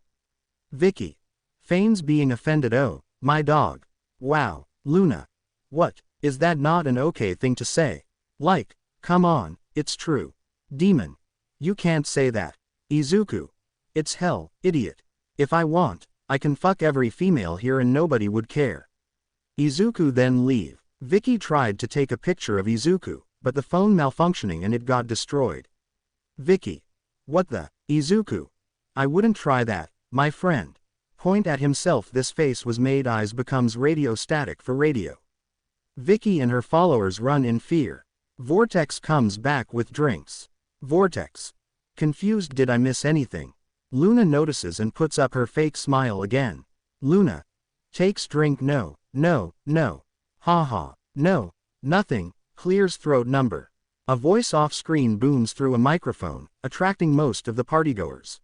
Vicky. Feigns being offended, oh, my dog. Wow, Luna. What, is that not an okay thing to say? Like, come on, it's true. Demon. You can't say that. Izuku. It's hell, idiot. If I want, I can fuck every female here and nobody would care. Izuku then leave. Vicky tried to take a picture of Izuku, but the phone malfunctioning and it got destroyed. Vicky. What the? Izuku. I wouldn't try that, my friend. Point at himself, this face was made, eyes becomes radio static for radio. Vicky and her followers run in fear. Vortex comes back with drinks. Vortex. Confused, did I miss anything? Luna notices and puts up her fake smile again. Luna. Takes drink, no. Haha, no, nothing, clears throat number. A voice off-screen booms through a microphone, attracting most of the partygoers.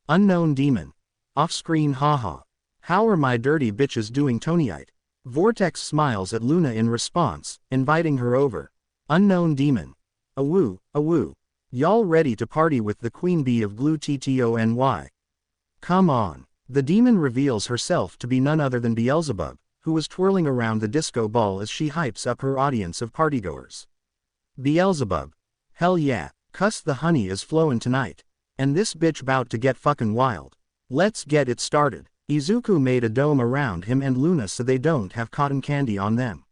Unknown demon. Off-screen, haha. How are my dirty bitches doing tonight? Vortex smiles at Luna in response, inviting her over. Unknown demon. Awoo. Y'all ready to party with the queen bee of glue TTONY? Come on. The demon reveals herself to be none other than Beelzebub, who was twirling around the disco ball as she hypes up her audience of partygoers. Beelzebub. Hell yeah, cuss the honey is flowin' tonight. And this bitch bout to get fucking wild. Let's get it started. Izuku made a dome around him and Luna so they don't have cotton candy on them.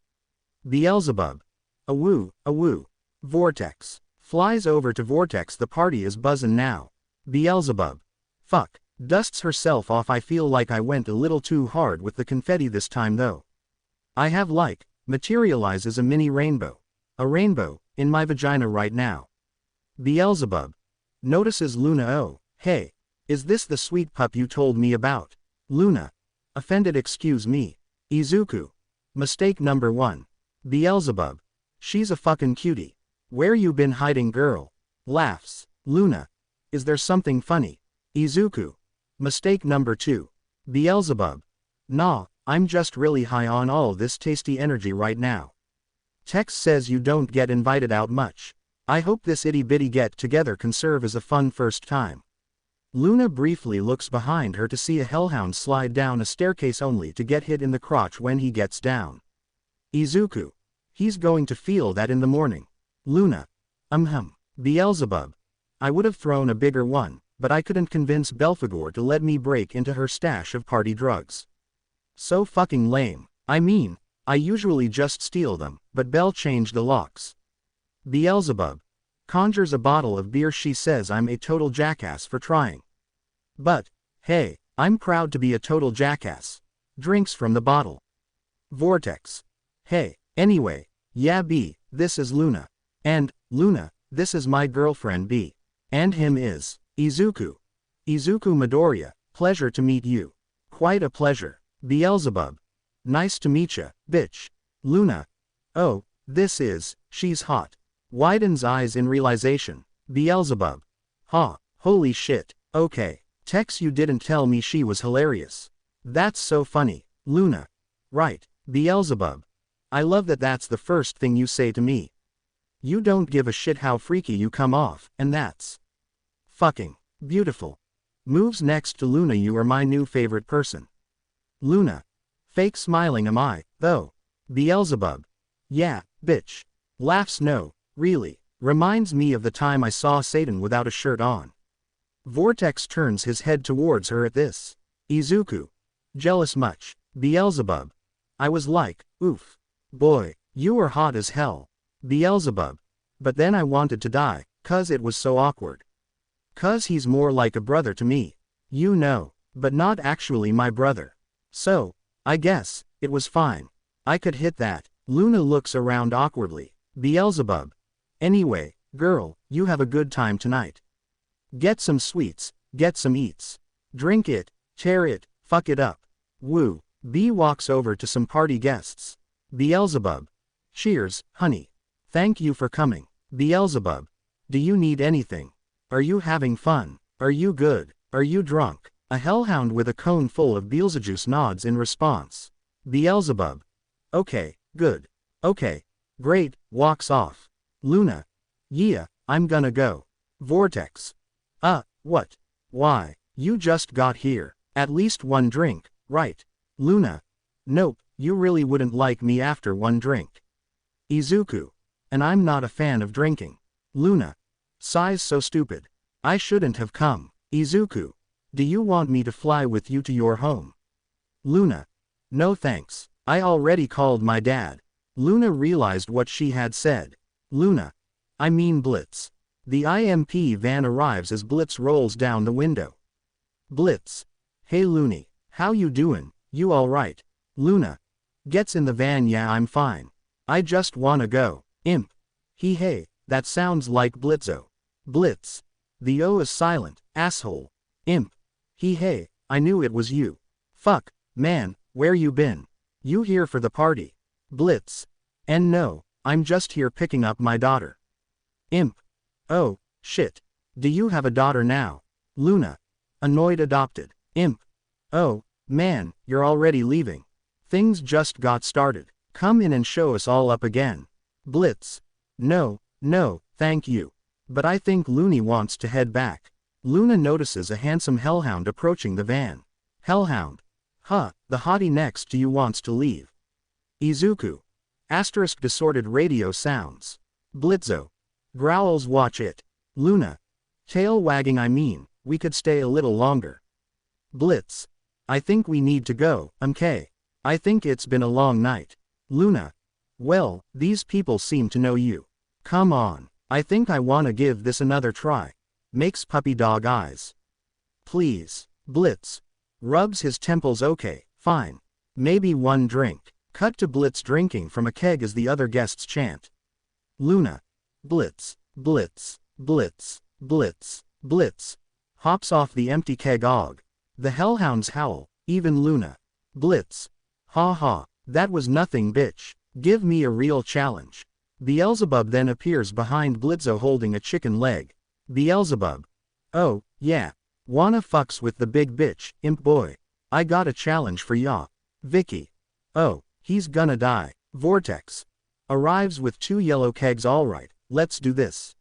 Beelzebub. Awoo. Vortex. Flies over to Vortex, the party is buzzin' now. Beelzebub. Fuck. Dusts herself off. I feel like I went a little too hard with the confetti this time though. I have like, materializes a mini rainbow. A rainbow, in my vagina right now. Beelzebub. Notices Luna. Oh, hey. Is this the sweet pup you told me about? Luna. Offended, excuse me. Izuku. Mistake number 1. Beelzebub. She's a fucking cutie. Where you been hiding, girl? Laughs. Luna. Is there something funny? Izuku. Mistake number 2. Beelzebub. Nah, I'm just really high on all this tasty energy right now. Text says you don't get invited out much. I hope this itty-bitty get-together can serve as a fun first time. Luna briefly looks behind her to see a hellhound slide down a staircase only to get hit in the crotch when he gets down. Izuku. He's going to feel that in the morning. Luna. Beelzebub. I would have thrown a bigger one, but I couldn't convince Belphegor to let me break into her stash of party drugs. So fucking lame. I mean, I usually just steal them, but Belle changed the locks. Beelzebub. Conjures a bottle of beer. She says I'm a total jackass for trying. But, hey, I'm proud to be a total jackass. Drinks from the bottle. Vortex. Hey, anyway, yeah B, this is Luna. And, Luna, this is my girlfriend B. And him is, Izuku. Izuku Midoriya, pleasure to meet you. Quite a pleasure. Beelzebub. Nice to meetcha, bitch. Luna. Oh, this is, she's hot. Widens eyes in realization. Beelzebub. Ha, holy shit, okay. Tex, you didn't tell me she was hilarious. That's so funny. Luna. Right, Beelzebub. I love that that's the first thing you say to me. You don't give a shit how freaky you come off, and that's fucking beautiful. Moves next to Luna. You are my new favorite person. Luna. Fake smiling am I, though. Beelzebub. Yeah, bitch. Laughs. No, really. Reminds me of the time I saw Satan without a shirt on. Vortex turns his head towards her at this. Izuku. Jealous much. Beelzebub. I was like, oof. Boy, you were hot as hell. Beelzebub. But then I wanted to die, 'cause it was so awkward. 'Cause he's more like a brother to me. You know, but not actually my brother. So, I guess, it was fine. I could hit that. Luna looks around awkwardly. Beelzebub. Anyway, girl, you have a good time tonight. Get some sweets, get some eats. Drink it, tear it, fuck it up. Woo. B walks over to some party guests. Beelzebub. Cheers, honey. Thank you for coming. Beelzebub. Do you need anything? Are you having fun? Are you good? Are you drunk? A hellhound with a cone full of Beelzejuice nods in response. Beelzebub. Okay, good. Okay. Great, walks off. Luna. Yeah, I'm gonna go. Vortex. What? Why? You just got here. At least one drink, right? Luna. Nope, you really wouldn't like me after one drink. Izuku. And I'm not a fan of drinking. Luna. Sighs. So stupid. I shouldn't have come. Izuku. Do you want me to fly with you to your home? Luna. No thanks. I already called my dad. Luna realized what she had said. Luna. I mean Blitz. The IMP van arrives as Blitz rolls down the window. Blitz. Hey Looney, how you doin'? You alright? Luna. Gets in the van. Yeah, I'm fine. I just wanna go. Imp. Hey, that sounds like Blitzo. Blitz. The O is silent, asshole. Imp. Hey, I knew it was you. Fuck, man, where you been? You here for the party? Blitz. And no, I'm just here picking up my daughter. Imp. Oh, shit. Do you have a daughter now? Luna. Annoyed. Adopted. Imp. Oh, man, you're already leaving. Things just got started. Come in and show us all up again. Blitz. No, thank you. But I think Looney wants to head back. Luna notices a handsome hellhound approaching the van. Hellhound. The hottie next to you wants to leave. Izuku. Asterisk distorted radio sounds. Blitzo. Growls. Watch it. Luna. Tail wagging. I mean, we could stay a little longer. Blitz. I think we need to go, MK. I think it's been a long night. Luna. Well, these people seem to know you. Come on, I think I wanna give this another try. Makes puppy dog eyes. Please. Blitz. Rubs his temples. Okay, fine. Maybe one drink. Cut to Blitz drinking from a keg as the other guests chant. Luna. Blitz, Blitz, Blitz, Blitz, Blitz. Hops off the empty keg. Og. The hellhounds howl, even Luna. Blitz. Ha ha, that was nothing, bitch. Give me a real challenge. Beelzebub then appears behind Blitzo holding a chicken leg. Beelzebub. Oh, yeah. Wanna fucks with the big bitch, imp boy. I got a challenge for ya. Vicky. Oh, he's gonna die. Vortex. Arrives with 2 yellow kegs. Alright, let's do this.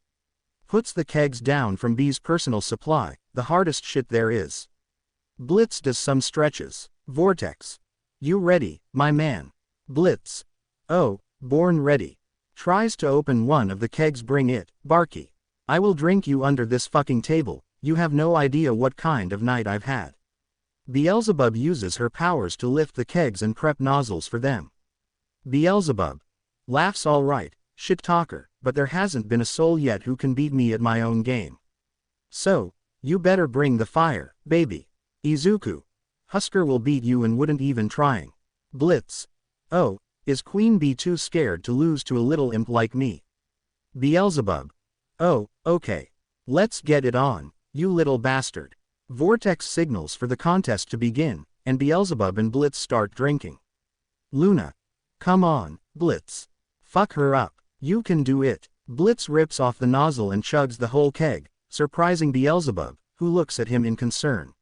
Puts the kegs down from B's personal supply, the hardest shit there is. Blitz does some stretches. Vortex. You ready, my man? Blitz. Oh, born ready. Tries to open one of the kegs. Bring it, Barky. I will drink you under this fucking table, you have no idea what kind of night I've had. Beelzebub uses her powers to lift the kegs and prep nozzles for them. Beelzebub. Laughs. Alright, shit talker, but there hasn't been a soul yet who can beat me at my own game. So, you better bring the fire, baby. Izuku. Husker will beat you and wouldn't even trying. Blitz. Oh, is Queen Bee too scared to lose to a little imp like me? Beelzebub. Oh, okay. Let's get it on, you little bastard. Vortex signals for the contest to begin, and Beelzebub and Blitz start drinking. Luna. Come on, Blitz. Fuck her up, you can do it. Blitz rips off the nozzle and chugs the whole keg, surprising Beelzebub, who looks at him in concern.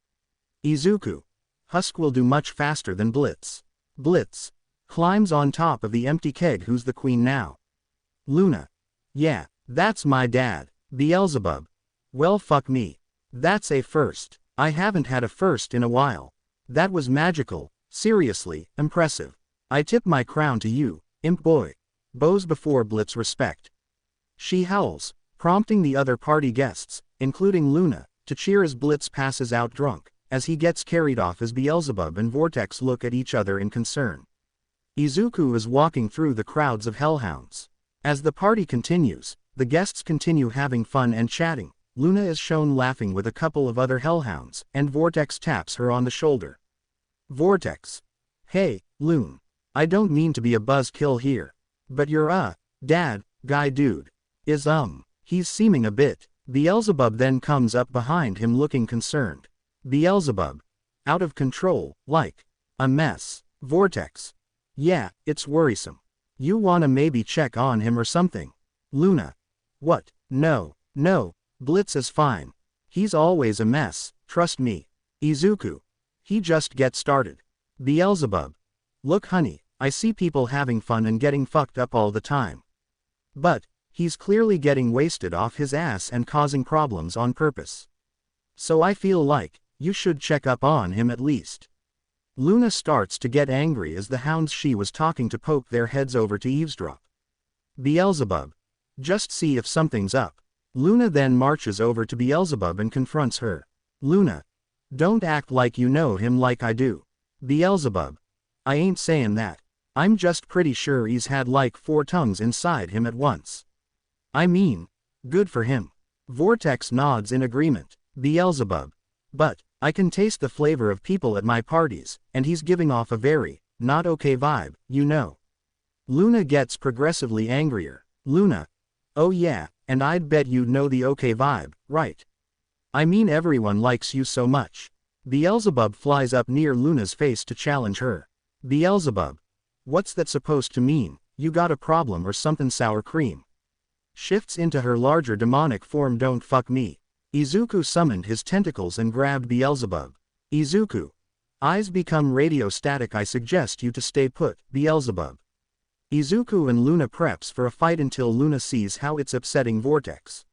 Izuku. Husk will do much faster than Blitz. Blitz. Climbs on top of the empty keg. Who's the queen now? Luna. Yeah, that's my dad. Beelzebub. Well, fuck me. That's a first. I haven't had a first in a while. That was magical, seriously, impressive. I tip my crown to you, imp boy. Bows before Blitz. Respect. She howls, prompting the other party guests, including Luna, to cheer as Blitz passes out drunk, as he gets carried off as Beelzebub and Vortex look at each other in concern. Izuku is walking through the crowds of hellhounds. As the party continues, the guests continue having fun and chatting. Luna is shown laughing with a couple of other hellhounds, and Vortex taps her on the shoulder. Vortex. Hey, Loon. I don't mean to be a buzzkill here. But you're dad, guy dude. He's seeming a bit. Beelzebub then comes up behind him looking concerned. Beelzebub. Out of control, like a mess. Vortex. Yeah, it's worrisome. You wanna maybe check on him or something? Luna. What? No. Blitz is fine. He's always a mess, trust me. Izuku. He just gets started. Beelzebub. Look honey, I see people having fun and getting fucked up all the time. But, he's clearly getting wasted off his ass and causing problems on purpose. So I feel like, you should check up on him at least. Luna starts to get angry as the hounds she was talking to poke their heads over to eavesdrop. Beelzebub. Just see if something's up. Luna then marches over to Beelzebub and confronts her. Luna. Don't act like you know him like I do. Beelzebub. I ain't saying that. I'm just pretty sure he's had like 4 tongues inside him at once. I mean, good for him. Vortex nods in agreement. Beelzebub. But, I can taste the flavor of people at my parties, and he's giving off a very, not okay vibe, you know. Luna gets progressively angrier. Luna. Oh yeah, and I'd bet you'd know the okay vibe, right? I mean everyone likes you so much. Beelzebub flies up near Luna's face to challenge her. Beelzebub. What's that supposed to mean? You got a problem or something? Sour cream. Shifts into her larger demonic form. Don't fuck me. Izuku summoned his tentacles and grabbed Beelzebub. Izuku. Eyes become radio static. I suggest you to stay put, Beelzebub. Izuku and Luna preps for a fight until Luna sees how it's upsetting Vortex.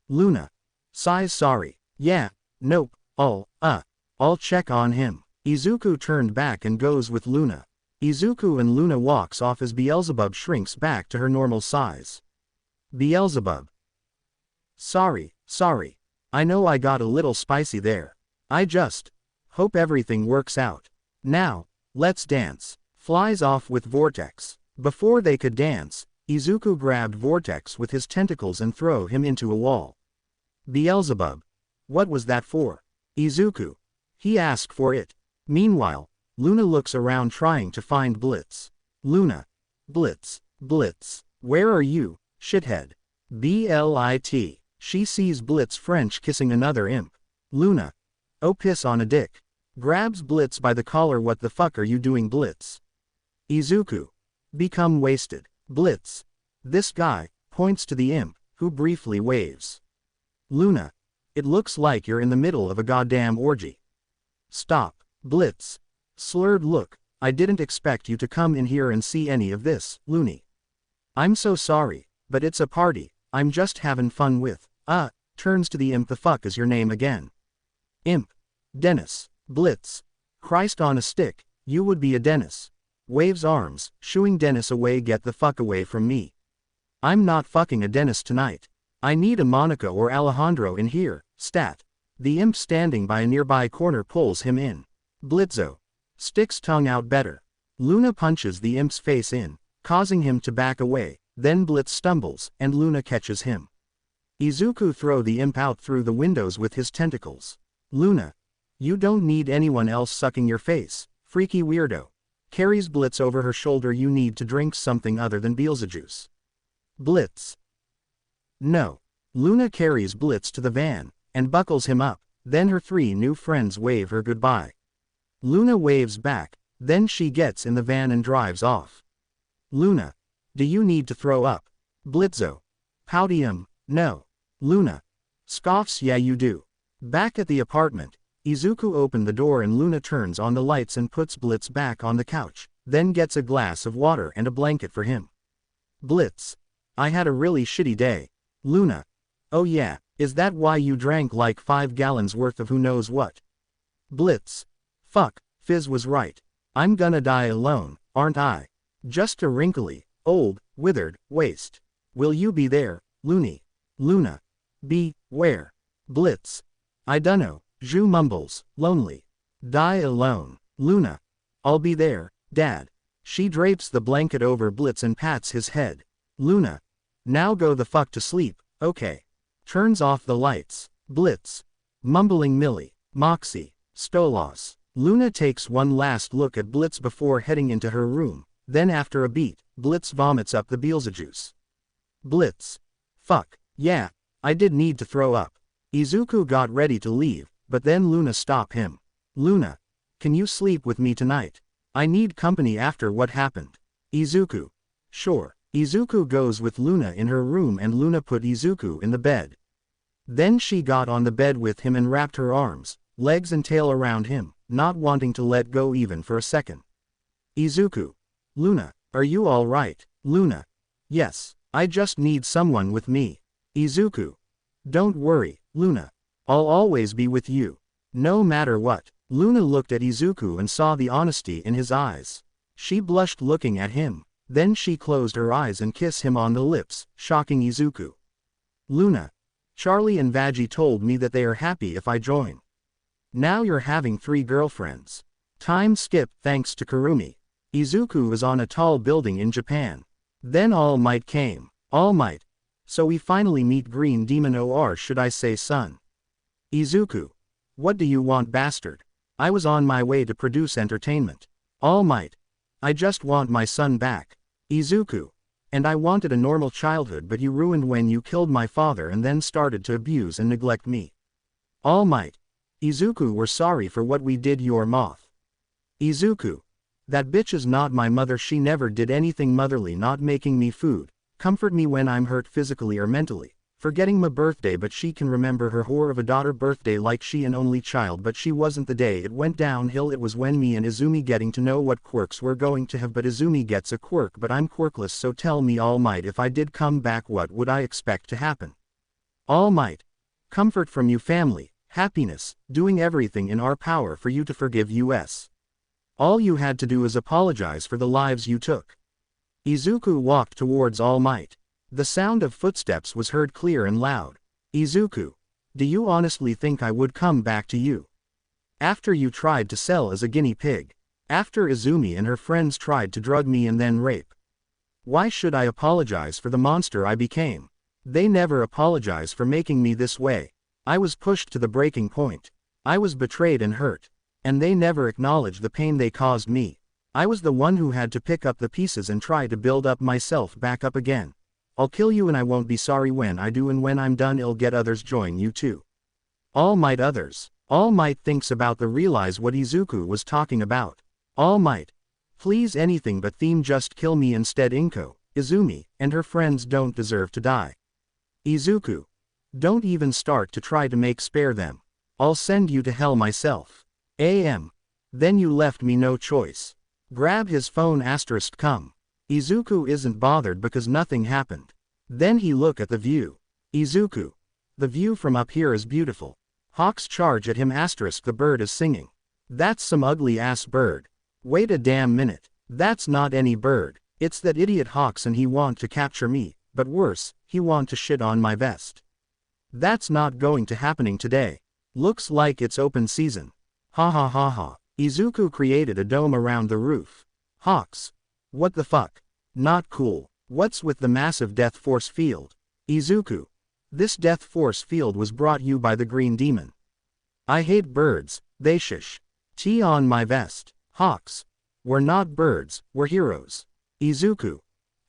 Luna. Sighs. Sorry. Yeah, nope, I'll check on him. Izuku turned back and goes with Luna. Izuku and Luna walks off as Beelzebub shrinks back to her normal size. Beelzebub. Sorry. I know I got a little spicy there. I just hope everything works out. Now, let's dance. Flies off with Vortex. Before they could dance, Izuku grabbed Vortex with his tentacles and threw him into a wall. Beelzebub. What was that for? Izuku. He asked for it. Meanwhile, Luna looks around trying to find Blitz. Luna. Blitz. Where are you, shithead? Blit. She sees Blitz French kissing another imp. Luna. Oh piss on a dick. Grabs Blitz by the collar. What the fuck are you doing, Blitz? Izuku. Become wasted. Blitz. This guy, points to the imp, who briefly waves. Luna. It looks like you're in the middle of a goddamn orgy. Stop. Blitz. Slurred look. I didn't expect you to come in here and see any of this, loony. I'm so sorry, but it's a party, I'm just having fun with, turns to the imp. The fuck is your name again? Imp. Dennis. Blitz. Christ on a stick, you would be a Dennis. Waves arms, shooing Dennis away. Get the fuck away from me. I'm not fucking a Dennis tonight. I need a Monica or Alejandro in here, stat. The imp standing by a nearby corner pulls him in. Blitzo. Sticks tongue out better. Luna punches the imp's face in, causing him to back away, then Blitz stumbles, and Luna catches him. Izuku throw the imp out through the windows with his tentacles. Luna. You don't need anyone else sucking your face, freaky weirdo. Carries Blitz over her shoulder. You need to drink something other than Beelzejuice. Blitz. No. Luna carries Blitz to the van, and buckles him up, then her three new friends wave her goodbye. Luna waves back, then she gets in the van and drives off. Luna. Do you need to throw up? Blitzo. Pouty no. Luna. Scoffs. Yeah you do. Back at the apartment, Izuku opened the door and Luna turns on the lights and puts Blitz back on the couch, then gets a glass of water and a blanket for him. Blitz. I had a really shitty day. Luna. Oh yeah, is that why you drank like 5 gallons worth of who knows what? Blitz. Fuck, Fizz was right. I'm gonna die alone, aren't I? Just a wrinkly, old, withered waste. Will you be there, loony? Luna. Be, where? Blitz. I dunno, Zhu mumbles, lonely. Die alone, Luna. I'll be there, Dad. She drapes the blanket over Blitz and pats his head. Luna. Now go the fuck to sleep, okay. Turns off the lights. Blitz. Mumbling Millie, Moxie, Stolas. Luna takes one last look at Blitz before heading into her room, then after a beat, Blitz vomits up the Beelzejuice. Blitz. Fuck, yeah, I did need to throw up. Izuku got ready to leave, but then Luna stopped him. Luna. Can you sleep with me tonight? I need company after what happened. Izuku. Sure. Izuku goes with Luna in her room and Luna put Izuku in the bed. Then she got on the bed with him and wrapped her arms, legs and tail around him, not wanting to let go even for a second. Izuku. Luna, are you alright? Luna. Yes, I just need someone with me. Izuku. Don't worry, Luna. I'll always be with you. No matter what. Luna looked at Izuku and saw the honesty in his eyes. She blushed looking at him, then she closed her eyes and kissed him on the lips, shocking Izuku. Luna. Charlie and Vaggie told me that they are happy if I join. Now you're having 3 girlfriends. Time skip thanks to Kurumi. Izuku is on a tall building in Japan. Then All Might came. All Might. So we finally meet Green Demon, or should I say son. Izuku. What do you want, bastard? I was on my way to produce entertainment. All Might. I just want my son back. Izuku. And I wanted a normal childhood, but you ruined when you killed my father and then started to abuse and neglect me. All Might. Izuku, we're sorry for what we did, your moth. Izuku. That bitch is not my mother, she never did anything motherly, not making me food, comfort me when I'm hurt physically or mentally, forgetting my birthday, but she can remember her whore of a daughter birthday like she an only child, but she wasn't the day it went downhill. It was when me and Izumi getting to know what quirks we're going to have, but Izumi gets a quirk but I'm quirkless, so tell me, All Might, if I did come back, what would I expect to happen? All Might. Comfort from you, family, happiness, doing everything in our power for you to forgive us. All you had to do is apologize for the lives you took. Izuku walked towards All Might. The sound of footsteps was heard clear and loud. Izuku. Do you honestly think I would come back to you? After you tried to sell as a guinea pig. After Izumi and her friends tried to drug me and then rape. Why should I apologize for the monster I became? They never apologize for making me this way. I was pushed to the breaking point. I was betrayed and hurt. And they never acknowledged the pain they caused me. I was the one who had to pick up the pieces and try to build up myself back up again. I'll kill you and I won't be sorry when I do, and when I'm done I'll get others join you too. All Might others. All Might thinks about the realize what Izuku was talking about. All Might. Please, anything but theme, just kill me instead. Inko, Izumi, and her friends don't deserve to die. Izuku. Don't even start to try to make spare them. I'll send you to hell myself. Then you left me no choice. Grab his phone *, come. Izuku isn't bothered because nothing happened. Then he look at the view. Izuku. The view from up here is beautiful. Hawks charge at him *, the bird is singing. That's some ugly ass bird. Wait a damn minute. That's not any bird. It's that idiot Hawks and he want to capture me, but worse, he want to shit on my vest. That's not going to happening today. Looks like it's open season. Ha ha ha ha. Izuku created a dome around the roof. Hawks. What the fuck? Not cool. What's with the massive death force field? Izuku. This death force field was brought you by the green demon. I hate birds, they shish. Tea on my vest. Hawks. We're not birds, we're heroes. Izuku.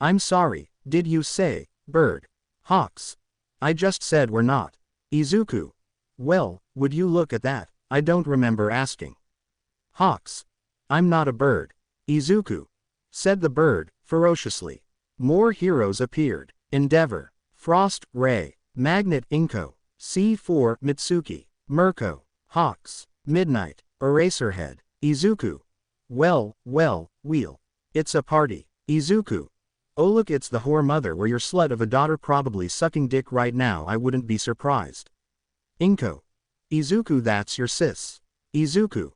I'm sorry, did you say, bird? Hawks. I just said we're not. Izuku. Well, would you look at that, I don't remember asking. Hawks. I'm not a bird. Izuku. Said the bird, ferociously. More heroes appeared. Endeavor. Frost, Ray. Magnet, Inko. C4, Mitsuki. Mirko. Hawks. Midnight. Eraserhead. Izuku. Well, wheel. It's a party. Izuku. Oh look, it's the whore mother where your slut of a daughter probably sucking dick right now, I wouldn't be surprised. Inko. Izuku, that's your sis. Izuku.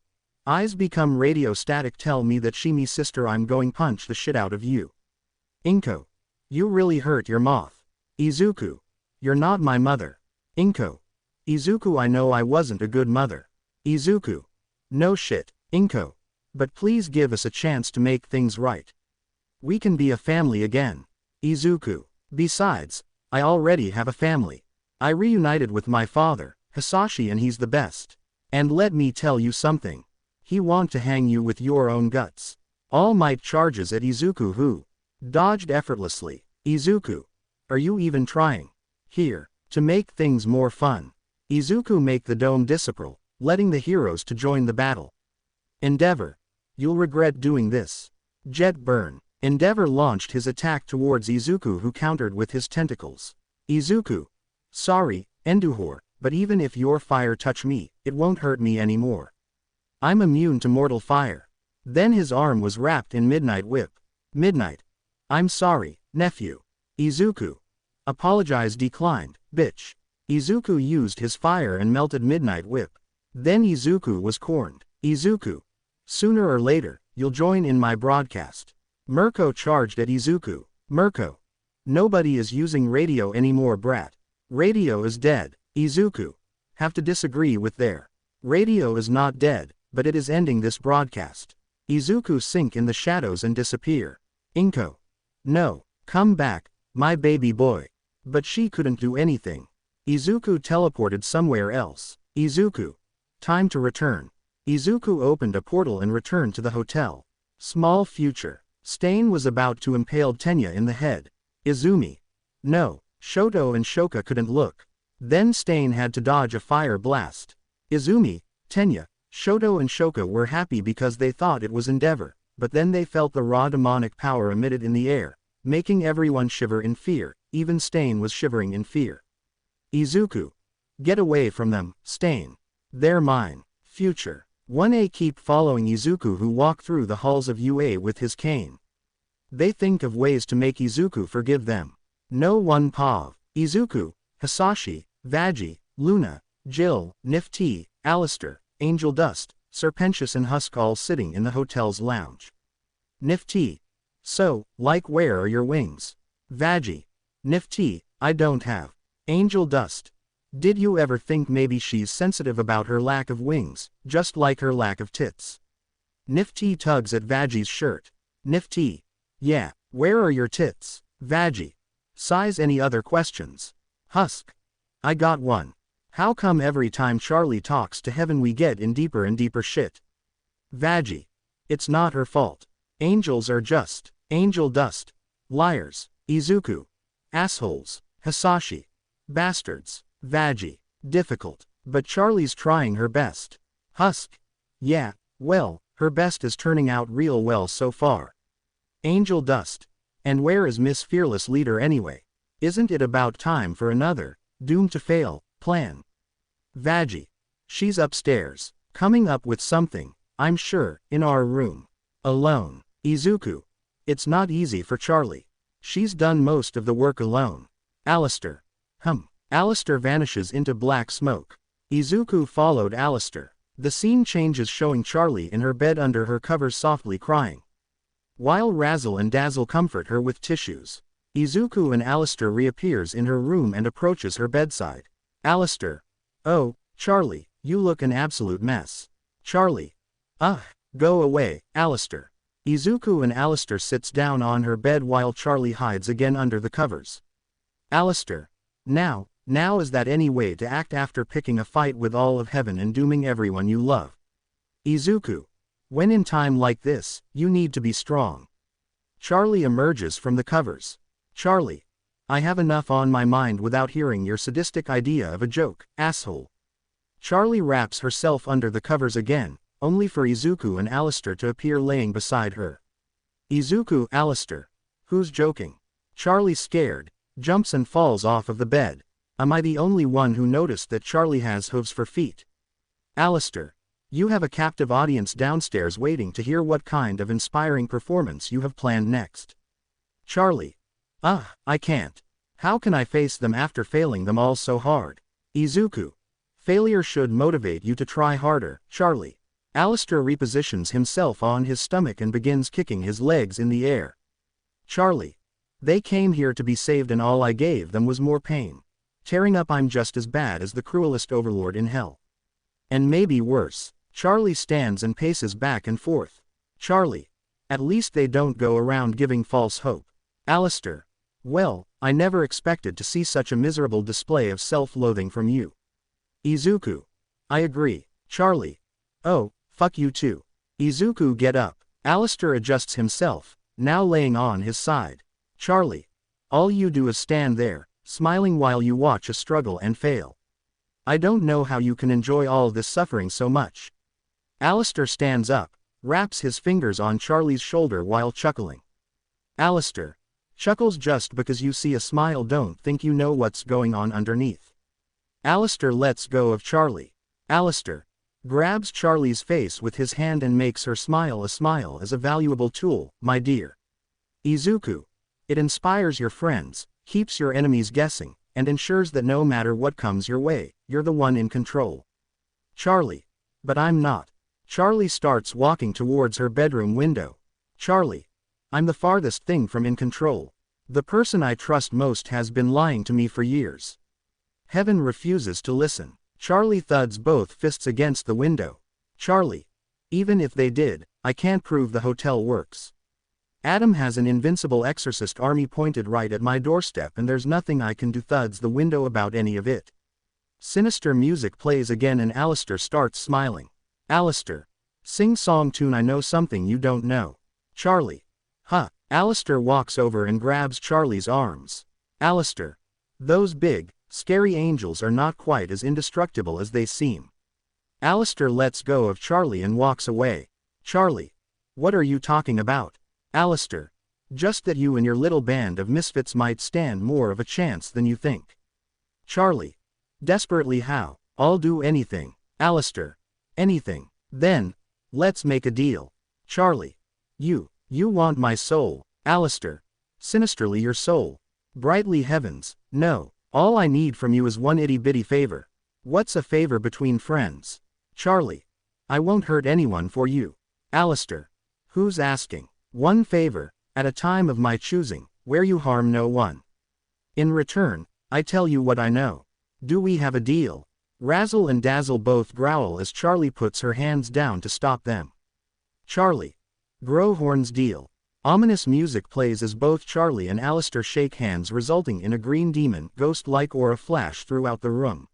Eyes become radio static, tell me that she me sister, I'm going punch the shit out of you. Inko. You really hurt your moth. Izuku. You're not my mother. Inko. Izuku, I know I wasn't a good mother. Izuku. No shit, Inko. But please give us a chance to make things right. We can be a family again. Izuku. Besides, I already have a family. I reunited with my father, Hisashi, and he's the best. And let me tell you something. He want to hang you with your own guts. All Might charges at Izuku, who dodged effortlessly. Izuku. Are you even trying? Here. To make things more fun. Izuku make the dome disappear, letting the heroes to join the battle. Endeavor. You'll regret doing this. Jet burn. Endeavor launched his attack towards Izuku, who countered with his tentacles. Izuku. Sorry, Enduhor, but even if your fire touch me, it won't hurt me anymore. I'm immune to mortal fire. Then his arm was wrapped in Midnight Whip. Midnight. I'm sorry, nephew. Izuku. Apologize, declined, bitch. Izuku used his fire and melted Midnight Whip. Then Izuku was corned. Izuku. Sooner or later, you'll join in my broadcast. Mirko charged at Izuku. Mirko. Nobody is using radio anymore, brat. Radio is dead. Izuku. Have to disagree with there. Radio is not dead, but it is ending this broadcast. Izuku sink in the shadows and disappear. Inko. No, come back, my baby boy. But she couldn't do anything. Izuku teleported somewhere else. Izuku. Time to return. Izuku opened a portal and returned to the hotel. Small future. Stain was about to impale Tenya in the head. Izumi. No, Shoto and Shoka couldn't look. Then Stain had to dodge a fire blast. Izumi, Tenya, Shoto and Shoka were happy because they thought it was Endeavor, but then they felt the raw demonic power emitted in the air, making everyone shiver in fear. Even Stain was shivering in fear. Izuku. Get away from them, Stain. They're mine. Future. 1A keep following Izuku, who walk through the halls of UA with his cane. They think of ways to make Izuku forgive them. No one Pav. Izuku, Hisashi, Vaji, Luna, Jill, Nifty, Alistair, Angel Dust, Serpentius and Husk all sitting in the hotel's lounge. Nifty. So, like, where are your wings? Vaji. Nifty, I don't have. Angel Dust. Did you ever think maybe she's sensitive about her lack of wings, just like her lack of tits? Nifty tugs at Vaji's shirt. Nifty. Yeah, where are your tits? Vaji. Size. Any other questions? Husk. I got one. How come every time Charlie talks to heaven we get in deeper and deeper shit? Vaji. It's not her fault. Angels are just angel dust. Liars. Izuku. Assholes. Hisashi. Bastards. Vaji. Difficult. But Charlie's trying her best. Husk. Yeah, well, her best is turning out real well so far. Angel Dust. And where is Miss Fearless Leader anyway? Isn't it about time for another doomed to fail, plan. Vaggie. She's upstairs, coming up with something, I'm sure, in our room. Alone. Izuku. It's not easy for Charlie. She's done most of the work alone. Alistair. Alistair vanishes into black smoke. Izuku followed Alistair. The scene changes showing Charlie in her bed under her covers softly crying, while Razzle and Dazzle comfort her with tissues. Izuku and Alistair reappears in her room and approaches her bedside. Alistair. Oh, Charlie, you look an absolute mess. Charlie. Ugh, go away, Alistair. Izuku and Alistair sits down on her bed while Charlie hides again under the covers. Alistair. Now is that any way to act after picking a fight with all of heaven and dooming everyone you love? Izuku. When in time like this, you need to be strong. Charlie emerges from the covers. Charlie. I have enough on my mind without hearing your sadistic idea of a joke, asshole. Charlie wraps herself under the covers again, only for Izuku and Alistair to appear laying beside her. Izuku. Alistair. Who's joking? Charlie, scared, jumps and falls off of the bed. Am I the only one who noticed that Charlie has hooves for feet? Alistair. You have a captive audience downstairs waiting to hear what kind of inspiring performance you have planned next. Charlie. I can't. How can I face them after failing them all so hard? Izuku. Failure should motivate you to try harder, Charlie. Alistair repositions himself on his stomach and begins kicking his legs in the air. Charlie. They came here to be saved and all I gave them was more pain. Tearing up, I'm just as bad as the cruelest overlord in hell. And maybe worse. Charlie stands and paces back and forth. Charlie. At least they don't go around giving false hope. Alistair. Well, I never expected to see such a miserable display of self-loathing from you. Izuku. I agree. Charlie. Oh, fuck you too. Izuku, get up. Alistair adjusts himself, now laying on his side. Charlie. All you do is stand there, smiling while you watch a struggle and fail. I don't know how you can enjoy all this suffering so much. Alistair stands up, wraps his fingers on Charlie's shoulder while chuckling. Alistair. Chuckles just because you see a smile, don't think you know what's going on underneath. Alistair lets go of Charlie. Alistair. Grabs Charlie's face with his hand and makes her smile. A smile is a valuable tool, my dear. Izuku. It inspires your friends, keeps your enemies guessing, and ensures that no matter what comes your way, you're the one in control. Charlie. But I'm not. Charlie starts walking towards her bedroom window. Charlie. I'm the farthest thing from in control. The person I trust most has been lying to me for years. Heaven refuses to listen. Charlie thuds both fists against the window. Charlie. Even if they did, I can't prove the hotel works. Adam has an invincible exorcist army pointed right at my doorstep and there's nothing I can do. Thuds the window about any of it. Sinister music plays again and Alistair starts smiling. Alistair. Sing-song tune, I know something you don't know. Charlie. Huh. Alistair walks over and grabs Charlie's arms. Alistair. Those big, scary angels are not quite as indestructible as they seem. Alistair lets go of Charlie and walks away. Charlie. What are you talking about? Alistair. Just that you and your little band of misfits might stand more of a chance than you think. Charlie. Desperately, how? I'll do anything. Alistair. Anything. Then, let's make a deal. Charlie. You want my soul. Alistair. Sinisterly, your soul. Brightly, heavens, no. All I need from you is one itty-bitty favor. What's a favor between friends? Charlie. I won't hurt anyone for you. Alistair. Who's asking? One favor, at a time of my choosing, where you harm no one. In return, I tell you what I know. Do we have a deal? Razzle and Dazzle both growl as Charlie puts her hands down to stop them. Charlie. Growhorn's deal. Ominous music plays as both Charlie and Alistair shake hands, resulting in a green demon ghost-like aura flash throughout the room.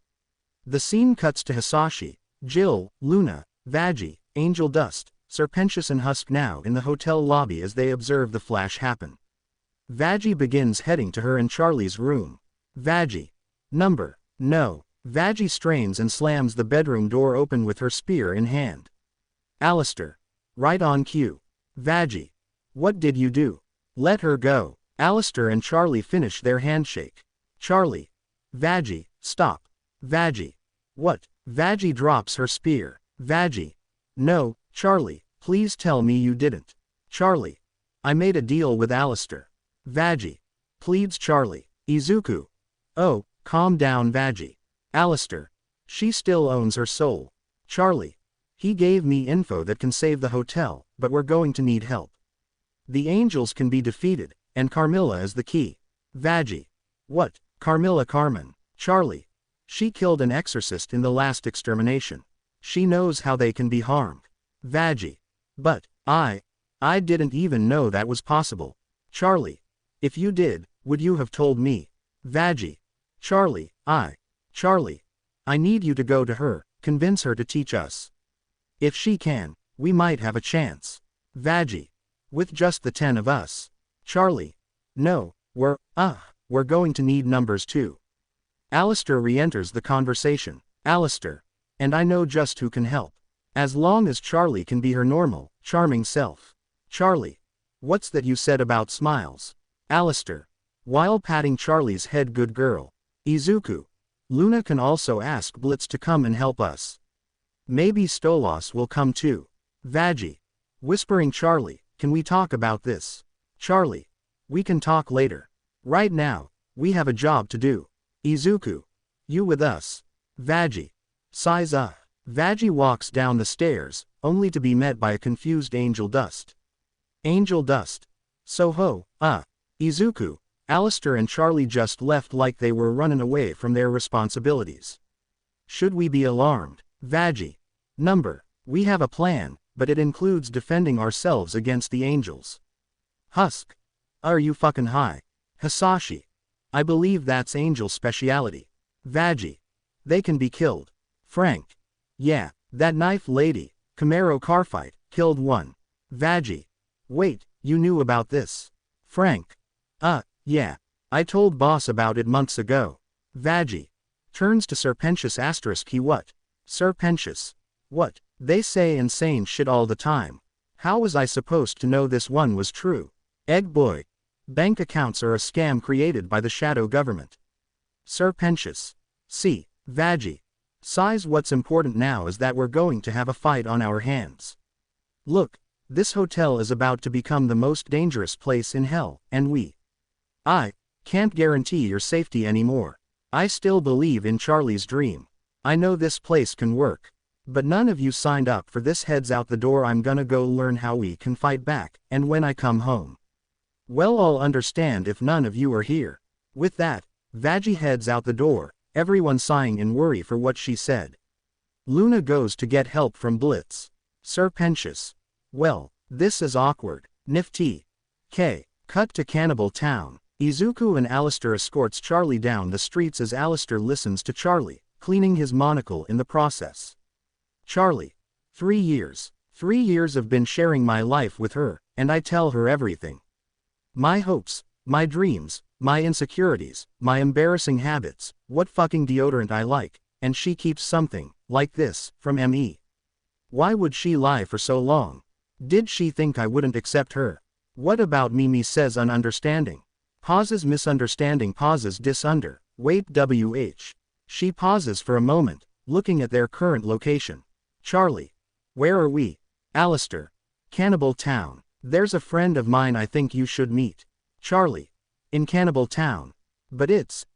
The scene cuts to Hisashi, Jill, Luna, Vaggie, Angel Dust, Serpentious and Husk now in the hotel lobby as they observe the flash happen. Vaggie begins heading to her and Charlie's room. Vaggie. No. Vaggie strains and slams the bedroom door open with her spear in hand. Alistair. Right on cue. Vaggie. What did you do? Let her go. Alistair and Charlie finish their handshake. Charlie. Vaggie, Stop. Vaggie. What? Vaggie drops her spear. Vaggie. No, Charlie, please tell me you didn't. Charlie. I made a deal with Alistair. Vaggie. Pleads Charlie. Izuku. Oh, calm down Vaggie. Alistair. She still owns her soul. Charlie. He gave me info that can save the hotel, but we're going to need help. The angels can be defeated, and Carmilla is the key. Vaggie. What? Carmilla Carmen. Charlie. She killed an exorcist in the last extermination. She knows how they can be harmed. Vaggie. But, I didn't even know that was possible. Charlie. If you did, would you have told me? Vaggie. Charlie, Charlie. I need you to go to her, convince her to teach us. If she can, we might have a chance. Vaggie. With just the 10 of us. Charlie. No, we're going to need numbers too. Alistair re-enters the conversation. Alistair. And I know just who can help. As long as Charlie can be her normal, charming self. Charlie. What's that you said about smiles? Alistair. While patting Charlie's head, good girl. Izuku. Luna can also ask Blitz to come and help us. Maybe Stolas will come too. Vaggie. Whispering Charlie, can we talk about this? Charlie. We can talk later. Right now, we have a job to do. Izuku. You with us. Vaggie. Sighs. Vaggie walks down the stairs, only to be met by a confused Angel Dust. Angel Dust. So Izuku. Alistair and Charlie just left like they were running away from their responsibilities. Should we be alarmed? Vaggie. Number. We have a plan, but it includes defending ourselves against the angels. Husk. Are you fucking high? Hisashi. I believe that's Angel's speciality. Vaggie. They can be killed. Frank. Yeah, that knife lady, Camaro car fight, killed one. Vaggie. Wait, you knew about this? Frank. Yeah. I told boss about it months ago. Vaggie. Turns to Serpentius *. He what? Serpentius. What? They say insane shit all the time. How was I supposed to know this one was true? Egg boy. Bank accounts are a scam created by the shadow government. Serpentius. See, Vaggie. Sighs. What's important now is that we're going to have a fight on our hands. Look, this hotel is about to become the most dangerous place in hell, and I can't guarantee your safety anymore. I still believe in Charlie's dream. I know this place can work. But none of you signed up for this. Heads out the door. I'm gonna go learn how we can fight back, and when I come home, well, I'll understand if none of you are here. With that, Vaggie heads out the door, everyone sighing in worry for what she said. Luna goes to get help from Blitz. Serpentius. Well, this is awkward. Nifty. Cut to Cannibal Town. Izuku and Alistair escorts Charlie down the streets as Alistair listens to Charlie, cleaning his monocle in the process. Charlie. 3 years. 3 years I've been sharing my life with her, and I tell her everything. My hopes, my dreams, my insecurities, my embarrassing habits, what fucking deodorant I like, and she keeps something, like this, from me. Why would she lie for so long? Did she think I wouldn't accept her? What about me says ununderstanding. Pauses misunderstanding pauses disunder, wait She pauses for a moment, looking at their current location. Charlie. Where are we? Alistair. Cannibal Town. There's a friend of mine I think you should meet. Charlie. In Cannibal Town. But it's,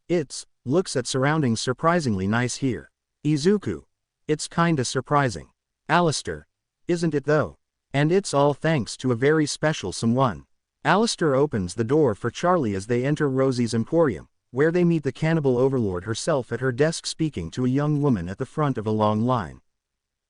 looks at surroundings surprisingly nice here. Izuku. It's kinda surprising. Alistair. Isn't it though? And it's all thanks to a very special someone. Alistair opens the door for Charlie as they enter Rosie's Emporium, where they meet the cannibal overlord herself at her desk speaking to a young woman at the front of a long line.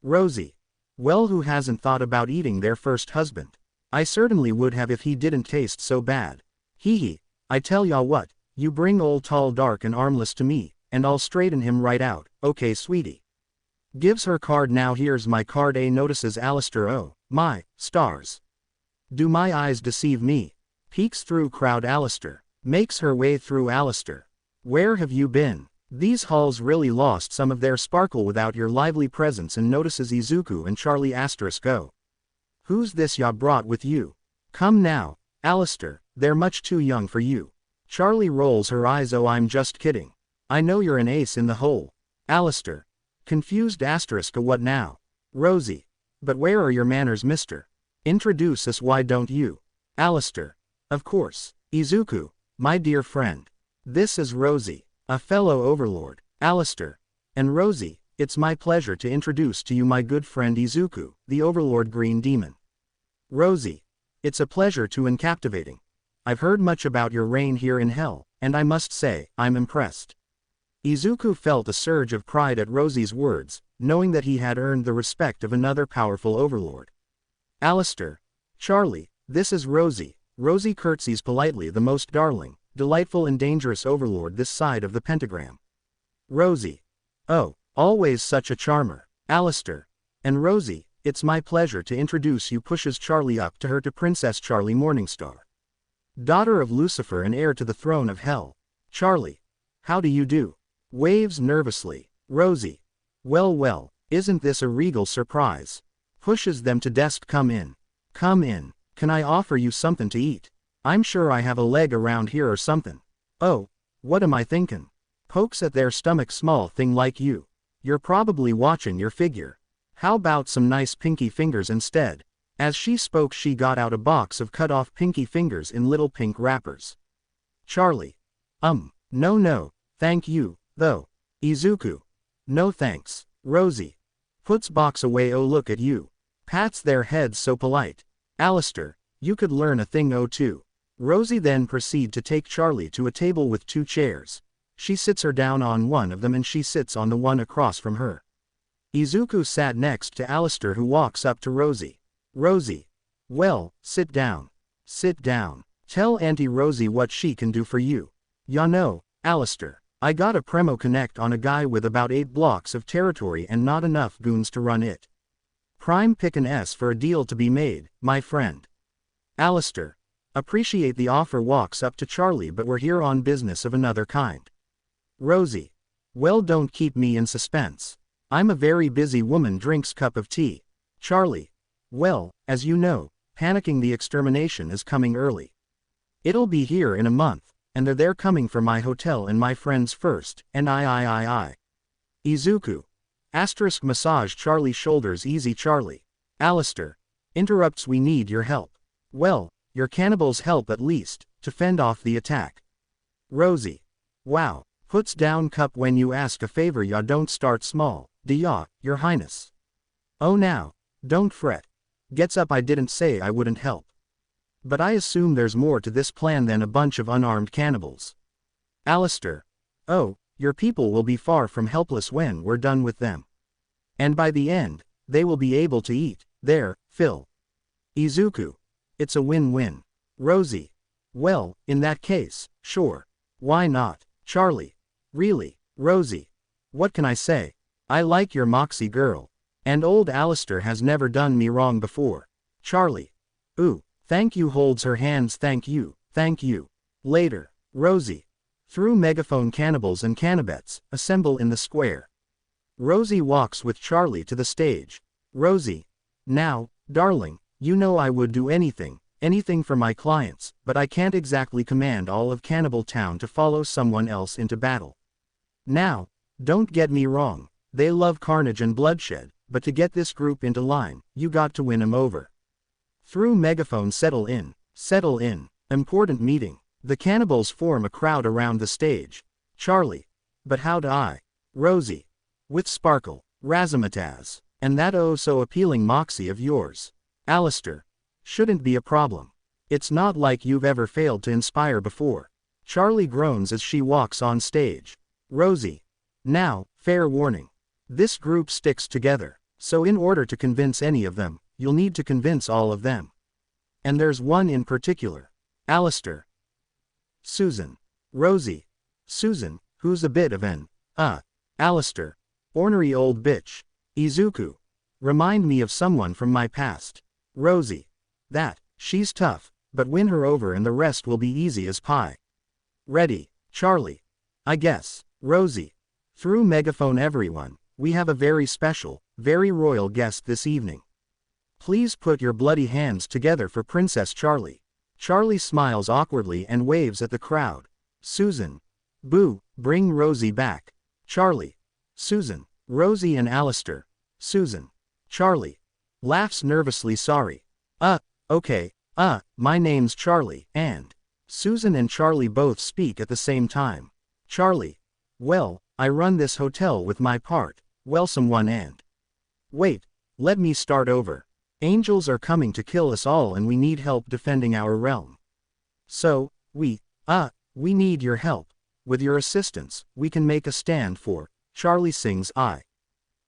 Rosie. Well, who hasn't thought about eating their first husband? I certainly would have if he didn't taste so bad. Hee. I tell ya what, you bring old tall dark and armless to me, and I'll straighten him right out, okay sweetie. Gives her card. Now here's my card. Notices Alistair. Oh, my stars. Do my eyes deceive me? Peeks through crowd. Alistair. Makes her way through. Alistair. Where have you been? These halls really lost some of their sparkle without your lively presence. And notices Izuku and Charlie *. Go. Who's this ya brought with you? Come now, Alistair, they're much too young for you. Charlie rolls her eyes. Oh, I'm just kidding. I know you're an ace in the hole. Alistair. Confused asterisk what now? Rosie. But where are your manners, mister? Introduce us, why don't you? Alistair. Of course. Izuku. My dear friend. This is Rosie, a fellow overlord. Alistair. And Rosie, it's my pleasure to introduce to you my good friend Izuku, the overlord green demon. Rosie. It's a pleasure to and captivating. I've heard much about your reign here in hell, and I must say, I'm impressed. Izuku felt a surge of pride at Rosie's words, knowing that he had earned the respect of another powerful overlord. Alistair. Charlie, this is Rosie. Rosie curtsies politely, the most darling, delightful and dangerous overlord this side of the pentagram. Rosie. Oh, always such a charmer. Alistair. And Rosie, it's my pleasure to introduce you, pushes Charlie up to her, to Princess Charlie Morningstar. Daughter of Lucifer and heir to the throne of hell. Charlie. How do you do? Waves nervously. Rosie. Well, isn't this a regal surprise? Pushes them to desk. Come in. Come in. Can I offer you something to eat? I'm sure I have a leg around here or something. Oh, what am I thinking? Pokes at their stomach. Small thing like you. You're probably watching your figure. How about some nice pinky fingers instead? As she spoke, she got out a box of cut-off pinky fingers in little pink wrappers. Charlie. No, thank you, though. Izuku. No thanks. Rosie. Puts box away. Oh, look at you. Pats their heads, so polite. Alistair, you could learn a thing or two. Rosie then proceed to take Charlie to a table with 2 chairs. She sits her down on one of them and she sits on the one across from her. Izuku sat next to Alistair, who walks up to Rosie. Rosie. Well, sit down. Sit down. Tell Auntie Rosie what she can do for you. Ya know, Alistair, I got a premo connect on a guy with about 8 blocks of territory and not enough goons to run it. Prime pick an S for a deal to be made, my friend. Alistair. Appreciate the offer. Walks up to Charlie, but we're here on business of another kind. Rosie. Well, don't keep me in suspense. I'm a very busy woman. Drinks cup of tea. Charlie. Well, as you know, panicking the extermination is coming early. It'll be here in a month, and they're coming for my hotel and my friends first, and I. Izuku. Asterisk massage Charlie shoulders. Easy Charlie. Alistair. Interrupts. We need your help. Well, your cannibals help at least, to fend off the attack. Rosie. Wow. Puts down cup. When you ask a favor, ya don't start small, do ya, your highness? Oh now, don't fret. Gets up. I didn't say I wouldn't help. But I assume there's more to this plan than a bunch of unarmed cannibals. Alistair. Oh, your people will be far from helpless when we're done with them. And by the end, they will be able to eat their fill. Izuku. It's a win-win. Rosie. Well, in that case, sure. Why not? Charlie. Really, Rosie. What can I say? I like your moxie, girl. And old Alistair has never done me wrong before. Charlie. Ooh, thank you. Holds her hands. Thank you. Later. Rosie. Through megaphone. Cannibals and cannibets, assemble in the square. Rosie walks with Charlie to the stage. Rosie. Now, darling, you know I would do anything for my clients, but I can't exactly command all of Cannibal Town to follow someone else into battle. Now, don't get me wrong, they love carnage and bloodshed, but to get this group into line, you got to win 'em over. Through megaphone. Settle in. Important meeting. The cannibals form a crowd around the stage. Charlie. But how do I? Rosie. With sparkle. Razzmatazz. And that oh so appealing moxie of yours. Alistair. Shouldn't be a problem. It's not like you've ever failed to inspire before. Charlie groans as she walks on stage. Rosie. Now, fair warning. This group sticks together, so in order to convince any of them, you'll need to convince all of them. And there's one in particular. Alistair. Susan. Rosie. Susan, who's a bit of an, Alistair. Ornery old bitch. Izuku. Remind me of someone from my past. Rosie. She's tough, but win her over and the rest will be easy as pie. Ready, Charlie. I guess. Rosie. Through megaphone. Everyone, we have a very special, very royal guest this evening. Please put your bloody hands together for Princess Charlie. Charlie smiles awkwardly and waves at the crowd. Susan. Boo, Bring Rosie back. Charlie. Susan. Rosie and Alistair. Susan. Charlie. Laughs nervously. Sorry. Okay. My name's Charlie, and Susan and Charlie both speak at the same time. Charlie. Well, I run this hotel with my part. Well, someone and. Wait. Let me start over. Angels are coming to kill us all and we need help defending our realm. So, we need your help. With your assistance, we can make a stand for. Charlie sings I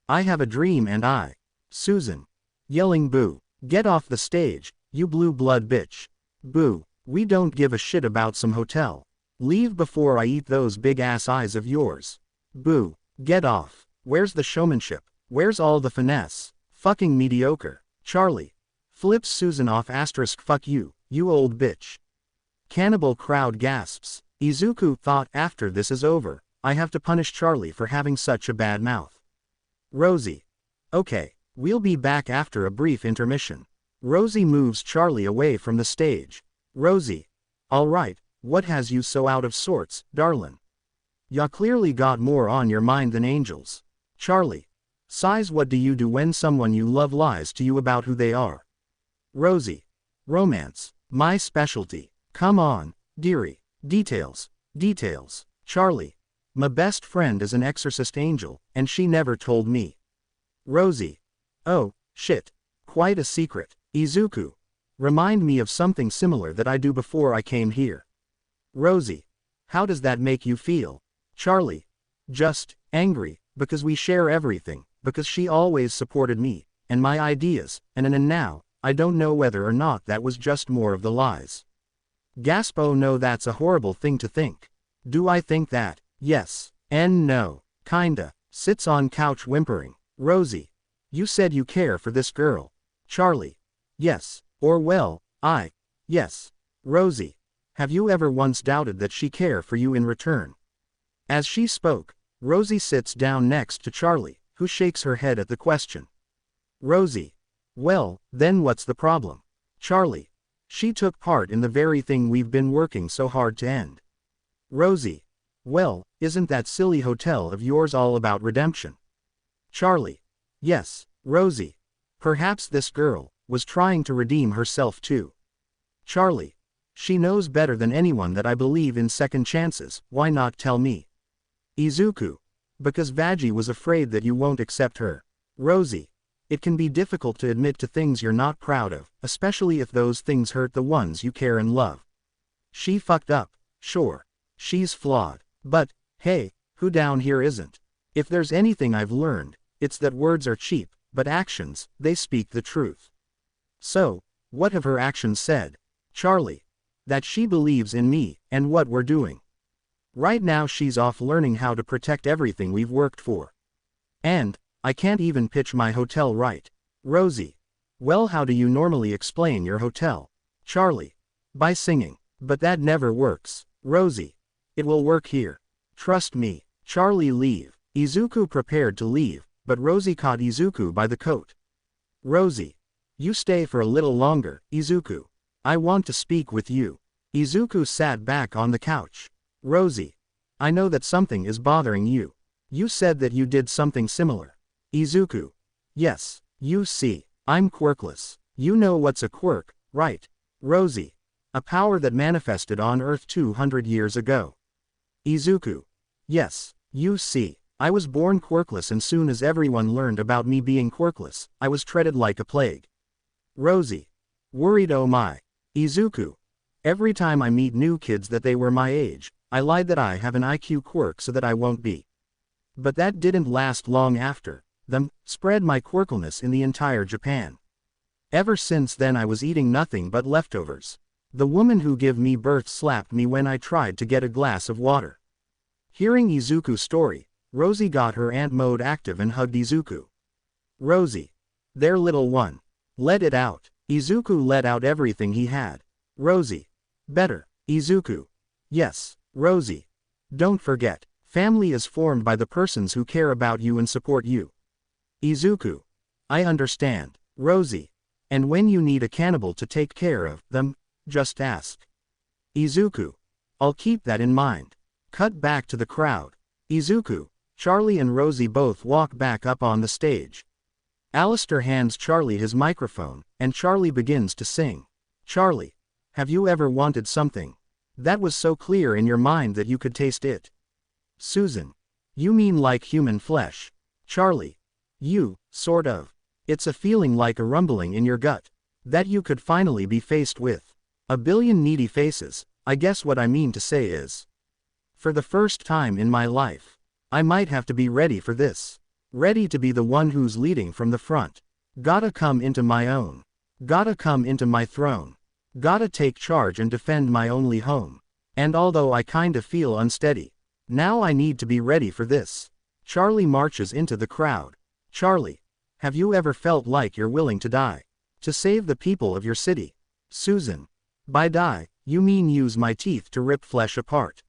have a dream and I. Susan. Yelling boo. Get off the stage, you blue blood bitch. Boo. We don't give a shit about some hotel. Leave before I eat those big ass eyes of yours. Boo. Get off. Where's the showmanship? Where's all the finesse? Fucking mediocre. Charlie. Flips Susan off. Fuck you, you old bitch. Cannibal crowd gasps. Izuku thought, after this is over, I have to punish Charlie for having such a bad mouth. Rosie. Okay, we'll be back after a brief intermission. Rosie moves Charlie away from the stage. Rosie. Alright, what has you so out of sorts, darlin'? Ya clearly got more on your mind than angels. Charlie. Sighs. What do you do when someone you love lies to you about who they are? Rosie. Romance. My specialty. Come on, dearie. Details. Charlie. My best friend is an exorcist angel, and she never told me. Rosie. Oh, shit. Quite a secret. Izuku. Remind me of something similar that I do before I came here. Rosie. How does that make you feel? Charlie. Just angry, because we share everything, because she always supported me, and my ideas, and now, I don't know whether or not that was just more of the lies. Gasp. Oh no, that's a horrible thing to think. Do I think that? Yes. And no. Kinda. Sits on couch whimpering. Rosie. You said you care for this girl. Charlie. Yes. Or well, yes. Rosie. Have you ever once doubted that she care for you in return? As she spoke, Rosie sits down next to Charlie, who shakes her head at the question. Rosie. Well, then what's the problem? Charlie. She took part in the very thing we've been working so hard to end. Rosie. Well, isn't that silly hotel of yours all about redemption? Charlie. Yes, Rosie. Perhaps this girl was trying to redeem herself too. Charlie. She knows better than anyone that I believe in second chances. Why not tell me? Izuku. Because Veggie was afraid that you won't accept her. Rosie. It can be difficult to admit to things you're not proud of, especially if those things hurt the ones you care and love. She fucked up, sure. She's flawed. But, hey, who down here isn't? If there's anything I've learned, it's that words are cheap, but actions, they speak the truth. So, what have her actions said? Charlie. That she believes in me, and what we're doing. Right now she's off learning how to protect everything we've worked for. And, I can't even pitch my hotel right. Rosie. Well, how do you normally explain your hotel? Charlie. By singing. But that never works. Rosie. It will work here. Trust me. Charlie. Leave. Izuku prepared to leave, but Rosie caught Izuku by the coat. Rosie. You stay for a little longer, Izuku. I want to speak with you. Izuku sat back on the couch. Rosie. I know that something is bothering you. You said that you did something similar. Izuku. Yes, you see, I'm quirkless. You know what's a quirk, right? Rosie. A power that manifested on Earth 200 years ago. Izuku. Yes, you see, I was born quirkless, and soon as everyone learned about me being quirkless, I was treated like a plague. Rosie. Worried. Oh my. Izuku. Every time I meet new kids that they were my age, I lied that I have an IQ quirk so that I won't be. But that didn't last long. After them, spread my quirkleness in the entire Japan. Ever since then I was eating nothing but leftovers. The woman who gave me birth slapped me when I tried to get a glass of water. Hearing Izuku's story, Rosie got her aunt mode active and hugged Izuku. Rosie. There, little one. Let it out. Izuku let out everything he had. Rosie. Better. Izuku. Yes, Rosie. Don't forget, family is formed by the persons who care about you and support you. Izuku. I understand. Rosie. And when you need a cannibal to take care of them, just ask. Izuku. I'll keep that in mind. Cut back to the crowd. Izuku, Charlie and Rosie both walk back up on the stage. Alistair hands Charlie his microphone, and Charlie begins to sing. Charlie, have you ever wanted something that was so clear in your mind that you could taste it? Susan, you mean like human flesh? Charlie, sort of. It's a feeling like a rumbling in your gut that you could finally be faced with a billion needy faces. I guess what I mean to say is, for the first time in my life, I might have to be ready for this. Ready to be the one who's leading from the front. Gotta come into my own. Gotta come into my throne. Gotta take charge and defend my only home. And although I kinda feel unsteady, now I need to be ready for this. Charlie marches into the crowd. Charlie, have you ever felt like you're willing to die to save the people of your city? Susan, by die, you mean use my teeth to rip flesh apart?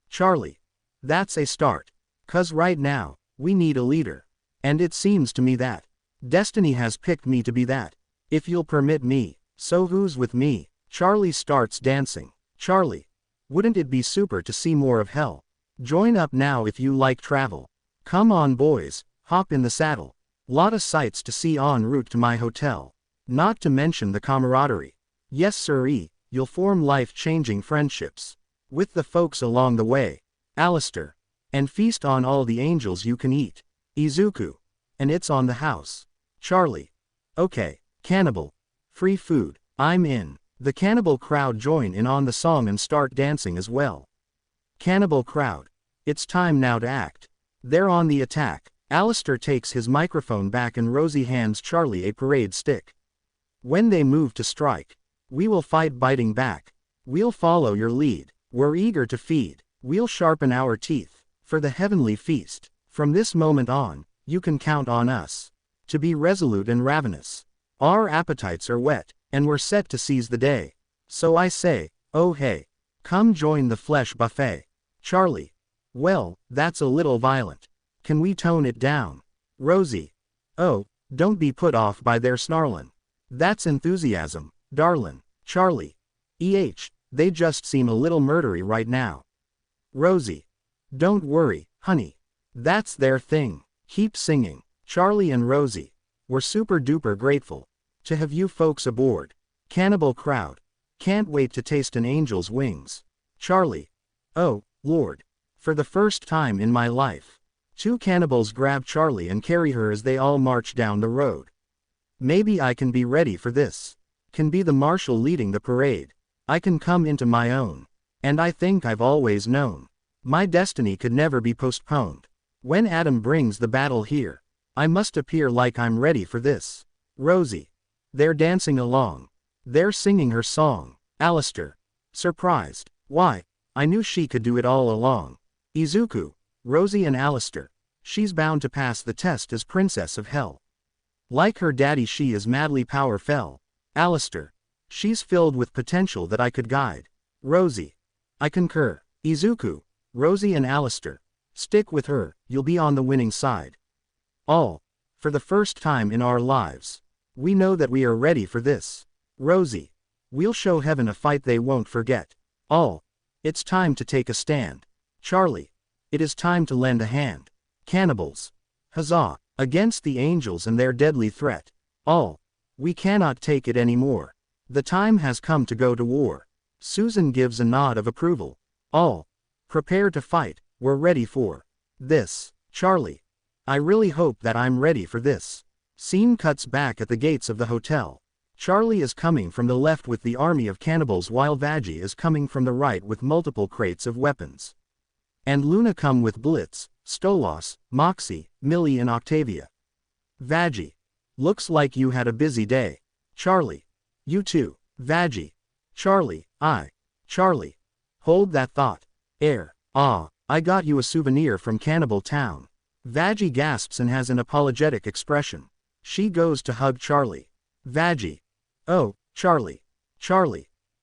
Charlie, that's a start. 'Cause right now, we need a leader. And it seems to me that destiny has picked me to be that. If you'll permit me, so who's with me? Charlie starts dancing. Charlie, wouldn't it be super to see more of hell? Join up now if you like travel. Come on boys, hop in the saddle. Lot of sights to see en route to my hotel. Not to mention the camaraderie. Yes sirree, you'll form life-changing friendships with the folks along the way. Alistair, and feast on all the angels you can eat. Izuku, and it's on the house. Charlie, okay, cannibal, free food, I'm in. The cannibal crowd join in on the song and start dancing as well. Cannibal crowd, it's time now to act. They're on the attack. Alistair takes his microphone back and Rosie hands Charlie a parade stick. When they move to strike, we will fight biting back. We'll follow your lead. We're eager to feed. We'll sharpen our teeth for the heavenly feast. From this moment on, you can count on us to be resolute and ravenous. Our appetites are whet, and we're set to seize the day. So I say, oh hey, come join the flesh buffet. Charlie, well, that's a little violent. Can we tone it down? Rosie, oh, don't be put off by their snarlin'. That's enthusiasm, darlin'. Charlie, they just seem a little murdery right now. Rosie, don't worry, honey. That's their thing. Keep singing. Charlie and Rosie, we're super duper grateful to have you folks aboard. Cannibal crowd, can't wait to taste an angel's wings. Charlie, oh, Lord, for the first time in my life. Two cannibals grab Charlie and carry her as they all march down the road. Maybe I can be ready for this. Can be the marshal leading the parade. I can come into my own. And I think I've always known my destiny could never be postponed. When Adam brings the battle here, I must appear like I'm ready for this. Rosie, they're dancing along. They're singing her song. Alistair, surprised. Why, I knew she could do it all along. Izuku, Rosie and Alistair, she's bound to pass the test as Princess of Hell. Like her daddy she is madly powerful. Alistair, she's filled with potential that I could guide. Rosie, I concur. Izuku, Rosie and Alistair, stick with her, you'll be on the winning side. All, for the first time in our lives, we know that we are ready for this. Rosie, we'll show heaven a fight they won't forget. All, it's time to take a stand. Charlie, it is time to lend a hand. Cannibals, huzzah, against the angels and their deadly threat. All, we cannot take it anymore. The time has come to go to war. Susan gives a nod of approval. All, prepare to fight, we're ready for this. Charlie, I really hope that I'm ready for this. Scene cuts back at the gates of the hotel. Charlie is coming from the left with the army of cannibals while Veggie is coming from the right with multiple crates of weapons. And Luna come with Blitz, Stolos, Moxie, Millie and Octavia. Veggie, looks like you had a busy day. Charlie, you too. Veggie, Charlie, Charlie, hold that thought. I got you a souvenir from Cannibal Town. Veggie gasps and has an apologetic expression. She goes to hug Charlie. Veggie, oh, Charlie,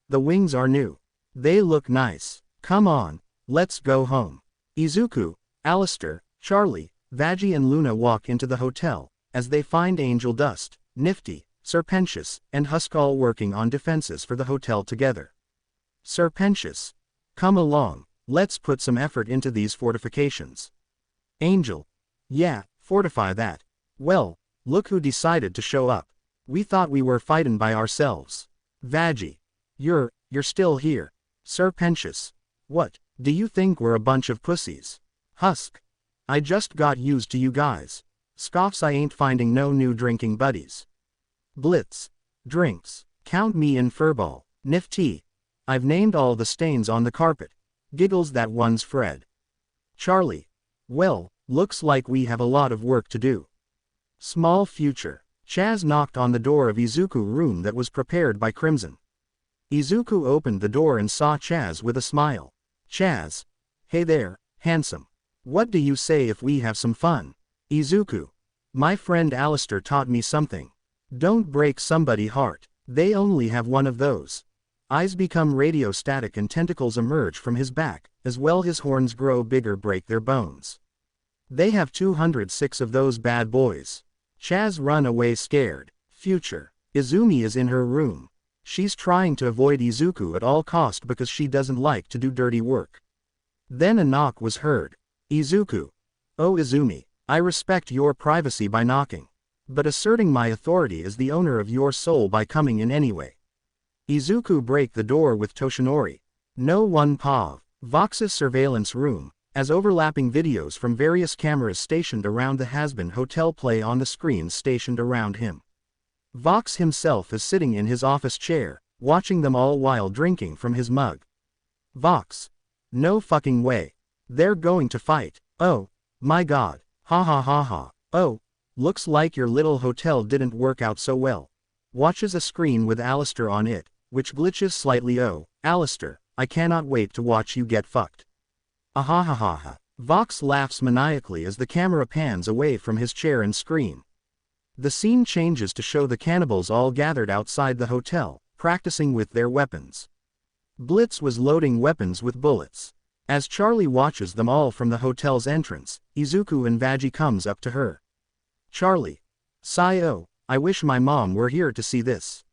the wings are new. They look nice. Come on, let's go home. Izuku, Alistair, Charlie, Veggie and Luna walk into the hotel, as they find Angel Dust, Nifty, Serpentious, and Huskall working on defenses for the hotel together. Serpentious, come along, Let's put some effort into these fortifications. Angel. Yeah, fortify that. Well, look who decided to show up. We thought we were fightin' by ourselves. Veggie. You're still here. Sir Pentious. What, do you think we're a bunch of pussies? Husk. I just got used to you guys. Scoffs, I ain't finding no new drinking buddies. Blitz. Drinks. Count me in, furball. Nifty. I've named all the stains on the carpet. Giggles, that one's Fred. Charlie. Well, looks like we have a lot of work to do. Small future. Chaz knocked on the door of Izuku's room that was prepared by Crimson. Izuku opened the door and saw Chaz with a smile. Chaz. Hey there, handsome. What do you say if we have some fun? Izuku. My friend Alistair taught me something. Don't break somebody's heart. They only have one of those. Eyes become radio static and tentacles emerge from his back, as well his horns grow bigger, break their bones. They have 206 of those bad boys. Chaz run away scared. Future. Izumi is in her room. She's trying to avoid Izuku at all cost because she doesn't like to do dirty work. Then a knock was heard. Izuku. Oh Izumi, I respect your privacy by knocking. But asserting my authority as the owner of your soul by coming in anyway. Izuku break the door with Toshinori. No one pav. Vox's surveillance room, as overlapping videos from various cameras stationed around the Hazbin hotel play on the screens stationed around him. Vox himself is sitting in his office chair, watching them all while drinking from his mug. Vox. No fucking way. They're going to fight. Oh, my god. Ha ha ha ha. Oh, looks like your little hotel didn't work out so well. Watches a screen with Alistair on it, which glitches slightly. Oh, Alistair, I cannot wait to watch you get fucked. Ahahaha. Vox laughs maniacally as the camera pans away from his chair and screen. The scene changes to show the cannibals all gathered outside the hotel, practicing with their weapons. Blitz was loading weapons with bullets. As Charlie watches them all from the hotel's entrance, Izuku and Veggie comes up to her. Charlie. Sigh, I wish my mom were here to see this.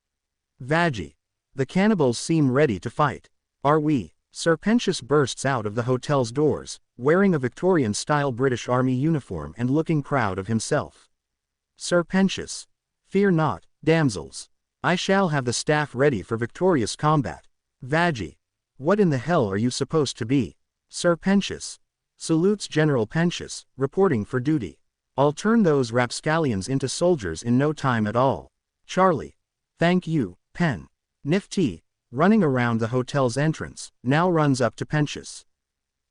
Veggie. The cannibals seem ready to fight. Are we? Sir Pentious bursts out of the hotel's doors, wearing a Victorian-style British Army uniform and looking proud of himself. Sir Pentious. Fear not, damsels. I shall have the staff ready for victorious combat. Veggie. What in the hell are you supposed to be? Sir Pentious. Salutes General Pentious, reporting for duty. I'll turn those rapscallions into soldiers in no time at all. Charlie. Thank you, Pen. Nifty, running around the hotel's entrance, now runs up to Pentious.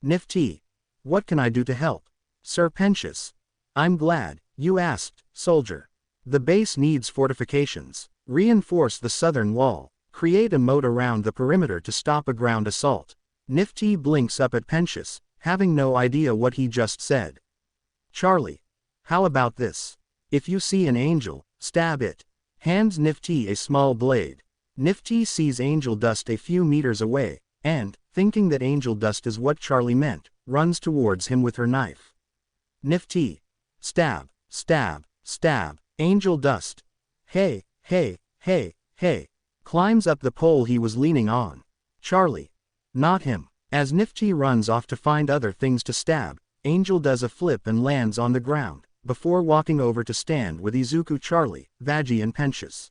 Nifty. What can I do to help? Sir Pentious. I'm glad you asked, soldier. The base needs fortifications. Reinforce the southern wall. Create a moat around the perimeter to stop a ground assault. Nifty blinks up at Pentious, having no idea what he just said. Charlie. How about this? If you see an angel, stab it. Hands Nifty a small blade. Nifty sees angel dust a few meters away, and, thinking that angel dust is what Charlie meant, runs towards him with her knife. Nifty. Stab, stab, stab, angel dust. Hey, hey, hey, hey. Climbs up the pole he was leaning on. Charlie. Not him. As Nifty runs off to find other things to stab, Angel does a flip and lands on the ground, before walking over to stand with Izuku, Charlie, Veggie and Pentious.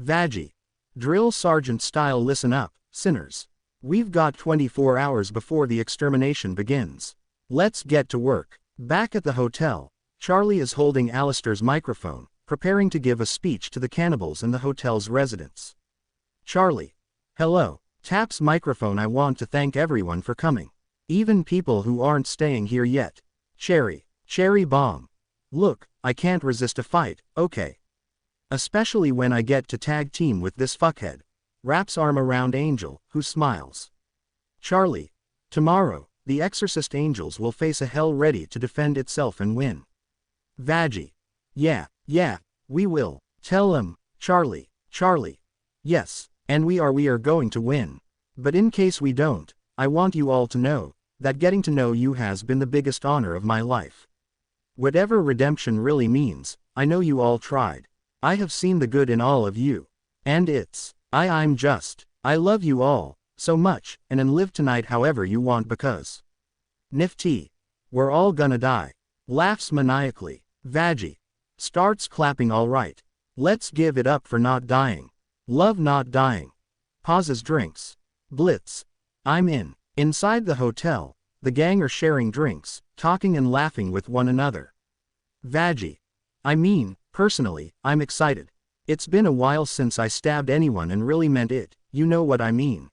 Veggie. Drill sergeant style, listen up, sinners. We've got 24 hours before the extermination begins. Let's get to work. Back at the hotel, Charlie is holding Alistair's microphone, preparing to give a speech to the cannibals in the hotel's residence. Charlie. Hello. Taps microphone. I want to thank everyone for coming. Even people who aren't staying here yet. Cherry bomb. Look, I can't resist a fight, okay? Especially when I get to tag team with this fuckhead. Wraps arm around Angel, who smiles. Charlie. Tomorrow, the Exorcist Angels will face a hell ready to defend itself and win. Veggie. Yeah, we will. Tell him, Charlie. Yes, and we are going to win. But in case we don't, I want you all to know that getting to know you has been the biggest honor of my life. Whatever redemption really means, I know you all tried. I have seen the good in all of you. And I love you all, so much, and then live tonight however you want because. Nifty. We're all gonna die. Laughs maniacally. Vaggie. Starts clapping alright. Let's give it up for not dying. Love not dying. Pauses drinks. Blitz. I'm in. Inside the hotel, the gang are sharing drinks, talking and laughing with one another. Vaggie. I mean, personally, I'm excited. It's been a while since I stabbed anyone and really meant it, you know what I mean.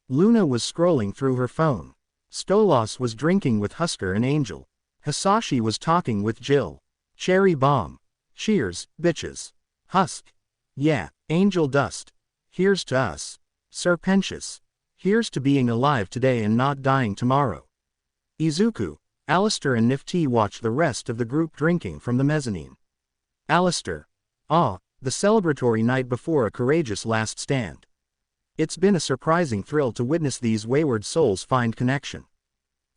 Luna was scrolling through her phone. Stolas was drinking with Husker and Angel. Hisashi was talking with Jill. Cherry Bomb. Cheers, bitches. Husk. Yeah, Angel Dust. Here's to us. Serpentious. Here's to being alive today and not dying tomorrow. Izuku, Alistair and Nifty watch the rest of the group drinking from the mezzanine. Alistair. Ah, the celebratory night before a courageous last stand. It's been a surprising thrill to witness these wayward souls find connection.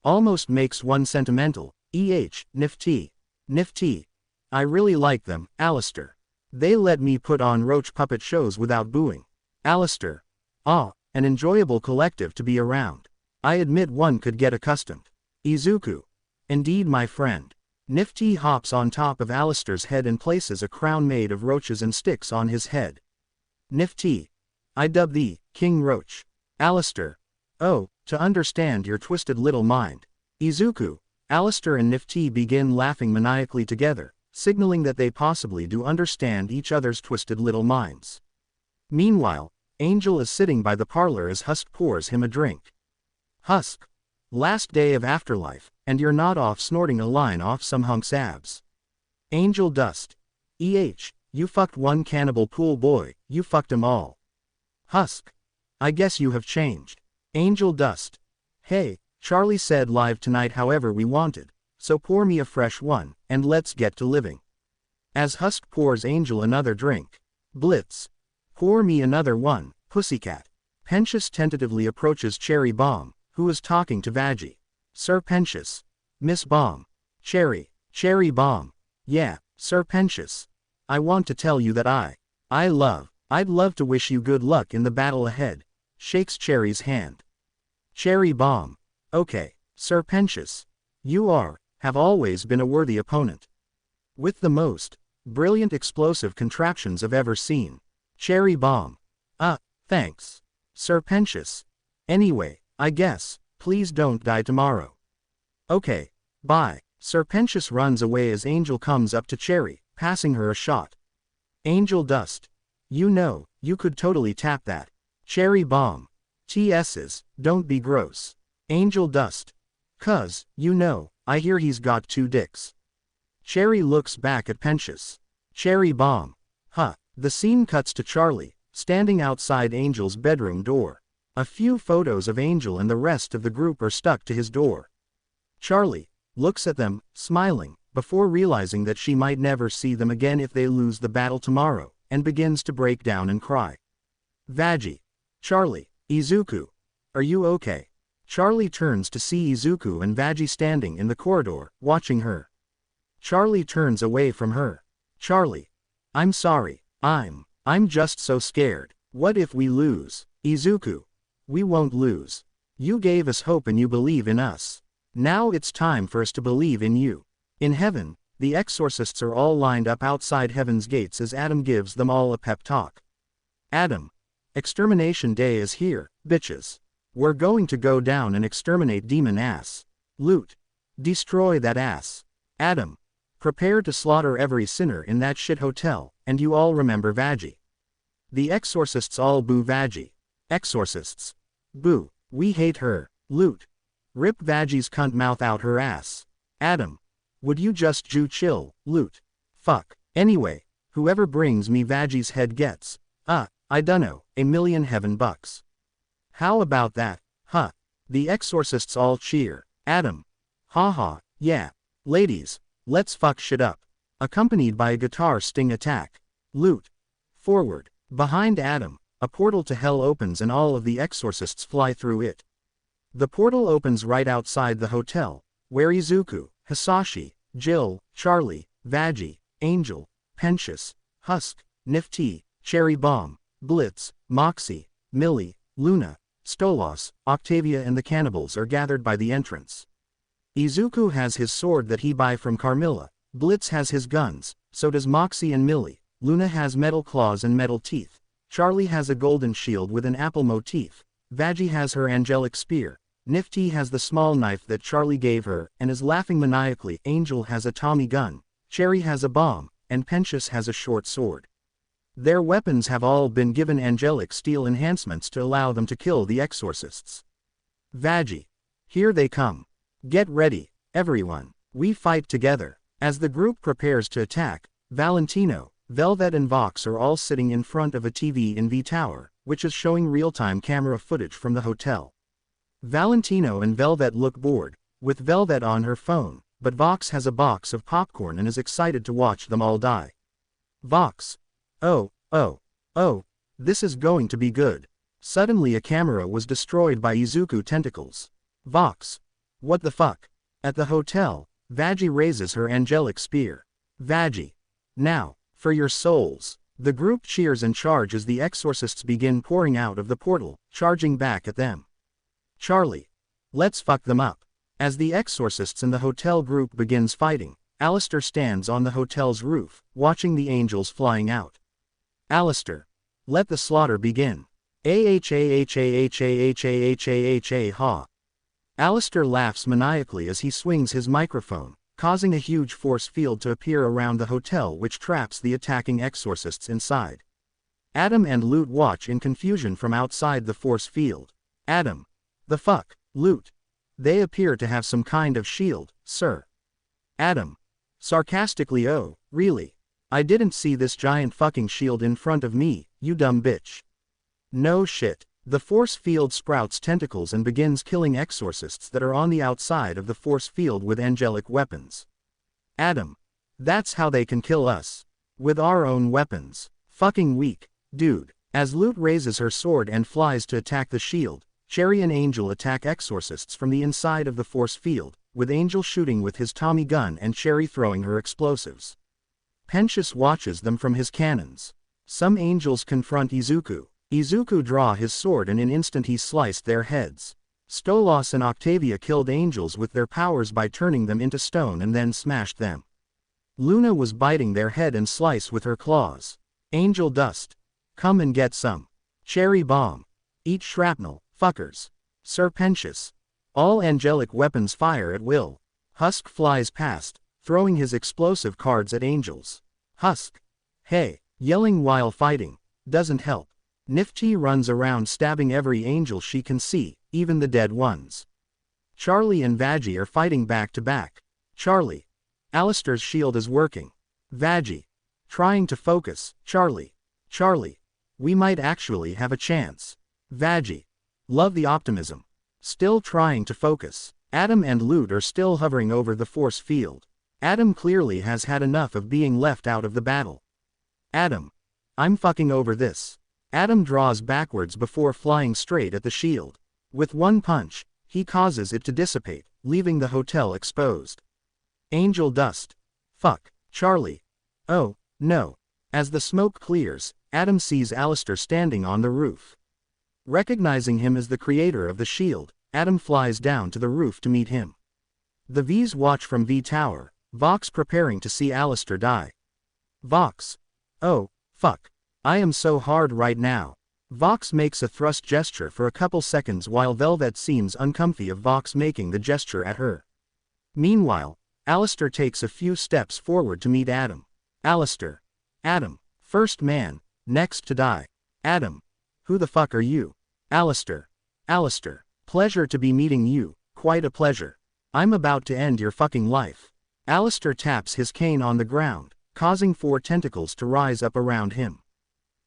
Almost makes one sentimental. Nifty. Nifty. I really like them, Alistair. They let me put on roach puppet shows without booing. Alistair. Ah, an enjoyable collective to be around. I admit one could get accustomed. Izuku. Indeed, my friend. Nifty hops on top of Alistair's head and places a crown made of roaches and sticks on his head. Nifty. I dub thee, King Roach. Alistair. Oh, to understand your twisted little mind. Izuku. Alistair and Nifty begin laughing maniacally together, signaling that they possibly do understand each other's twisted little minds. Meanwhile, Angel is sitting by the parlor as Husk pours him a drink. Husk. Last day of afterlife, and you're not off snorting a line off some hunk's abs. Angel Dust. You fucked one cannibal pool boy, you fucked 'em all. Husk. I guess you have changed. Angel Dust. Hey, Charlie said live tonight however we wanted, so pour me a fresh one, and let's get to living. As Husk pours Angel another drink. Blitz. Pour me another one, pussycat. Pentious tentatively approaches Cherry Bomb, who is talking to Vaggie. Sir Pentious. Miss Bomb. Cherry Bomb. Yeah, Sir Pentious. I want to tell you that I'd love to wish you good luck in the battle ahead. Shakes Cherry's hand. Cherry Bomb. Okay, Sir Pentious. You have always been a worthy opponent. With the most brilliant explosive contraptions I've ever seen. Cherry Bomb. Thanks. Sir Pentious. Anyway, I guess, please don't die tomorrow. Okay, bye. Sir Pentious runs away as Angel comes up to Cherry, passing her a shot. Angel Dust. You know, you could totally tap that. Cherry Bomb. TS's, don't be gross. Angel Dust. 'Cause, you know, I hear he's got 2 dicks. Cherry looks back at Pentious. Cherry Bomb. The scene cuts to Charlie, standing outside Angel's bedroom door. A few photos of Angel and the rest of the group are stuck to his door. Charlie looks at them, smiling, before realizing that she might never see them again if they lose the battle tomorrow, and begins to break down and cry. Vaggie. Charlie. Izuku. Are you okay? Charlie turns to see Izuku and Vaggie standing in the corridor, watching her. Charlie turns away from her. Charlie. I'm sorry, I'm just so scared. What if we lose? Izuku. We won't lose. You gave us hope and you believe in us. Now it's time for us to believe in you. In heaven, the exorcists are all lined up outside heaven's gates as Adam gives them all a pep talk. Adam. Extermination Day is here, bitches. We're going to go down and exterminate demon ass. Loot. Destroy that ass. Adam. Prepare to slaughter every sinner in that shit hotel, and you all remember Vaggie. The exorcists all boo Vaggie. Exorcists. Boo. We hate her. Loot. Rip Vaggie's cunt mouth out her ass. Adam. Would you just chill, Loot. Fuck. Anyway, whoever brings me Vaggie's head gets, I dunno, $1,000,000 heaven bucks. How about that, huh? The exorcists all cheer. Adam. Haha, yeah. Ladies, let's fuck shit up. Accompanied by a guitar sting attack. Loot. Forward. Behind Adam, a portal to hell opens and all of the exorcists fly through it. The portal opens right outside the hotel, where Izuku, Hisashi, Jill, Charlie, Vaggie, Angel, Pentious, Husk, Nifty, Cherry Bomb, Blitz, Moxie, Millie, Luna, Stolos, Octavia and the cannibals are gathered by the entrance. Izuku has his sword that he buy from Carmilla, Blitz has his guns, so does Moxie and Millie, Luna has metal claws and metal teeth, Charlie has a golden shield with an apple motif, Vaggie has her angelic spear, Nifty has the small knife that Charlie gave her and is laughing maniacally, Angel has a Tommy gun, Cherry has a bomb, and Pensius has a short sword. Their weapons have all been given angelic steel enhancements to allow them to kill the exorcists. Vaggie. Here they come. Get ready, everyone. We fight together. As the group prepares to attack, Valentino, Velvet and Vox are all sitting in front of a TV in V Tower, which is showing real-time camera footage from the hotel. Valentino and Velvet look bored, with Velvet on her phone, but Vox has a box of popcorn and is excited to watch them all die. Vox. Oh, this is going to be good. Suddenly a camera was destroyed by Izuku tentacles. Vox. What the fuck? At the hotel, Vaggie raises her angelic spear. Vaggie. Now, for your souls. The group cheers and charge as the exorcists begin pouring out of the portal, charging back at them. Charlie. Let's fuck them up. As the exorcists and the hotel group begins fighting, Alistair stands on the hotel's roof, watching the angels flying out. Alistair. Let the slaughter begin. Ha. Alistair laughs maniacally as he swings his microphone, causing a huge force field to appear around the hotel which traps the attacking exorcists inside. Adam and Loot watch in confusion from outside the force field. Adam. The fuck, Loot. They appear to have some kind of shield, sir. Adam. Sarcastically, oh, really? I didn't see this giant fucking shield in front of me, you dumb bitch. No shit. The force field sprouts tentacles and begins killing exorcists that are on the outside of the force field with angelic weapons. Adam. That's how they can kill us. With our own weapons. Fucking weak, dude. As Loot raises her sword and flies to attack the shield, Cherry and Angel attack exorcists from the inside of the force field, with Angel shooting with his Tommy gun and Cherry throwing her explosives. Pensius watches them from his cannons. Some angels confront Izuku. Izuku draw his sword and in an instant he sliced their heads. Stolos and Octavia killed angels with their powers by turning them into stone and then smashed them. Luna was biting their head and slice with her claws. Angel dust. Come and get some. Cherry bomb. Eat shrapnel, fuckers. Sir Pensius. All angelic weapons fire at will. Husk flies past, throwing his explosive cards at angels. Husk. Hey, yelling while fighting. Doesn't help. Nifty runs around stabbing every angel she can see, even the dead ones. Charlie and Vaggie are fighting back to back. Charlie. Alistair's shield is working. Vaggie. Trying to focus. Charlie. Charlie. We might actually have a chance. Vaggie. Love the optimism. Still trying to focus. Adam and Loot are still hovering over the force field. Adam clearly has had enough of being left out of the battle. Adam. I'm fucking over this. Adam draws backwards before flying straight at the shield. With one punch, he causes it to dissipate, leaving the hotel exposed. Angel dust. Fuck, Charlie. Oh, no. As the smoke clears, Adam sees Alistair standing on the roof. Recognizing him as the creator of the shield, Adam flies down to the roof to meet him. The V's watch from V Tower, Vox preparing to see Alistair die. Vox. Oh, fuck. I am so hard right now. Vox makes a thrust gesture for a couple seconds while Velvet seems uncomfy of Vox making the gesture at her. Meanwhile, Alistair takes a few steps forward to meet Adam. Alistair. Adam. First man, next to die. Adam. Who the fuck are you? Alistair. Alistair. Pleasure to be meeting you, quite a pleasure. I'm about to end your fucking life. Alistair taps his cane on the ground, causing 4 tentacles to rise up around him.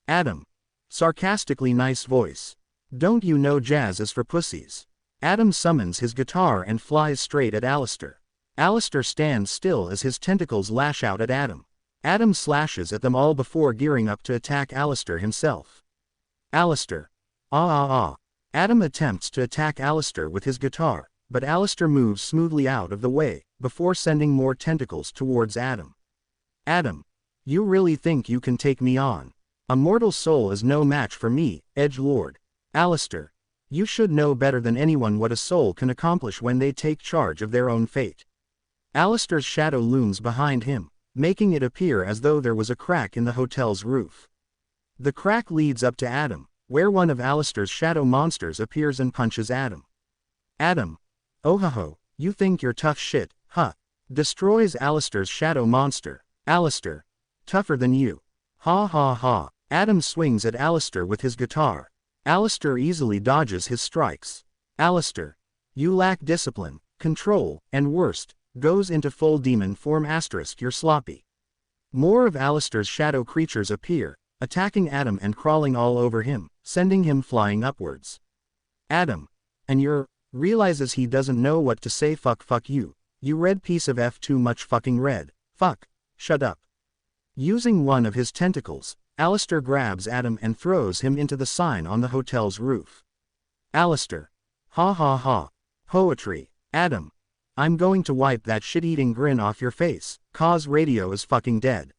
Adam. Sarcastically nice voice. Don't you know jazz is for pussies? Adam summons his guitar and flies straight at Alistair. Alistair stands still as his tentacles lash out at Adam. Adam slashes at them all before gearing up to attack Alistair himself. Alistair. Adam attempts to attack Alistair with his guitar, but Alistair moves smoothly out of the way, before sending more tentacles towards Adam. Adam. You really think you can take me on? A mortal soul is no match for me, edgelord. Alistair. You should know better than anyone what a soul can accomplish when they take charge of their own fate. Alistair's shadow looms behind him, making it appear as though there was a crack in the hotel's roof. The crack leads up to Adam, where one of Alistair's shadow monsters appears and punches Adam. Adam. Oh ho, you think you're tough shit, huh? Destroys Alistair's shadow monster. Alistair. Tougher than you. Ha ha ha. Adam swings at Alistair with his guitar. Alistair easily dodges his strikes. Alistair. You lack discipline, control, and worst, goes into full demon form *, you're sloppy. More of Alistair's shadow creatures appear, attacking Adam and crawling all over him, sending him flying upwards. Adam. And you're, realizes he doesn't know what to say. Fuck you, you red piece of F too much fucking red, fuck, shut up. Using one of his tentacles, Alistair grabs Adam and throws him into the sign on the hotel's roof. Alistair. Ha ha ha. Poetry. Adam. I'm going to wipe that shit-eating grin off your face, cause radio is fucking dead.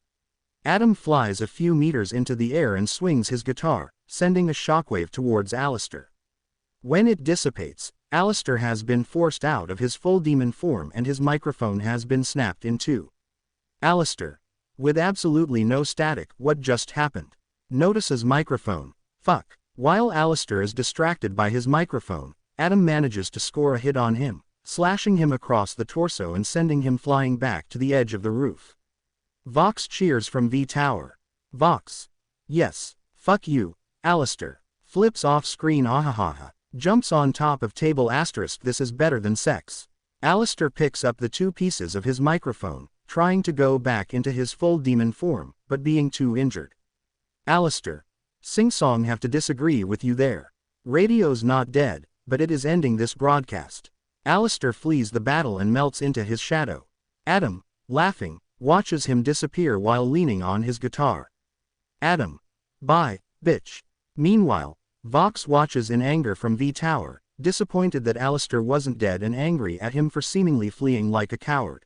Adam flies a few meters into the air and swings his guitar, sending a shockwave towards Alistair. When it dissipates, Alistair has been forced out of his full demon form and his microphone has been snapped in two. Alistair. With absolutely no static, what just happened? Notices microphone. Fuck. While Alistair is distracted by his microphone, Adam manages to score a hit on him, slashing him across the torso and sending him flying back to the edge of the roof. Vox cheers from V Tower. Vox. Yes. Fuck you, Alistair. Flips off screen. Ahahaha. Jumps on top of table *, this is better than sex. Alistair picks up the two pieces of his microphone, trying to go back into his full demon form, but being too injured. Alistair. Sing-song, have to disagree with you there. Radio's not dead, but it is ending this broadcast. Alistair flees the battle and melts into his shadow. Adam, laughing, watches him disappear while leaning on his guitar. Adam. Bye, bitch. Meanwhile, Vox watches in anger from V Tower, disappointed that Alistair wasn't dead and angry at him for seemingly fleeing like a coward.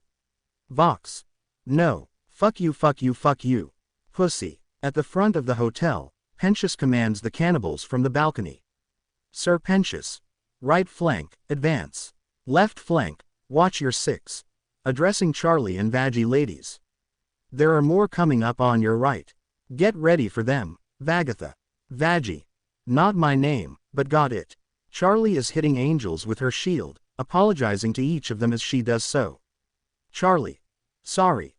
Vox. No. Fuck you, fuck you, fuck you. Pussy. At the front of the hotel, Pentious commands the cannibals from the balcony. Sir Pentious. Right flank, advance. Left flank, watch your six. Addressing Charlie and Vaggie ladies. There are more coming up on your right. Get ready for them, Vagatha. Vaggie. Not my name, but got it. Charlie is hitting angels with her shield, apologizing to each of them as she does so. Charlie. Sorry.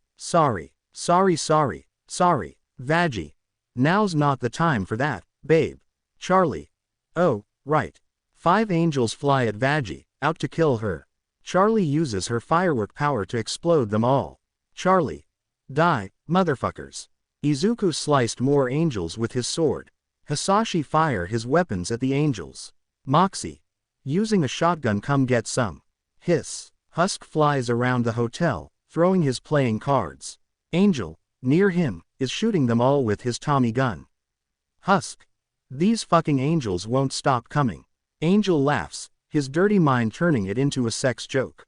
Vaggie. Now's not the time for that, babe. Charlie. Oh, right. 5 angels fly at Vaggie, out to kill her. Charlie uses her firework power to explode them all. Charlie. Die, motherfuckers. Izuku sliced more angels with his sword. Hisashi fire his weapons at the angels. Moxie. Using a shotgun, come get some. Hiss. Husk flies around the hotel, throwing his playing cards. Angel, near him, is shooting them all with his Tommy gun. Husk. These fucking angels won't stop coming. Angel laughs, his dirty mind turning it into a sex joke.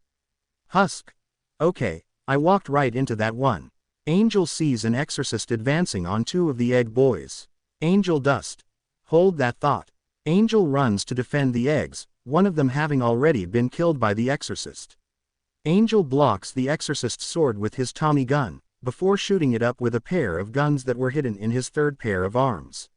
Husk. Okay, I walked right into that one. Angel sees an exorcist advancing on 2 of the egg boys. Angel dust. Hold that thought. Angel runs to defend the eggs, one of them having already been killed by the exorcist. Angel blocks the exorcist's sword with his Tommy gun, before shooting it up with a pair of guns that were hidden in his third pair of arms.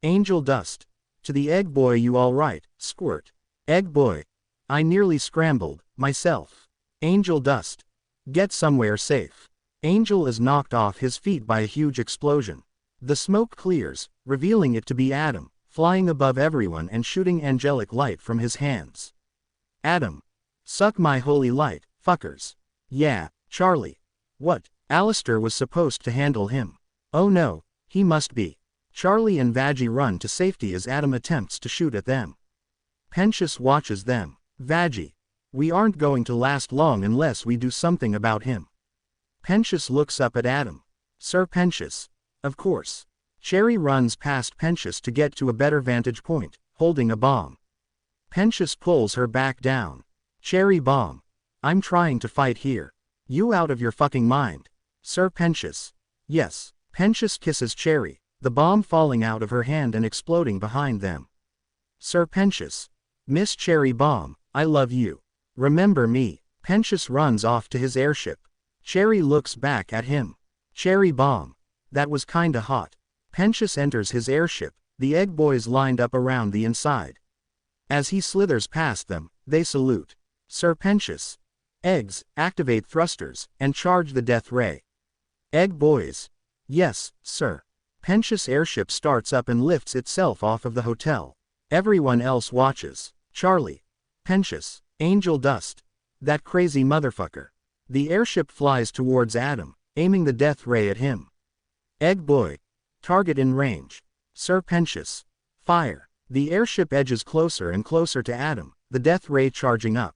Angel dust. To the egg boy, you alright, squirt. Egg boy. I nearly scrambled, myself. Angel dust. Get somewhere safe. Angel is knocked off his feet by a huge explosion. The smoke clears, revealing it to be Adam, flying above everyone and shooting angelic light from his hands. Adam. Suck my holy light, fuckers. Yeah, Charlie. What? Alistair was supposed to handle him. Oh no, he must be. Charlie and Vaggie run to safety as Adam attempts to shoot at them. Pentious watches them. Vaggie. We aren't going to last long unless we do something about him. Pentious looks up at Adam. Sir Pentious. Of course. Cherry runs past Pentious to get to a better vantage point, holding a bomb. Pentious pulls her back down. Cherry bomb. I'm trying to fight here. You out of your fucking mind. Sir Pentious. Yes. Pentious kisses Cherry, the bomb falling out of her hand and exploding behind them. Sir Pentious. Miss Cherry Bomb, I love you. Remember me. Pensius runs off to his airship. Cherry looks back at him. Cherry Bomb. That was kinda hot. Pensius enters his airship, the egg boys lined up around the inside. As he slithers past them, they salute. Sir Pensius. Eggs, activate thrusters, and charge the death ray. Egg boys. Yes, sir. Pensius' airship starts up and lifts itself off of the hotel. Everyone else watches. Charlie. Pensius. Angel Dust. That crazy motherfucker. The airship flies towards Adam, aiming the death ray at him. Egg boy. Target in range. Sir Pensius. Fire. The airship edges closer and closer to Adam, the death ray charging up.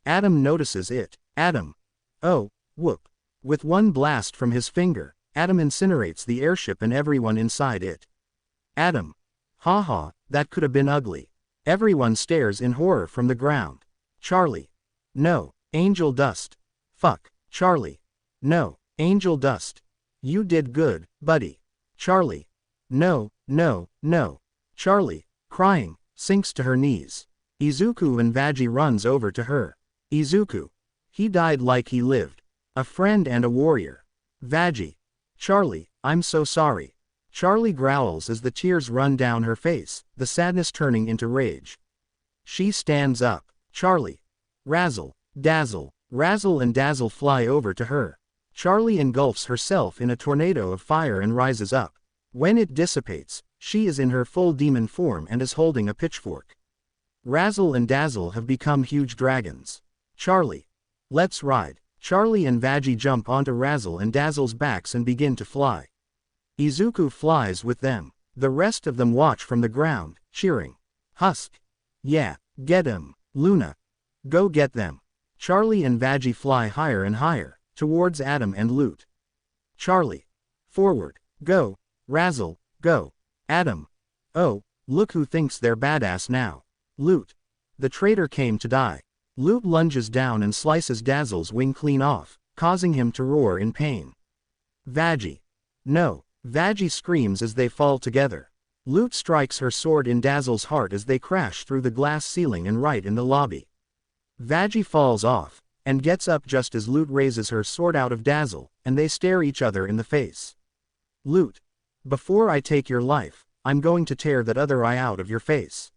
Adam notices it. Adam. Oh, whoop. With one blast from his finger, Adam incinerates the airship and everyone inside it. Adam. Haha, that could have been ugly. Everyone stares in horror from the ground. Charlie. No, Angel Dust. Fuck, Charlie. No, Angel Dust. You did good, buddy. Charlie. No, no, no. Charlie, crying, sinks to her knees. Izuku and Vaji runs over to her. Izuku. He died like he lived. A friend and a warrior. Vaji. Charlie, I'm so sorry. Charlie growls as the tears run down her face, the sadness turning into rage. She stands up. Charlie. Razzle, dazzle. Razzle and dazzle fly over to her. Charlie engulfs herself in a tornado of fire and rises up. When it dissipates, she is in her full demon form and is holding a pitchfork. Razzle and dazzle have become huge dragons. Charlie. Let's ride. Charlie and Vaji jump onto Razzle and Dazzle's backs and begin to fly. Izuku flies with them. The rest of them watch from the ground, cheering. Husk. Yeah, get 'em, Luna. Go get them. Charlie and Vaji fly higher and higher, towards Adam and Loot. Charlie. Forward. Go. Razzle. Go. Adam. Oh, look who thinks they're badass now. Loot. The traitor came to die. Loot lunges down and slices Dazzle's wing clean off, causing him to roar in pain. Vaji. No. Vaji screams as they fall together. Loot strikes her sword in Dazzle's heart as they crash through the glass ceiling and right in the lobby. Vaji falls off, and gets up just as Loot raises her sword out of Dazzle, and they stare each other in the face. Loot. Before I take your life, I'm going to tear that other eye out of your face.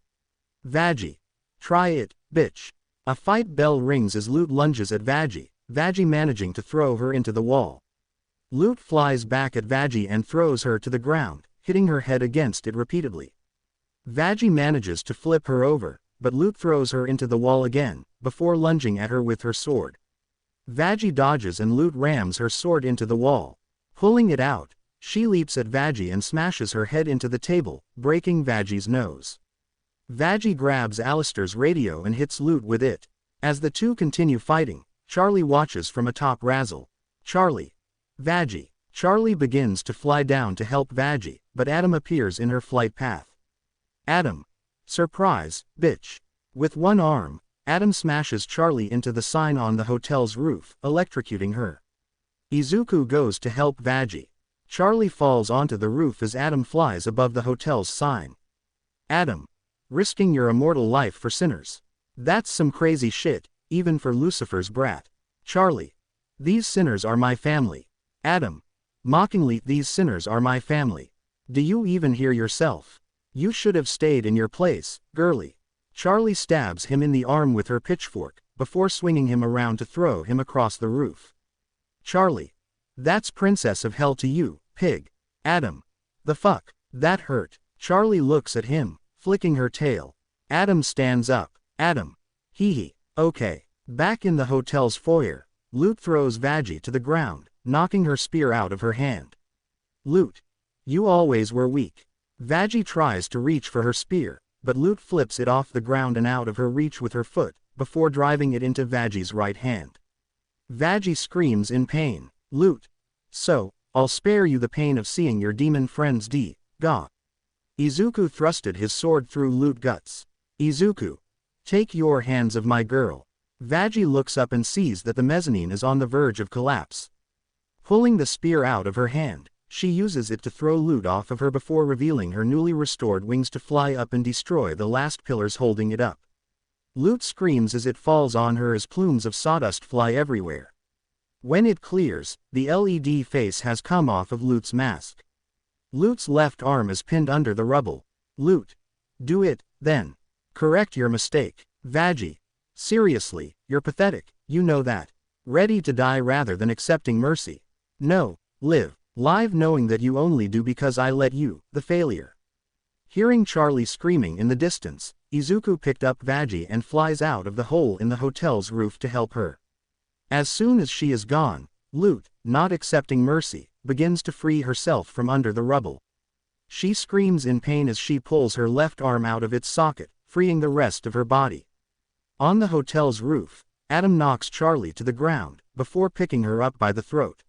Vaji. Try it, bitch. A fight bell rings as Loot lunges at Vaji, Vaji managing to throw her into the wall. Loot flies back at Vaji and throws her to the ground, hitting her head against it repeatedly. Vaji manages to flip her over, but Loot throws her into the wall again, before lunging at her with her sword. Vaji dodges and Loot rams her sword into the wall. Pulling it out, she leaps at Vaji and smashes her head into the table, breaking Vaji's nose. Vaji grabs Alistair's radio and hits Loot with it. As the two continue fighting, Charlie watches from atop Razzle. Charlie. Vaji. Charlie begins to fly down to help Vaji, but Adam appears in her flight path. Adam. Surprise, bitch. With one arm, Adam smashes Charlie into the sign on the hotel's roof, electrocuting her. Izuku goes to help Vaji. Charlie falls onto the roof as Adam flies above the hotel's sign. Adam. Risking your immortal life for sinners. That's some crazy shit, even for Lucifer's brat. Charlie. These sinners are my family. Adam. Mockingly, these sinners are my family. Do you even hear yourself? You should have stayed in your place, girly. Charlie stabs him in the arm with her pitchfork, before swinging him around to throw him across the roof. Charlie. That's Princess of Hell to you, pig. Adam. The fuck? That hurt. Charlie looks at him, flicking her tail. Adam stands up. Adam. Hee hee. Okay. Back in the hotel's foyer, Loot throws Vaji to the ground, knocking her spear out of her hand. Loot. You always were weak. Vaji tries to reach for her spear, but Loot flips it off the ground and out of her reach with her foot, before driving it into Vaji's right hand. Vaji screams in pain. Loot. So, I'll spare you the pain of seeing your demon friends die. Izuku thrusted his sword through Loot guts. Izuku. Take your hands of my girl. Vaji looks up and sees that the mezzanine is on the verge of collapse. Pulling the spear out of her hand, she uses it to throw Loot off of her before revealing her newly restored wings to fly up and destroy the last pillars holding it up. Lute screams as it falls on her as plumes of sawdust fly everywhere. When it clears, the LED face has come off of Lute's mask. Lute's left arm is pinned under the rubble. Lute. Do it, then. Correct your mistake. Veggie. Seriously, you're pathetic, you know that. Ready to die rather than accepting mercy. No, live. Live knowing that you only do because I let you, the failure. Hearing Charlie screaming in the distance, Izuku picked up Veggie and flies out of the hole in the hotel's roof to help her. As soon as she is gone, Lute, not accepting mercy, begins to free herself from under the rubble. She screams in pain as she pulls her left arm out of its socket, freeing the rest of her body. On the hotel's roof, Adam knocks Charlie to the ground, before picking her up by the throat.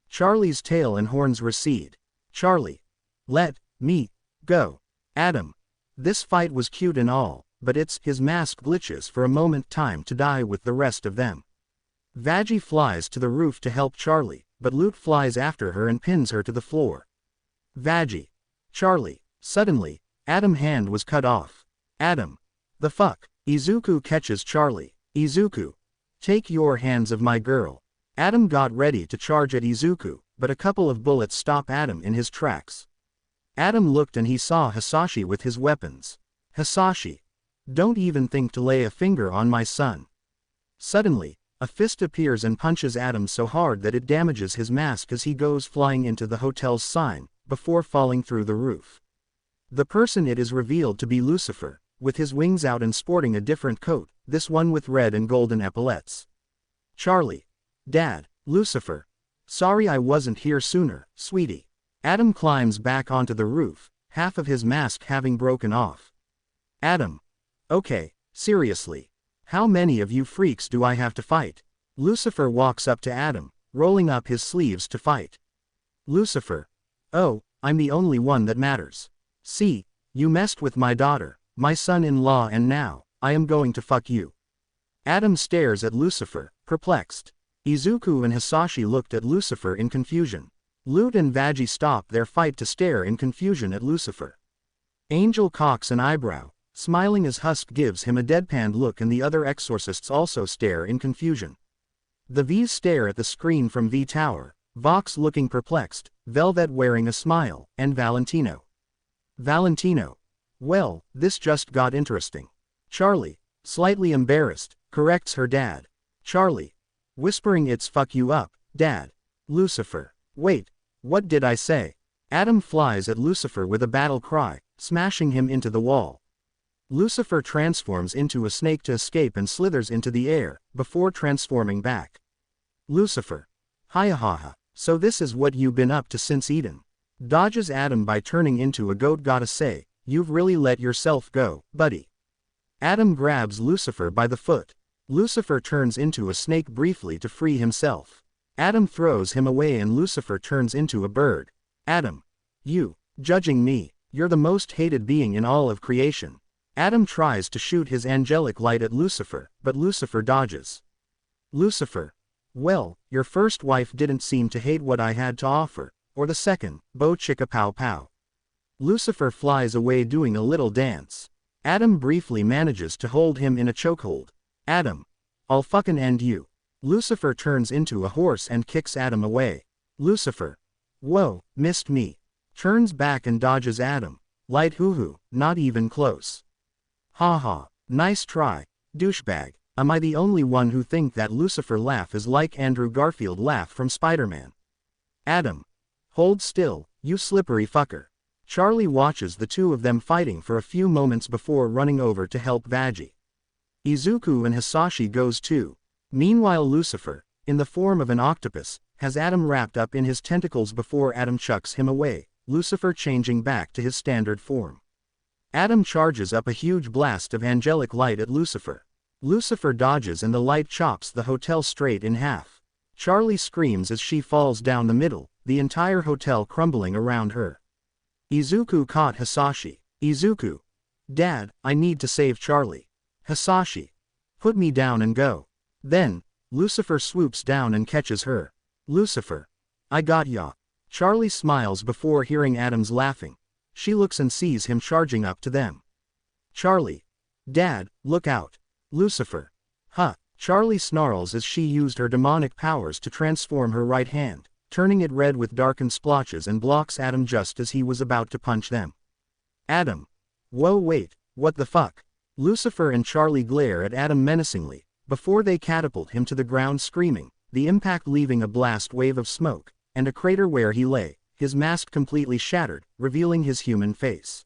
Charlie's tail and horns recede. Charlie. Let me go. Adam. This fight was cute and all, but his mask glitches for a moment, time to die with the rest of them. Veggie flies to the roof to help Charlie, but Lute flies after her and pins her to the floor. Veggie. Charlie. Suddenly, Adam's hand was cut off. Adam. The fuck? Izuku catches Charlie. Izuku. Take your hands of my girl. Adam got ready to charge at Izuku, but a couple of bullets stop Adam in his tracks. Adam looked and he saw Hisashi with his weapons. Hisashi. Don't even think to lay a finger on my son. Suddenly, a fist appears and punches Adam so hard that it damages his mask as he goes flying into the hotel's sign, before falling through the roof. The person it is revealed to be Lucifer, with his wings out and sporting a different coat, this one with red and golden epaulets. Charlie. Dad. Lucifer. Sorry I wasn't here sooner, sweetie. Adam climbs back onto the roof, half of his mask having broken off. Adam. Okay, seriously. How many of you freaks do I have to fight? Lucifer walks up to Adam, rolling up his sleeves to fight. Lucifer. Oh, I'm the only one that matters. See, you messed with my daughter, my son-in-law, and now, I am going to fuck you. Adam stares at Lucifer, perplexed. Izuku and Hisashi looked at Lucifer in confusion. Lute and Veggie stop their fight to stare in confusion at Lucifer. Angel cocks an eyebrow, smiling as Husk gives him a deadpan look, and the other exorcists also stare in confusion. The V's stare at the screen from V Tower, Vox looking perplexed, Velvet wearing a smile, and Valentino. Valentino. Well, this just got interesting. Charlie, slightly embarrassed, corrects her dad. Charlie. Whispering it's fuck you up, Dad. Lucifer. Wait, what did I say? Adam flies at Lucifer with a battle cry, smashing him into the wall. Lucifer transforms into a snake to escape and slithers into the air, before transforming back. Lucifer. Hayahaha, so this is what you've been up to since Eden. Dodges Adam by turning into a goat. Gotta say, you've really let yourself go, buddy. Adam grabs Lucifer by the foot. Lucifer turns into a snake briefly to free himself. Adam throws him away and Lucifer turns into a bird. Adam. You. Judging me, you're the most hated being in all of creation. Adam tries to shoot his angelic light at Lucifer, but Lucifer dodges. Lucifer. Well, your first wife didn't seem to hate what I had to offer, or the second, Bo Chicka Pow Pow. Lucifer flies away doing a little dance. Adam briefly manages to hold him in a chokehold. Adam. I'll fucking end you. Lucifer turns into a horse and kicks Adam away. Lucifer. Whoa, missed me. Turns back and dodges Adam. Light hoo-hoo, not even close. Haha, nice try, douchebag. Am I the only one who think that Lucifer laugh is like Andrew Garfield laugh from Spider-Man? Adam. Hold still, you slippery fucker. Charlie watches the two of them fighting for a few moments before running over to help Veggie. Izuku and Hisashi goes too. Meanwhile Lucifer, in the form of an octopus, has Adam wrapped up in his tentacles before Adam chucks him away, Lucifer changing back to his standard form. Adam charges up a huge blast of angelic light at Lucifer. Lucifer dodges and the light chops the hotel straight in half. Charlie screams as she falls down the middle, the entire hotel crumbling around her. Izuku caught Hisashi. Izuku. Dad, I need to save Charlie. Hisashi. Put me down and go. Then, Lucifer swoops down and catches her. Lucifer. I got ya. Charlie smiles before hearing Adam's laughing. She looks and sees him charging up to them. Charlie. Dad, look out. Lucifer. Huh. Charlie snarls as she used her demonic powers to transform her right hand, turning it red with darkened splotches, and blocks Adam just as he was about to punch them. Adam. Whoa, wait, what the fuck? Lucifer and Charlie glare at Adam menacingly, before they catapult him to the ground, screaming, the impact leaving a blast wave of smoke, and a crater where he lay, his mask completely shattered, revealing his human face.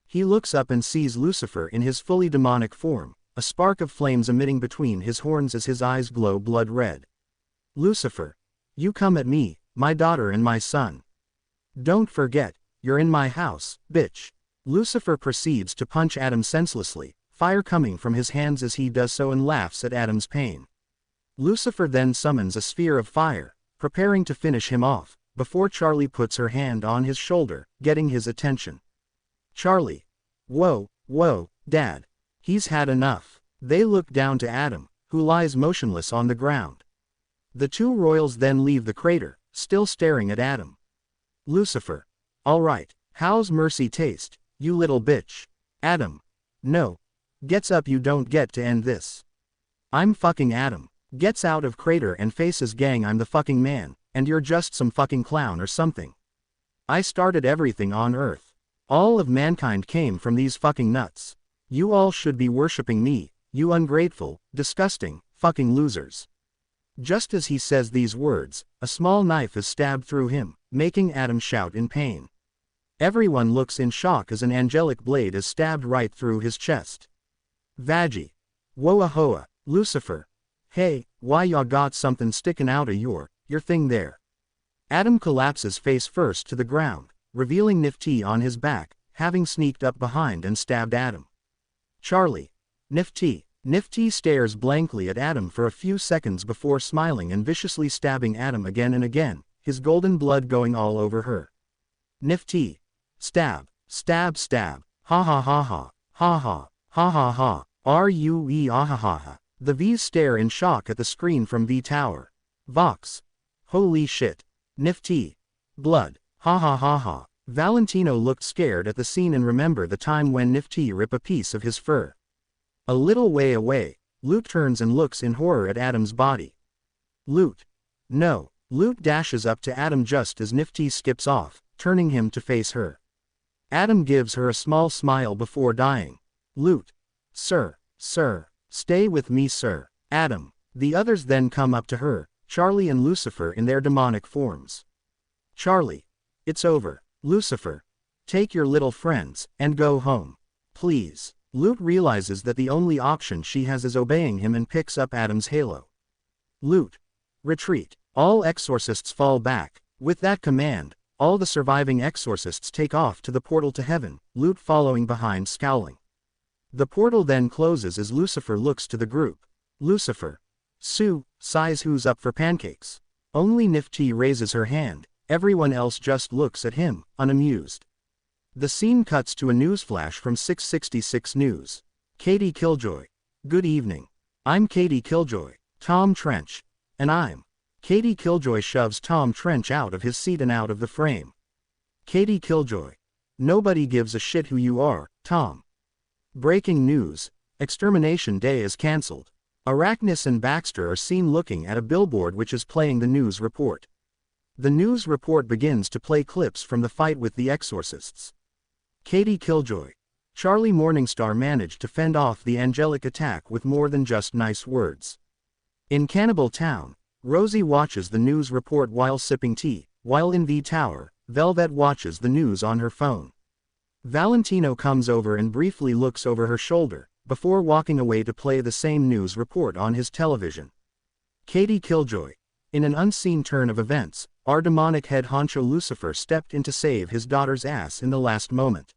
He looks up and sees Lucifer in his fully demonic form, a spark of flames emitting between his horns as his eyes glow blood red. Lucifer. You come at me, my daughter and my son. Don't forget, you're in my house, bitch. Lucifer proceeds to punch Adam senselessly, fire coming from his hands as he does so, and laughs at Adam's pain. Lucifer then summons a sphere of fire, preparing to finish him off, before Charlie puts her hand on his shoulder, getting his attention. Charlie. Whoa, whoa, Dad. He's had enough. They look down to Adam, who lies motionless on the ground. The two royals then leave the crater, still staring at Adam. Lucifer. Alright, how's mercy taste, you little bitch? Adam. No. Gets up, you don't get to end this. I'm fucking Adam. Gets out of crater and faces, gang, I'm the fucking man, and you're just some fucking clown or something. I started everything on Earth. All of mankind came from these fucking nuts. You all should be worshipping me, you ungrateful, disgusting, fucking losers. Just as he says these words, a small knife is stabbed through him, making Adam shout in pain. Everyone looks in shock as an angelic blade is stabbed right through his chest. Vaggie. Whoa hoa, Lucifer. Hey, why y'all got something sticking out of your thing there? Adam collapses face first to the ground, revealing Nifty on his back, having sneaked up behind and stabbed Adam. Charlie. Nifty. Nifty stares blankly at Adam for a few seconds before smiling and viciously stabbing Adam again and again, his golden blood going all over her. Nifty. Stab. Stab stab. Ha ha ha ha. Ha ha. Ha ha ha. R-U-E ah ha ha ha. The V's stare in shock at the screen from V Tower. Vox. Holy shit. Nifty. Blood. Ha ha ha ha. Valentino looked scared at the scene and remember the time when Nifty ripped a piece of his fur. A little way away, Luke turns and looks in horror at Adam's body. Luke. No. Luke dashes up to Adam just as Nifty skips off, turning him to face her. Adam gives her a small smile before dying. Luke. Sir. Sir. Stay with me, sir. Adam. The others then come up to her, Charlie and Lucifer in their demonic forms. Charlie. It's over. Lucifer. Take your little friends, and go home. Please. Luke realizes that the only option she has is obeying him and picks up Adam's halo. Luke. Retreat. All exorcists fall back. With that command, all the surviving exorcists take off to the portal to heaven, Luke following behind scowling. The portal then closes as Lucifer looks to the group. Lucifer. Sue, sighs, who's up for pancakes? Only Nifty raises her hand, everyone else just looks at him, unamused. The scene cuts to a newsflash from 666 News. Katie Killjoy. Good evening. I'm Katie Killjoy, Tom Trench. And I'm. Katie Killjoy shoves Tom Trench out of his seat and out of the frame. Katie Killjoy. Nobody gives a shit who you are, Tom. Breaking news. Extermination Day is cancelled. Arachnis and Baxter are seen looking at a billboard which is playing the news report. The news report begins to play clips from the fight with the exorcists. Katie Killjoy. Charlie Morningstar managed to fend off the angelic attack with more than just nice words. In Cannibal Town, Rosie watches the news report while sipping tea, while in V Tower, Velvet watches the news on her phone. Valentino comes over and briefly looks over her shoulder, before walking away to play the same news report on his television. Katie Killjoy. In an unseen turn of events, our demonic head honcho Lucifer stepped in to save his daughter's ass in the last moment.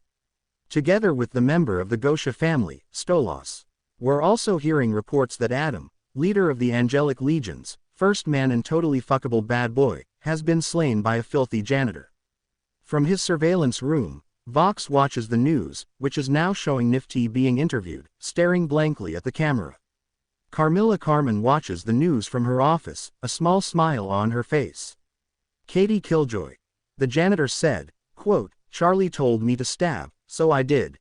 Together with the member of the Gosha family, Stolos. We're also hearing reports that Adam, leader of the angelic legions, first man and totally fuckable bad boy, has been slain by a filthy janitor. From his surveillance room, Vox watches the news, which is now showing Nifty being interviewed, staring blankly at the camera. Carmilla Carmen watches the news from her office, a small smile on her face. Katie Killjoy. The janitor said, quote, Charlie told me to stab, so I did.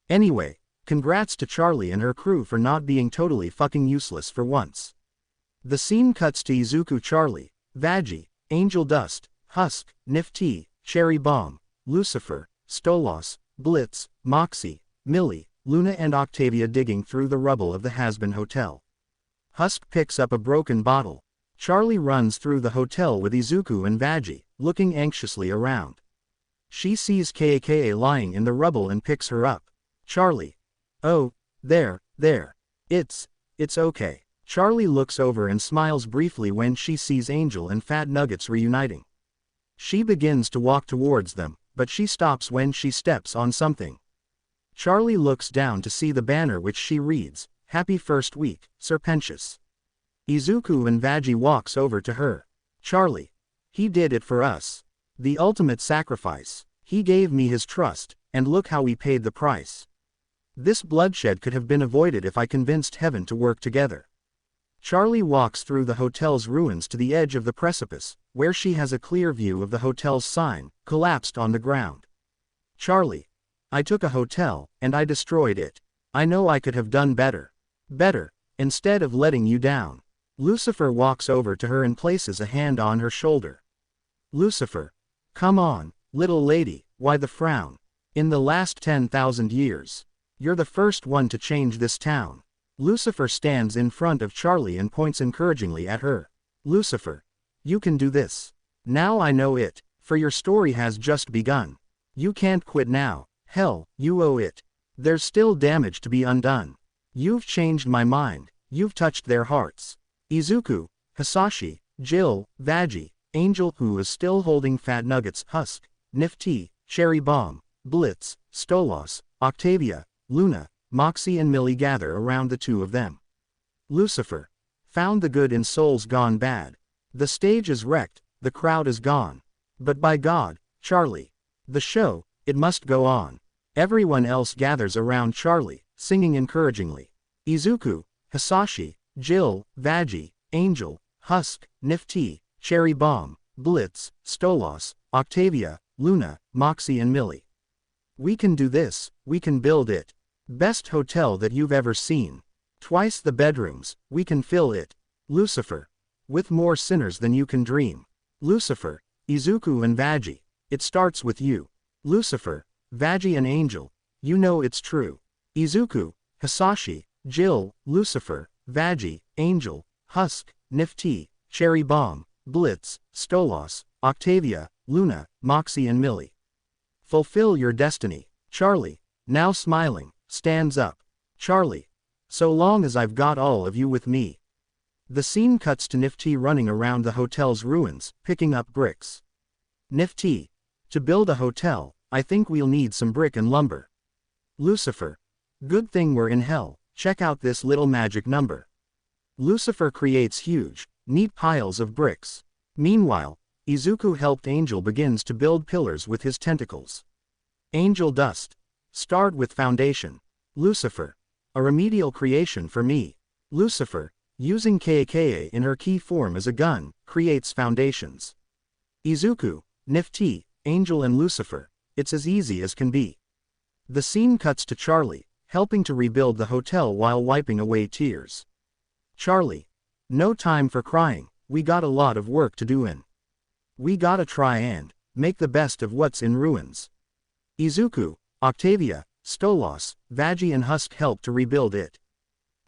Anyway, Congrats to Charlie and her crew for not being totally fucking useless for once. The scene cuts to Izuku, Charlie, Veggie, Angel Dust, Husk, Nifty, Cherry Bomb, Lucifer, Stolos, Blitz, Moxie, Millie, Luna and Octavia digging through the rubble of the Hazbin Hotel. Husk picks up a broken bottle. Charlie runs through the hotel with Izuku and Veggie, looking anxiously around. She sees Kaka lying in the rubble and picks her up. Charlie. Oh, there. It's okay. Charlie looks over and smiles briefly when she sees Angel and Fat Nuggets reuniting. She begins to walk towards them, but she stops when she steps on something. Charlie looks down to see the banner which she reads, "Happy First Week, Serpentious." Izuku and Veggie walks over to her. Charlie. He did it for us. The ultimate sacrifice. He gave me his trust, and look how we paid the price. This bloodshed could have been avoided if I convinced heaven to work together. Charlie walks through the hotel's ruins to the edge of the precipice, where she has a clear view of the hotel's sign, collapsed on the ground. Charlie. I took a hotel, and I destroyed it. I know I could have done better. Instead of letting you down. Lucifer walks over to her and places a hand on her shoulder. Lucifer. Come on, little lady, why the frown? In the last 10,000 years. You're the first one to change this town. Lucifer stands in front of Charlie and points encouragingly at her. Lucifer. You can do this. Now I know it, for your story has just begun. You can't quit now, hell, you owe it. There's still damage to be undone. You've changed my mind, you've touched their hearts. Izuku, Hisashi, Jill, Veggie, Angel who is still holding Fat Nuggets, Husk, Nifty, Cherry Bomb, Blitz, Stolos, Octavia, Luna, Moxie and Millie gather around the two of them. Lucifer. Found the good in souls gone bad. The stage is wrecked, the crowd is gone. But by God, Charlie. The show, it must go on. Everyone else gathers around Charlie, singing encouragingly. Izuku, Hisashi, Jill, Veggie, Angel, Husk, Nifty, Cherry Bomb, Blitz, Stolos, Octavia, Luna, Moxie and Millie. We can do this, we can build it. Best hotel that you've ever seen. Twice the bedrooms, we can fill it. Lucifer. With more sinners than you can dream. Lucifer, Izuku and Veggie. It starts with you. Lucifer, Veggie and Angel. You know it's true. Izuku, Hisashi, Jill, Lucifer, Veggie, Angel, Husk, Nifty, Cherry Bomb, Blitz, Stolos, Octavia, Luna, Moxie and Millie. Fulfill your destiny. Charlie, now smiling, stands up. Charlie. So long as I've got all of you with me. The scene cuts to Nifty running around the hotel's ruins, picking up bricks. Nifty. To build a hotel, I think we'll need some brick and lumber. Lucifer. Good thing we're in hell, check out this little magic number. Lucifer creates huge, neat piles of bricks. Meanwhile, Izuku helped Angel begins to build pillars with his tentacles. Angel Dust. Start with foundation. Lucifer. A remedial creation for me. Lucifer, using Kaka in her key form as a gun, creates foundations. Izuku, Nifty, Angel and Lucifer. It's as easy as can be. The scene cuts to Charlie, helping to rebuild the hotel while wiping away tears. Charlie. No time for crying, we got a lot of work to do in. We gotta try and make the best of what's in ruins. Izuku, Octavia, Stolos, Veggie and Husk help to rebuild it.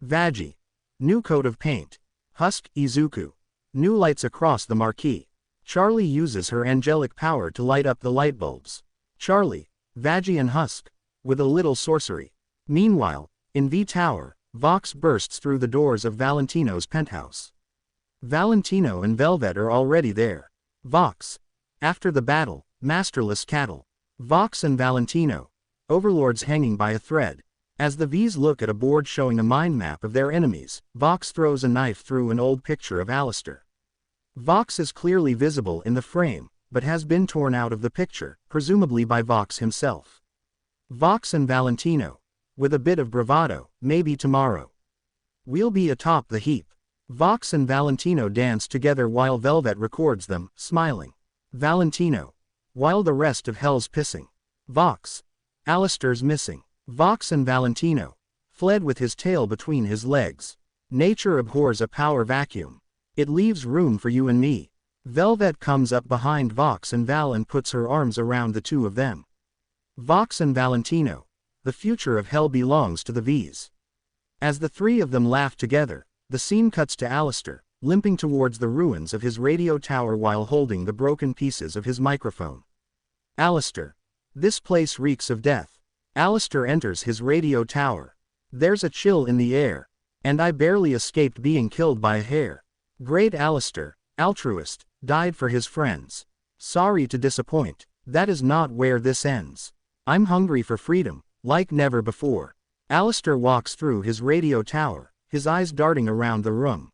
Veggie. New coat of paint. Husk, Izuku. New lights across the marquee. Charlie uses her angelic power to light up the light bulbs. Charlie, Veggie and Husk. With a little sorcery. Meanwhile, in V Tower, Vox bursts through the doors of Valentino's penthouse. Valentino and Velvet are already there. Vox. After the battle, masterless cattle. Vox and Valentino. Overlords hanging by a thread. As the V's look at a board showing a mind map of their enemies, Vox throws a knife through an old picture of Alistair. Vox is clearly visible in the frame, but has been torn out of the picture, presumably by Vox himself. Vox and Valentino. With a bit of bravado, maybe tomorrow. We'll be atop the heap. Vox and Valentino dance together while Velvet records them, smiling. Valentino. While the rest of hell's pissing. Vox. Alistair's missing. Vox and Valentino fled with his tail between his legs. Nature abhors a power vacuum. It leaves room for you and me. Velvet comes up behind Vox and Val and puts her arms around the two of them. Vox and Valentino. The future of hell belongs to the V's. As the three of them laugh together, the scene cuts to Alistair, limping towards the ruins of his radio tower while holding the broken pieces of his microphone. Alistair. This place reeks of death. Alistair enters his radio tower. There's a chill in the air. And I barely escaped being killed by a hair. Great Alistair, altruist, died for his friends. Sorry to disappoint, that is not where this ends. I'm hungry for freedom, like never before. Alistair walks through his radio tower, his eyes darting around the room.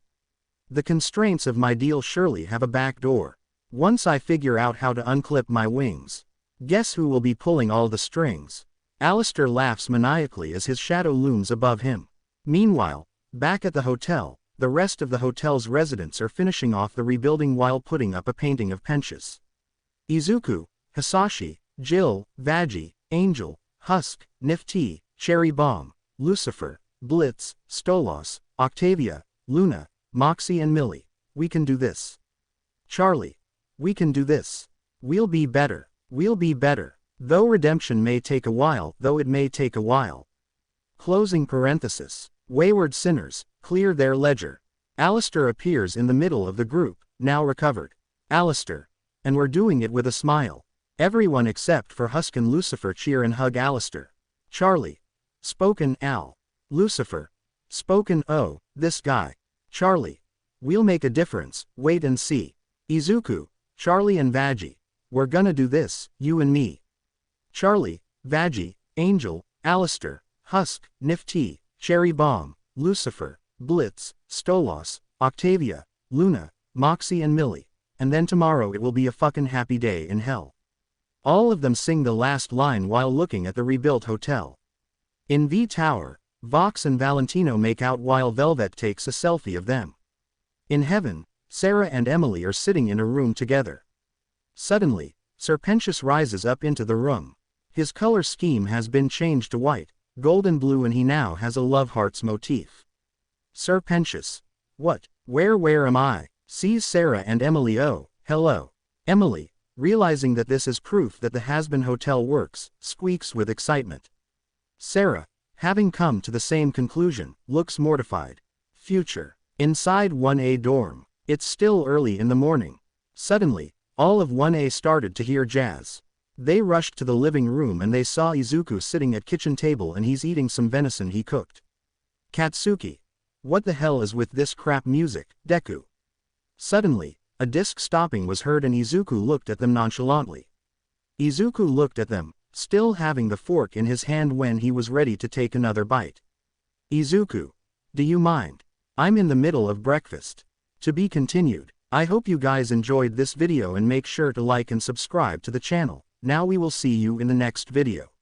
The constraints of my deal surely have a back door. Once I figure out how to unclip my wings. Guess who will be pulling all the strings? Alistair laughs maniacally as his shadow looms above him. Meanwhile, back at the hotel, the rest of the hotel's residents are finishing off the rebuilding while putting up a painting of Penchus. Izuku, Hisashi, Jill, Veggie, Angel, Husk, Nifty, Cherry Bomb, Lucifer, Blitz, Stolos, Octavia, Luna, Moxie and Millie. We can do this. Charlie. We can do this. We'll be better. We'll be better. Though redemption may take a while, though it may take a while. Closing parenthesis. Wayward sinners, clear their ledger. Alistair appears in the middle of the group, now recovered. Alistair. And we're doing it with a smile. Everyone except for Husk and Lucifer cheer and hug Alistair. Charlie. Spoken Al. Lucifer. Spoken oh, this guy. Charlie. We'll make a difference, wait and see. Izuku, Charlie and Veggie. We're gonna do this, you and me. Charlie, Veggie, Angel, Alistair, Husk, Nifty, Cherry Bomb, Lucifer, Blitz, Stolos, Octavia, Luna, Moxie and Millie. And then tomorrow it will be a fucking happy day in hell. All of them sing the last line while looking at the rebuilt hotel. In V Tower, Vox and Valentino make out while Velvet takes a selfie of them. In heaven, Sarah and Emily are sitting in a room together. Suddenly, Sir Penchus rises up into the room. His color scheme has been changed to white, gold and blue, and he now has a love hearts motif. Sir Penchus. What? Where am I? Sees Sarah and Emily. Oh, hello. Emily, realizing that this is proof that the Hazbin Hotel works, squeaks with excitement. Sarah, having come to the same conclusion, looks mortified. Future. Inside 1A dorm. It's still early in the morning. Suddenly, all of 1A started to hear jazz. They rushed to the living room and they saw Izuku sitting at kitchen table and he's eating some venison he cooked. Katsuki. What the hell is with this crap music, Deku? Suddenly, a disc stopping was heard and Izuku looked at them nonchalantly. Izuku looked at them, still having the fork in his hand when he was ready to take another bite. Izuku. Do you mind? I'm in the middle of breakfast. To be continued. I hope you guys enjoyed this video and make sure to like and subscribe to the channel. Now we will see you in the next video.